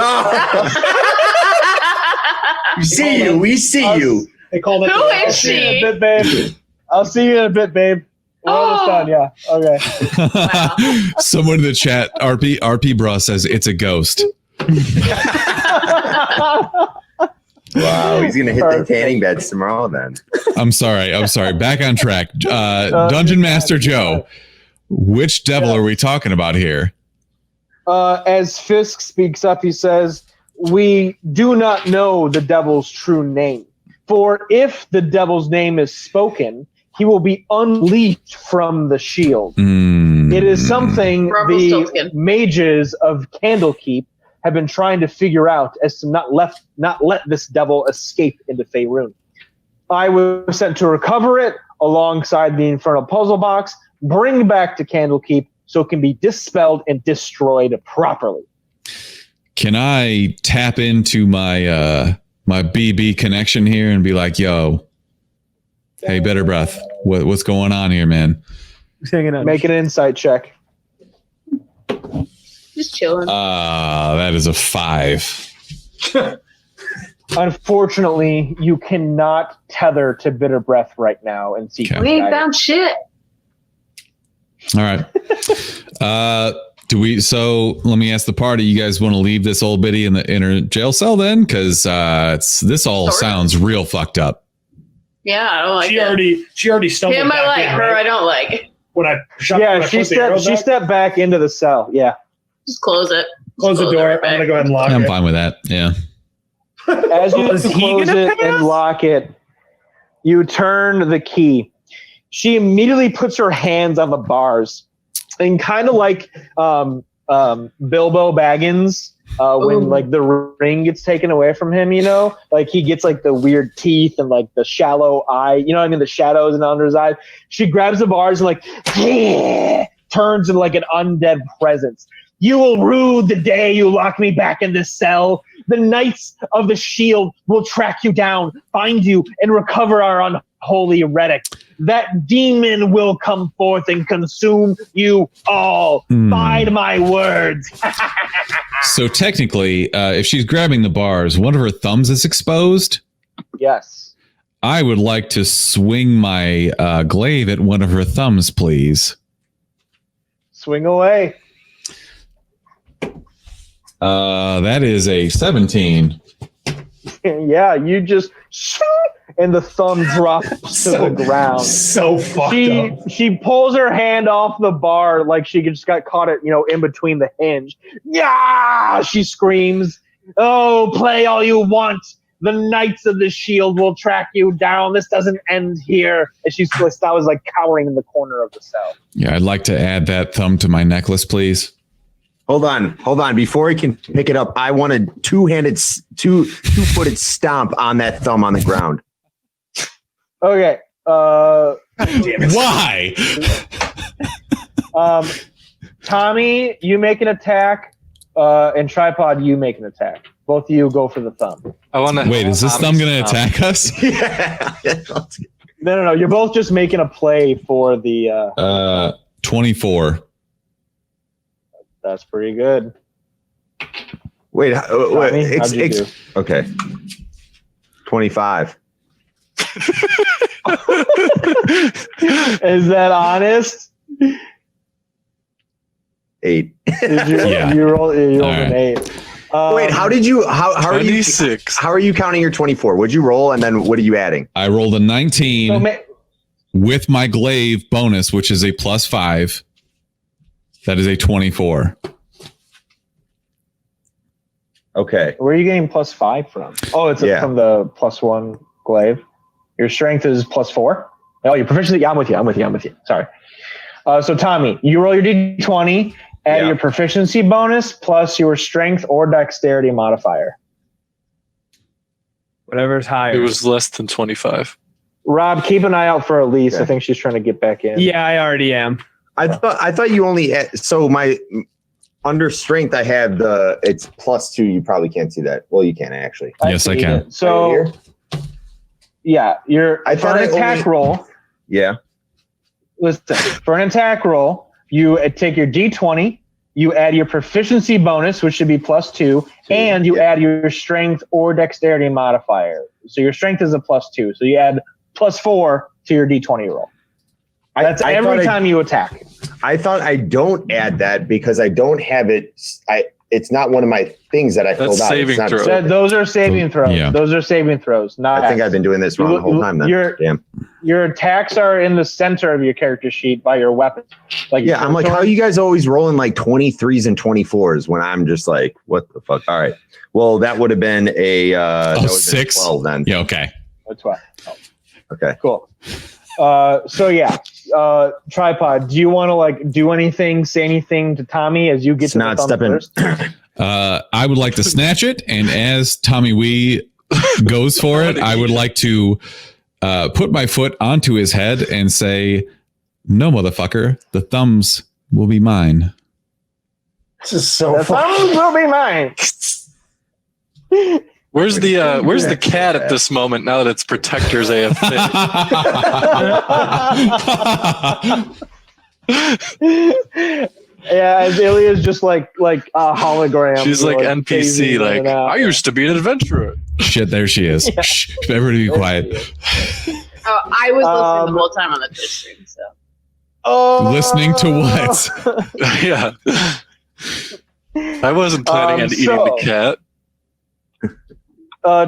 Speaker 5: We see you.
Speaker 3: They call it.
Speaker 4: Who is she?
Speaker 1: A bit, babe. I'll see you in a bit, babe. We're almost done. Yeah. Okay.
Speaker 4: Wow.
Speaker 2: Someone in the chat, RP Bra says it's a ghost.
Speaker 5: Wow, he's gonna hit the tanning beds tomorrow then.
Speaker 2: I'm sorry. Back on track. Dungeon Master Joe, Which devil are we talking about here?
Speaker 1: As Fisk speaks up, he says, "We do not know the devil's true name. For if the devil's name is spoken, he will be unleashed from the shield. It is something the mages of Candlekeep have been trying to figure out as to not let this devil escape into Faerun. I was sent to recover it alongside the Infernal Puzzle Box, bring back to Candlekeep so it can be dispelled and destroyed properly."
Speaker 2: Can I tap into my my BB connection here and be like, "Yo, hey, Better Breath, what's going on here, man?"
Speaker 1: Make an insight check.
Speaker 4: Just chilling.
Speaker 2: That is a 5.
Speaker 1: Unfortunately, you cannot tether to Bitter Breath right now and see.
Speaker 2: Okay.
Speaker 4: We ain't found shit.
Speaker 2: All right. So let me ask the party, you guys want to leave this old biddy in the inner jail cell then? Because this all sounds real fucked up.
Speaker 4: Yeah, I don't like
Speaker 3: She already stumbled
Speaker 4: him. I
Speaker 3: back
Speaker 4: like
Speaker 3: in,
Speaker 4: her.
Speaker 3: right?
Speaker 4: I don't like.
Speaker 3: When I shot,
Speaker 1: she stepped back into the cell. Yeah.
Speaker 4: Just close it.
Speaker 3: Close the door. I'm going to go ahead and lock
Speaker 2: I'm
Speaker 3: it.
Speaker 2: fine with that. Yeah.
Speaker 1: As you close it and lock it, you turn the key. She immediately puts her hands on the bars, and kind of like Bilbo Baggins when like the ring gets taken away from him, like he gets like the weird teeth and like the shallow eye, the shadows and under his eyes. She grabs the bars and like turns into like an undead presence. "You will rue the day you lock me back in this cell. The Knights of the Shield will track you down, find you, and recover our unholy relic. That demon will come forth and consume you all. Bide my words."
Speaker 2: So technically, if she's grabbing the bars, one of her thumbs is exposed.
Speaker 1: Yes.
Speaker 2: I would like to swing my glaive at one of her thumbs, please.
Speaker 1: Swing away.
Speaker 2: That is a 17.
Speaker 1: Yeah, you just and the thumb drops to the ground.
Speaker 3: So fucked up.
Speaker 1: She pulls her hand off the bar like she just got caught it, in between the hinge. Yeah, she screams. "Oh, play all you want. The Knights of the Shield will track you down. This doesn't end here." And she's now is like cowering in the corner of the cell.
Speaker 2: Yeah, I'd like to add that thumb to my necklace, please.
Speaker 5: Hold on. Before he can pick it up, I want a two-footed stomp on that thumb on the ground.
Speaker 1: Okay.
Speaker 2: Why?
Speaker 1: Tommy, you make an attack, and Tripod, you make an attack. Both of you go for the thumb.
Speaker 6: I want to.
Speaker 2: Wait, is this thumb going to attack us?
Speaker 5: Yeah.
Speaker 1: No. You're both just making a play for the.
Speaker 2: 24.
Speaker 1: That's pretty good.
Speaker 5: Wait.
Speaker 1: Tommy, how'd you do?
Speaker 5: Okay. 25.
Speaker 1: Is that honest?
Speaker 5: 8.
Speaker 1: You rolled an 8.
Speaker 5: Wait, how did you? How are you?
Speaker 6: 26.
Speaker 5: How are you counting your 24? What'd you roll, and then what are you adding?
Speaker 2: I rolled a 19
Speaker 1: So
Speaker 2: with my glaive bonus, which is a +5. That is a 24.
Speaker 5: Okay.
Speaker 1: where are you getting +5 from? Oh, it's from the +1 glaive. Your strength is +4. Oh, your proficiency. Yeah, I'm with you. Sorry. So Tommy, you roll your d20, add your proficiency bonus plus your strength or dexterity modifier.
Speaker 7: Whatever's higher.
Speaker 6: It was less than 25.
Speaker 1: Rob, keep an eye out for Elise. I think she's trying to get back in.
Speaker 7: Yeah, I already am.
Speaker 5: I thought you only so my under strength I have it's +2. You probably can't see that. Well, you can actually.
Speaker 2: Yes, I can.
Speaker 1: So you're
Speaker 5: I thought
Speaker 1: for an attack roll.
Speaker 5: Yeah.
Speaker 1: Listen, for an attack roll, you take your d20, you add your proficiency bonus, which should be +2, and you add your strength or dexterity modifier. So your strength is a +2. So you add +4 to your d20 roll. That's every time you attack.
Speaker 5: I thought I don't add that because I don't have it. it's not one of my things that I filled out.
Speaker 6: saving
Speaker 5: It's not-
Speaker 6: throw.
Speaker 1: Those are saving throws.
Speaker 2: Yeah.
Speaker 1: Those are saving throws. Not
Speaker 5: I think I've been doing this wrong the whole time. Then. Damn.
Speaker 1: Your attacks are in the center of your character sheet by your weapon. Like
Speaker 5: Yeah, I'm like, how are you guys always rolling like 23s and 24s when I'm just like, what the fuck? All right. Well, that would have been a that would have been
Speaker 2: 6.
Speaker 5: 12 then.
Speaker 2: Yeah, okay.
Speaker 1: That's why.
Speaker 5: Okay.
Speaker 1: Cool. So yeah, Tripod. Do you want to like do anything, say anything to Tommy as you get to
Speaker 5: Snot,
Speaker 1: the thumb
Speaker 5: step in.
Speaker 1: first?
Speaker 2: I would like to snatch it, and as Tommy Wee goes for it, I would like to put my foot onto his head and say, "No, motherfucker, the thumbs will be mine."
Speaker 3: This is so
Speaker 1: The
Speaker 3: fun.
Speaker 1: thumbs will be mine.
Speaker 6: Where's the cat at this moment now that its protectors AF
Speaker 1: Yeah, as Ilya's just like a hologram.
Speaker 6: She's like NPC,
Speaker 1: phasing in
Speaker 6: like,
Speaker 1: and out.
Speaker 6: I used to be an adventurer.
Speaker 2: Shit, there she is.
Speaker 1: Yeah.
Speaker 2: Shh, everybody be quiet.
Speaker 4: Oh, I was listening the whole time on the Twitch stream, so.
Speaker 1: Oh.
Speaker 2: Listening to what?
Speaker 6: Yeah. I wasn't planning on eating the cat.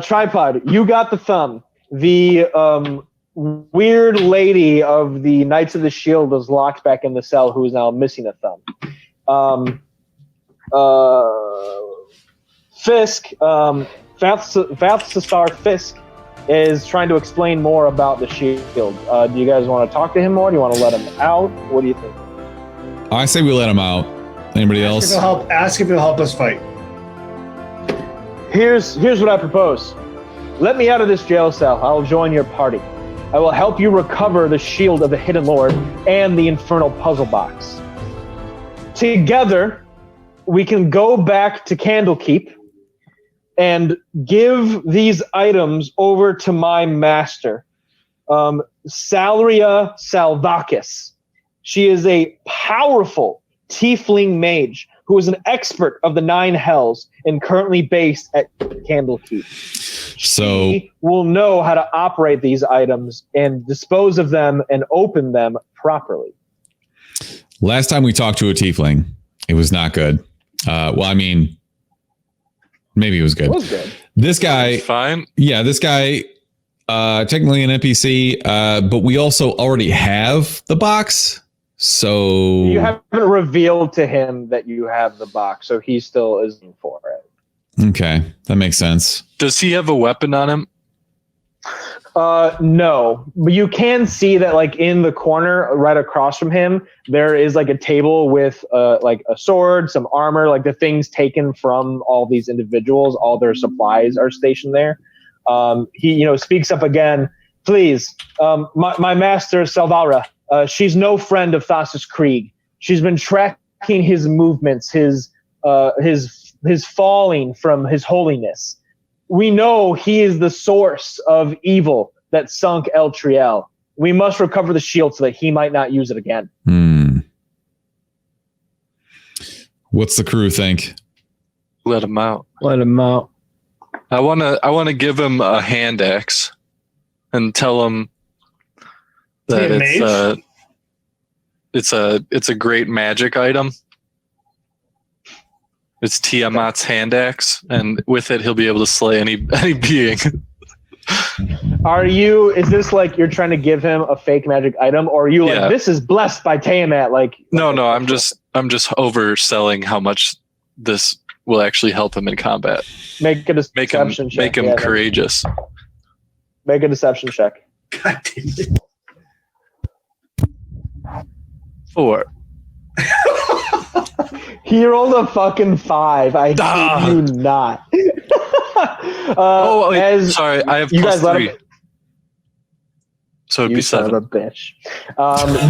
Speaker 1: Tripod, you got the thumb. The weird lady of the Knights of the Shield was locked back in the cell, who is now missing a thumb. Fisk, Valthasar Fisk, is trying to explain more about the shield. Do you guys want to talk to him more? Do you want to let him out? What do you think?
Speaker 2: I say we let him out. Anybody else?
Speaker 3: Ask if he'll help us fight.
Speaker 1: Here's what I propose. Let me out of this jail cell. I'll join your party. I will help you recover the shield of the Hidden Lord and the Infernal Puzzle Box. Together, we can go back to Candlekeep and give these items over to my master, Salaria Salvakis. She is a powerful tiefling mage who is an expert of the 9 hells and currently based at Candlekeep.
Speaker 2: So
Speaker 1: She will know how to operate these items and dispose of them and open them properly.
Speaker 2: last time we talked to a tiefling, it was not good. Well, I mean, maybe it was good.
Speaker 1: It was good.
Speaker 2: This guy,
Speaker 6: Fine.
Speaker 2: yeah, this guy, technically an NPC, but we also already have the box. So
Speaker 1: You haven't revealed to him that you have the box, so he still isn't for it.
Speaker 2: okay, that makes sense.
Speaker 6: Does he have a weapon on him?
Speaker 1: No, but you can see that, like, in the corner right across from him, there is like a table with like a sword, some armor, like the things taken from all these individuals. All their supplies are stationed there. He, speaks up again. Please, my master Salvara. She's no friend of Thassus Krieg. She's been tracking his movements, his falling from his holiness. We know he is the source of evil that sunk El Triel. We must recover the shield so that he might not use it again.
Speaker 2: What's the crew think?
Speaker 6: Let him out.
Speaker 7: Let him out.
Speaker 6: I wanna give him a hand axe and tell him that it's a great magic item. It's Tiamat's hand axe, and with it he'll be able to slay any being.
Speaker 1: Is this like you're trying to give him a fake magic item, or are you
Speaker 6: Yeah.
Speaker 1: like, this is blessed by Tiamat?
Speaker 6: No, I'm just overselling how much this will actually help him in combat.
Speaker 1: Make a deception check.
Speaker 6: Make him courageous.
Speaker 1: Make a deception check.
Speaker 3: God damn it.
Speaker 6: 4.
Speaker 1: He rolled a fucking 5. I kid you not.
Speaker 6: Wait, sorry, I have
Speaker 1: you
Speaker 6: plus
Speaker 1: guys let
Speaker 6: 3.
Speaker 1: him.
Speaker 6: So it'd
Speaker 1: You
Speaker 6: be
Speaker 1: son
Speaker 6: 7.
Speaker 1: of a bitch.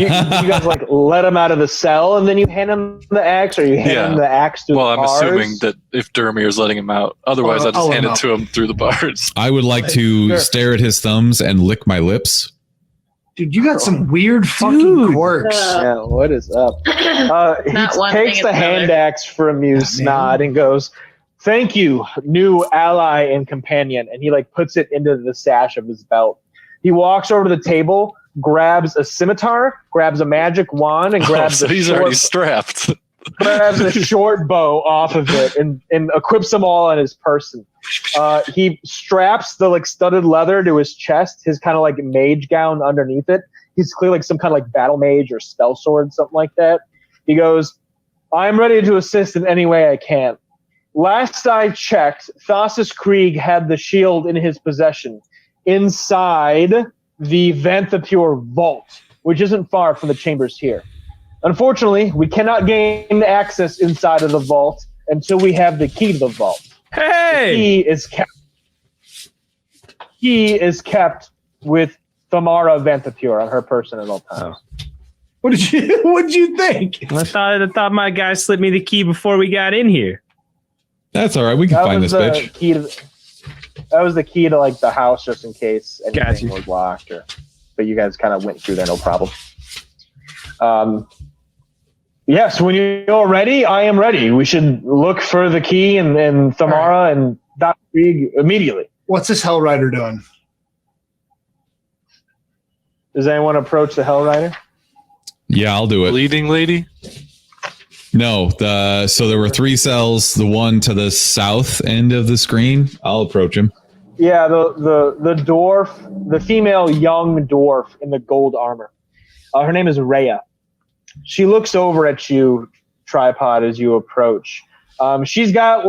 Speaker 1: You guys let him out of the cell, and then you hand him the axe, or you hand him the axe through
Speaker 6: Well,
Speaker 1: the
Speaker 6: I'm
Speaker 1: bars?
Speaker 6: assuming that if Dormir is letting him out, otherwise I'll just hand it to him through the bars.
Speaker 2: I would like to
Speaker 1: Sure.
Speaker 2: stare at his thumbs and lick my lips.
Speaker 3: Dude, you got some weird fucking quirks.
Speaker 1: Yeah, what is up? He
Speaker 4: Not one
Speaker 1: takes
Speaker 4: thing,
Speaker 1: the
Speaker 4: it's
Speaker 1: hand
Speaker 4: another.
Speaker 1: axe from you, Snod, and goes, "Thank you, new ally and companion." And he puts it into the sash of his belt. He walks over to the table, grabs a scimitar, grabs a magic wand, and grabs
Speaker 6: so
Speaker 1: a
Speaker 6: he's
Speaker 1: short.
Speaker 6: already strapped.
Speaker 1: grabs a short bow off of it and equips them all on his person. He straps the studded leather to his chest, his kind of mage gown underneath it. He's clearly some kind of battle mage or spell sword, something like that. He goes, I'm ready to assist in any way I can. Last I checked, Thassus Krieg had the shield in his possession inside the Vanthapure vault, which isn't far from the chambers here. Unfortunately, we cannot gain access inside of the vault until we have the key to the vault.
Speaker 7: Hey!
Speaker 1: The key is kept with Thamara Vanthapure on her person at all times.
Speaker 3: What did you think?
Speaker 7: I thought my guy slipped me the key before we got in here.
Speaker 2: That's all right. We can find this bitch.
Speaker 1: That was the key to the house, just in case anything was locked. But you guys kind of went through there, no problem. Yes, when you're ready, I am ready. We should look for the key and Thamara and Dr. Krieg immediately.
Speaker 3: What's this Hell Rider doing?
Speaker 1: Does anyone approach the Hell Rider?
Speaker 2: Yeah, I'll do it.
Speaker 6: Bleeding lady?
Speaker 2: No, so there were 3 cells, the one to the south end of the screen. I'll approach him.
Speaker 1: Yeah, the dwarf, the female young dwarf in the gold armor. Her name is Rhea. She looks over at you, Tripod, as you approach. She's got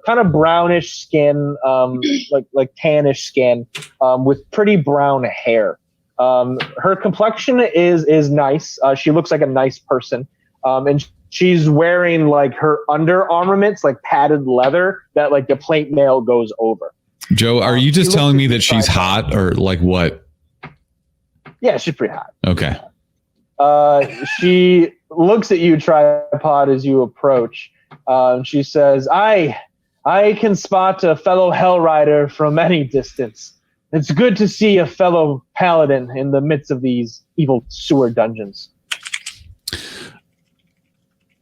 Speaker 1: kind of brownish skin, like tannish skin, with pretty brown hair. Her complexion is nice. She looks like a nice person. And she's wearing her under armaments, padded leather that the plate mail goes over.
Speaker 2: Joe, are you just telling me that she's hot or what?
Speaker 1: Yeah, she's pretty hot.
Speaker 2: Okay.
Speaker 1: She looks at you, Tripod, as you approach. She says, I can spot a fellow Hell Rider from any distance. It's good to see a fellow paladin in the midst of these evil sewer dungeons.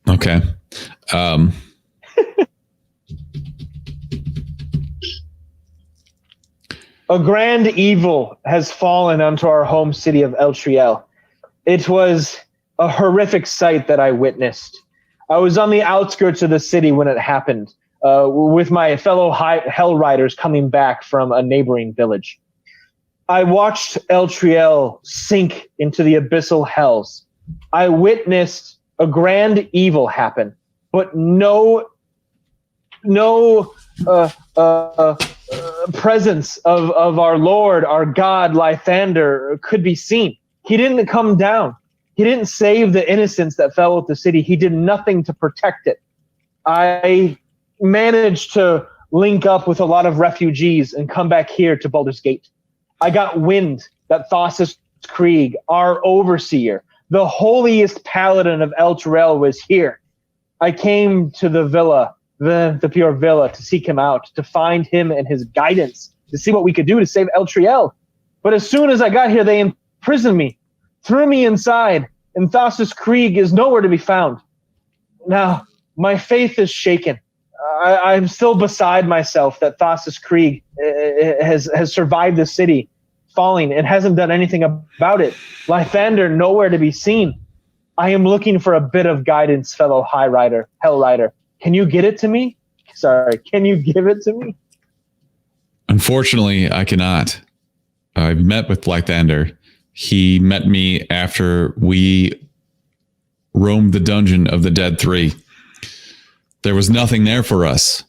Speaker 2: Okay.
Speaker 1: A grand evil has fallen onto our home city of Eltriel. It was a horrific sight that I witnessed. I was on the outskirts of the city when it happened, with my fellow Hell Riders coming back from a neighboring village. I watched Eltriel sink into the abyssal hells. I witnessed a grand evil happen, but no presence of our Lord, our God, Lythander, could be seen. He didn't come down. He didn't save the innocents that fell with the city. He did nothing to protect it. I managed to link up with a lot of refugees and come back here to Baldur's Gate. I got wind that Thassus Krieg, our overseer, the holiest paladin of Elturel, was here. I came to the villa, the pure villa, to seek him out, to find him and his guidance, to see what we could do to save Eltriel. But as soon as I got here, they imprisoned me, threw me inside, and Thassus Krieg is nowhere to be found. Now, my faith is shaken. I'm still beside myself that Thassus Krieg has survived the city falling and hasn't done anything about it. Lythander nowhere to be seen. I am looking for a bit of guidance, fellow Hell Rider. Can you get it to me? Can you give it to me?
Speaker 2: Unfortunately, I cannot. I met with Lythander. He met me after we roamed the dungeon of the Dead Three. There was nothing there for us.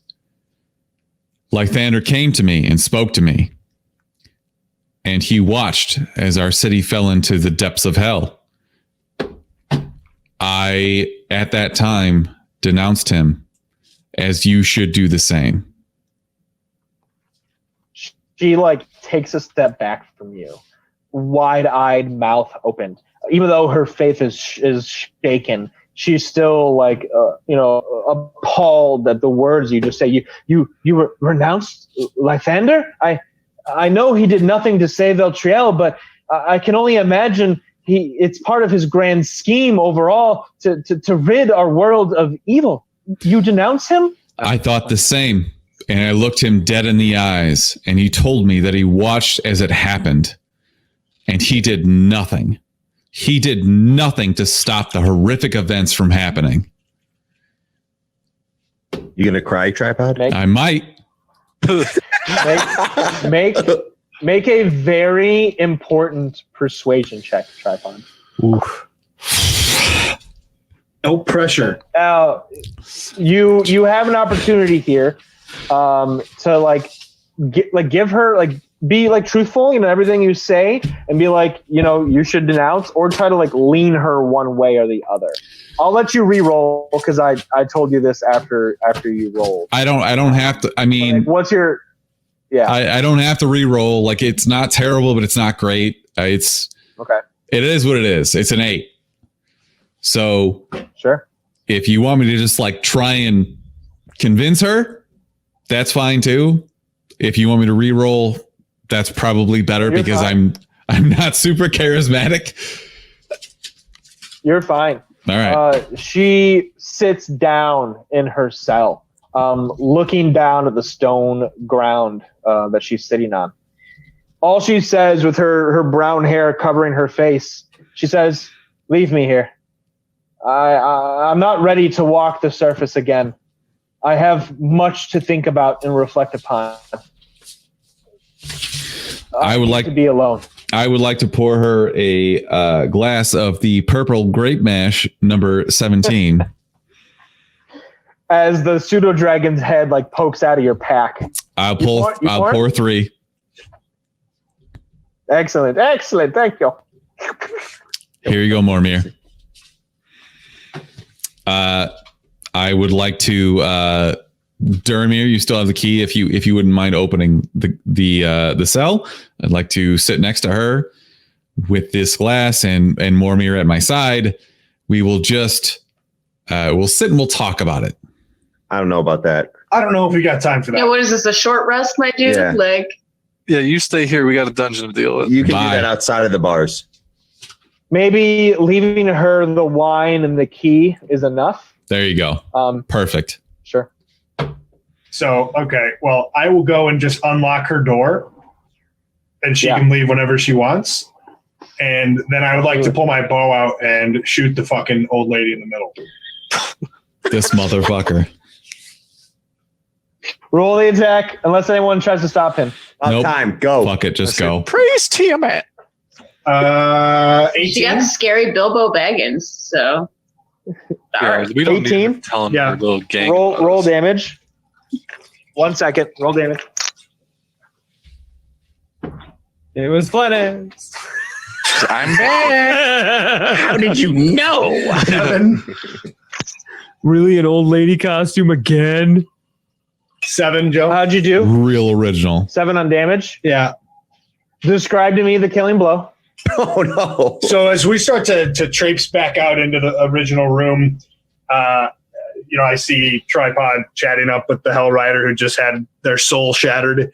Speaker 2: Lythander came to me and spoke to me. And he watched as our city fell into the depths of hell. I, at that time, denounced him, as you should do the same.
Speaker 1: She takes a step back from you, wide-eyed, mouth opened. Even though her faith is shaken, she's still appalled at the words you just say. You renounced Lythander? I know he did nothing to save Eltriel, but I can only imagine it's part of his grand scheme overall to rid our world of evil. You denounce him?
Speaker 2: I thought the same, and I looked him dead in the eyes, and he told me that he watched as it happened, and he did nothing. He did nothing to stop the horrific events from happening.
Speaker 5: You gonna cry, Tripod?
Speaker 2: I might.
Speaker 1: Make a very important persuasion check, Tripod.
Speaker 7: Oof.
Speaker 3: No pressure.
Speaker 1: Now, you have an opportunity here to give her be truthful, everything you say, and be you should denounce, or try to lean her one way or the other. I'll let you re-roll because I told you this after you rolled.
Speaker 2: I don't have to. I mean,
Speaker 1: what's your? Yeah,
Speaker 2: I don't have to re-roll. It's not terrible, but it's not great. It's
Speaker 1: okay.
Speaker 2: It is what it is. It's an 8. So
Speaker 1: sure.
Speaker 2: If you want me to just try and convince her, that's fine too. If you want me to re-roll, that's probably better because fine. I'm not super charismatic.
Speaker 1: You're fine.
Speaker 2: All right.
Speaker 1: She sits down in her cell, looking down at the stone ground that she's sitting on. All she says, with her brown hair covering her face, she says, "Leave me here. I'm not ready to walk the surface again. I have much to think about and reflect upon.
Speaker 2: I would like
Speaker 1: to be alone."
Speaker 2: I would like to pour her a glass of the purple grape mash number 17.
Speaker 1: As the pseudo dragon's head pokes out of your pack.
Speaker 2: I'll pour 3.
Speaker 1: Excellent. Thank you.
Speaker 2: Here you go, Mormir. I would like to Dormir, you still have the key. If you wouldn't mind opening the cell, I'd like to sit next to her with this glass and Mormir at my side. We will just we'll sit and we'll talk about it.
Speaker 5: I don't know about that.
Speaker 3: I don't know if we got time for that.
Speaker 4: Yeah, what is this? A short rest, my dude?
Speaker 5: Yeah.
Speaker 6: Yeah, you stay here. We got a dungeon to deal with.
Speaker 5: You can
Speaker 2: Bye.
Speaker 5: do that outside of the bars.
Speaker 1: Maybe leaving her the wine and the key is enough.
Speaker 2: There you go. Perfect.
Speaker 1: Sure.
Speaker 3: So, okay. Well, I will go and just unlock her door and she can leave whenever she wants. And then I would like to pull my bow out and shoot the fucking old lady in the middle.
Speaker 2: This motherfucker.
Speaker 1: Roll the attack unless anyone tries to stop him.
Speaker 2: Nope.
Speaker 5: Time. Go.
Speaker 2: Fuck it. Just go.
Speaker 6: Praise Tiamat.
Speaker 3: 18.
Speaker 4: She got scary Bilbo Baggins, so.
Speaker 6: Yeah, we don't
Speaker 1: 18?
Speaker 6: need to tell them our little gang.
Speaker 1: Roll damage. 1 second. Roll damage.
Speaker 7: It was Flennis.
Speaker 6: I'm back.
Speaker 5: How did you know?
Speaker 3: 7.
Speaker 7: Really, an old lady costume again?
Speaker 3: 7, Joe.
Speaker 1: How'd you do?
Speaker 2: Real original.
Speaker 1: 7 on damage.
Speaker 3: Yeah.
Speaker 1: Describe to me the killing blow.
Speaker 5: Oh no.
Speaker 3: So as we start to traipse back out into the original room, I see Tripod chatting up with the Hell Rider who just had their soul shattered.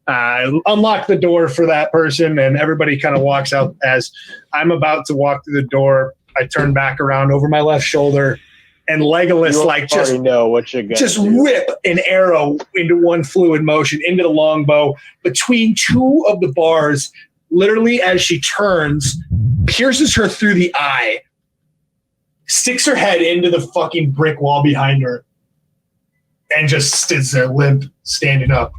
Speaker 3: Unlock the door for that person, and everybody kind of walks out. As I'm about to walk through the door, I turn back around over my left shoulder, and Legolas
Speaker 1: just know what you're gonna
Speaker 3: just
Speaker 1: do.
Speaker 3: whip an arrow into one fluid motion into the longbow between two of the bars. Literally, as she turns, pierces her through the eye, sticks her head into the fucking brick wall behind her, and just sits there limp, standing up.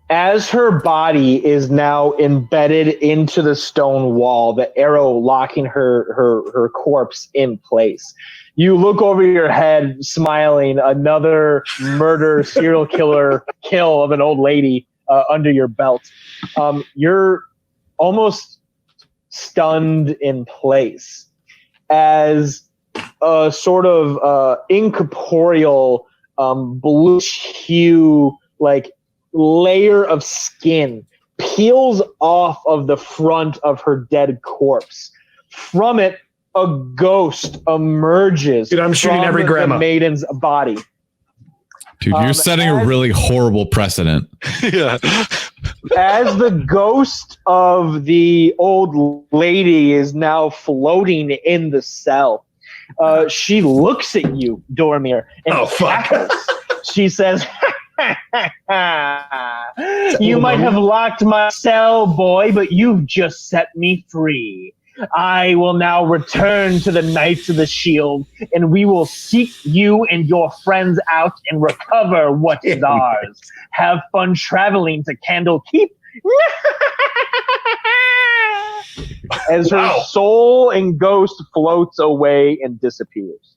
Speaker 1: As her body is now embedded into the stone wall, the arrow locking her corpse in place. You look over your head, smiling, another murder serial killer kill of an old lady under your belt. You're almost stunned in place as a sort of incorporeal bluish hue, layer of skin peels off of the front of her dead corpse. From it, a ghost emerges.
Speaker 3: Dude, I'm shooting
Speaker 1: from
Speaker 3: every grandma.
Speaker 1: the maiden's body.
Speaker 2: Dude, you're setting a really horrible precedent.
Speaker 6: Yeah.
Speaker 1: As the ghost of the old lady is now floating in the cell, she looks at you, Dormir, and cackles. She says, "You might have locked my cell, boy, but you've just set me free. I will now return to the Knights of the Shield, and we will seek you and your friends out and recover what is ours. Have fun traveling to Candlekeep. As her soul and ghost floats away and disappears.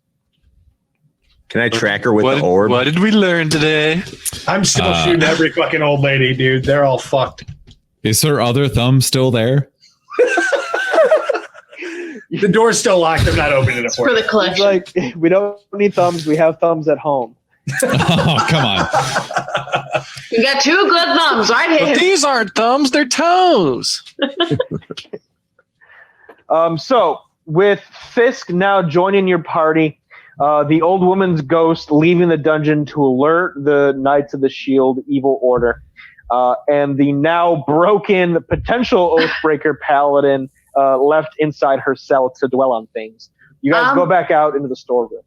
Speaker 5: Can I track her with the orb?
Speaker 6: What did we learn today?
Speaker 3: I'm still shooting every fucking old lady, dude. They're all fucked.
Speaker 2: Is her other thumb still there?
Speaker 3: The door's still locked. I'm not opening it
Speaker 4: For the
Speaker 1: It's
Speaker 4: collection.
Speaker 1: like, we don't need thumbs. We have thumbs at home.
Speaker 2: Oh, come on.
Speaker 4: You got 2 good thumbs right
Speaker 6: Well,
Speaker 4: here.
Speaker 6: these aren't thumbs, they're toes.
Speaker 1: So, with Fisk now joining your party, the old woman's ghost leaving the dungeon to alert the Knights of the Shield evil order, and the now broken potential Oathbreaker paladin left inside her cell to dwell on things. You guys go back out into the storeroom.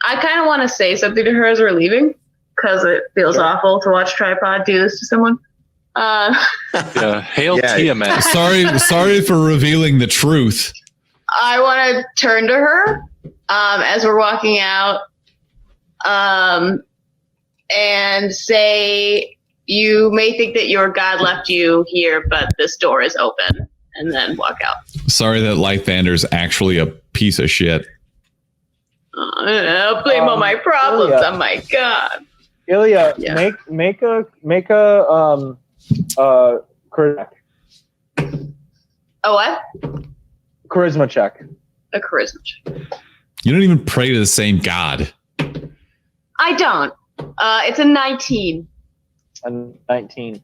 Speaker 4: I kind of want to say something to her as we're leaving because it feels awful to watch Tripod do this to someone.
Speaker 6: Yeah, hail Tiamat.
Speaker 2: Sorry for revealing the truth.
Speaker 4: I want to turn to her as we're walking out and say, you may think that your god left you here, but this door is open, and then walk out.
Speaker 2: Sorry that Lightfander's actually a piece of shit.
Speaker 4: I'll blame all my problems
Speaker 1: Ilya.
Speaker 4: on my god.
Speaker 1: Ilya,
Speaker 4: Yeah.
Speaker 1: make a charisma
Speaker 4: A what?
Speaker 1: check.
Speaker 4: A charisma check.
Speaker 2: You don't even pray to the same god.
Speaker 4: I don't. It's a 19.
Speaker 1: A 19.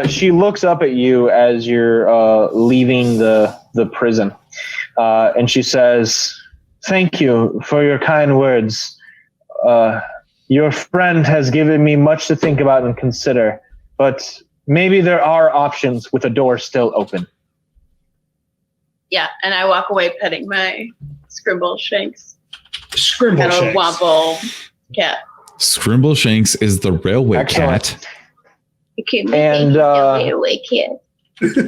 Speaker 1: She looks up at you as you're leaving the prison, and she says, "Thank you for your kind words. Your friend has given me much to think about and consider, but maybe there are options with a door still open."
Speaker 4: Yeah, and I walk away petting my Scrimble Shanks.
Speaker 3: Scrimble
Speaker 4: Kind of
Speaker 3: Shanks.
Speaker 4: womple cat.
Speaker 2: Scrimble Shanks is the railway
Speaker 1: Excellent.
Speaker 2: cat.
Speaker 4: It came
Speaker 1: And,
Speaker 4: away cat.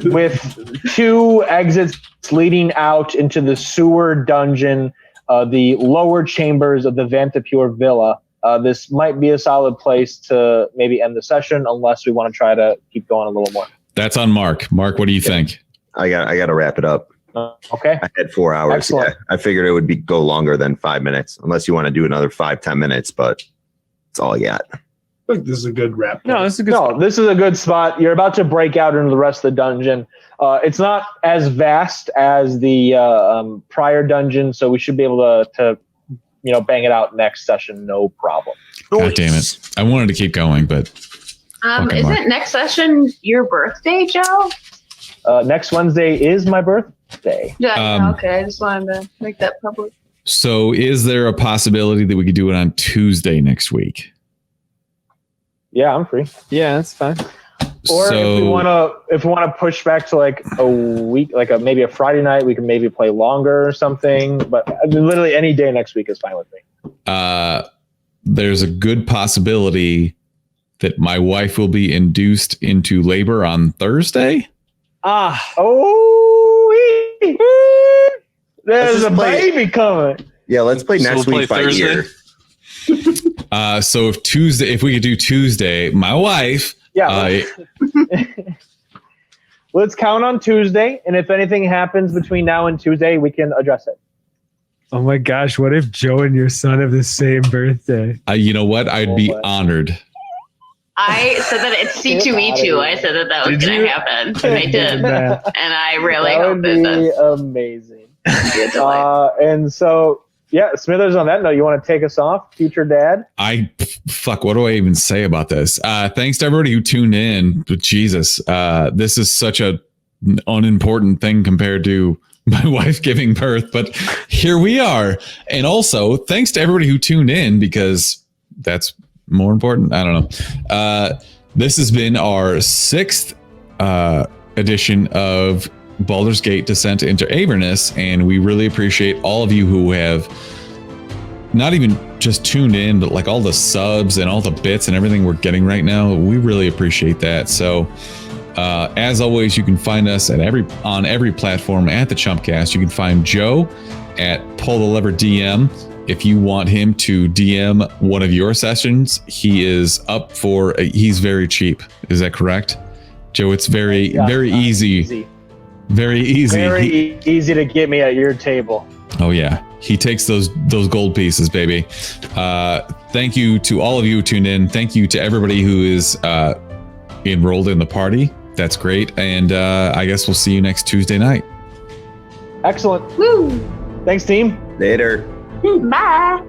Speaker 1: With 2 exits leading out into the sewer dungeon, the lower chambers of the Vantapure Villa. This might be a solid place to maybe end the session, unless we want to try to keep going a little more.
Speaker 2: That's on Mark. Mark, what do you think?
Speaker 5: I got to wrap it up.
Speaker 1: Okay.
Speaker 5: I had 4 hours.
Speaker 1: Excellent.
Speaker 5: Yeah, I figured it would go longer than 5 minutes, unless you want to do another 5-10 minutes. But that's all I got.
Speaker 3: I think this is a good wrap.
Speaker 7: No, this is a good.
Speaker 1: No, this is a good spot. You're about to break out into the rest of the dungeon. It's not as vast as the prior dungeon, so we should be able to bang it out next session, no problem.
Speaker 2: God damn it. I wanted to keep going, but fucking
Speaker 4: Isn't
Speaker 2: Mark.
Speaker 4: next session your birthday, Joe?
Speaker 1: Next Wednesday is my birthday.
Speaker 4: Yeah, okay. I just wanted to make that public.
Speaker 2: So is there a possibility that we could do it on Tuesday next week?
Speaker 1: Yeah, I'm free.
Speaker 7: Yeah, that's fine.
Speaker 1: Or
Speaker 2: so,
Speaker 1: if we want to push back to like a week, like maybe a Friday night, we can maybe play longer or something. But literally any day next week is fine with me.
Speaker 2: there's a good possibility that my wife will be induced into labor on Thursday.
Speaker 1: There's a
Speaker 5: play-
Speaker 1: baby coming.
Speaker 5: Yeah, let's play next
Speaker 6: we'll
Speaker 5: week
Speaker 6: play
Speaker 5: by
Speaker 6: Thursday?
Speaker 5: ear.
Speaker 2: So if we could do Tuesday, my wife.
Speaker 1: Yeah. Let's count on Tuesday, and if anything happens between now and Tuesday, we can address it.
Speaker 7: Oh my gosh, what if Joe and your son have the same birthday?
Speaker 2: You know what? I'd be honored.
Speaker 4: I said that it's C2E2. I said that was
Speaker 7: Did
Speaker 4: going
Speaker 7: you?
Speaker 4: to happen, and they did.
Speaker 7: Man.
Speaker 4: And I really
Speaker 1: That
Speaker 4: hope
Speaker 1: would
Speaker 4: it
Speaker 1: be
Speaker 4: does.
Speaker 1: amazing.
Speaker 4: Be a delight.
Speaker 1: And so, yeah, Smithers, on that note, you want to take us off, future dad?
Speaker 2: Fuck, what do I even say about this? Thanks to everybody who tuned in. Jesus, this is such a unimportant thing compared to my wife giving birth, but here we are. And also, thanks to everybody who tuned in, because that's more important. I don't know. This has been our 6th edition of Baldur's Gate Descent into Avernus, and we really appreciate all of you who have not even just tuned in, but like all the subs and all the bits and everything we're getting right now. We really appreciate that. So As always, you can find us on every platform at the Chumpcast. You can find Joe at Pull the Lever DM. If you want him to DM one of your sessions, he is up for. He's very cheap. Is that correct, Joe? It's very easy. Very easy.
Speaker 1: Very easy to get me at your table.
Speaker 2: Oh yeah, he takes those gold pieces, baby. Thank you to all of you who tuned in. Thank you to everybody who is enrolled in the party. That's great. And I guess we'll see you next Tuesday night.
Speaker 1: Excellent.
Speaker 4: Woo!
Speaker 1: Thanks, team.
Speaker 5: Later.
Speaker 4: Bye.